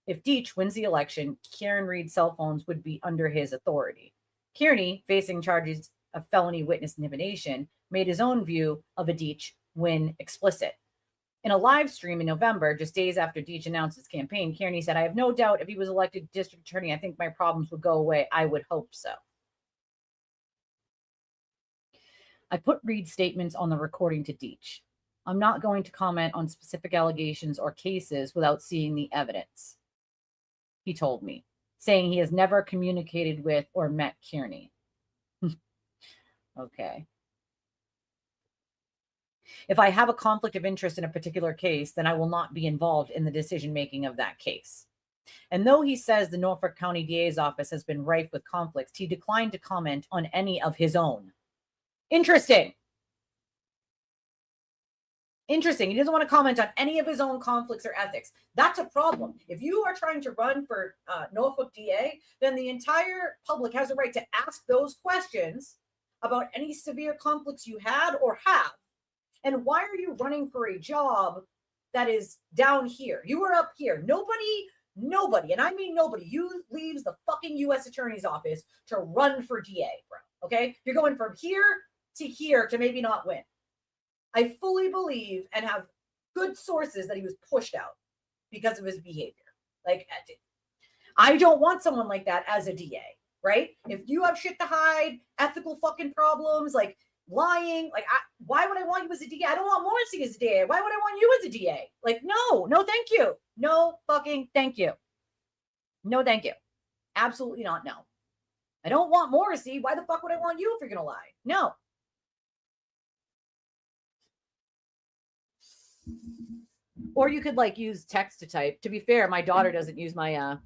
S1: If Deitch wins the election, Karen Reed's cell phones would be under his authority. Kearney, facing charges of felony witness intimidation, made his own view of a Deitch win explicit. In a live stream in November, just days after Deitch announced his campaign, Kearney said, "I have no doubt if he was elected district attorney, I think my problems would go away. I would hope so." I put Reed's statements on the recording to Deitch. "I'm not going to comment on specific allegations or cases without seeing the evidence," he told me, saying he has never communicated with or met Kearney. Okay. "If I have a conflict of interest in a particular case, then I will not be involved in the decision-making of that case." And though he says the Norfolk County DA's office has been rife with conflicts, he declined to comment on any of his own. Interesting. Interesting. He doesn't want to comment on any of his own conflicts or ethics. That's a problem. If you are trying to run for Norfolk DA, then the entire public has a right to ask those questions about any severe conflicts you had or have. And why are you running for a job that is down here? You were up here. Nobody, and I mean nobody, leaves the fucking U.S. Attorney's Office to run for DA, bro. Okay? You're going from here to maybe not win. I fully believe and have good sources that he was pushed out because of his behavior. Like, I don't want someone like that as a DA, right? If you have shit to hide, ethical fucking problems, like lying, like, why would I want you as a DA? I don't want Morrissey as a DA. Why would I want you as a DA? Like, no, thank you. No fucking thank you. No, thank you. Absolutely not. No. I don't want Morrissey. Why the fuck would I want you if you're going to lie? No. Or you could like use text to type. To be fair, my daughter doesn't use my,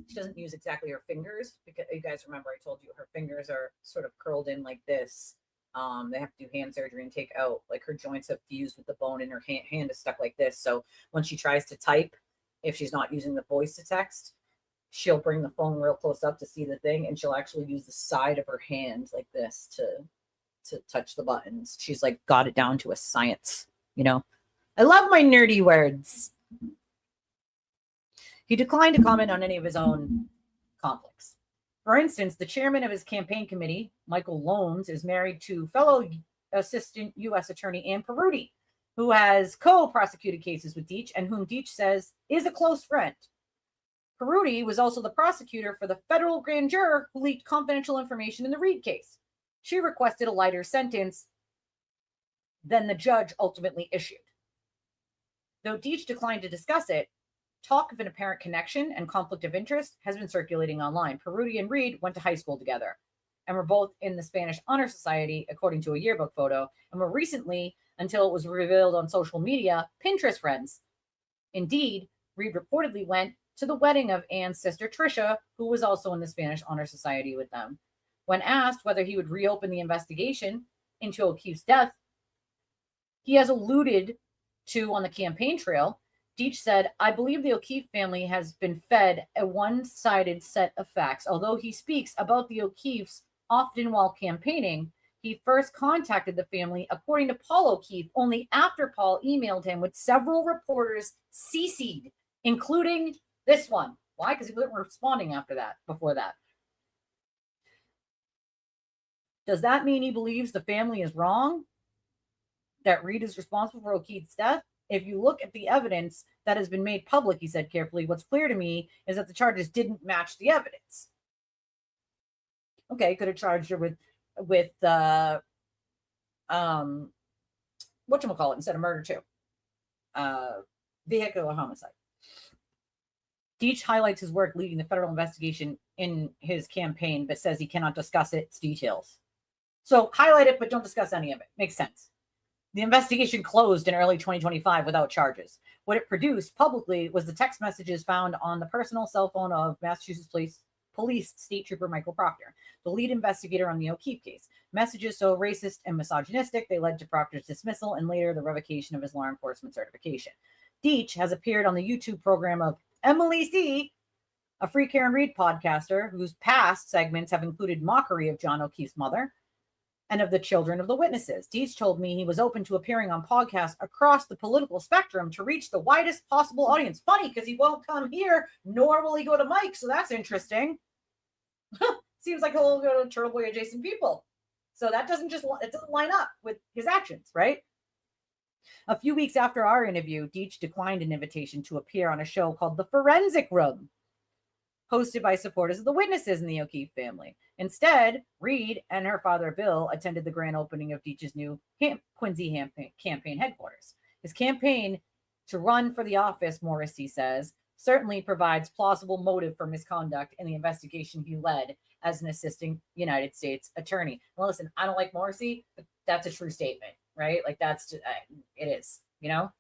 S1: she doesn't use exactly her fingers, because you guys remember I told you her fingers are sort of curled in like this. They have to do hand surgery and take out, like, her joints have fused with the bone and her hand is stuck like this. So when she tries to type, if she's not using the voice to text, she'll bring the phone real close up to see the thing, and she'll actually use the side of her hand like this to touch the buttons. She's like got it down to a science, you know. I love my nerdy words. He declined to comment on any of his own conflicts. For instance, the chairman of his campaign committee, Michael Loans, is married to fellow assistant U.S. attorney Ann Peruti, who has co-prosecuted cases with Deitch and whom Deitch says is a close friend. Peruti was also the prosecutor for the federal grand juror who leaked confidential information in the Reed case. She requested a lighter sentence than the judge ultimately issued. Though Deitch declined to discuss it, talk of an apparent connection and conflict of interest has been circulating online. Peruti and Reed went to high school together and were both in the Spanish Honor Society, according to a yearbook photo, and were recently, until it was revealed on social media, Pinterest friends. Indeed, Reed reportedly went to the wedding of Ann's sister Trisha, who was also in the Spanish Honor Society with them. When asked whether he would reopen the investigation into O'Keefe's death, he has alluded to on the campaign trail. Deitch said, "I believe the O'Keefe family has been fed a one-sided set of facts. Although he speaks about the O'Keefes often while campaigning, he first contacted the family, according to Paul O'Keefe, only after Paul emailed him with several reporters CC'd, including this one." Why? Because he wasn't responding before that. Does that mean he believes the family is wrong? That Reed is responsible for O'Keefe's death? If you look at the evidence that has been made public, he said carefully, what's clear to me is that the charges didn't match the evidence. Okay, could have charged her with whatchamacallit instead of murder too. Vehicular homicide. Deitch highlights his work leading the federal investigation in his campaign, but says he cannot discuss its details. So highlight it, but don't discuss any of it. Makes sense. The investigation closed in early 2025 without charges. What it produced publicly was the text messages found on the personal cell phone of Massachusetts Police State Trooper Michael Proctor, the lead investigator on the O'Keefe case. Messages so racist and misogynistic, they led to Proctor's dismissal and later the revocation of his law enforcement certification. Deitch has appeared on the YouTube program of Emily C., a free Karen Reed podcaster whose past segments have included mockery of John O'Keefe's mother, and of the children of the witnesses. Deitch told me he was open to appearing on podcasts across the political spectrum to reach the widest possible audience. Funny, because he won't come here, nor will he go to Mike, so that's interesting. Seems like he'll go to Turtle Boy adjacent people. So that doesn't line up with his actions, right? A few weeks after our interview, Deitch declined an invitation to appear on a show called The Forensic Room, hosted by supporters of the witnesses in the O'Keefe family. Instead, Reed and her father, Bill, attended the grand opening of Deitch's new Quincy campaign headquarters. His campaign to run for the office, Morrissey says, certainly provides plausible motive for misconduct in the investigation he led as an assistant United States attorney. Well, listen, I don't like Morrissey, but that's a true statement, right? Like that's just, it is, you know?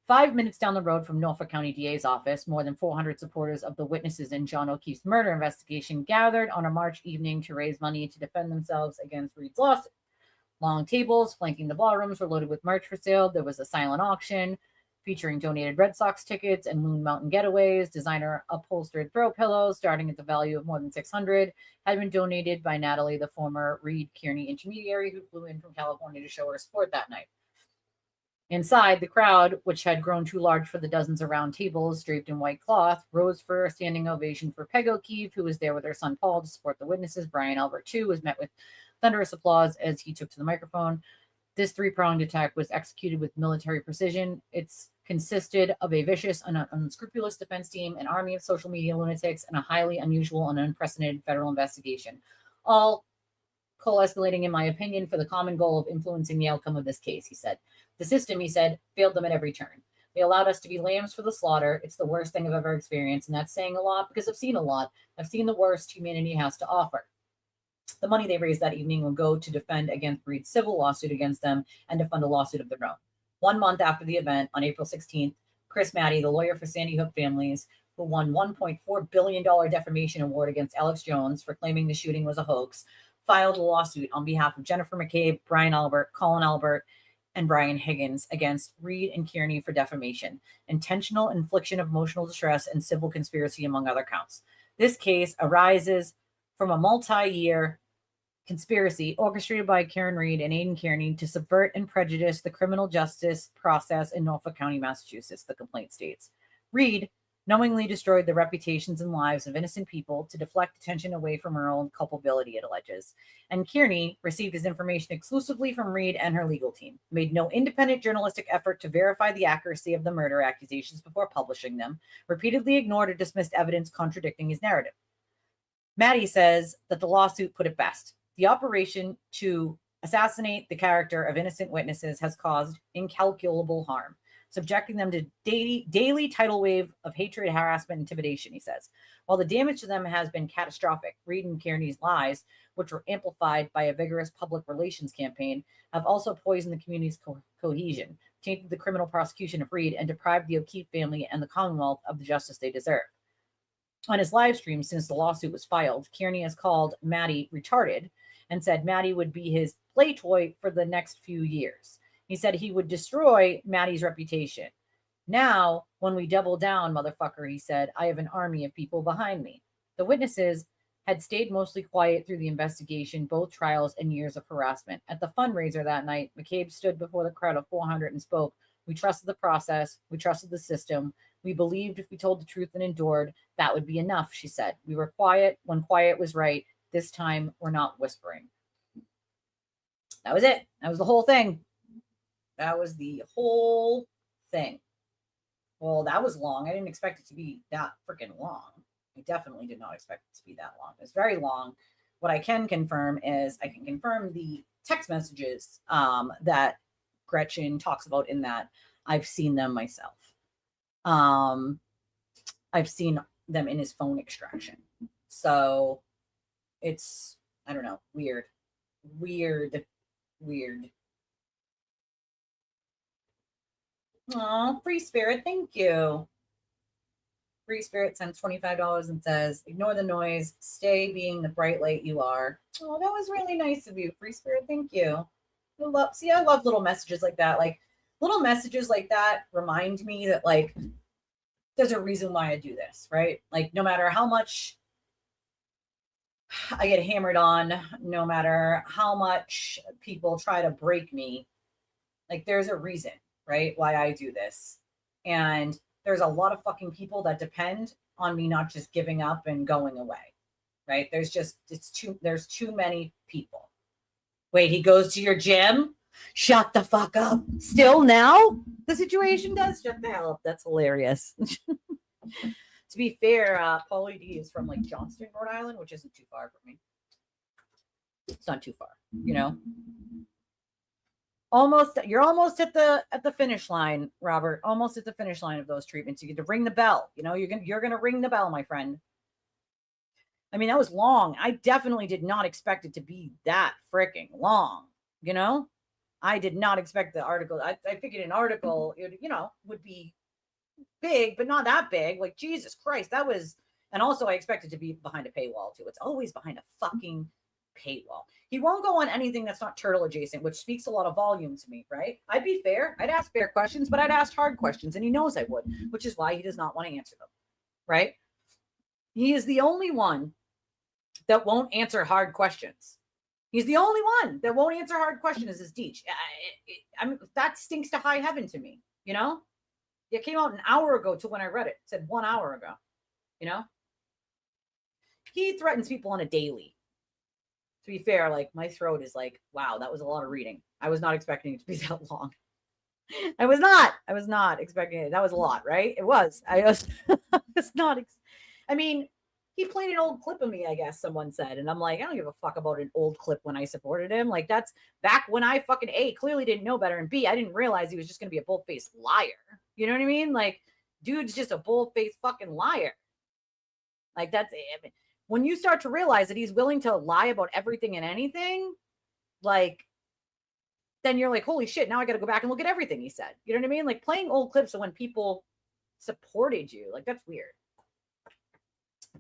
S1: 5 minutes down the road from Norfolk County DA's office, more than 400 supporters of the witnesses in John O'Keefe's murder investigation gathered on a March evening to raise money to defend themselves against Reed's lawsuit. Long tables flanking the ballrooms were loaded with merch for sale. There was a silent auction featuring donated Red Sox tickets and Moon Mountain getaways. Designer upholstered throw pillows starting at the value of more than $600 had been donated by Natalie, the former Reed Kearney intermediary who flew in from California to show her support that night. Inside, the crowd, which had grown too large for the dozens of round tables draped in white cloth, rose for a standing ovation for Peg O'Keefe, who was there with her son Paul to support the witnesses. Brian Albert, too, was met with thunderous applause as he took to the microphone. This three-pronged attack was executed with military precision. It's consisted of a vicious and unscrupulous defense team, an army of social media lunatics, and a highly unusual and unprecedented federal investigation, all co-escalating, in my opinion, for the common goal of influencing the outcome of this case, he said. The system, he said, failed them at every turn. They allowed us to be lambs for the slaughter. It's the worst thing I've ever experienced, and that's saying a lot because I've seen a lot. I've seen the worst humanity has to offer. The money they raised that evening will go to defend against Reed's civil lawsuit against them and to fund a lawsuit of their own. 1 month after the event, on April 16th, Chris Maddie, the lawyer for Sandy Hook families, who won $1.4 billion defamation award against Alex Jones for claiming the shooting was a hoax, filed a lawsuit on behalf of Jennifer McCabe, Brian Albert, Colin Albert, and Brian Higgins against Reed and Kearney for defamation, intentional infliction of emotional distress, and civil conspiracy, among other counts. This case arises from a multi-year conspiracy orchestrated by Karen Reed and Aidan Kearney to subvert and prejudice the criminal justice process in Norfolk County, Massachusetts, the complaint states. Reed knowingly destroyed the reputations and lives of innocent people to deflect attention away from her own culpability, it alleges. And Kearney received his information exclusively from Reed and her legal team, made no independent journalistic effort to verify the accuracy of the murder accusations before publishing them, repeatedly ignored or dismissed evidence contradicting his narrative. Maddie says that the lawsuit put it best. The operation to assassinate the character of innocent witnesses has caused incalculable harm, subjecting them to daily tidal wave of hatred, harassment, intimidation, he says. While the damage to them has been catastrophic, Reed and Kearney's lies, which were amplified by a vigorous public relations campaign, have also poisoned the community's cohesion, tainted the criminal prosecution of Reed, and deprived the O'Keefe family and the Commonwealth of the justice they deserve. On his live stream since the lawsuit was filed, Kearney has called Maddie retarded and said Maddie would be his play toy for the next few years. He said he would destroy Maddie's reputation. Now, when we double down, motherfucker, he said, I have an army of people behind me. The witnesses had stayed mostly quiet through the investigation, both trials, and years of harassment. At the fundraiser that night, McCabe stood before the crowd of 400 and spoke. We trusted the process. We trusted the system. We believed if we told the truth and endured, that would be enough, she said. We were quiet when quiet was right. This time, we're not whispering. That was it. That was the whole thing. That was the whole thing. Well, that was long. I didn't expect it to be that freaking long. I definitely did not expect it to be that long. It's very long. What I can confirm is I can confirm the text messages that Gretchen talks about in that. I've seen them myself. I've seen them in his phone extraction. So it's, I don't know, weird. Oh, Free Spirit, thank you. Free Spirit sends $25 and says, ignore the noise, stay being the bright light you are. Oh, that was really nice of you, Free Spirit, thank you. I love little messages like that. Like, little messages like that remind me that, like, there's a reason why I do this, right? Like, no matter how much I get hammered on no matter how much people try to break me. Like, there's a reason, right, why I do this. And there's a lot of fucking people that depend on me not just giving up and going away, right? There's too many people. Wait, he goes to your gym? Shut the fuck up. Still now? The situation does? Shut the hell up. That's hilarious. To be fair, Paulie D is from like Johnston, Rhode Island, which isn't too far from me. It's not too far, you know. You're almost at the finish line, Robert. Almost at the finish line of those treatments. You get to ring the bell. You know, you're gonna ring the bell, my friend. I mean, that was long. I definitely did not expect it to be that freaking long. You know, I did not expect the article. I figured an article, would be big, but not that big. Like, Jesus Christ, that was. And also, I expected to be behind a paywall too. It's always behind a fucking paywall. He won't go on anything that's not turtle adjacent, which speaks a lot of volume to me, right? I'd be fair. I'd ask fair questions, but I'd ask hard questions, and he knows I would, which is why he does not want to answer them, right? He is the only one that won't answer hard questions. He's the only one that won't answer hard questions is Deech. I mean, that stinks to high heaven to me, you know? It came out an hour ago to when I read it. It said 1 hour ago, you know? He threatens people on a daily. To be fair, like, my throat is like, wow, that was a lot of reading. I was not expecting it to be that long. I was not expecting it. That was a lot, right? It was. I was not. I mean, he played an old clip of me, I guess someone said. And I'm like, I don't give a fuck about an old clip when I supported him. Like, that's back when I fucking A, clearly didn't know better. And B, I didn't realize he was just going to be a bull-faced liar. You know what I mean? Like, dude's just a bull-faced fucking liar. Like, that's it. I mean, when you start to realize that he's willing to lie about everything and anything, like, then you're like, holy shit, now I got to go back and look at everything he said. You know what I mean? Like, playing old clips of when people supported you, like, that's weird.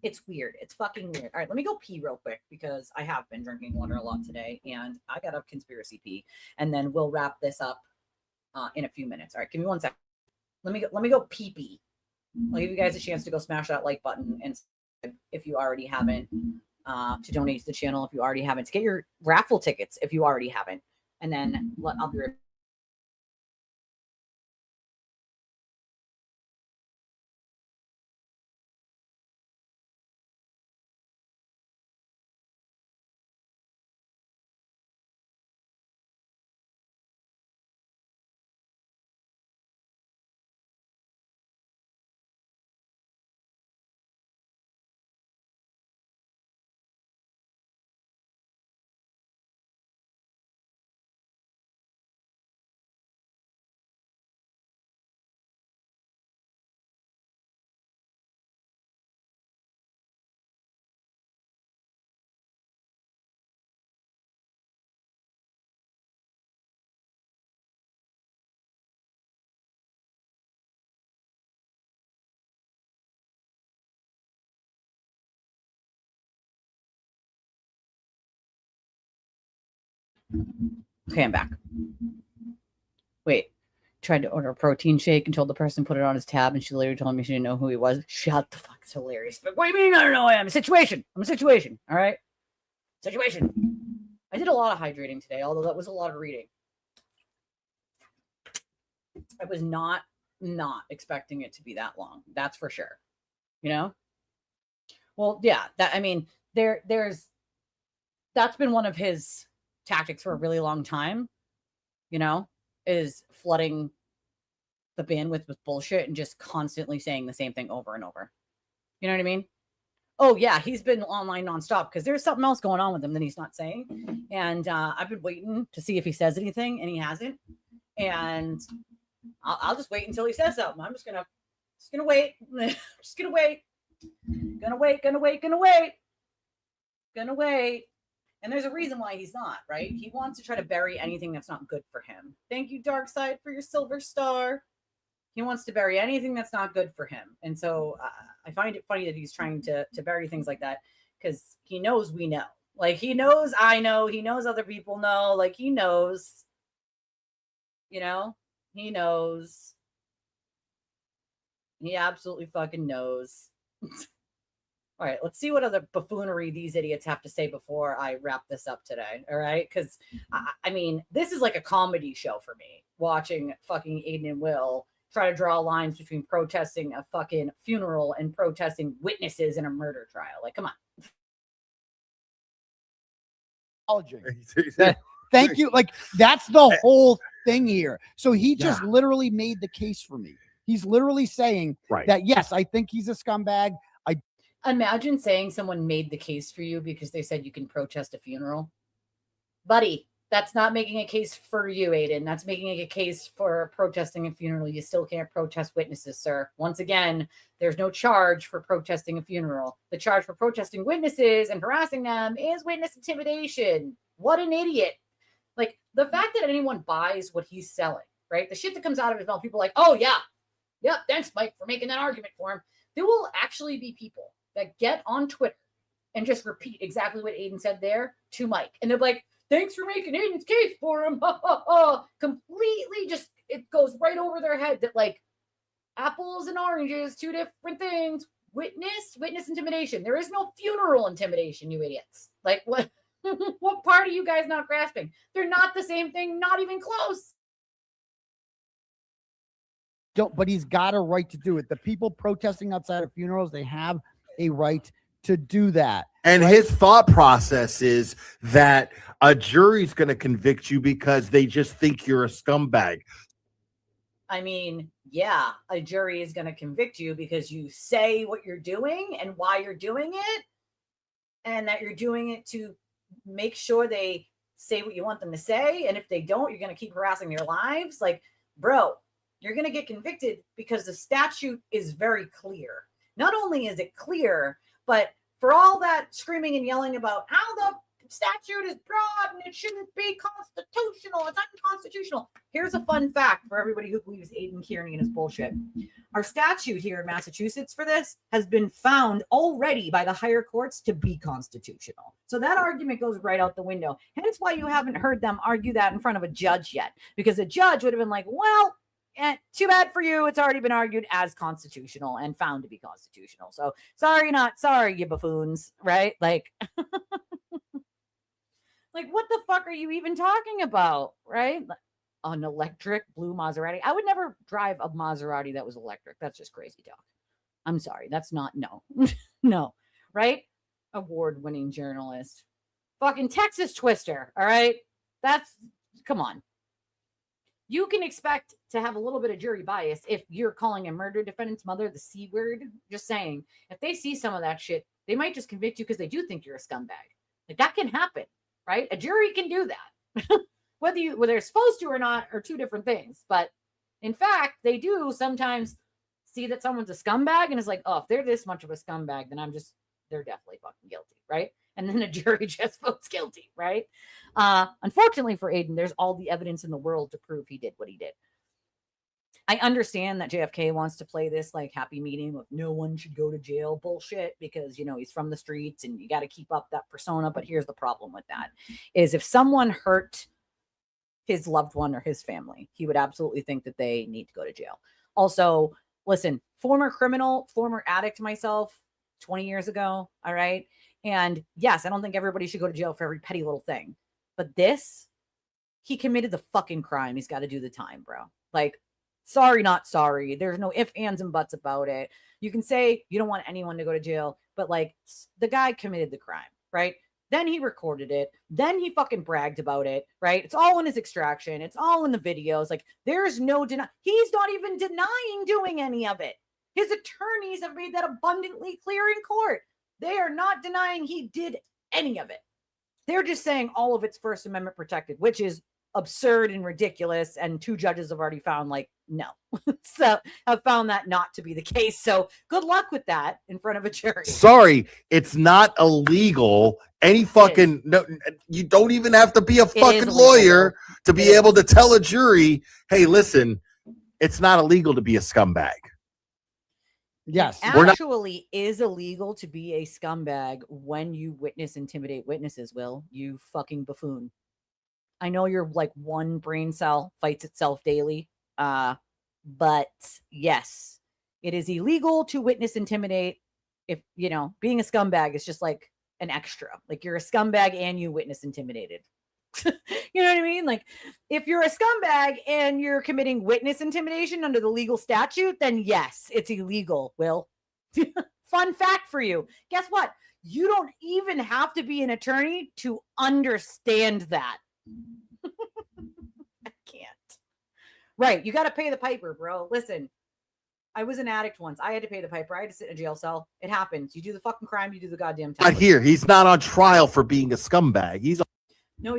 S1: It's weird. It's fucking weird. All right, let me go pee real quick because I have been drinking water a lot today and I got a conspiracy pee, and then we'll wrap this up in a few minutes. All right, give me 1 second. Let me go pee. I'll give you guys a chance to go smash that like button and if you already haven't, to donate to the channel if you already haven't, to get your raffle tickets if you already haven't, and then I'll be right back. Okay, I'm back. Wait, tried to order a protein shake and told the person put it on his tab, and she later told me she didn't know who he was. Shut the fuck. It's hilarious. But what do you mean I don't know who I am? I'm a situation. All right? Situation. I did a lot of hydrating today, although that was a lot of reading. I was not expecting it to be that long. That's for sure. You know? Well, yeah, that's been one of his tactics for a really long time, you know, is flooding the bandwidth with bullshit and just constantly saying the same thing over and over. You know what I mean? Oh yeah, he's been online nonstop because there's something else going on with him that he's not saying. And I've been waiting to see if he says anything, and he hasn't. And I'll just wait until he says something. I'm just gonna wait. Just gonna wait. Gonna wait. And there's a reason why he's not, right? He wants to try to bury anything that's not good for him. Thank you, Darkseid, for your silver star. He wants to bury anything that's not good for him. And so I find it funny that he's trying to bury things like that because he knows we know. Like, he knows I know. He knows other people know. Like, he knows. You know? He knows. He absolutely fucking knows. All right, let's see what other buffoonery these idiots have to say before I wrap this up today. All right, because I mean, this is like a comedy show for me. Watching fucking Aiden and Will try to draw lines between protesting a fucking funeral and protesting witnesses in a murder trial. Like, come on.
S9: Thank you. Like, that's the whole thing here. So he just literally made the case for me. He's literally saying that, yes, I think he's a scumbag.
S1: Imagine saying someone made the case for you because they said you can protest a funeral. Buddy, that's not making a case for you, Aiden. That's making a case for protesting a funeral. You still can't protest witnesses, sir. Once again, there's no charge for protesting a funeral. The charge for protesting witnesses and harassing them is witness intimidation. What an idiot. Like, the fact that anyone buys what he's selling, right? The shit that comes out of his mouth, people are like, oh, yeah. Yep, thanks, Mike, for making that argument for him. There will actually be people that get on Twitter and just repeat exactly what Aiden said there to Mike. And they're like, thanks for making Aiden's case for him. Completely just, it goes right over their head that, like, apples and oranges, two different things. Witness intimidation. There is no funeral intimidation, you idiots. Like, what? What part are you guys not grasping? They're not the same thing, not even close.
S9: But he's got a right to do it. The people protesting outside of funerals, they have a right to do that.
S15: And his thought process is that a jury's going to convict you because they just think you're a scumbag.
S1: I mean, yeah, a jury is going to convict you because you say what you're doing and why you're doing it, and that you're doing it to make sure they say what you want them to say. And if they don't, you're going to keep harassing their lives. Like, bro, you're going to get convicted because the statute is very clear. Not only is it clear, but for all that screaming and yelling about how the statute is broad and it shouldn't be constitutional, it's unconstitutional. Here's a fun fact for everybody who believes Aiden Kearney and his bullshit. Our statute here in Massachusetts for this has been found already by the higher courts to be constitutional. So that argument goes right out the window. Hence why you haven't heard them argue that in front of a judge yet, because a judge would have been like, well, too bad for you. It's already been argued as constitutional and found to be constitutional. So sorry, not sorry, you buffoons, right? Like, like, what the fuck are you even talking about, right? An electric blue Maserati. I would never drive a Maserati that was electric. That's just crazy talk. I'm sorry. That's not, no. No, right? Award-winning journalist. Fucking Texas Twister, all right? That's, come on. You can expect to have a little bit of jury bias if you're calling a murder defendant's mother the C word. Just saying, if they see some of that shit, they might just convict you because they do think you're a scumbag. Like, that can happen, right? A jury can do that. Whether they're supposed to or not are two different things. But in fact, they do sometimes see that someone's a scumbag and is like, oh, if they're this much of a scumbag, then they're definitely fucking guilty, right? And then a jury just votes guilty, right? Unfortunately for Aiden, there's all the evidence in the world to prove he did what he did. I understand that JFK wants to play this like happy medium of no one should go to jail bullshit because, you know, he's from the streets and you got to keep up that persona. But here's the problem with that is if someone hurt his loved one or his family, he would absolutely think that they need to go to jail. Also, listen, former criminal, former addict myself 20 years ago. All right. And yes, I don't think everybody should go to jail for every petty little thing. But this, he committed the fucking crime. He's got to do the time, bro. Like, sorry, not sorry. There's no ifs, ands, and buts about it. You can say you don't want anyone to go to jail, but like the guy committed the crime, right? Then he recorded it. Then he fucking bragged about it, right? It's all in his extraction. It's all in the videos. Like, there's no he's not even denying doing any of it. His attorneys have made that abundantly clear in court. They are not denying he did any of it. They're just saying all of it's First Amendment protected, which is absurd and ridiculous. And two judges have already found like, no. So I've found that not to be the case. So good luck with that in front of a jury.
S15: Sorry, it's not illegal. Any fucking, no, you don't even have to be a fucking lawyer to be able to tell a jury, hey, listen, it's not illegal to be a scumbag.
S9: Yes.
S1: Actually is illegal to be a scumbag when you intimidate witnesses, Will. You fucking buffoon. I know you're like one brain cell fights itself daily. But yes, it is illegal to intimidate if, being a scumbag is just like an extra. Like you're a scumbag and you witness intimidated. You know what I mean? Like if you're a scumbag and you're committing witness intimidation under the legal statute, then yes, it's illegal, Will. Fun fact for you. Guess what? You don't even have to be an attorney to understand that. I can't. Right. You got to pay the piper, bro. Listen, I was an addict once. I had to pay the piper. I had to sit in a jail cell. It happens. You do the fucking crime, you do the goddamn time.
S15: Not here. He's not on trial for being a scumbag. He's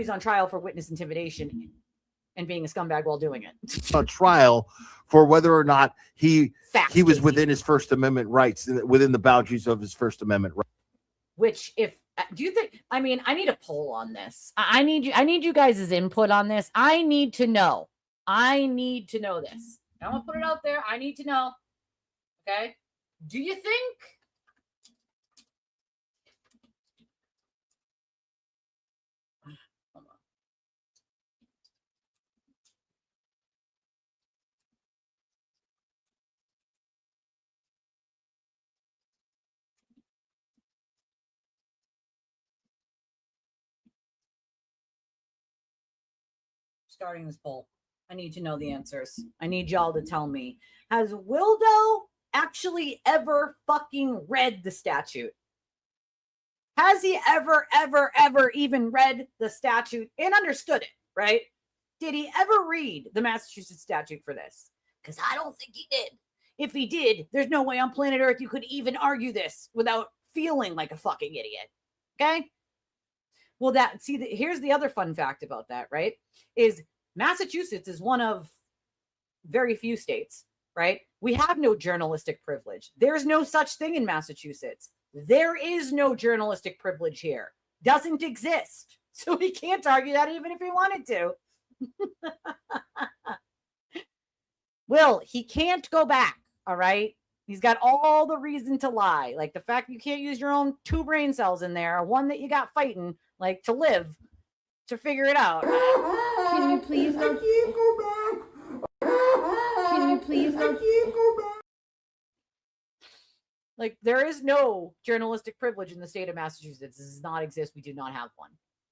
S1: on trial for witness intimidation and being a scumbag while doing it.
S15: on trial for whether or not he was within his First Amendment rights, within the boundaries of his First Amendment rights.
S1: Which, do you think? I mean, I need a poll on this. I need you guys' input on this. I need to know. I need to know this. I'm gonna put it out there. I need to know. Okay. Do you think? Starting this poll. I need to know the answers. I need y'all to tell me. Has Wildo actually ever fucking read the statute? Has he ever even read the statute and understood it, right? Did he ever read the Massachusetts statute for this? Because I don't think he did. If he did, there's no way on planet Earth you could even argue this without feeling like a fucking idiot. Okay? Well, here's the other fun fact about that, right? Is Massachusetts is one of very few states, right? We have no journalistic privilege. There's no such thing in Massachusetts. There is no journalistic privilege here. Doesn't exist. So he can't argue that even if he wanted to. Will, he can't go back, all right? He's got all the reason to lie. Like the fact you can't use your own 2 brain cells in there, one that you got fighting, like to live, to figure it out.
S11: Can you please go back? Can you please go back?
S1: Like there is no journalistic privilege in the state of Massachusetts. This does not exist. We do not have one.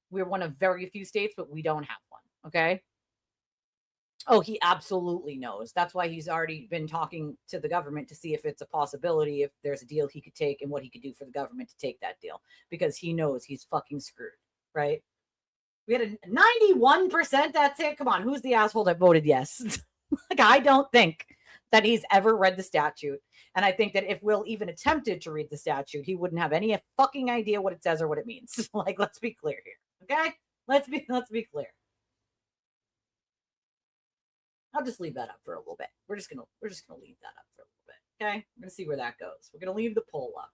S1: We're one of very few states, but we don't have one. Okay. Oh, he absolutely knows. That's why he's already been talking to the government to see if it's a possibility, if there's a deal he could take and what he could do for the government to take that deal, because he knows he's fucking screwed, right? We had a 91%. That's it. Come on. Who's the asshole that voted yes? Like, I don't think that he's ever read the statute. And I think that if Will even attempted to read the statute, he wouldn't have any fucking idea what it says or what it means. Like, let's be clear here. Okay? Let's be clear. I'll just leave that up for a little bit. We're just gonna leave that up for a little bit. Okay? We're gonna see where that goes. We're gonna leave the poll up.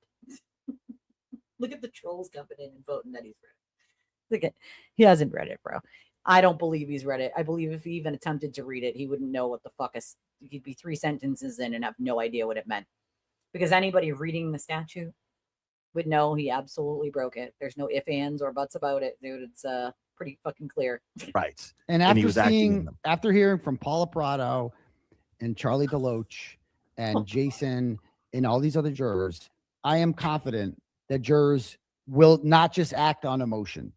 S1: Look at the trolls coming in and voting that he's read it. Look at, he hasn't read it, bro. I don't believe he's read it. I believe if he even attempted to read it, he wouldn't know what the fuck he'd be 3 sentences in and have no idea what it meant. Because anybody reading the statute would know he absolutely broke it. There's no ifs, ands, or buts about it, dude. It's pretty fucking clear.
S15: Right.
S9: And after hearing from Paula Prado and Charlie Deloach and Jason and all these other jurors, I am confident that jurors will not just act on emotion,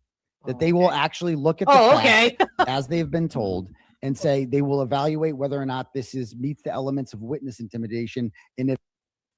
S9: that they will actually look at the facts as they've been told and say they will evaluate whether or not this meets the elements of witness intimidation. And if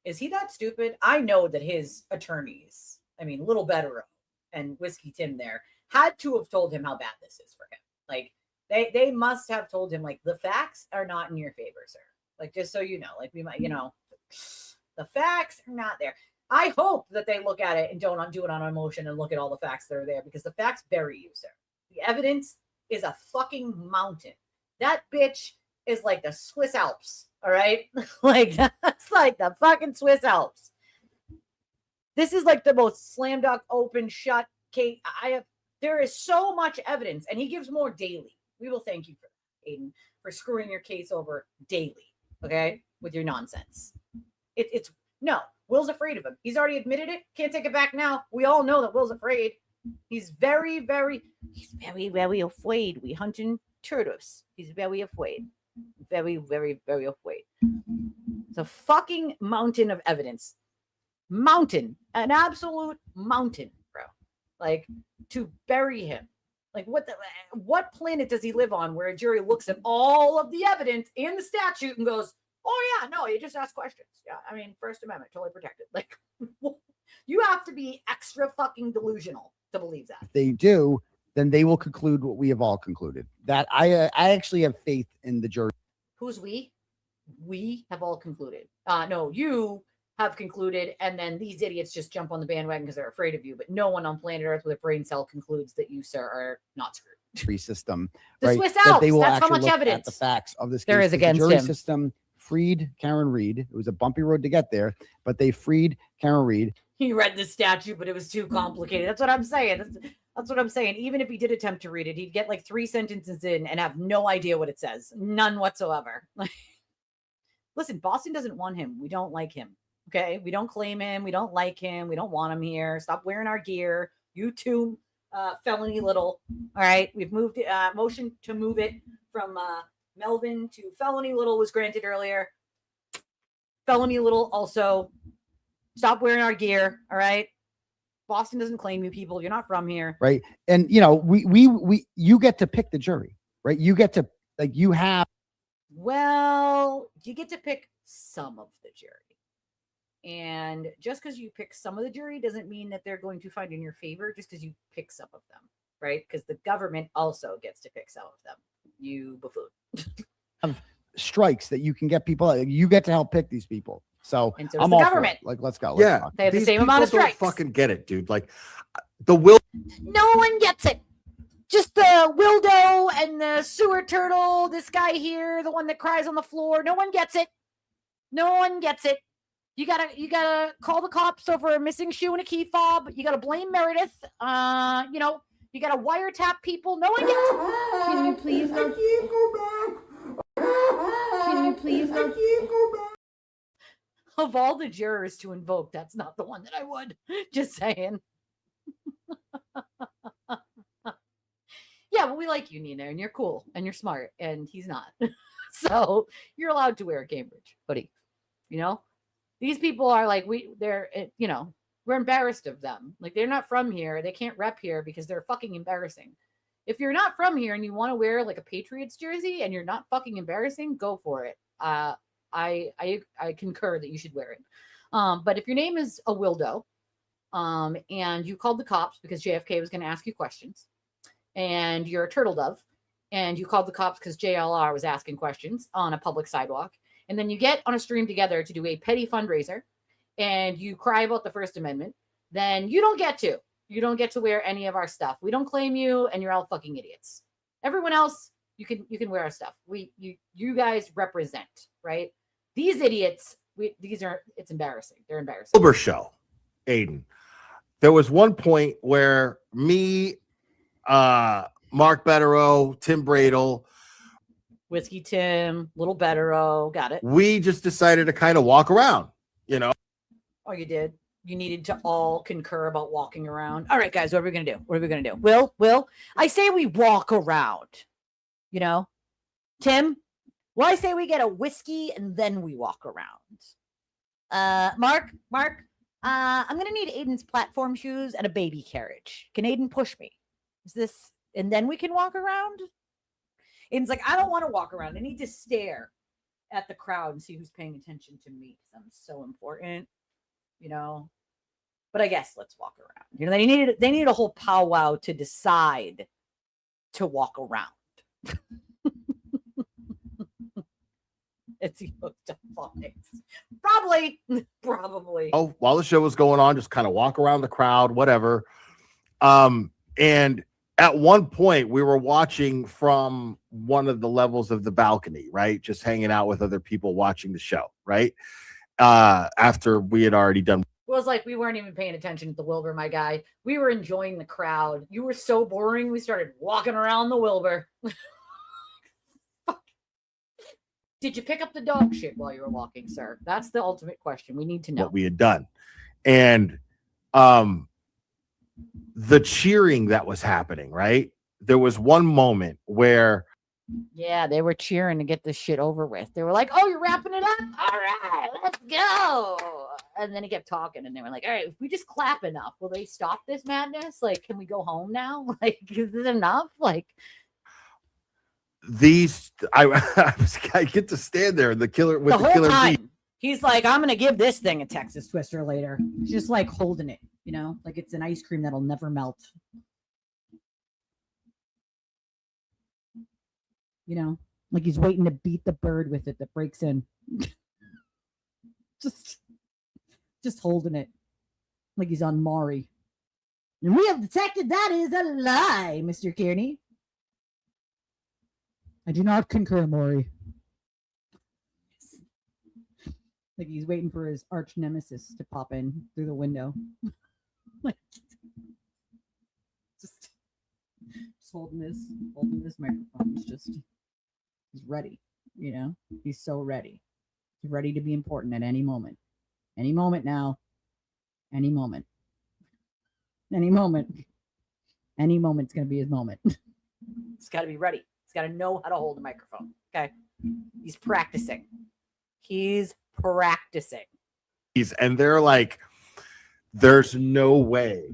S1: is he that stupid? I know that his attorneys, I mean, Little Better and Whiskey Tim there, had to have told him how bad this is for him. Like they must have told him, like, the facts are not in your favor, sir. Like, just so you know, like, we might, the facts are not there. I hope that they look at it and don't do it on emotion and look at all the facts that are there, because the facts bury you, sir. The evidence is a fucking mountain. That bitch is like the Swiss Alps. All right. Like, that's like the fucking Swiss Alps. This is like the most slam dunk, open, shut case. There is so much evidence, and he gives more daily. We will thank you for that, Aiden, for screwing your case over daily. Okay. With your nonsense. It's no, Will's afraid of him. He's already admitted it. Can't take it back now. We all know that Will's afraid. He's very, very afraid. We hunting turtles. He's very afraid. Very, very, very afraid. It's a fucking mountain of evidence. mountain, an absolute mountain, bro. Like, to bury him. Like, what planet does he live on where a jury looks at all of the evidence and the statute and goes, oh yeah, no, you just ask questions. Yeah, I mean, First Amendment, totally protected. Like, you have to be extra fucking delusional to believe that.
S9: If they do, then they will conclude what we have all concluded. That I actually have faith in the jury.
S1: Who's we? We have all concluded. No, you have concluded, and then these idiots just jump on the bandwagon because they're afraid of you. But no one on planet Earth with a brain cell concludes that you, sir, are not screwed.
S9: Jury system.
S1: The
S9: right?
S1: Swiss
S9: That
S1: Alps.
S9: they will
S1: That's how
S9: actually
S1: much
S9: look
S1: evidence
S9: at the facts of this
S1: there
S9: case.
S1: is
S9: The
S1: against
S9: jury
S1: him.
S9: system freed Karen Reed. It was a bumpy road to get there, but they freed Karen Reed.
S1: He read the statute, but it was too complicated. That's what I'm saying. That's what I'm saying. Even if he did attempt to read it, he'd get like 3 sentences in and have no idea what it says. None whatsoever. Listen, Boston doesn't want him. We don't like him. Okay? We don't claim him. We don't like him. We don't want him here. Stop wearing our gear. You too, Felony Little. All right? We've moved motion to move it from Melvin to Felony Little was granted earlier. Felony Little also. Stop wearing our gear. All right? Boston doesn't claim you people. You're not from here.
S9: Right. And you get to pick the jury, right? You get to, like, you have.
S1: Well, you get to pick some of the jury. And just because you pick some of the jury doesn't mean that they're going to find in your favor just because you pick some of them, right? Because the government also gets to pick some of them. You buffoon.
S9: Of strikes that you can get people. You get to help pick these people. So
S1: And so
S9: I'm
S1: does the
S9: all for it.
S1: government.
S9: Like, let's go.
S15: Yeah,
S9: Let's
S1: They have the
S15: these
S1: same amount of
S15: people don't
S1: strikes.
S15: fucking get it, dude. Like the will.
S1: No one gets it. Just the Wildo and the sewer turtle. This guy here, the one that cries on the floor. No one gets it. No one gets it. You gotta call the cops over a missing shoe and a key fob. You gotta blame Meredith. You gotta wiretap people. No one gets it.
S11: Can you please go? Can you please go?
S1: Of all the jurors to invoke, that's not the one that I would. Just saying. Yeah, but we like you, Nina, and you're cool and you're smart, and he's not. So you're allowed to wear a Cambridge hoodie. You know, these people are like, we're embarrassed of them. Like, they're not from here. They can't rep here because they're fucking embarrassing. If you're not from here and you want to wear like a Patriots jersey and you're not fucking embarrassing, go for it. I concur that you should wear it. But if your name is a Wildo, and you called the cops because JFK was going to ask you questions, and you're a turtle dove, and you called the cops because JLR was asking questions on a public sidewalk, and then you get on a stream together to do a petty fundraiser, and you cry about the First Amendment, then you don't get to. You don't get to wear any of our stuff. We don't claim you, and you're all fucking idiots. Everyone else, you can wear our stuff. You guys represent, right? These idiots, it's embarrassing. They're embarrassing.
S15: Wilbur show, Aiden. There was one point where me, Mark Betterow, Tim Bradle,
S1: Whiskey Tim, Little Betterow, got it.
S15: we just decided to kind of walk around, you know.
S1: Oh, you did? You needed to all concur about walking around. All right, guys, what are we going to do? What are we going to do? Will, I say we walk around, you know? Tim, well, I say we get a whiskey and then we walk around. Mark, I'm going to need Aiden's platform shoes and a baby carriage. Can Aiden push me? And then we can walk around? Aiden's like, I don't want to walk around. I need to stare at the crowd and see who's paying attention to me because I'm so important, you know? But I guess let's walk around. You know, they needed a whole powwow to decide to walk around. It's probably.
S15: Oh, while the show was going on, just kind of walk around the crowd, whatever. And at one point, we were watching from one of the levels of the balcony, right? Just hanging out with other people watching the show, right? After we had already done.
S1: It was like we weren't even paying attention to the Wilbur, my guy. We were enjoying the crowd. You were so boring. We started walking around the Wilbur. Did you pick up the dog shit while you were walking, sir? That's the ultimate question. We need to know
S15: what we had done. And the cheering that was happening, right? There was one moment where
S1: they were cheering to get this shit over with. They were like, oh, you're wrapping it up? All right, let's go. And then he kept talking, and they were like, all right, if we just clap enough, will they stop this madness? Like, can we go home now? Like, is it enough? Like,
S15: I get to stand there and the killer with the killer bee.
S1: He's like, I'm going to give this thing a Texas Twister later. He's just like holding it, you know, like it's an ice cream that'll never melt. You know, like he's waiting to beat the bird with it that breaks in. just holding it like he's on Maury. And we have detected that is a lie, Mr. Kearney. I do not concur, Maury. Like he's waiting for his arch nemesis to pop in through the window. Like, just holding this microphone. He's ready, you know? He's so ready. He's ready to be important at any moment. Any moment now. Any moment. Any moment. Any moment's going to be his moment. He's got to be ready. He's got to know how to hold a microphone. Okay. He's practicing.
S15: And they're like, there's no way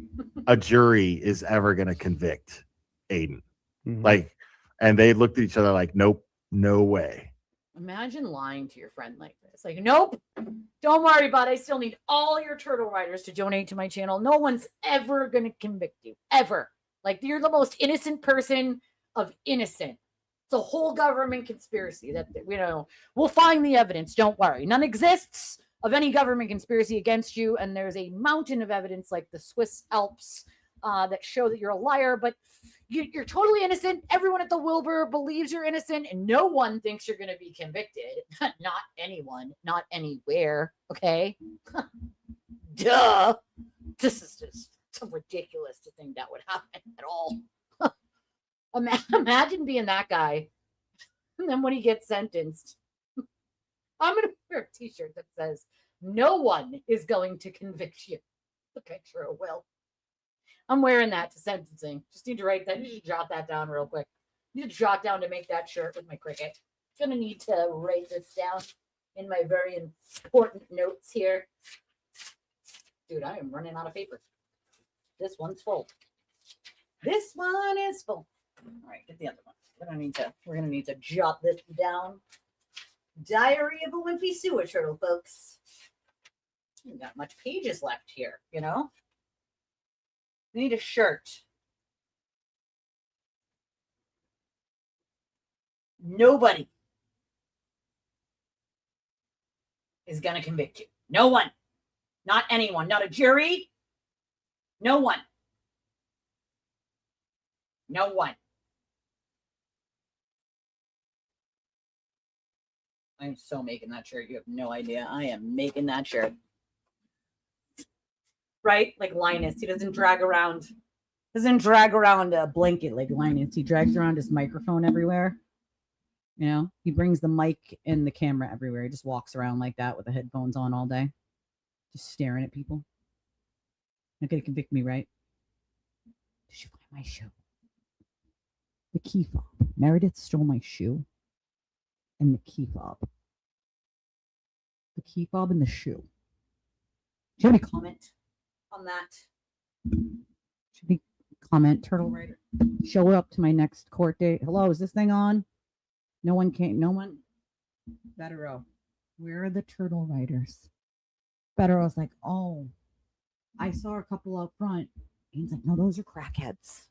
S15: a jury is ever going to convict Aiden. Like, and they looked at each other like, nope, no way.
S1: Imagine lying to your friend like this. Like, nope, don't worry about it. I still need all your turtle riders to donate to my channel. No one's ever going to convict you, ever. Like, you're the most innocent person of innocent. It's a whole government conspiracy that, you know, we'll find the evidence. Don't worry. None exists of any government conspiracy against you. And there's a mountain of evidence like the Swiss Alps that show that you're a liar, but you're totally innocent. Everyone at the Wilbur believes you're innocent and no one thinks you're going to be convicted. Not anyone, not anywhere. Okay. Duh. This is just so ridiculous to think that would happen at all. Imagine being that guy. And then when he gets sentenced, I'm going to wear a t-shirt that says, no one is going to convict you. The picture of Will. I'm wearing that to sentencing. Just need to write that. You should jot that down real quick. You need to jot down to make that shirt with my cricket. I'm going to need to write this down in my very important notes here. Dude, I am running out of paper. This one's full. This one is full. All right, get the other one. We're gonna need to jot this down. Diary of a Wimpy Sewer Turtle, folks. We've got much pages left here, you know? We need a shirt. Nobody is gonna convict you. No one. Not anyone. Not a jury. No one. No one. I'm so making that shirt. You have no idea. I am making that shirt. Right? Like Linus. He doesn't drag around a blanket like Linus. He drags around his microphone everywhere. You know, he brings the mic and the camera everywhere. He just walks around like that with the headphones on all day. Just staring at people. Not gonna convict me, right? Did you find my shoe? The key fob. Meredith stole my shoe and the key fob. The key fob and the shoe. Do you have any comment on that? Should be comment, Turtle Rider. Show up to my next court date. Hello, is this thing on? No one came. No one. Better. Where are the Turtle Riders? Better. I was like, oh, I saw a couple out front. He's like, no, those are crackheads.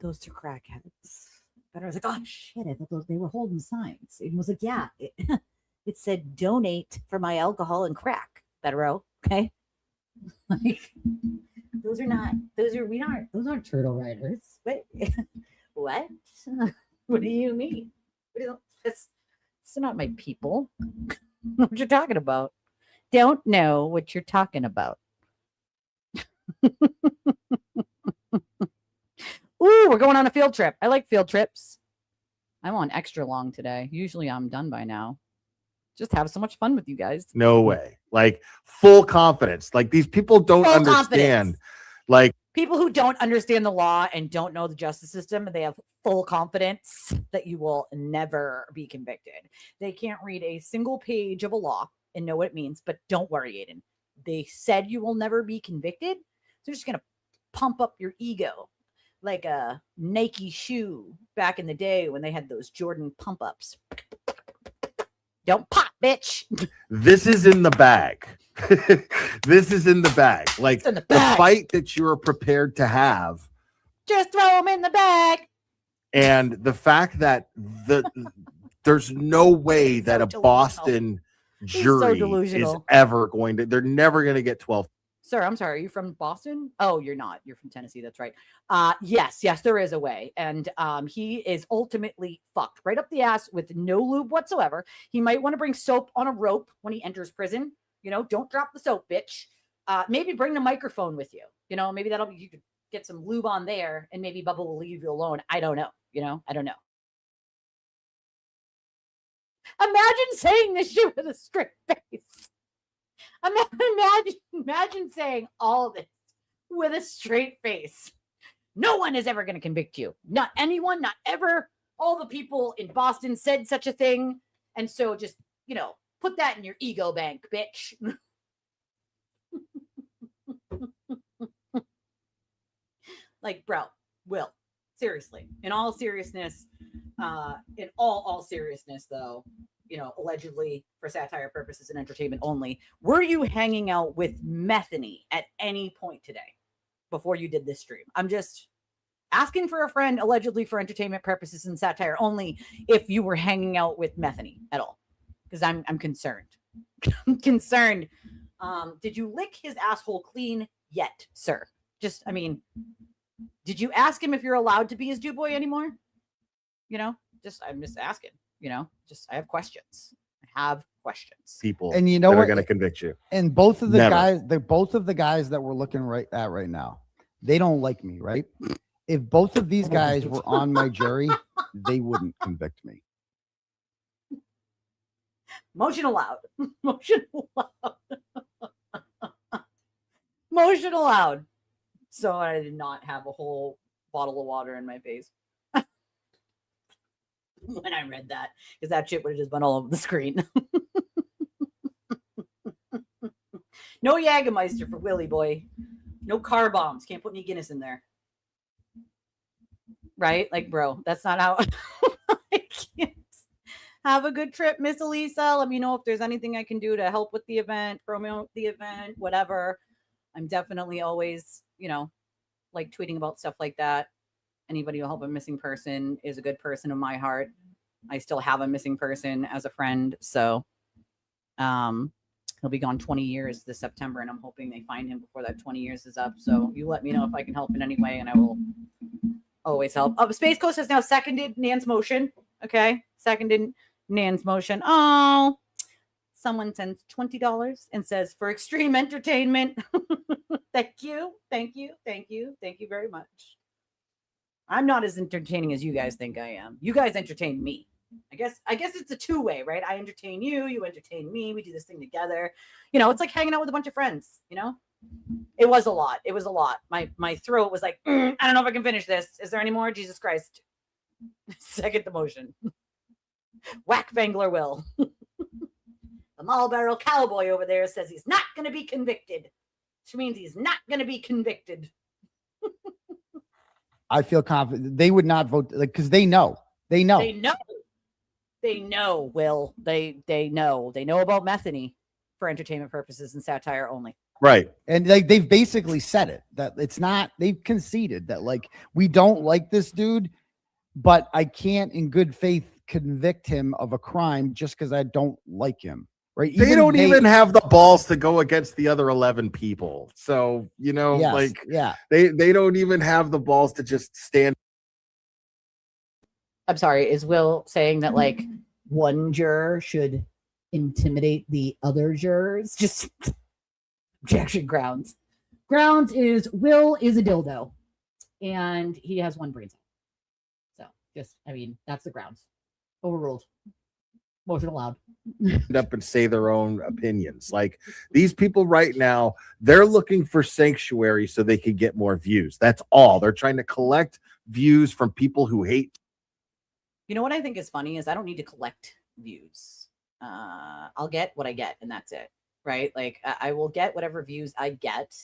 S1: Those are crackheads. But I was like, oh shit, I thought they were holding signs. It was like, yeah, it said donate for my alcohol and crack. Better, okay? Like, those aren't Turtle Riders. Wait, what? What do you mean? It's not my people. What you're talking about? Don't know what you're talking about. Ooh, we're going on a field trip. I like field trips. I'm on extra long today. Usually I'm done by now. Just have so much fun with you guys.
S15: No way. Like full confidence. Like these people don't understand. Like
S1: people who don't understand the law and don't know the justice system, they have full confidence that you will never be convicted. They can't read a single page of a law and know what it means, but don't worry, Aiden. they said you will never be convicted. They're just going to pump up your ego like a Nike shoe back in the day when they had those Jordan pump ups. Don't pop, bitch.
S15: This is in the bag. This is in the bag. Like
S1: in the
S15: fight that you are prepared to have.
S1: Just throw them in the bag.
S15: And the fact that there's no way that a Boston jury is ever going to, they're never going to get 12.
S1: Sir, I'm sorry. Are you from Boston? Oh, you're not. You're from Tennessee. That's right. Yes, there is a way. And he is ultimately fucked right up the ass with no lube whatsoever. He might want to bring soap on a rope when he enters prison. You know, don't drop the soap, bitch. Maybe bring the microphone with you. You know, maybe that'll be, you could get some lube on there and maybe Bubba will leave you alone. I don't know. You know, I don't know. Imagine saying this shit with a straight face. Imagine saying all this with a straight face. No one is ever going to convict you. Not anyone, not ever. All the people in Boston said such a thing. And so just, you know, put that in your ego bank, bitch. Like, bro, Will, seriously, in all seriousness, though, you know, allegedly for satire purposes and entertainment only, were you hanging out with Methany at any point today before you did this stream? I'm just asking for a friend, allegedly for entertainment purposes and satire only, if you were hanging out with Methany at all, because I'm concerned. I'm concerned. Did you lick his asshole clean yet, sir? Just, I mean, did you ask him if you're allowed to be his Jew boy anymore? You know, I'm just asking. You know, I have questions. People
S15: and you know that are going to convict you.
S9: And both of the guys that we're looking right now, they don't like me, right? If both of these guys were on my jury, they wouldn't convict me.
S1: Motion allowed. Motion allowed. Motion allowed. So I did not have a whole bottle of water in my face when I read that, because that shit would have just been all over the screen. No Jägermeister for Willie boy. No car bombs. Can't put any Guinness in there. Right? Like, bro, that's not how I can't. Have a good trip, Miss Elisa. Let me know if there's anything I can do to help with the event, promote the event, whatever. I'm definitely always, you know, like tweeting about stuff like that. Anybody who'll help a missing person is a good person in my heart. I still have a missing person as a friend. So he'll be gone 20 years this September, and I'm hoping they find him before that 20 years is up. So you let me know if I can help in any way, and I will always help. Space Coast has now seconded Nan's motion. Okay. Seconded Nan's motion. Oh, someone sends $20 and says, for extreme entertainment. Thank you. Thank you. Thank you. Thank you very much. I'm not as entertaining as you guys think I am. You guys entertain me. I guess it's a two-way, right? I entertain you, you entertain me. We do this thing together. You know, it's like hanging out with a bunch of friends, you know? It was a lot. It was a lot. My throat was like, I don't know if I can finish this. Is there any more? Jesus Christ. Second the motion. Whack Vangler Will. The Marlboro cowboy over there says he's not going to be convicted, which means he's not going to be convicted.
S9: I feel confident they would not vote, like, because they know. They know, Will. They know about Methany for entertainment purposes and satire only.
S15: Right.
S9: And like they've basically said it, that it's not, they've conceded that, like, we don't like this dude, but I can't in good faith convict him of a crime just because I don't like him. Right.
S15: They don't even have the balls to go against the other 11 people. So, you know, they don't even have the balls to just stand.
S1: I'm sorry. Is Will saying that, like, one juror should intimidate the other jurors? Just objection grounds. Grounds is Will is a dildo and he has one brain cell. So just, I mean, that's the grounds. Overruled. Motion allowed.
S15: Up and say their own opinions. Like, these people right now, they're looking for sanctuary so they can get more views. That's all. They're trying to collect views from people who hate.
S1: You know what I think is funny is I don't need to collect views. I'll get what I get, and that's it. right? Like I will get whatever views I get,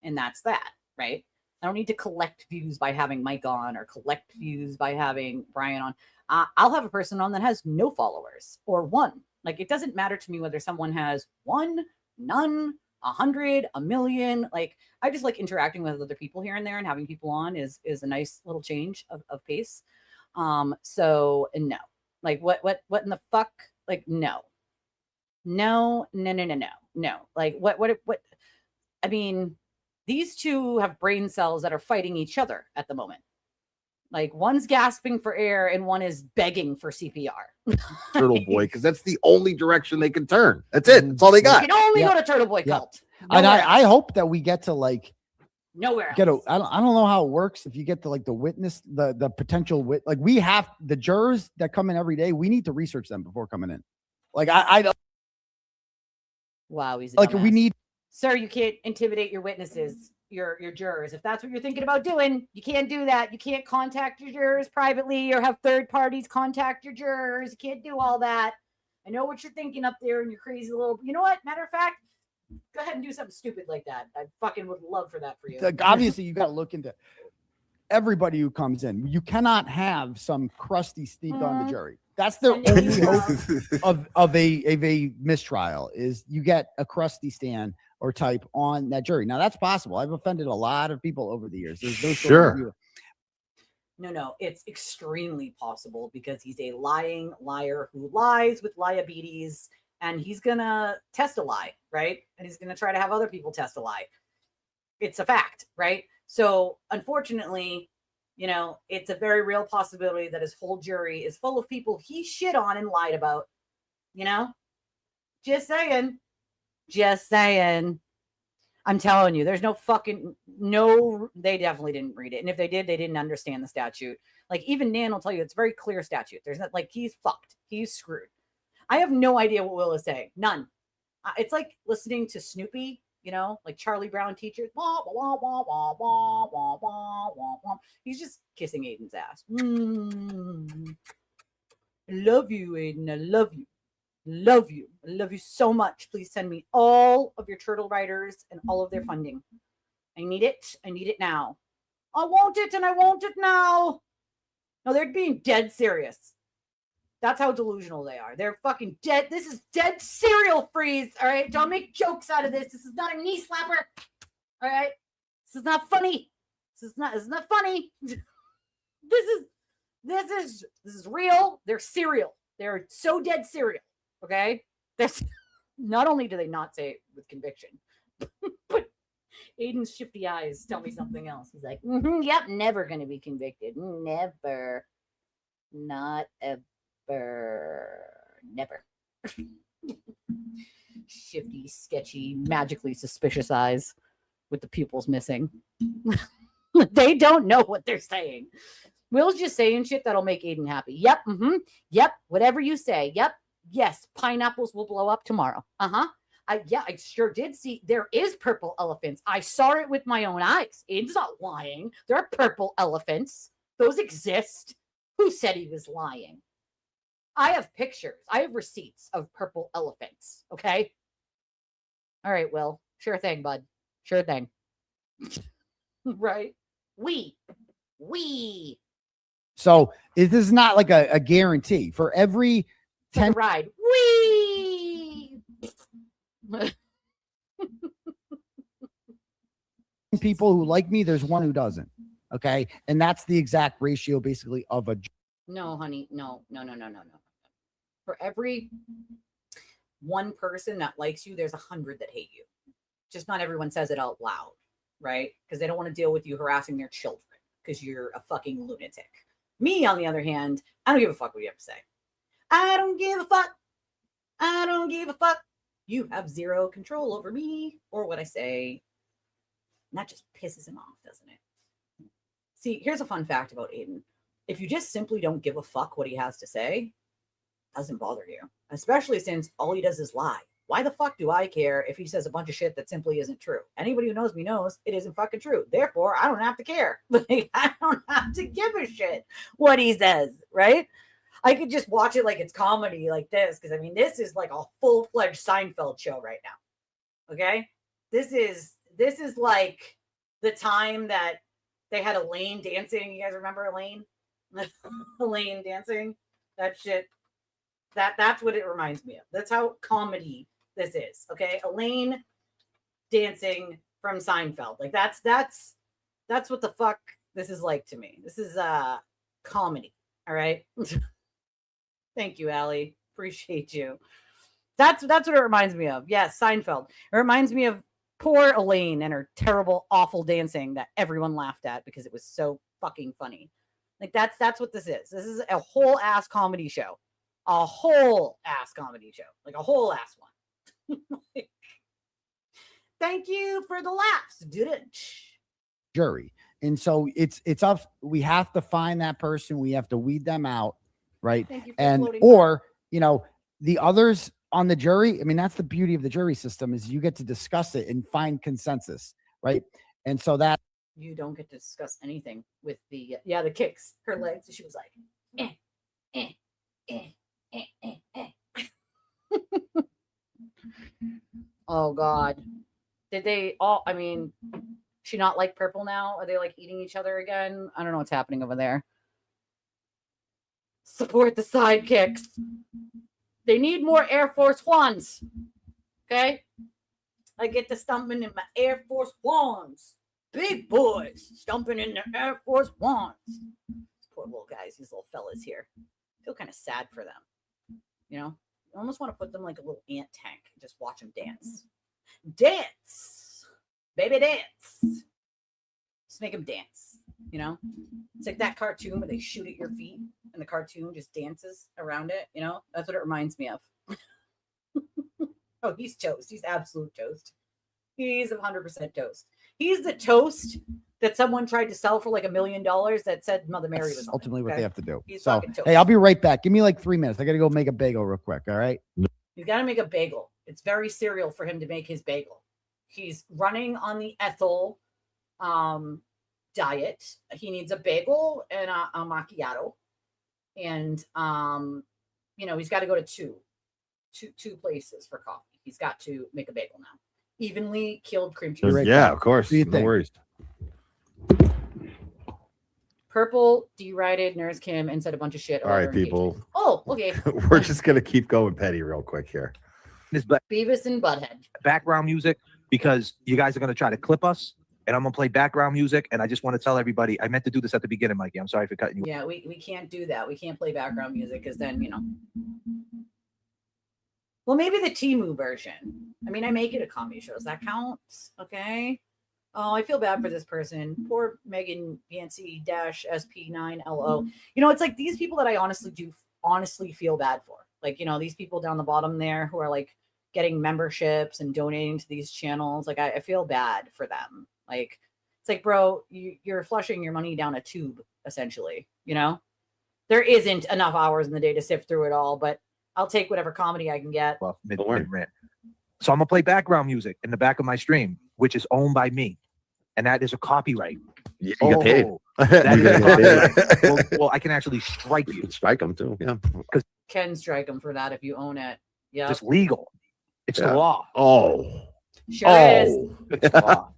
S1: and that's that, right? I don't need to collect views by having Mike on or collect views by having Brian on. I'll have a person on that has no followers or one. Like, it doesn't matter to me whether someone has one, none, 100, a million. Like, I just like interacting with other people here and there, and having people on is a nice little change of pace. So no, like what in the fuck? Like, no. Like what? I mean, these two have brain cells that are fighting each other at the moment. Like, one's gasping for air and one is begging for CPR.
S15: Turtle Boy, because that's the only direction they can turn. That's it. That's all they got.
S1: You can only go to Turtle Boy cult.
S9: And I hope that we get to like
S1: nowhere
S9: I don't know how it works. If you get to like the witness, the potential like we have the jurors that come in every day, we need to research them before coming in. Like I don't.
S1: Wow, he's
S9: like we need.
S1: Sir, you can't intimidate your witnesses, your jurors. If that's what you're thinking about doing, you can't do that. You can't contact your jurors privately or have third parties contact your jurors. You can't do all that. I know what you're thinking up there in your crazy little. You know what? Matter of fact, go ahead and do something stupid like that. I fucking would love for that for you.
S9: Like, obviously, you got to look into everybody who comes in. You cannot have some crusty sneak on the jury. That's the only hope of a mistrial is you get a crusty Stan or type on that jury. Now, that's possible. I've offended a lot of people over the years. There's no
S15: sure.
S1: No, it's extremely possible because he's a lying liar who lies with liabilities, and he's going to test a lie, right? And he's going to try to have other people test a lie. It's a fact, right? So, unfortunately, you know, it's a very real possibility that his whole jury is full of people he shit on and lied about, you know? Just saying. I'm telling you, there's no they definitely didn't read it. And if they did, they didn't understand the statute. Like, even Nan will tell you, it's very clear statute. There's not, like, he's fucked. He's screwed. I have no idea what Will is saying. None. It's like listening to Snoopy, you know, like Charlie Brown teachers. Wah, wah, wah, wah, wah, wah, wah, wah, wah. He's just kissing Aiden's ass. I love you, Aiden. I love you. Love you. I love you so much. Please send me all of your turtle writers and all of their funding. I need it. I need it now. I want it and I want it now. No, they're being dead serious. That's how delusional they are. They're fucking dead. This is dead cereal freeze. All right. Don't make jokes out of this. This is not a knee slapper. All right. This is not funny. This is not funny. This is real. They're cereal. They're so dead cereal. Okay. That's not only do they not say it with conviction, but Aiden's shifty eyes tell me something else. He's like, yep, never going to be convicted. Never. Not ever. Never. Shifty, sketchy, magically suspicious eyes with the pupils missing. They don't know what they're saying. Will's just saying shit that'll make Aiden happy. Yep. Yep. Whatever you say. Yep. Yes. Pineapples will blow up tomorrow. I sure did see there is purple elephants. I saw it with my own eyes. Aiden's not lying. There are purple elephants. Those exist. Who said he was lying? I have pictures. I have receipts of purple elephants. Okay. All right, Will. Sure thing, bud. Sure thing. Right? We.
S9: So it is not like a guarantee for every 10
S1: ride. We.
S9: people who like me, there's one who doesn't. Okay. And that's the exact ratio basically of a.
S1: No, honey. No. For every one person that likes you, there's 100 that hate you. Just not everyone says it out loud, right? Because they don't want to deal with you harassing their children because you're a fucking lunatic. Me, on the other hand, I don't give a fuck what you have to say. I don't give a fuck. I don't give a fuck. You have zero control over me or what I say. And that just pisses him off, doesn't it? See, here's a fun fact about Aiden. If you just simply don't give a fuck what he has to say, it doesn't bother you. Especially since all he does is lie. Why the fuck do I care if he says a bunch of shit that simply isn't true? Anybody who knows me knows it isn't fucking true. Therefore, I don't have to care. Like, I don't have to give a shit what he says, right? I could just watch it like it's comedy like this. Because, I mean, this is like a full-fledged Seinfeld show right now. Okay. This is like the time that they had Elaine dancing. You guys remember Elaine? Elaine dancing? That shit. That's what it reminds me of. That's how comedy this is. Okay. Elaine dancing from Seinfeld. Like that's what the fuck this is like to me. This is comedy. All right. Thank you, Allie. Appreciate you. That's what it reminds me of. Yes, Seinfeld. It reminds me of poor Elaine and her terrible, awful dancing that everyone laughed at because it was so fucking funny. Like that's what this is. This is a whole ass comedy show. A whole ass comedy show. Like a whole ass one. Thank you for the laughs, dude.
S9: Jury. And so it's up. We have to find that person. We have to weed them out, right? And or the others on the jury. I mean, that's the beauty of the jury system is you get to discuss it and find consensus, right? And so that
S1: you don't get to discuss anything with the kicks, her legs. She was like, Oh God. Did they all, I mean, she not like purple now? Are they like eating each other again? I don't know what's happening over there. Support the sidekicks. They need more Air Force Ones. Okay? I get to stumping in my Air Force Ones. Big boys stumping in their Air Force Ones. Poor little guys, these little fellas here. I feel kind of sad for them. You know? I almost want to put them like a little ant tank and just watch them dance. Dance! Baby dance! Just make them dance. You know? It's like that cartoon where they shoot at your feet and the cartoon just dances around it. You know? That's what it reminds me of. Oh, he's toast. He's absolute toast. He's 100% toast. He's the toast that someone tried to sell for like $1 million that said Mother Mary was
S9: ultimately what they have to do.
S1: He's
S9: so,
S1: fucking toast.
S9: hey, I'll be right back. Give me like 3 minutes. I got to go make a bagel real quick. All right.
S1: He's got to make a bagel. It's very cereal for him to make his bagel. He's running on the Ethel diet. He needs a bagel and a macchiato. And, he's got to go to two places for coffee. He's got to make a bagel now. Evenly killed cream cheese.
S15: Yeah, of course. No worries.
S1: Purple derided Nurse Kim and said a bunch of shit.
S15: All right, people.
S1: Oh, okay.
S15: We're just gonna keep going petty real quick here.
S18: This
S1: Beavis and Butthead.
S18: Background music because you guys are gonna try to clip us, and I'm gonna play background music. And I just want to tell everybody I meant to do this at the beginning, Mikey. I'm sorry for cutting you.
S1: Yeah, we can't do that. We can't play background music because then Well, maybe the Temu version. I mean, I make it a comedy show. Does that count? Okay. Oh, I feel bad for this person. Poor Megan Yancey -SP9LO. It's like these people that I honestly feel bad for. Like, these people down the bottom there who are like getting memberships and donating to these channels. Like, I feel bad for them. Like, it's like, bro, you're flushing your money down a tube, essentially. There isn't enough hours in the day to sift through it all, but I'll take whatever comedy I can get.
S18: Well, mid-rant. So I'm gonna play background music in the back of my stream, which is owned by me, and that is a copyright.
S16: You get paid.
S18: That is a copyright. Well, I can actually strike you.
S16: Strike them too. Yeah.
S18: Because
S1: can strike them for that if you own it. Yeah.
S18: It's legal. It's the law.
S15: Oh.
S1: Sure is.
S18: It's the law.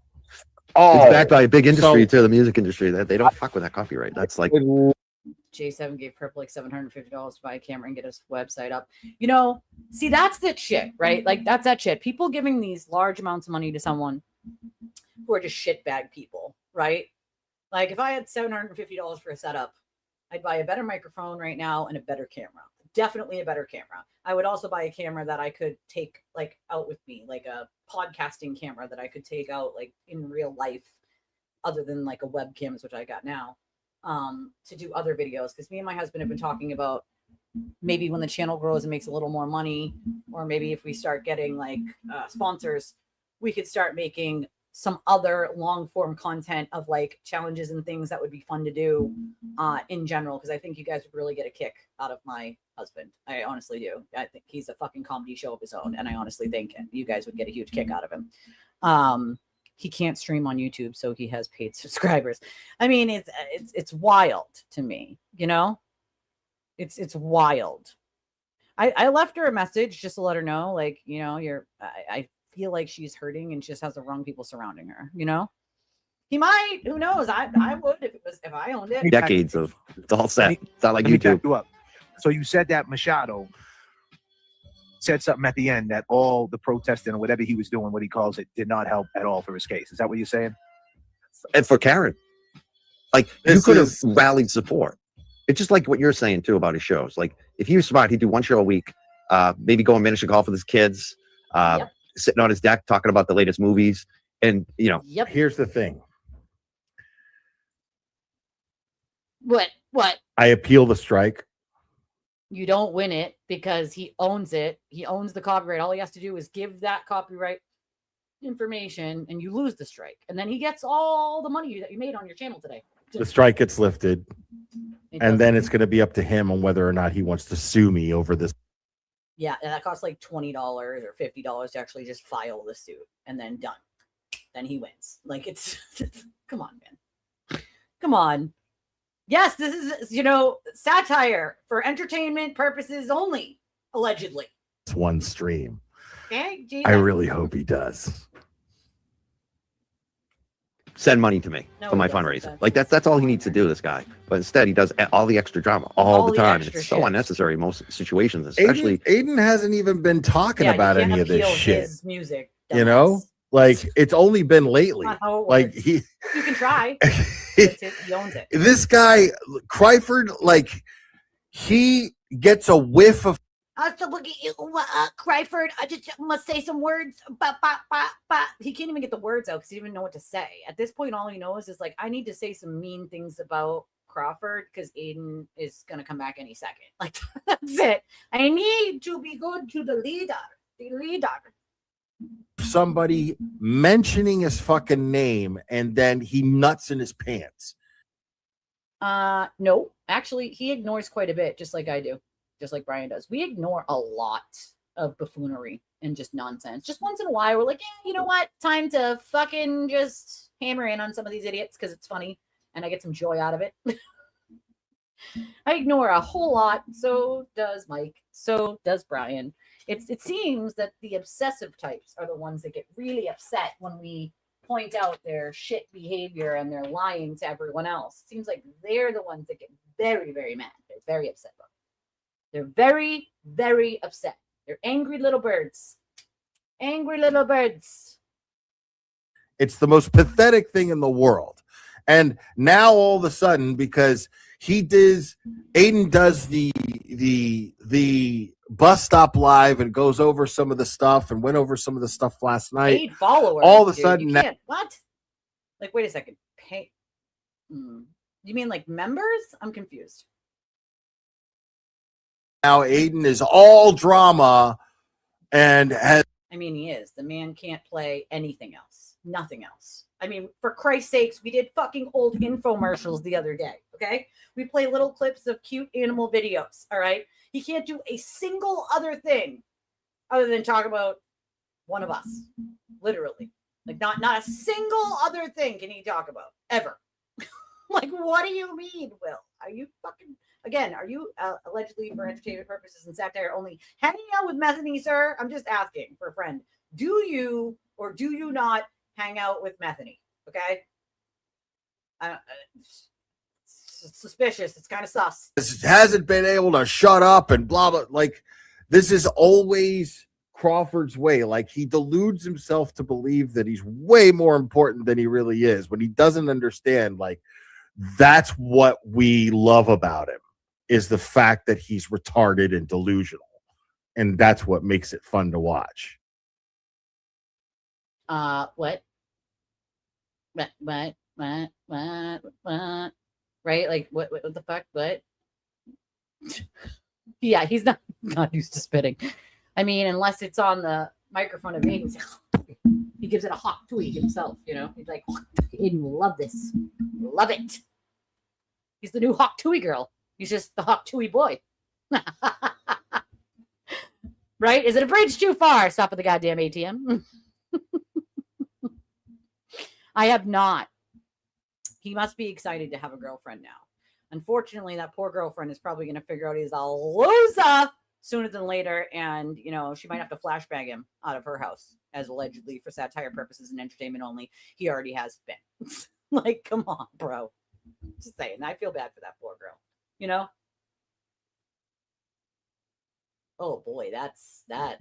S16: It's backed by a big industry too, the music industry. That they don't fuck with that copyright. That's like
S1: J7 gave Purple like $750 to buy a camera and get his website up. See, that's the shit, right? Like, that's that shit. People giving these large amounts of money to someone who are just shitbag people, right? Like, if I had $750 for a setup, I'd buy a better microphone right now and a better camera. Definitely a better camera. I would also buy a camera that I could take like out with me, like a podcasting camera that I could take out like in real life, other than like a webcams, which I got now. To do other videos, because me and my husband have been talking about maybe when the channel grows and makes a little more money, or maybe if we start getting like sponsors, we could start making some other long form content of like challenges and things that would be fun to do in general, because I think you guys would really get a kick out of my husband. I honestly do. I think he's a fucking comedy show of his own, and I honestly think you guys would get a huge kick out of him. He can't stream on YouTube, so he has paid subscribers. I mean, it's wild to me, It's wild. I left her a message just to let her know, like, I feel like she's hurting and she just has the wrong people surrounding her, you know? He might, who knows? I would if I owned it.
S16: Decades of it's all set. It's not like
S18: Let me back
S16: YouTube.
S18: you up. So you said that Machado said something at the end that all the protesting or whatever he was doing, what he calls it, did not help at all for his case. Is that what you're saying?
S16: And for Karen, like you could have rallied support. It's just like what you're saying too about his shows. Like if he was smart, he'd do one show a week, maybe go and miniature golf with his kids, sitting on his deck talking about the latest movies. And you know,
S15: here's the thing.
S1: What?
S15: I appeal the strike.
S1: You don't win it because he owns it. He owns the copyright. All he has to do is give that copyright information and you lose the strike. And then he gets all the money that you made on your channel today.
S15: The strike gets lifted. And then it's going to be up to him on whether or not he wants to sue me over this.
S1: Yeah, and that costs like $20 or $50 to actually just file the suit and then done. Then he wins. Like it's come on, man. Come on. Yes, this is, satire for entertainment purposes only, allegedly.
S15: It's one stream.
S1: Okay,
S15: I really hope he does.
S16: Send money to me for my fundraiser. Like that's all he needs to do, this guy. But instead, he does all the extra drama all the time. And it's so unnecessary in most situations, especially.
S15: Aiden hasn't even been talking about any of this shit.
S1: His music,
S15: you know, like it's only been lately. Like
S1: you can try. He owns it.
S15: This guy, Cryford, like he gets a whiff of.
S1: So look at you, Cryford. I just must say some words. He can't even get the words out because he didn't even know what to say. At this point, all he knows is like, I need to say some mean things about Crawford because Aiden is gonna come back any second. Like that's it. I need to be good to the leader. The leader.
S15: Somebody mentioning his fucking name and then he nuts in his pants.
S1: No, actually, he ignores quite a bit, just like I do. Just like Brian does. We ignore a lot of buffoonery and just nonsense. Just once in a while, we're like, yeah, you know what? Time to fucking just hammer in on some of these idiots because it's funny and I get some joy out of it. I ignore a whole lot. So does Mike. So does Brian. It seems that the obsessive types are the ones that get really upset when we point out their shit behavior and they're lying to everyone else. It seems like they're the ones that get very, very mad. They're very upset about it. They're very, very upset. They're angry little birds. Angry little birds.
S15: It's the most pathetic thing in the world. And now all of a sudden, because Aiden does the bus stop live and goes over some of the stuff and went over some of the stuff last night.
S1: Paid followers.
S15: All of a
S1: dude.
S15: sudden,
S1: You can't, what? Like, wait a second. Pay. You mean like members? I'm confused.
S15: Now Aiden is all drama and has.
S1: I mean, he is. The man can't play anything else. Nothing else. I mean, for Christ's sakes, we did fucking old infomercials the other day, okay? We play little clips of cute animal videos, all right? He can't do a single other thing other than talk about one of us, literally. Like, not a single other thing can he talk about, ever. Like, what do you mean, Will? Are you fucking... Again, are you allegedly for entertainment purposes and satire only hanging out with Methany, sir? I'm just asking for a friend. Do you or do you not hang out with Methany? Okay. Suspicious. It's kind of sus.
S15: Hasn't been able to shut up and blah, blah. Like, this is always Crawford's way. Like, he deludes himself to believe that he's way more important than he really is when he doesn't understand. Like, that's what we love about him. Is the fact that he's retarded and delusional. And that's what makes it fun to watch.
S1: What? Right? Like, what the fuck? What? Yeah, he's not used to spitting. I mean, unless it's on the microphone of Aiden. He gives it a hot tweet himself, you know? He's like, Aiden will love this. Love it. He's the new Hawk Tui girl. He's just the Hawk Tui boy. Right? Is it a bridge too far? Stop at the goddamn ATM. I have not. He must be excited to have a girlfriend now. Unfortunately, that poor girlfriend is probably going to figure out he's a loser sooner than later, and you know she might have to flashbang him out of her house as allegedly for satire purposes and entertainment only. He already has been. Like, come on, bro. Just saying. I feel bad for that poor girl. You know. Oh boy, that's sad.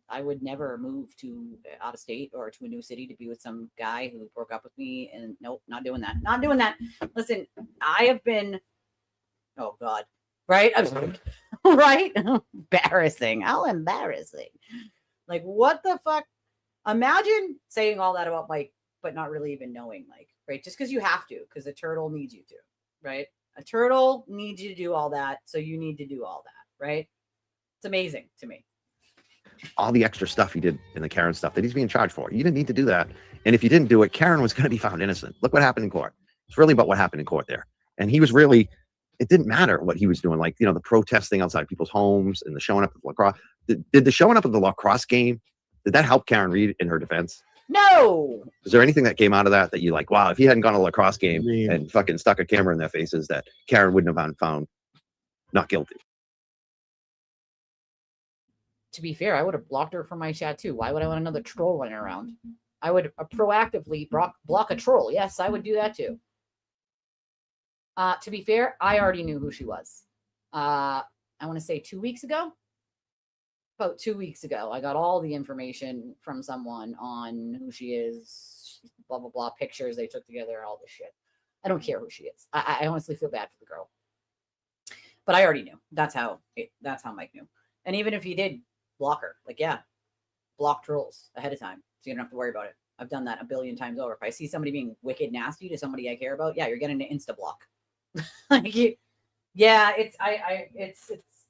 S1: I would never move to out of state or to a new city to be with some guy who broke up with me. And nope, not doing that. Not doing that. Listen, I have been. Oh God, right? Right? Embarrassing. How embarrassing. Like, what the fuck? Imagine saying all that about Mike, but not really even knowing Mike, right? Just because you have to, because a turtle needs you to, right? A turtle needs you to do all that, so you need to do all that, right? It's amazing to me.
S16: All the extra stuff he did in the Karen stuff that he's being charged for. You didn't need to do that. And if you didn't do it, Karen was going to be found innocent. Look what happened in court. It's really about what happened in court there. And he was really, it didn't matter what he was doing. Like, you know, the protesting outside people's homes and the showing up at the lacrosse. Did the showing up at the lacrosse game, did that help Karen Reed in her defense?
S1: No.
S16: Is there anything that came out of that you like, wow, if he hadn't gone to a lacrosse game and fucking stuck a camera in their faces, that Karen wouldn't have been found not guilty?
S1: To be fair, I would have blocked her from my chat too. Why would I want another troll running around? I would proactively block a troll. Yes, I would do that too. To be fair, I already knew who she was. I want to say 2 weeks ago. About 2 weeks ago, I got all the information from someone on who she is, blah, blah, blah, pictures they took together, all this shit. I don't care who she is. I honestly feel bad for the girl. But I already knew. That's how Mike knew. And even if he did block her, like, yeah, block trolls ahead of time so you don't have to worry about it. I've done that a billion times over. If I see somebody being wicked nasty to somebody I care about, yeah, you're getting an insta block. Like, yeah,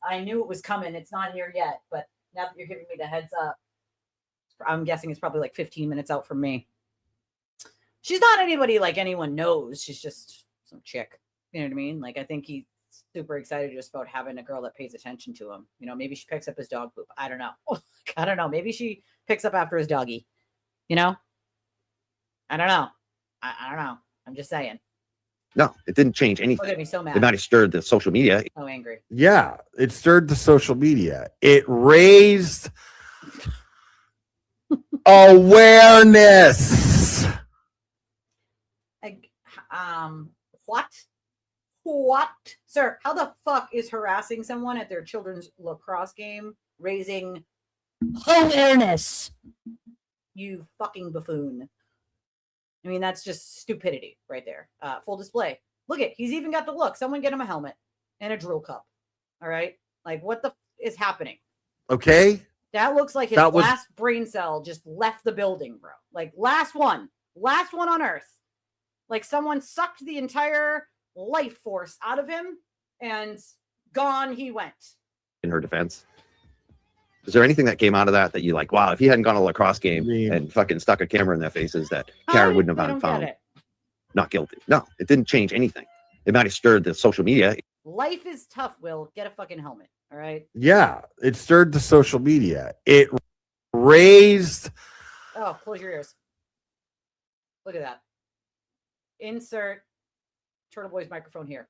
S1: I knew it was coming. It's not here yet, but now that you're giving me the heads up, I'm guessing it's probably like 15 minutes out from me. She's not anybody like anyone knows. She's just some chick. You know what I mean? Like, I think he's super excited just about having a girl that pays attention to him. You know, maybe she picks up his dog poop. I don't know. I don't know. Maybe she picks up after his doggy. You know? I don't know. I don't know. I'm just saying.
S16: No, it didn't change anything.
S1: Look at me so mad.
S16: It might have stirred the social media.
S1: So angry.
S15: Yeah, it stirred the social media. It raised awareness.
S1: Like, what? Sir, how the fuck is harassing someone at their children's lacrosse game raising awareness? You fucking buffoon. I mean, that's just stupidity right there. Full display. Look at, he's even got the look. Someone get him a helmet and a drill cup. All right? Like, what the is happening?
S15: Okay.
S1: That looks like his last brain cell just left the building, bro. Like, last one on Earth. Like, someone sucked the entire life force out of him and gone he went.
S16: In her defense. Is there anything that came out of that you like, wow, if he hadn't gone to a lacrosse game and fucking stuck a camera in their faces, that Karen wouldn't have been found not guilty? No, it didn't change anything. It might have stirred the social media.
S1: Life is tough, Will. Get a fucking helmet. All right.
S15: Yeah, it stirred the social media. It raised.
S1: Oh, close your ears. Look at that. Insert Turtle Boy's microphone here.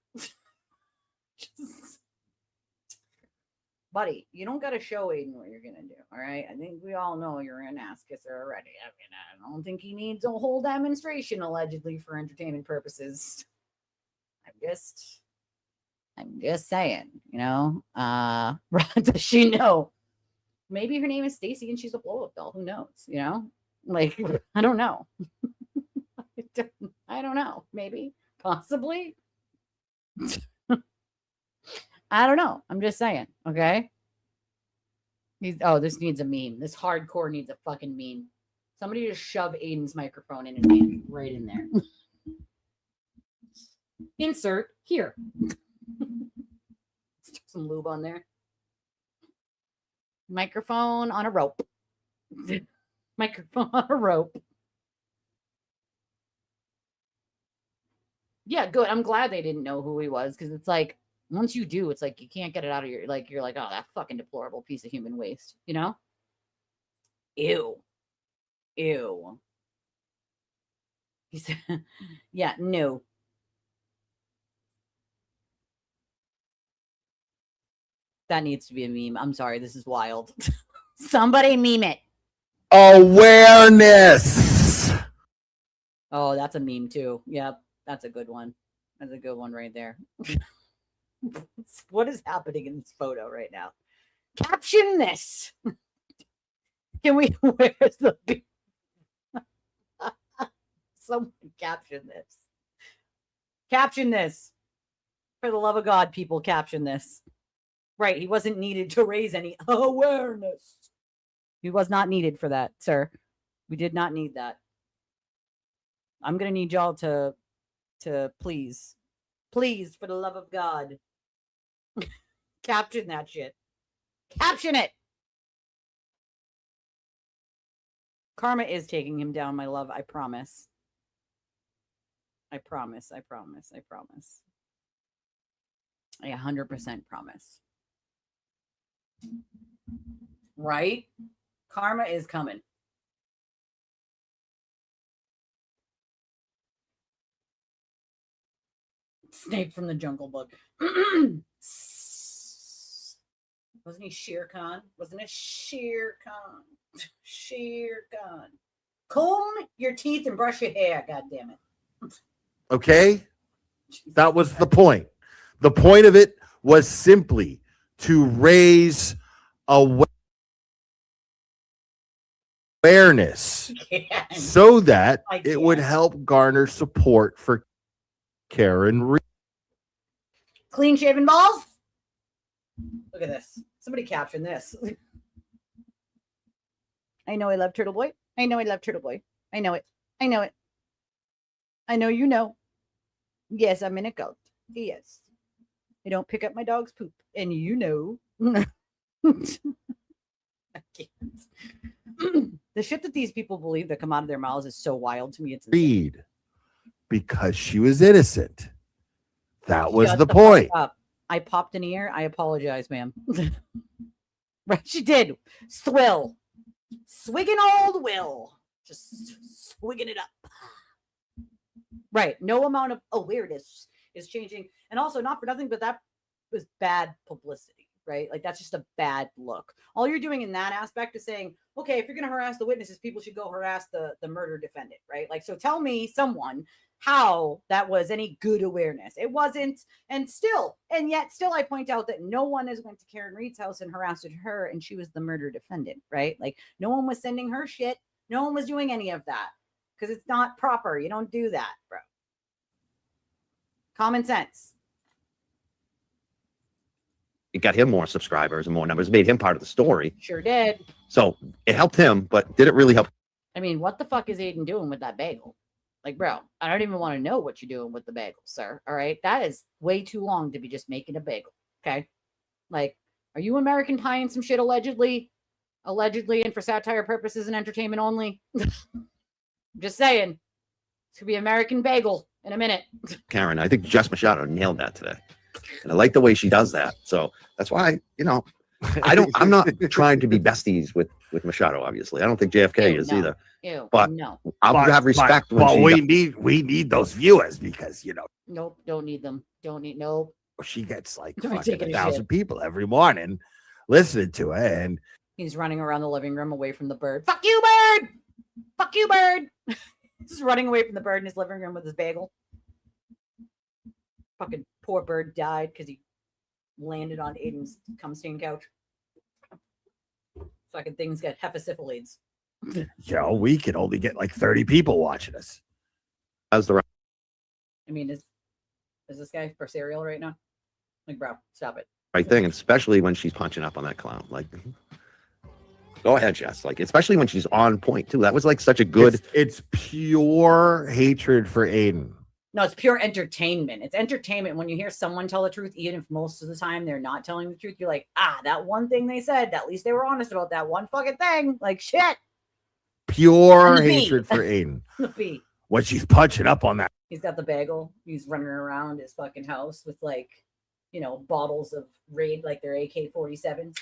S1: Buddy, you don't got to show Aiden what you're going to do, all right? I think we all know you're an ass kisser already. I mean, I don't think he needs a whole demonstration, allegedly, for entertainment purposes. I'm just saying, you know? Does she know? Maybe her name is Stacy and she's a blow-up doll. Who knows, you know? Like, I don't know. I don't know. Maybe. Possibly. I don't know. I'm just saying. Okay. This needs a meme. This hardcore needs a fucking meme. Somebody just shove Aiden's microphone in his hand right in there. Insert here. Stick some lube on there. Microphone on a rope. Microphone on a rope. Yeah, good. I'm glad they didn't know who he was, because it's like, once you do, it's like you can't get it out of your, like, you're like, oh, that fucking deplorable piece of human waste, you know? Ew. He said, yeah, no. That needs to be a meme. I'm sorry. This is wild. Somebody meme it.
S15: Awareness.
S1: Oh, that's a meme too. Yep. That's a good one. That's a good one right there. What is happening in this photo right now? Caption this. Can we? Where's the? Someone caption this. Caption this. For the love of God, people, caption this. Right. He wasn't needed to raise any awareness. He was not needed for that, sir. We did not need that. I'm going to need y'all to please, for the love of God, caption that shit. Caption it. Karma is taking him down, my love. I promise. I promise. I 100% promise. Right? Karma is coming. Snake from the Jungle Book. Wasn't he Shere Khan? Wasn't it Shere Khan? Shere Khan. Comb your teeth and brush your hair, God damn it.
S15: Okay? That was the point. The point of it was simply to raise awareness so that it would help garner support for Karen Reed.
S1: Clean shaven balls? Look at this. Somebody caption this. I know I love Turtle Boy. I know I love Turtle Boy. I know it. I know it. I know you know. Yes, I'm in a cult. Yes. I don't pick up my dog's poop. And you know. I can't. The shit that these people believe that come out of their mouths is so wild to me. It's
S15: Reed, because she was innocent. That was the point.
S1: I popped an ear. I apologize, ma'am. Right, she did. Swill. Swigging old Will. Just swigging it up. Right. No amount of awareness is changing. And also, not for nothing, but that was bad publicity, right? Like, that's just a bad look. All you're doing in that aspect is saying, okay, if you're going to harass the witnesses, people should go harass the murder defendant, right? Like, so tell me someone how that was any good awareness. It wasn't. And yet still I point out that no one has went to Karen Reed's house and harassed her, and she was the murder defendant, right? Like, no one was sending her shit. No one was doing any of that because it's not proper. You don't do that, bro. Common sense.
S16: It got him more subscribers and more numbers, made him part of the story.
S1: Sure did.
S16: So it helped him, but did it really help?
S1: I mean, what the fuck is Aiden doing with that bagel? Like, bro, I don't even want to know what you're doing with the bagel, sir. All right. That is way too long to be just making a bagel. Okay. Like, are you American pieing some shit allegedly? Allegedly, and for satire purposes and entertainment only? Just saying. It's going to be American bagel in a minute.
S16: Karen, I think Jess Machado nailed that today. And I like the way she does that. So that's why, I'm not trying to be besties with Machado, obviously. I don't think JFK is either. But I'll have respect.
S15: But we need those viewers because,
S1: Nope, don't need them. Nope.
S15: She gets like 1,000 people every morning listening to her, and
S1: he's running around the living room away from the bird. Fuck you, bird! Fuck you, bird! Just running away from the bird in his living room with his bagel. Fucking poor bird died because he landed on Aiden's cum stain couch. Fucking things get hepatosyphilides.
S15: We can only get like 30 people watching us.
S16: How's the?
S1: I mean, is this guy for cereal right now? Like, bro, stop it.
S16: Right thing, especially when she's punching up on that clown. Like, go ahead, Jess. Like, especially when she's on point too. That was like such a good.
S15: It's pure hatred for Aiden.
S1: No, it's pure entertainment. It's entertainment when you hear someone tell the truth, even if most of the time they're not telling the truth. You're like, that one thing they said, at least they were honest about that one fucking thing. Like, shit.
S15: Pure hatred for Aiden.
S1: The
S15: When she's punching up on that.
S1: He's got the bagel. He's running around his fucking house with, like, bottles of Raid, like their AK-47s.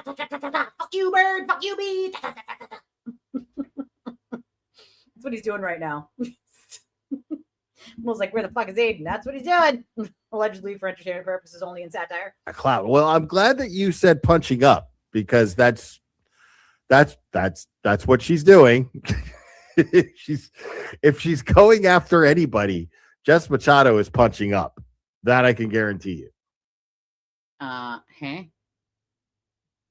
S1: Fuck you, bird. Fuck you, bee. That's what he's doing right now. Was like, where the fuck is Aiden? That's what he's doing. allegedly for entertainment purposes only in satire.
S15: A clown. Well, I'm glad that you said punching up because that's what she's doing. If she's going after anybody, Jess Machado is punching up. That I can guarantee you.
S1: Huh?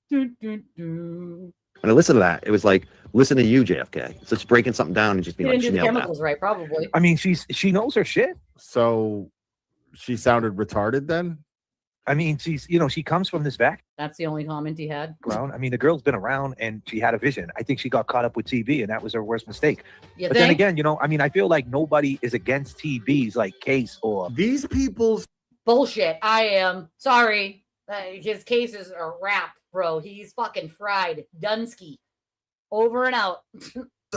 S16: When I listened to that, it was like, listen to you, JFK. So it's breaking something down and just
S1: He
S16: being like,
S1: didn't do
S16: she
S1: the
S16: nailed that.
S1: chemicals right, probably.
S18: I mean, she knows her shit.
S15: So she sounded retarded then?
S18: I mean, she comes from this background.
S1: That's the only comment he had.
S18: I mean, the girl's been around and she had a vision. I think she got caught up with TV and that was her worst mistake.
S1: You
S18: but then
S1: think?
S18: again, I mean, I feel like nobody is against TB's like case or
S15: these people's
S1: bullshit. I am sorry. His cases are wrapped, bro. He's fucking fried. Dunsky. Over and out.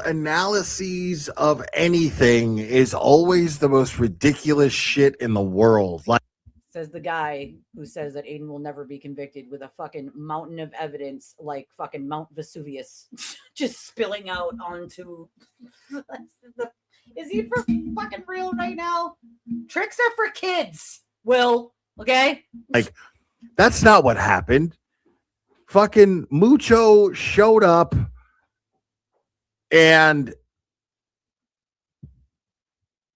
S15: analyses of anything is always the most ridiculous shit in the world. Like,
S1: says the guy who says that Aiden will never be convicted with a fucking mountain of evidence like fucking Mount Vesuvius just spilling out onto is he for fucking real right now? Tricks are for kids, Will. Okay?
S15: Like, that's not what happened. Fucking Mucho showed up and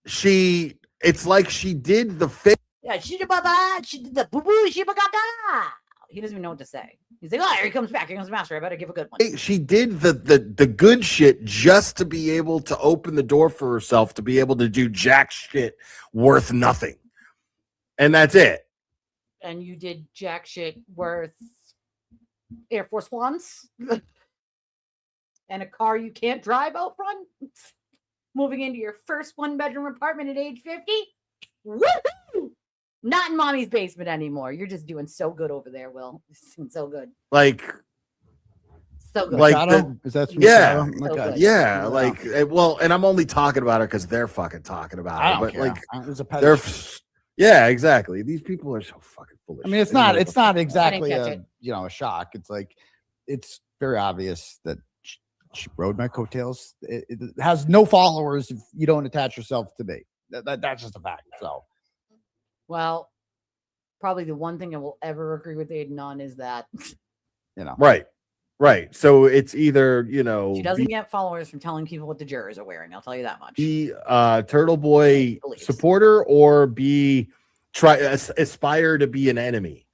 S15: it's like she did the fake.
S1: Yeah, she did the boo boo, she gaga. He doesn't even know what to say. He's like, oh, here he comes back. Here comes the master. I better give a good one.
S15: She did the good shit just to be able to open the door for herself to be able to do jack shit worth nothing. And that's it.
S1: And you did jack shit worth Air Force Ones and a car you can't drive out front. Moving into your first 1-bedroom apartment at age 50. Woohoo! Not in mommy's basement anymore. You're just doing so good over there, Will. You're doing so good.
S15: Like,
S1: so good.
S15: Like
S9: is that
S15: yeah,
S9: okay.
S15: yeah, like well, and I'm only talking about it because they're fucking talking about
S9: I
S15: it.
S9: don't
S15: But
S9: care.
S15: like,
S9: It's a
S15: they're
S9: pedestal.
S15: yeah, it's these people are so fucking foolish.
S9: I mean, it's not exactly
S1: catch
S9: a
S1: it.
S9: a shock. It's like it's very obvious that she rode my coattails. It has no followers if you don't attach yourself to me. That's just a fact. So,
S1: Well, probably the one thing I will ever agree with Aiden on is that
S15: right. So it's either
S1: she doesn't get followers from telling people what the jurors are wearing. I'll tell you that much.
S15: be Turtle Boy supporter or aspire to be an enemy.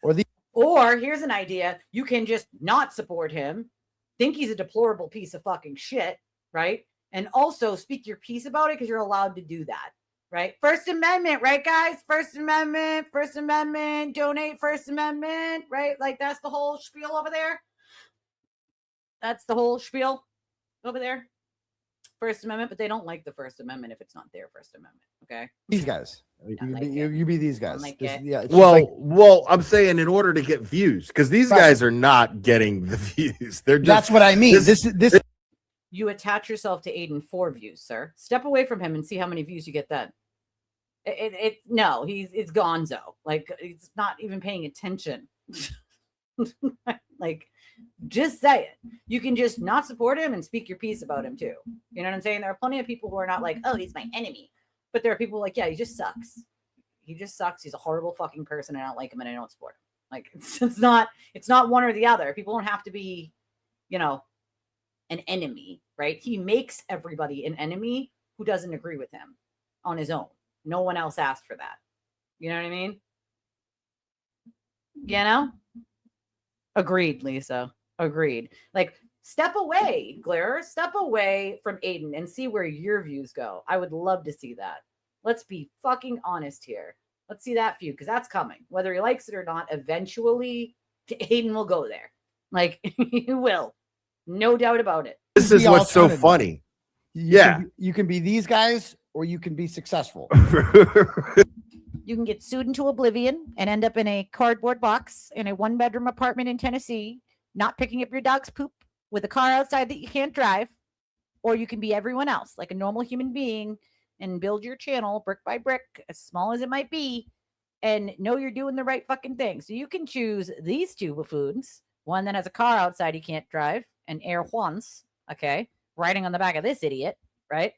S1: Or here's an idea. You can just not support him, think he's a deplorable piece of fucking shit, right? And also speak your piece about it because you're allowed to do that, right? First Amendment, right, guys? First Amendment, donate First Amendment, right? Like that's the whole spiel over there. That's the whole spiel over there. First Amendment, but they don't like the First Amendment if it's not their First Amendment, okay?
S9: these guys, you be these guys.
S1: like
S9: This-
S1: it.
S9: yeah, it's just
S15: Well,
S9: like-
S15: well, I'm saying in order to get views, because these
S9: Right.
S15: guys are not getting the views. They're just
S9: that's what I mean. This
S1: You attach yourself to Aiden for views, sir. Step away from him and see how many views you get then. No, it's gonzo. Like it's not even paying attention. Like, just say it. You can just not support him and speak your piece about him too. You know what I'm saying? There are plenty of people who are not like, oh, he's my enemy. But there are people like, yeah, he just sucks. He just sucks. He's a horrible fucking person. I don't like him and I don't support him. Like it's not one or the other. People don't have to be, an enemy, right? He makes everybody an enemy who doesn't agree with him on his own. No one else asked for that. You know what I mean? Agreed, Lisa. Agreed. Like, step away, Glare. Step away from Aiden and see where your views go. I would love to see that. Let's be fucking honest here. Let's see that view because that's coming. Whether he likes it or not, eventually Aiden will go there. Like, he will. No doubt about it.
S15: This is
S9: the
S15: what's so
S9: alternative.
S15: funny.
S9: you can be these guys or you can be successful.
S19: You can get sued into oblivion and end up in a cardboard box in a 1-bedroom apartment in Tennessee, not picking up your dog's poop with a car outside that you can't drive. Or you can be everyone else, like a normal human being, and build your channel brick by brick, as small as it might be, and know you're doing the right fucking thing. So you can choose these two buffoons, one that has a car outside he can't drive, and Air Juans, okay, riding on the back of this idiot, right?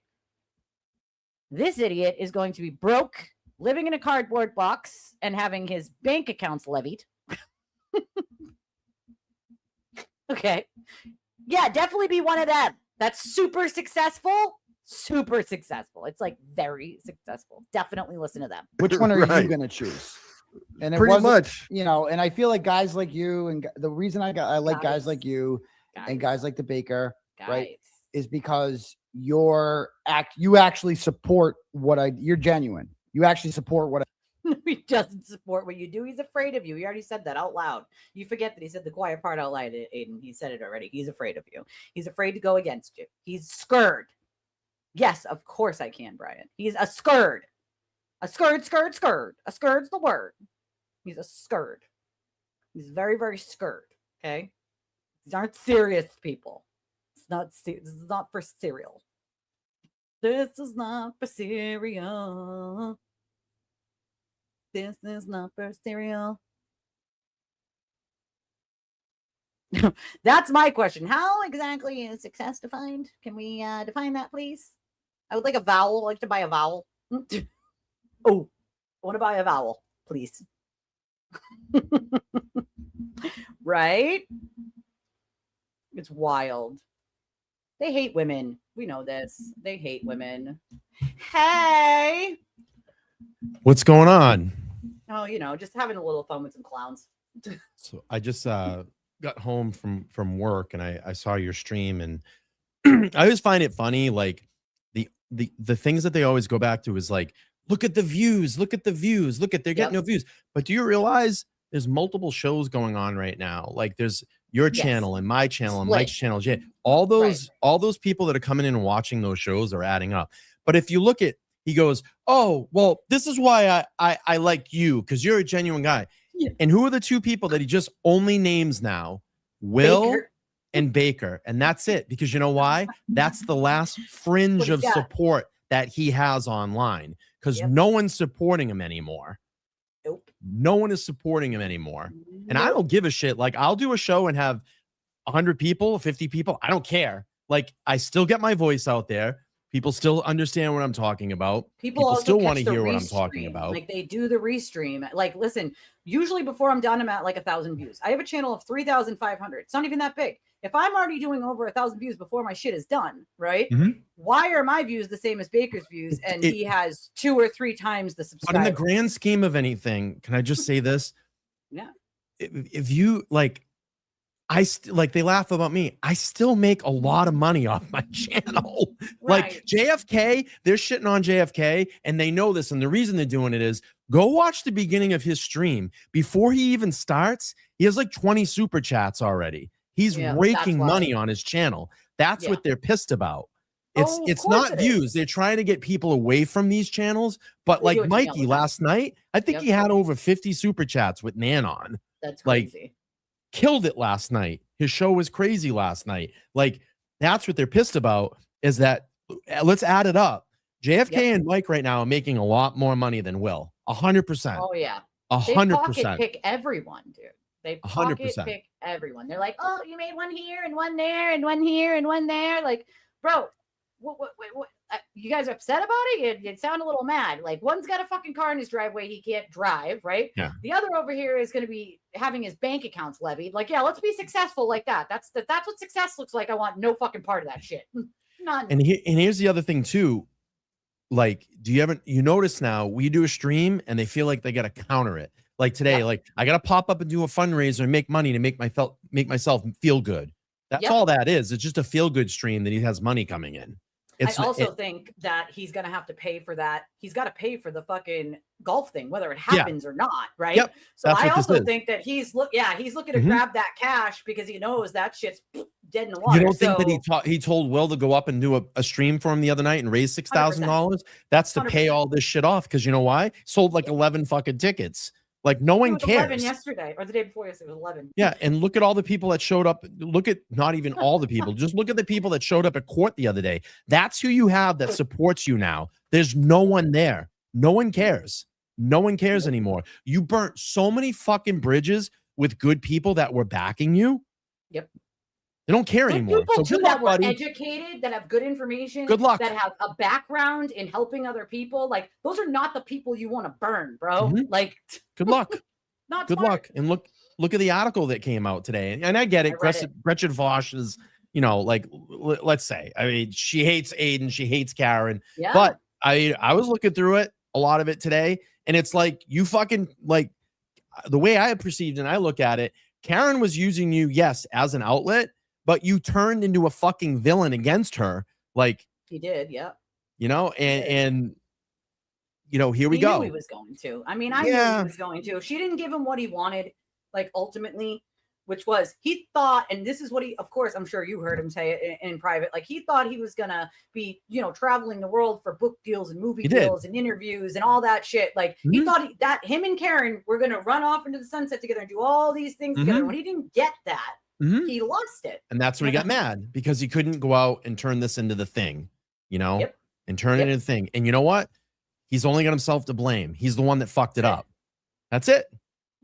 S19: This idiot is going to be broke living in a cardboard box and having his bank accounts levied. Okay. Yeah, definitely be one of them. That's super successful. Super successful. It's like very successful. Definitely listen to them.
S9: Which one are
S15: Right.
S9: you going to choose? And it
S15: Pretty
S9: wasn't,
S15: much.
S9: you know, and I feel like guys like you, and the reason I like guys like you and guys like the Baker, right, is because you actually support you're genuine. You actually support what
S19: He doesn't support what you do. He's afraid of you. He already said that out loud. You forget that he said the quiet part out loud, Aiden. He said it already. He's afraid of you. He's afraid to go against you. He's scared. Yes, of course I can, Brian. He's a scared. A scared. A scared's the word. He's a scared. He's very, very scared. Okay? These aren't serious people. This is not for cereal. This is not for cereal. This is not for cereal. That's my question. How exactly is success defined? Can we define that, please? I would like a vowel. I'd like to buy a vowel. Oh, I want to buy a vowel, please. Right? It's wild. They hate women. We know this. They hate women. Hey.
S20: What's going on?
S19: Oh, you know, just having a little fun with some clowns.
S20: So I just got home from work and I saw your stream, and I always find it funny, like the things that they always go back to is like, look at the views, they're getting no views. But do you realize there's multiple shows going on right now? Like there's your channel and my channel and Mike's channel. All those people that are coming in and watching those shows are adding up. But if you look at, he goes, oh, well, this is why I like you, because you're a genuine guy. Yeah. And who are the two people that he just only names now? Will Baker. And Baker. And that's it. Because you know why? That's the last fringe of support that he has online, because no one's supporting him anymore.
S19: Nope.
S20: No one is supporting him anymore. And I don't give a shit. Like, I'll do a show and have 100 people, 50 people. I don't care. Like, I still get my voice out there. People still understand what I'm talking about.
S19: People
S20: still want to hear what I'm talking about.
S19: Like, they do the restream. Like, listen, usually before I'm done, I'm at like 1,000 views. I have a channel of 3,500. It's not even that big. If I'm already doing over 1,000 views before my shit is done, right? Why are my views the same as Baker's views? And he has 2 or 3 times the subscribers.
S20: But in the grand scheme of anything, can I just say this?
S19: Yeah.
S20: If you like, they laugh about me. I still make a lot of money off my channel.
S19: Right.
S20: Like JFK, they're shitting on JFK, and they know this. And the reason they're doing it is, go watch the beginning of his stream. Before he even starts, he has like 20 super chats already. He's raking money on his channel. That's what they're pissed about. It's not views. They're trying to get people away from these channels. But like Mikey last night, I think he had over 50 super chats with Nan on.
S19: That's crazy.
S20: Like, killed it last night. His show was crazy last night. Like, that's what they're pissed about, is that, let's add it up. JFK and Mike right now are making a lot more money than Will. 100%.
S19: Oh yeah.
S20: 100%.
S19: They pocket pick everyone, dude. They pocket
S20: 100%.
S19: pick everyone. They're like, oh, you made one here and one there and one here and one there. Like, bro, what you guys are upset about it? You sound a little mad. Like, one's got a fucking car in his driveway he can't drive, right?
S20: Yeah.
S19: The other over here is going to be having his bank accounts levied. Like, yeah, let's be successful like that. That's what success looks like. I want no fucking part of that shit. None.
S20: And here's the other thing too. Like, you notice now we do a stream and they feel like they got to counter it. Like today, like I got to pop up and do a fundraiser and make money to make myself feel good. That's all that is. It's just a feel good stream that he has money coming in.
S19: I also think that he's going to have to pay for that. He's got to pay for the fucking golf thing, whether it happens or not. Right.
S20: Yep.
S19: So I also think that he's looking to grab that cash because he knows that shit's dead in the water.
S20: You don't think that he told Will to go up and do a stream for him the other night and raise $6,000? That's to 100%. Pay all this shit off. Cause you know why? Sold like 11 fucking tickets. Like, no one cares.
S19: 11 yesterday or the day before yesterday. It was 11.
S20: Yeah, and look at all the people that showed up. Look at not even all the people. Just look at the people that showed up at court the other day. That's who you have that supports you now. There's no one there. No one cares. No one cares anymore. You burnt so many fucking bridges with good people that were backing you.
S19: Yep.
S20: They don't care
S1: Good
S20: anymore.
S1: people
S20: So
S1: too
S20: good
S1: that
S20: luck,
S1: were
S20: buddy.
S1: educated, that have good information,
S20: Good luck.
S1: that have a background in helping other people. Like those are not the people you want to burn, bro. Like
S20: Good luck.
S1: not
S20: Good
S1: smart.
S20: luck. And look at the article that came out today. And I get it.
S1: I read it.
S20: Gretchen Vosch is, you know, like let's say, I mean, she hates Aiden, she hates Karen.
S1: Yeah.
S20: But I was looking through it, a lot of it today, and it's like you fucking like the way I perceived and I look at it, Karen was using you, yes, as an outlet, but you turned into a fucking villain against her. Like
S1: He did, yeah.
S20: you know, and you know, here we
S1: He
S20: go.
S1: knew he was going to. I mean, I knew he was going to. If she didn't give him what he wanted, like ultimately, which was he thought, and this is what he, of course, I'm sure you heard him say it in private, like he thought he was gonna be, you know, traveling the world for book deals and movie deals and interviews and all that shit. Like he thought that him and Karen were gonna run off into the sunset together and do all these things together. When he didn't get that, he lost it.
S20: And that's when he got mad because he couldn't go out and turn this into the thing, you know, and turn it into the thing. And you know what? He's only got himself to blame. He's the one that fucked it up. That's it.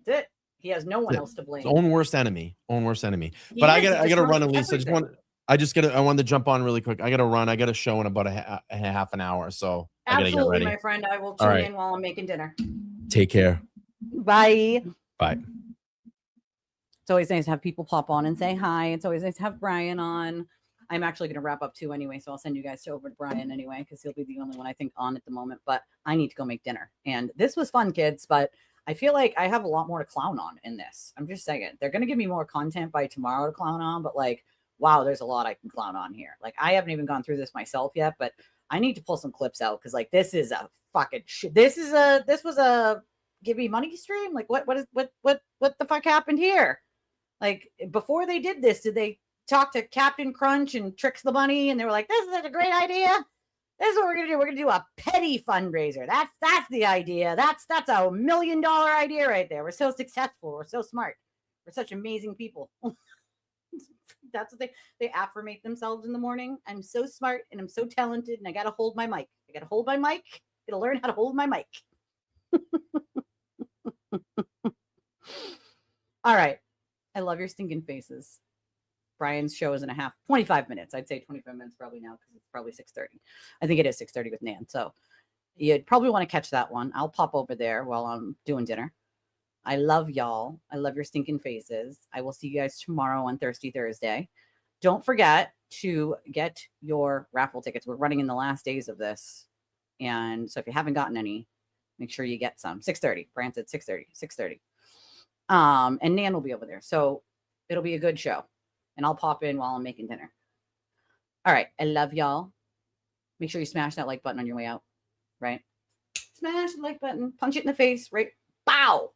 S1: That's it. He has no one else to blame.
S20: His own worst enemy. Own worst enemy.
S1: He
S20: But
S1: is.
S20: I
S1: He
S20: gotta
S1: just
S20: run,
S1: ruins
S20: Elise. I wanted to jump on really quick. I gotta run. I got a show in about a half an hour. So I gotta get
S1: Absolutely,
S20: ready.
S1: my friend. I will
S20: All
S1: tune
S20: right.
S1: in while I'm making dinner.
S20: Take care.
S1: Bye.
S20: Bye.
S1: It's always nice to have people pop on and say hi. It's always nice to have Brian on. I'm actually going to wrap up too anyway, so I'll send you guys over to Brian anyway because he'll be the only one I think on at the moment. But I need to go make dinner. And this was fun, kids, but I feel like I have a lot more to clown on in this. I'm just saying they're going to give me more content by tomorrow to clown on, but like, wow, there's a lot I can clown on here. Like I haven't even gone through this myself yet, but I need to pull some clips out because like this is a fucking shit. This was a give me money stream. Like what the fuck happened here? Like before they did this, did they talk to Captain Crunch and Tricks the Bunny and they were like, this is a great idea. This is what we're gonna do. We're gonna do a petty fundraiser. That's the idea. That's a $1 million idea right there. We're so successful. We're so smart. We're such amazing people. That's what they affirmate themselves in the morning. I'm so smart and I'm so talented and I gotta hold my mic. I gotta hold my mic. I gotta learn how to hold my mic. All right. I love your stinking faces. Brian's show is 25 minutes. I'd say 25 minutes probably now because it's probably 6:30. I think it is 6:30 with Nan. So you'd probably want to catch that one. I'll pop over there while I'm doing dinner. I love y'all. I love your stinking faces. I will see you guys tomorrow on Thirsty Thursday. Don't forget to get your raffle tickets. We're running in the last days of this. And so if you haven't gotten any, make sure you get some. 6:30. Brian said 6:30. And Nan will be over there. So it'll be a good show. And I'll pop in while I'm making dinner. All right. I love y'all. Make sure you smash that like button on your way out. Right? Smash the like button. Punch it in the face. Right? Bow.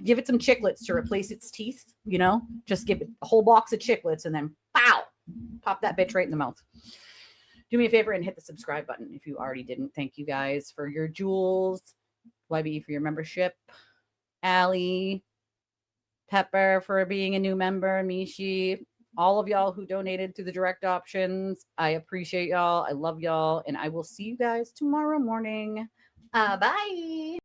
S1: Give it some chiclets to replace its teeth. You know? Just give it a whole box of chiclets and then bow. Pop that bitch right in the mouth. Do me a favor and hit the subscribe button if you already didn't. Thank you guys for your jewels. YBE for your membership. Allie. Pepper for being a new member. Mishi. All of y'all who donated through the direct options. I appreciate y'all. I love y'all. And I will see you guys tomorrow morning. Bye.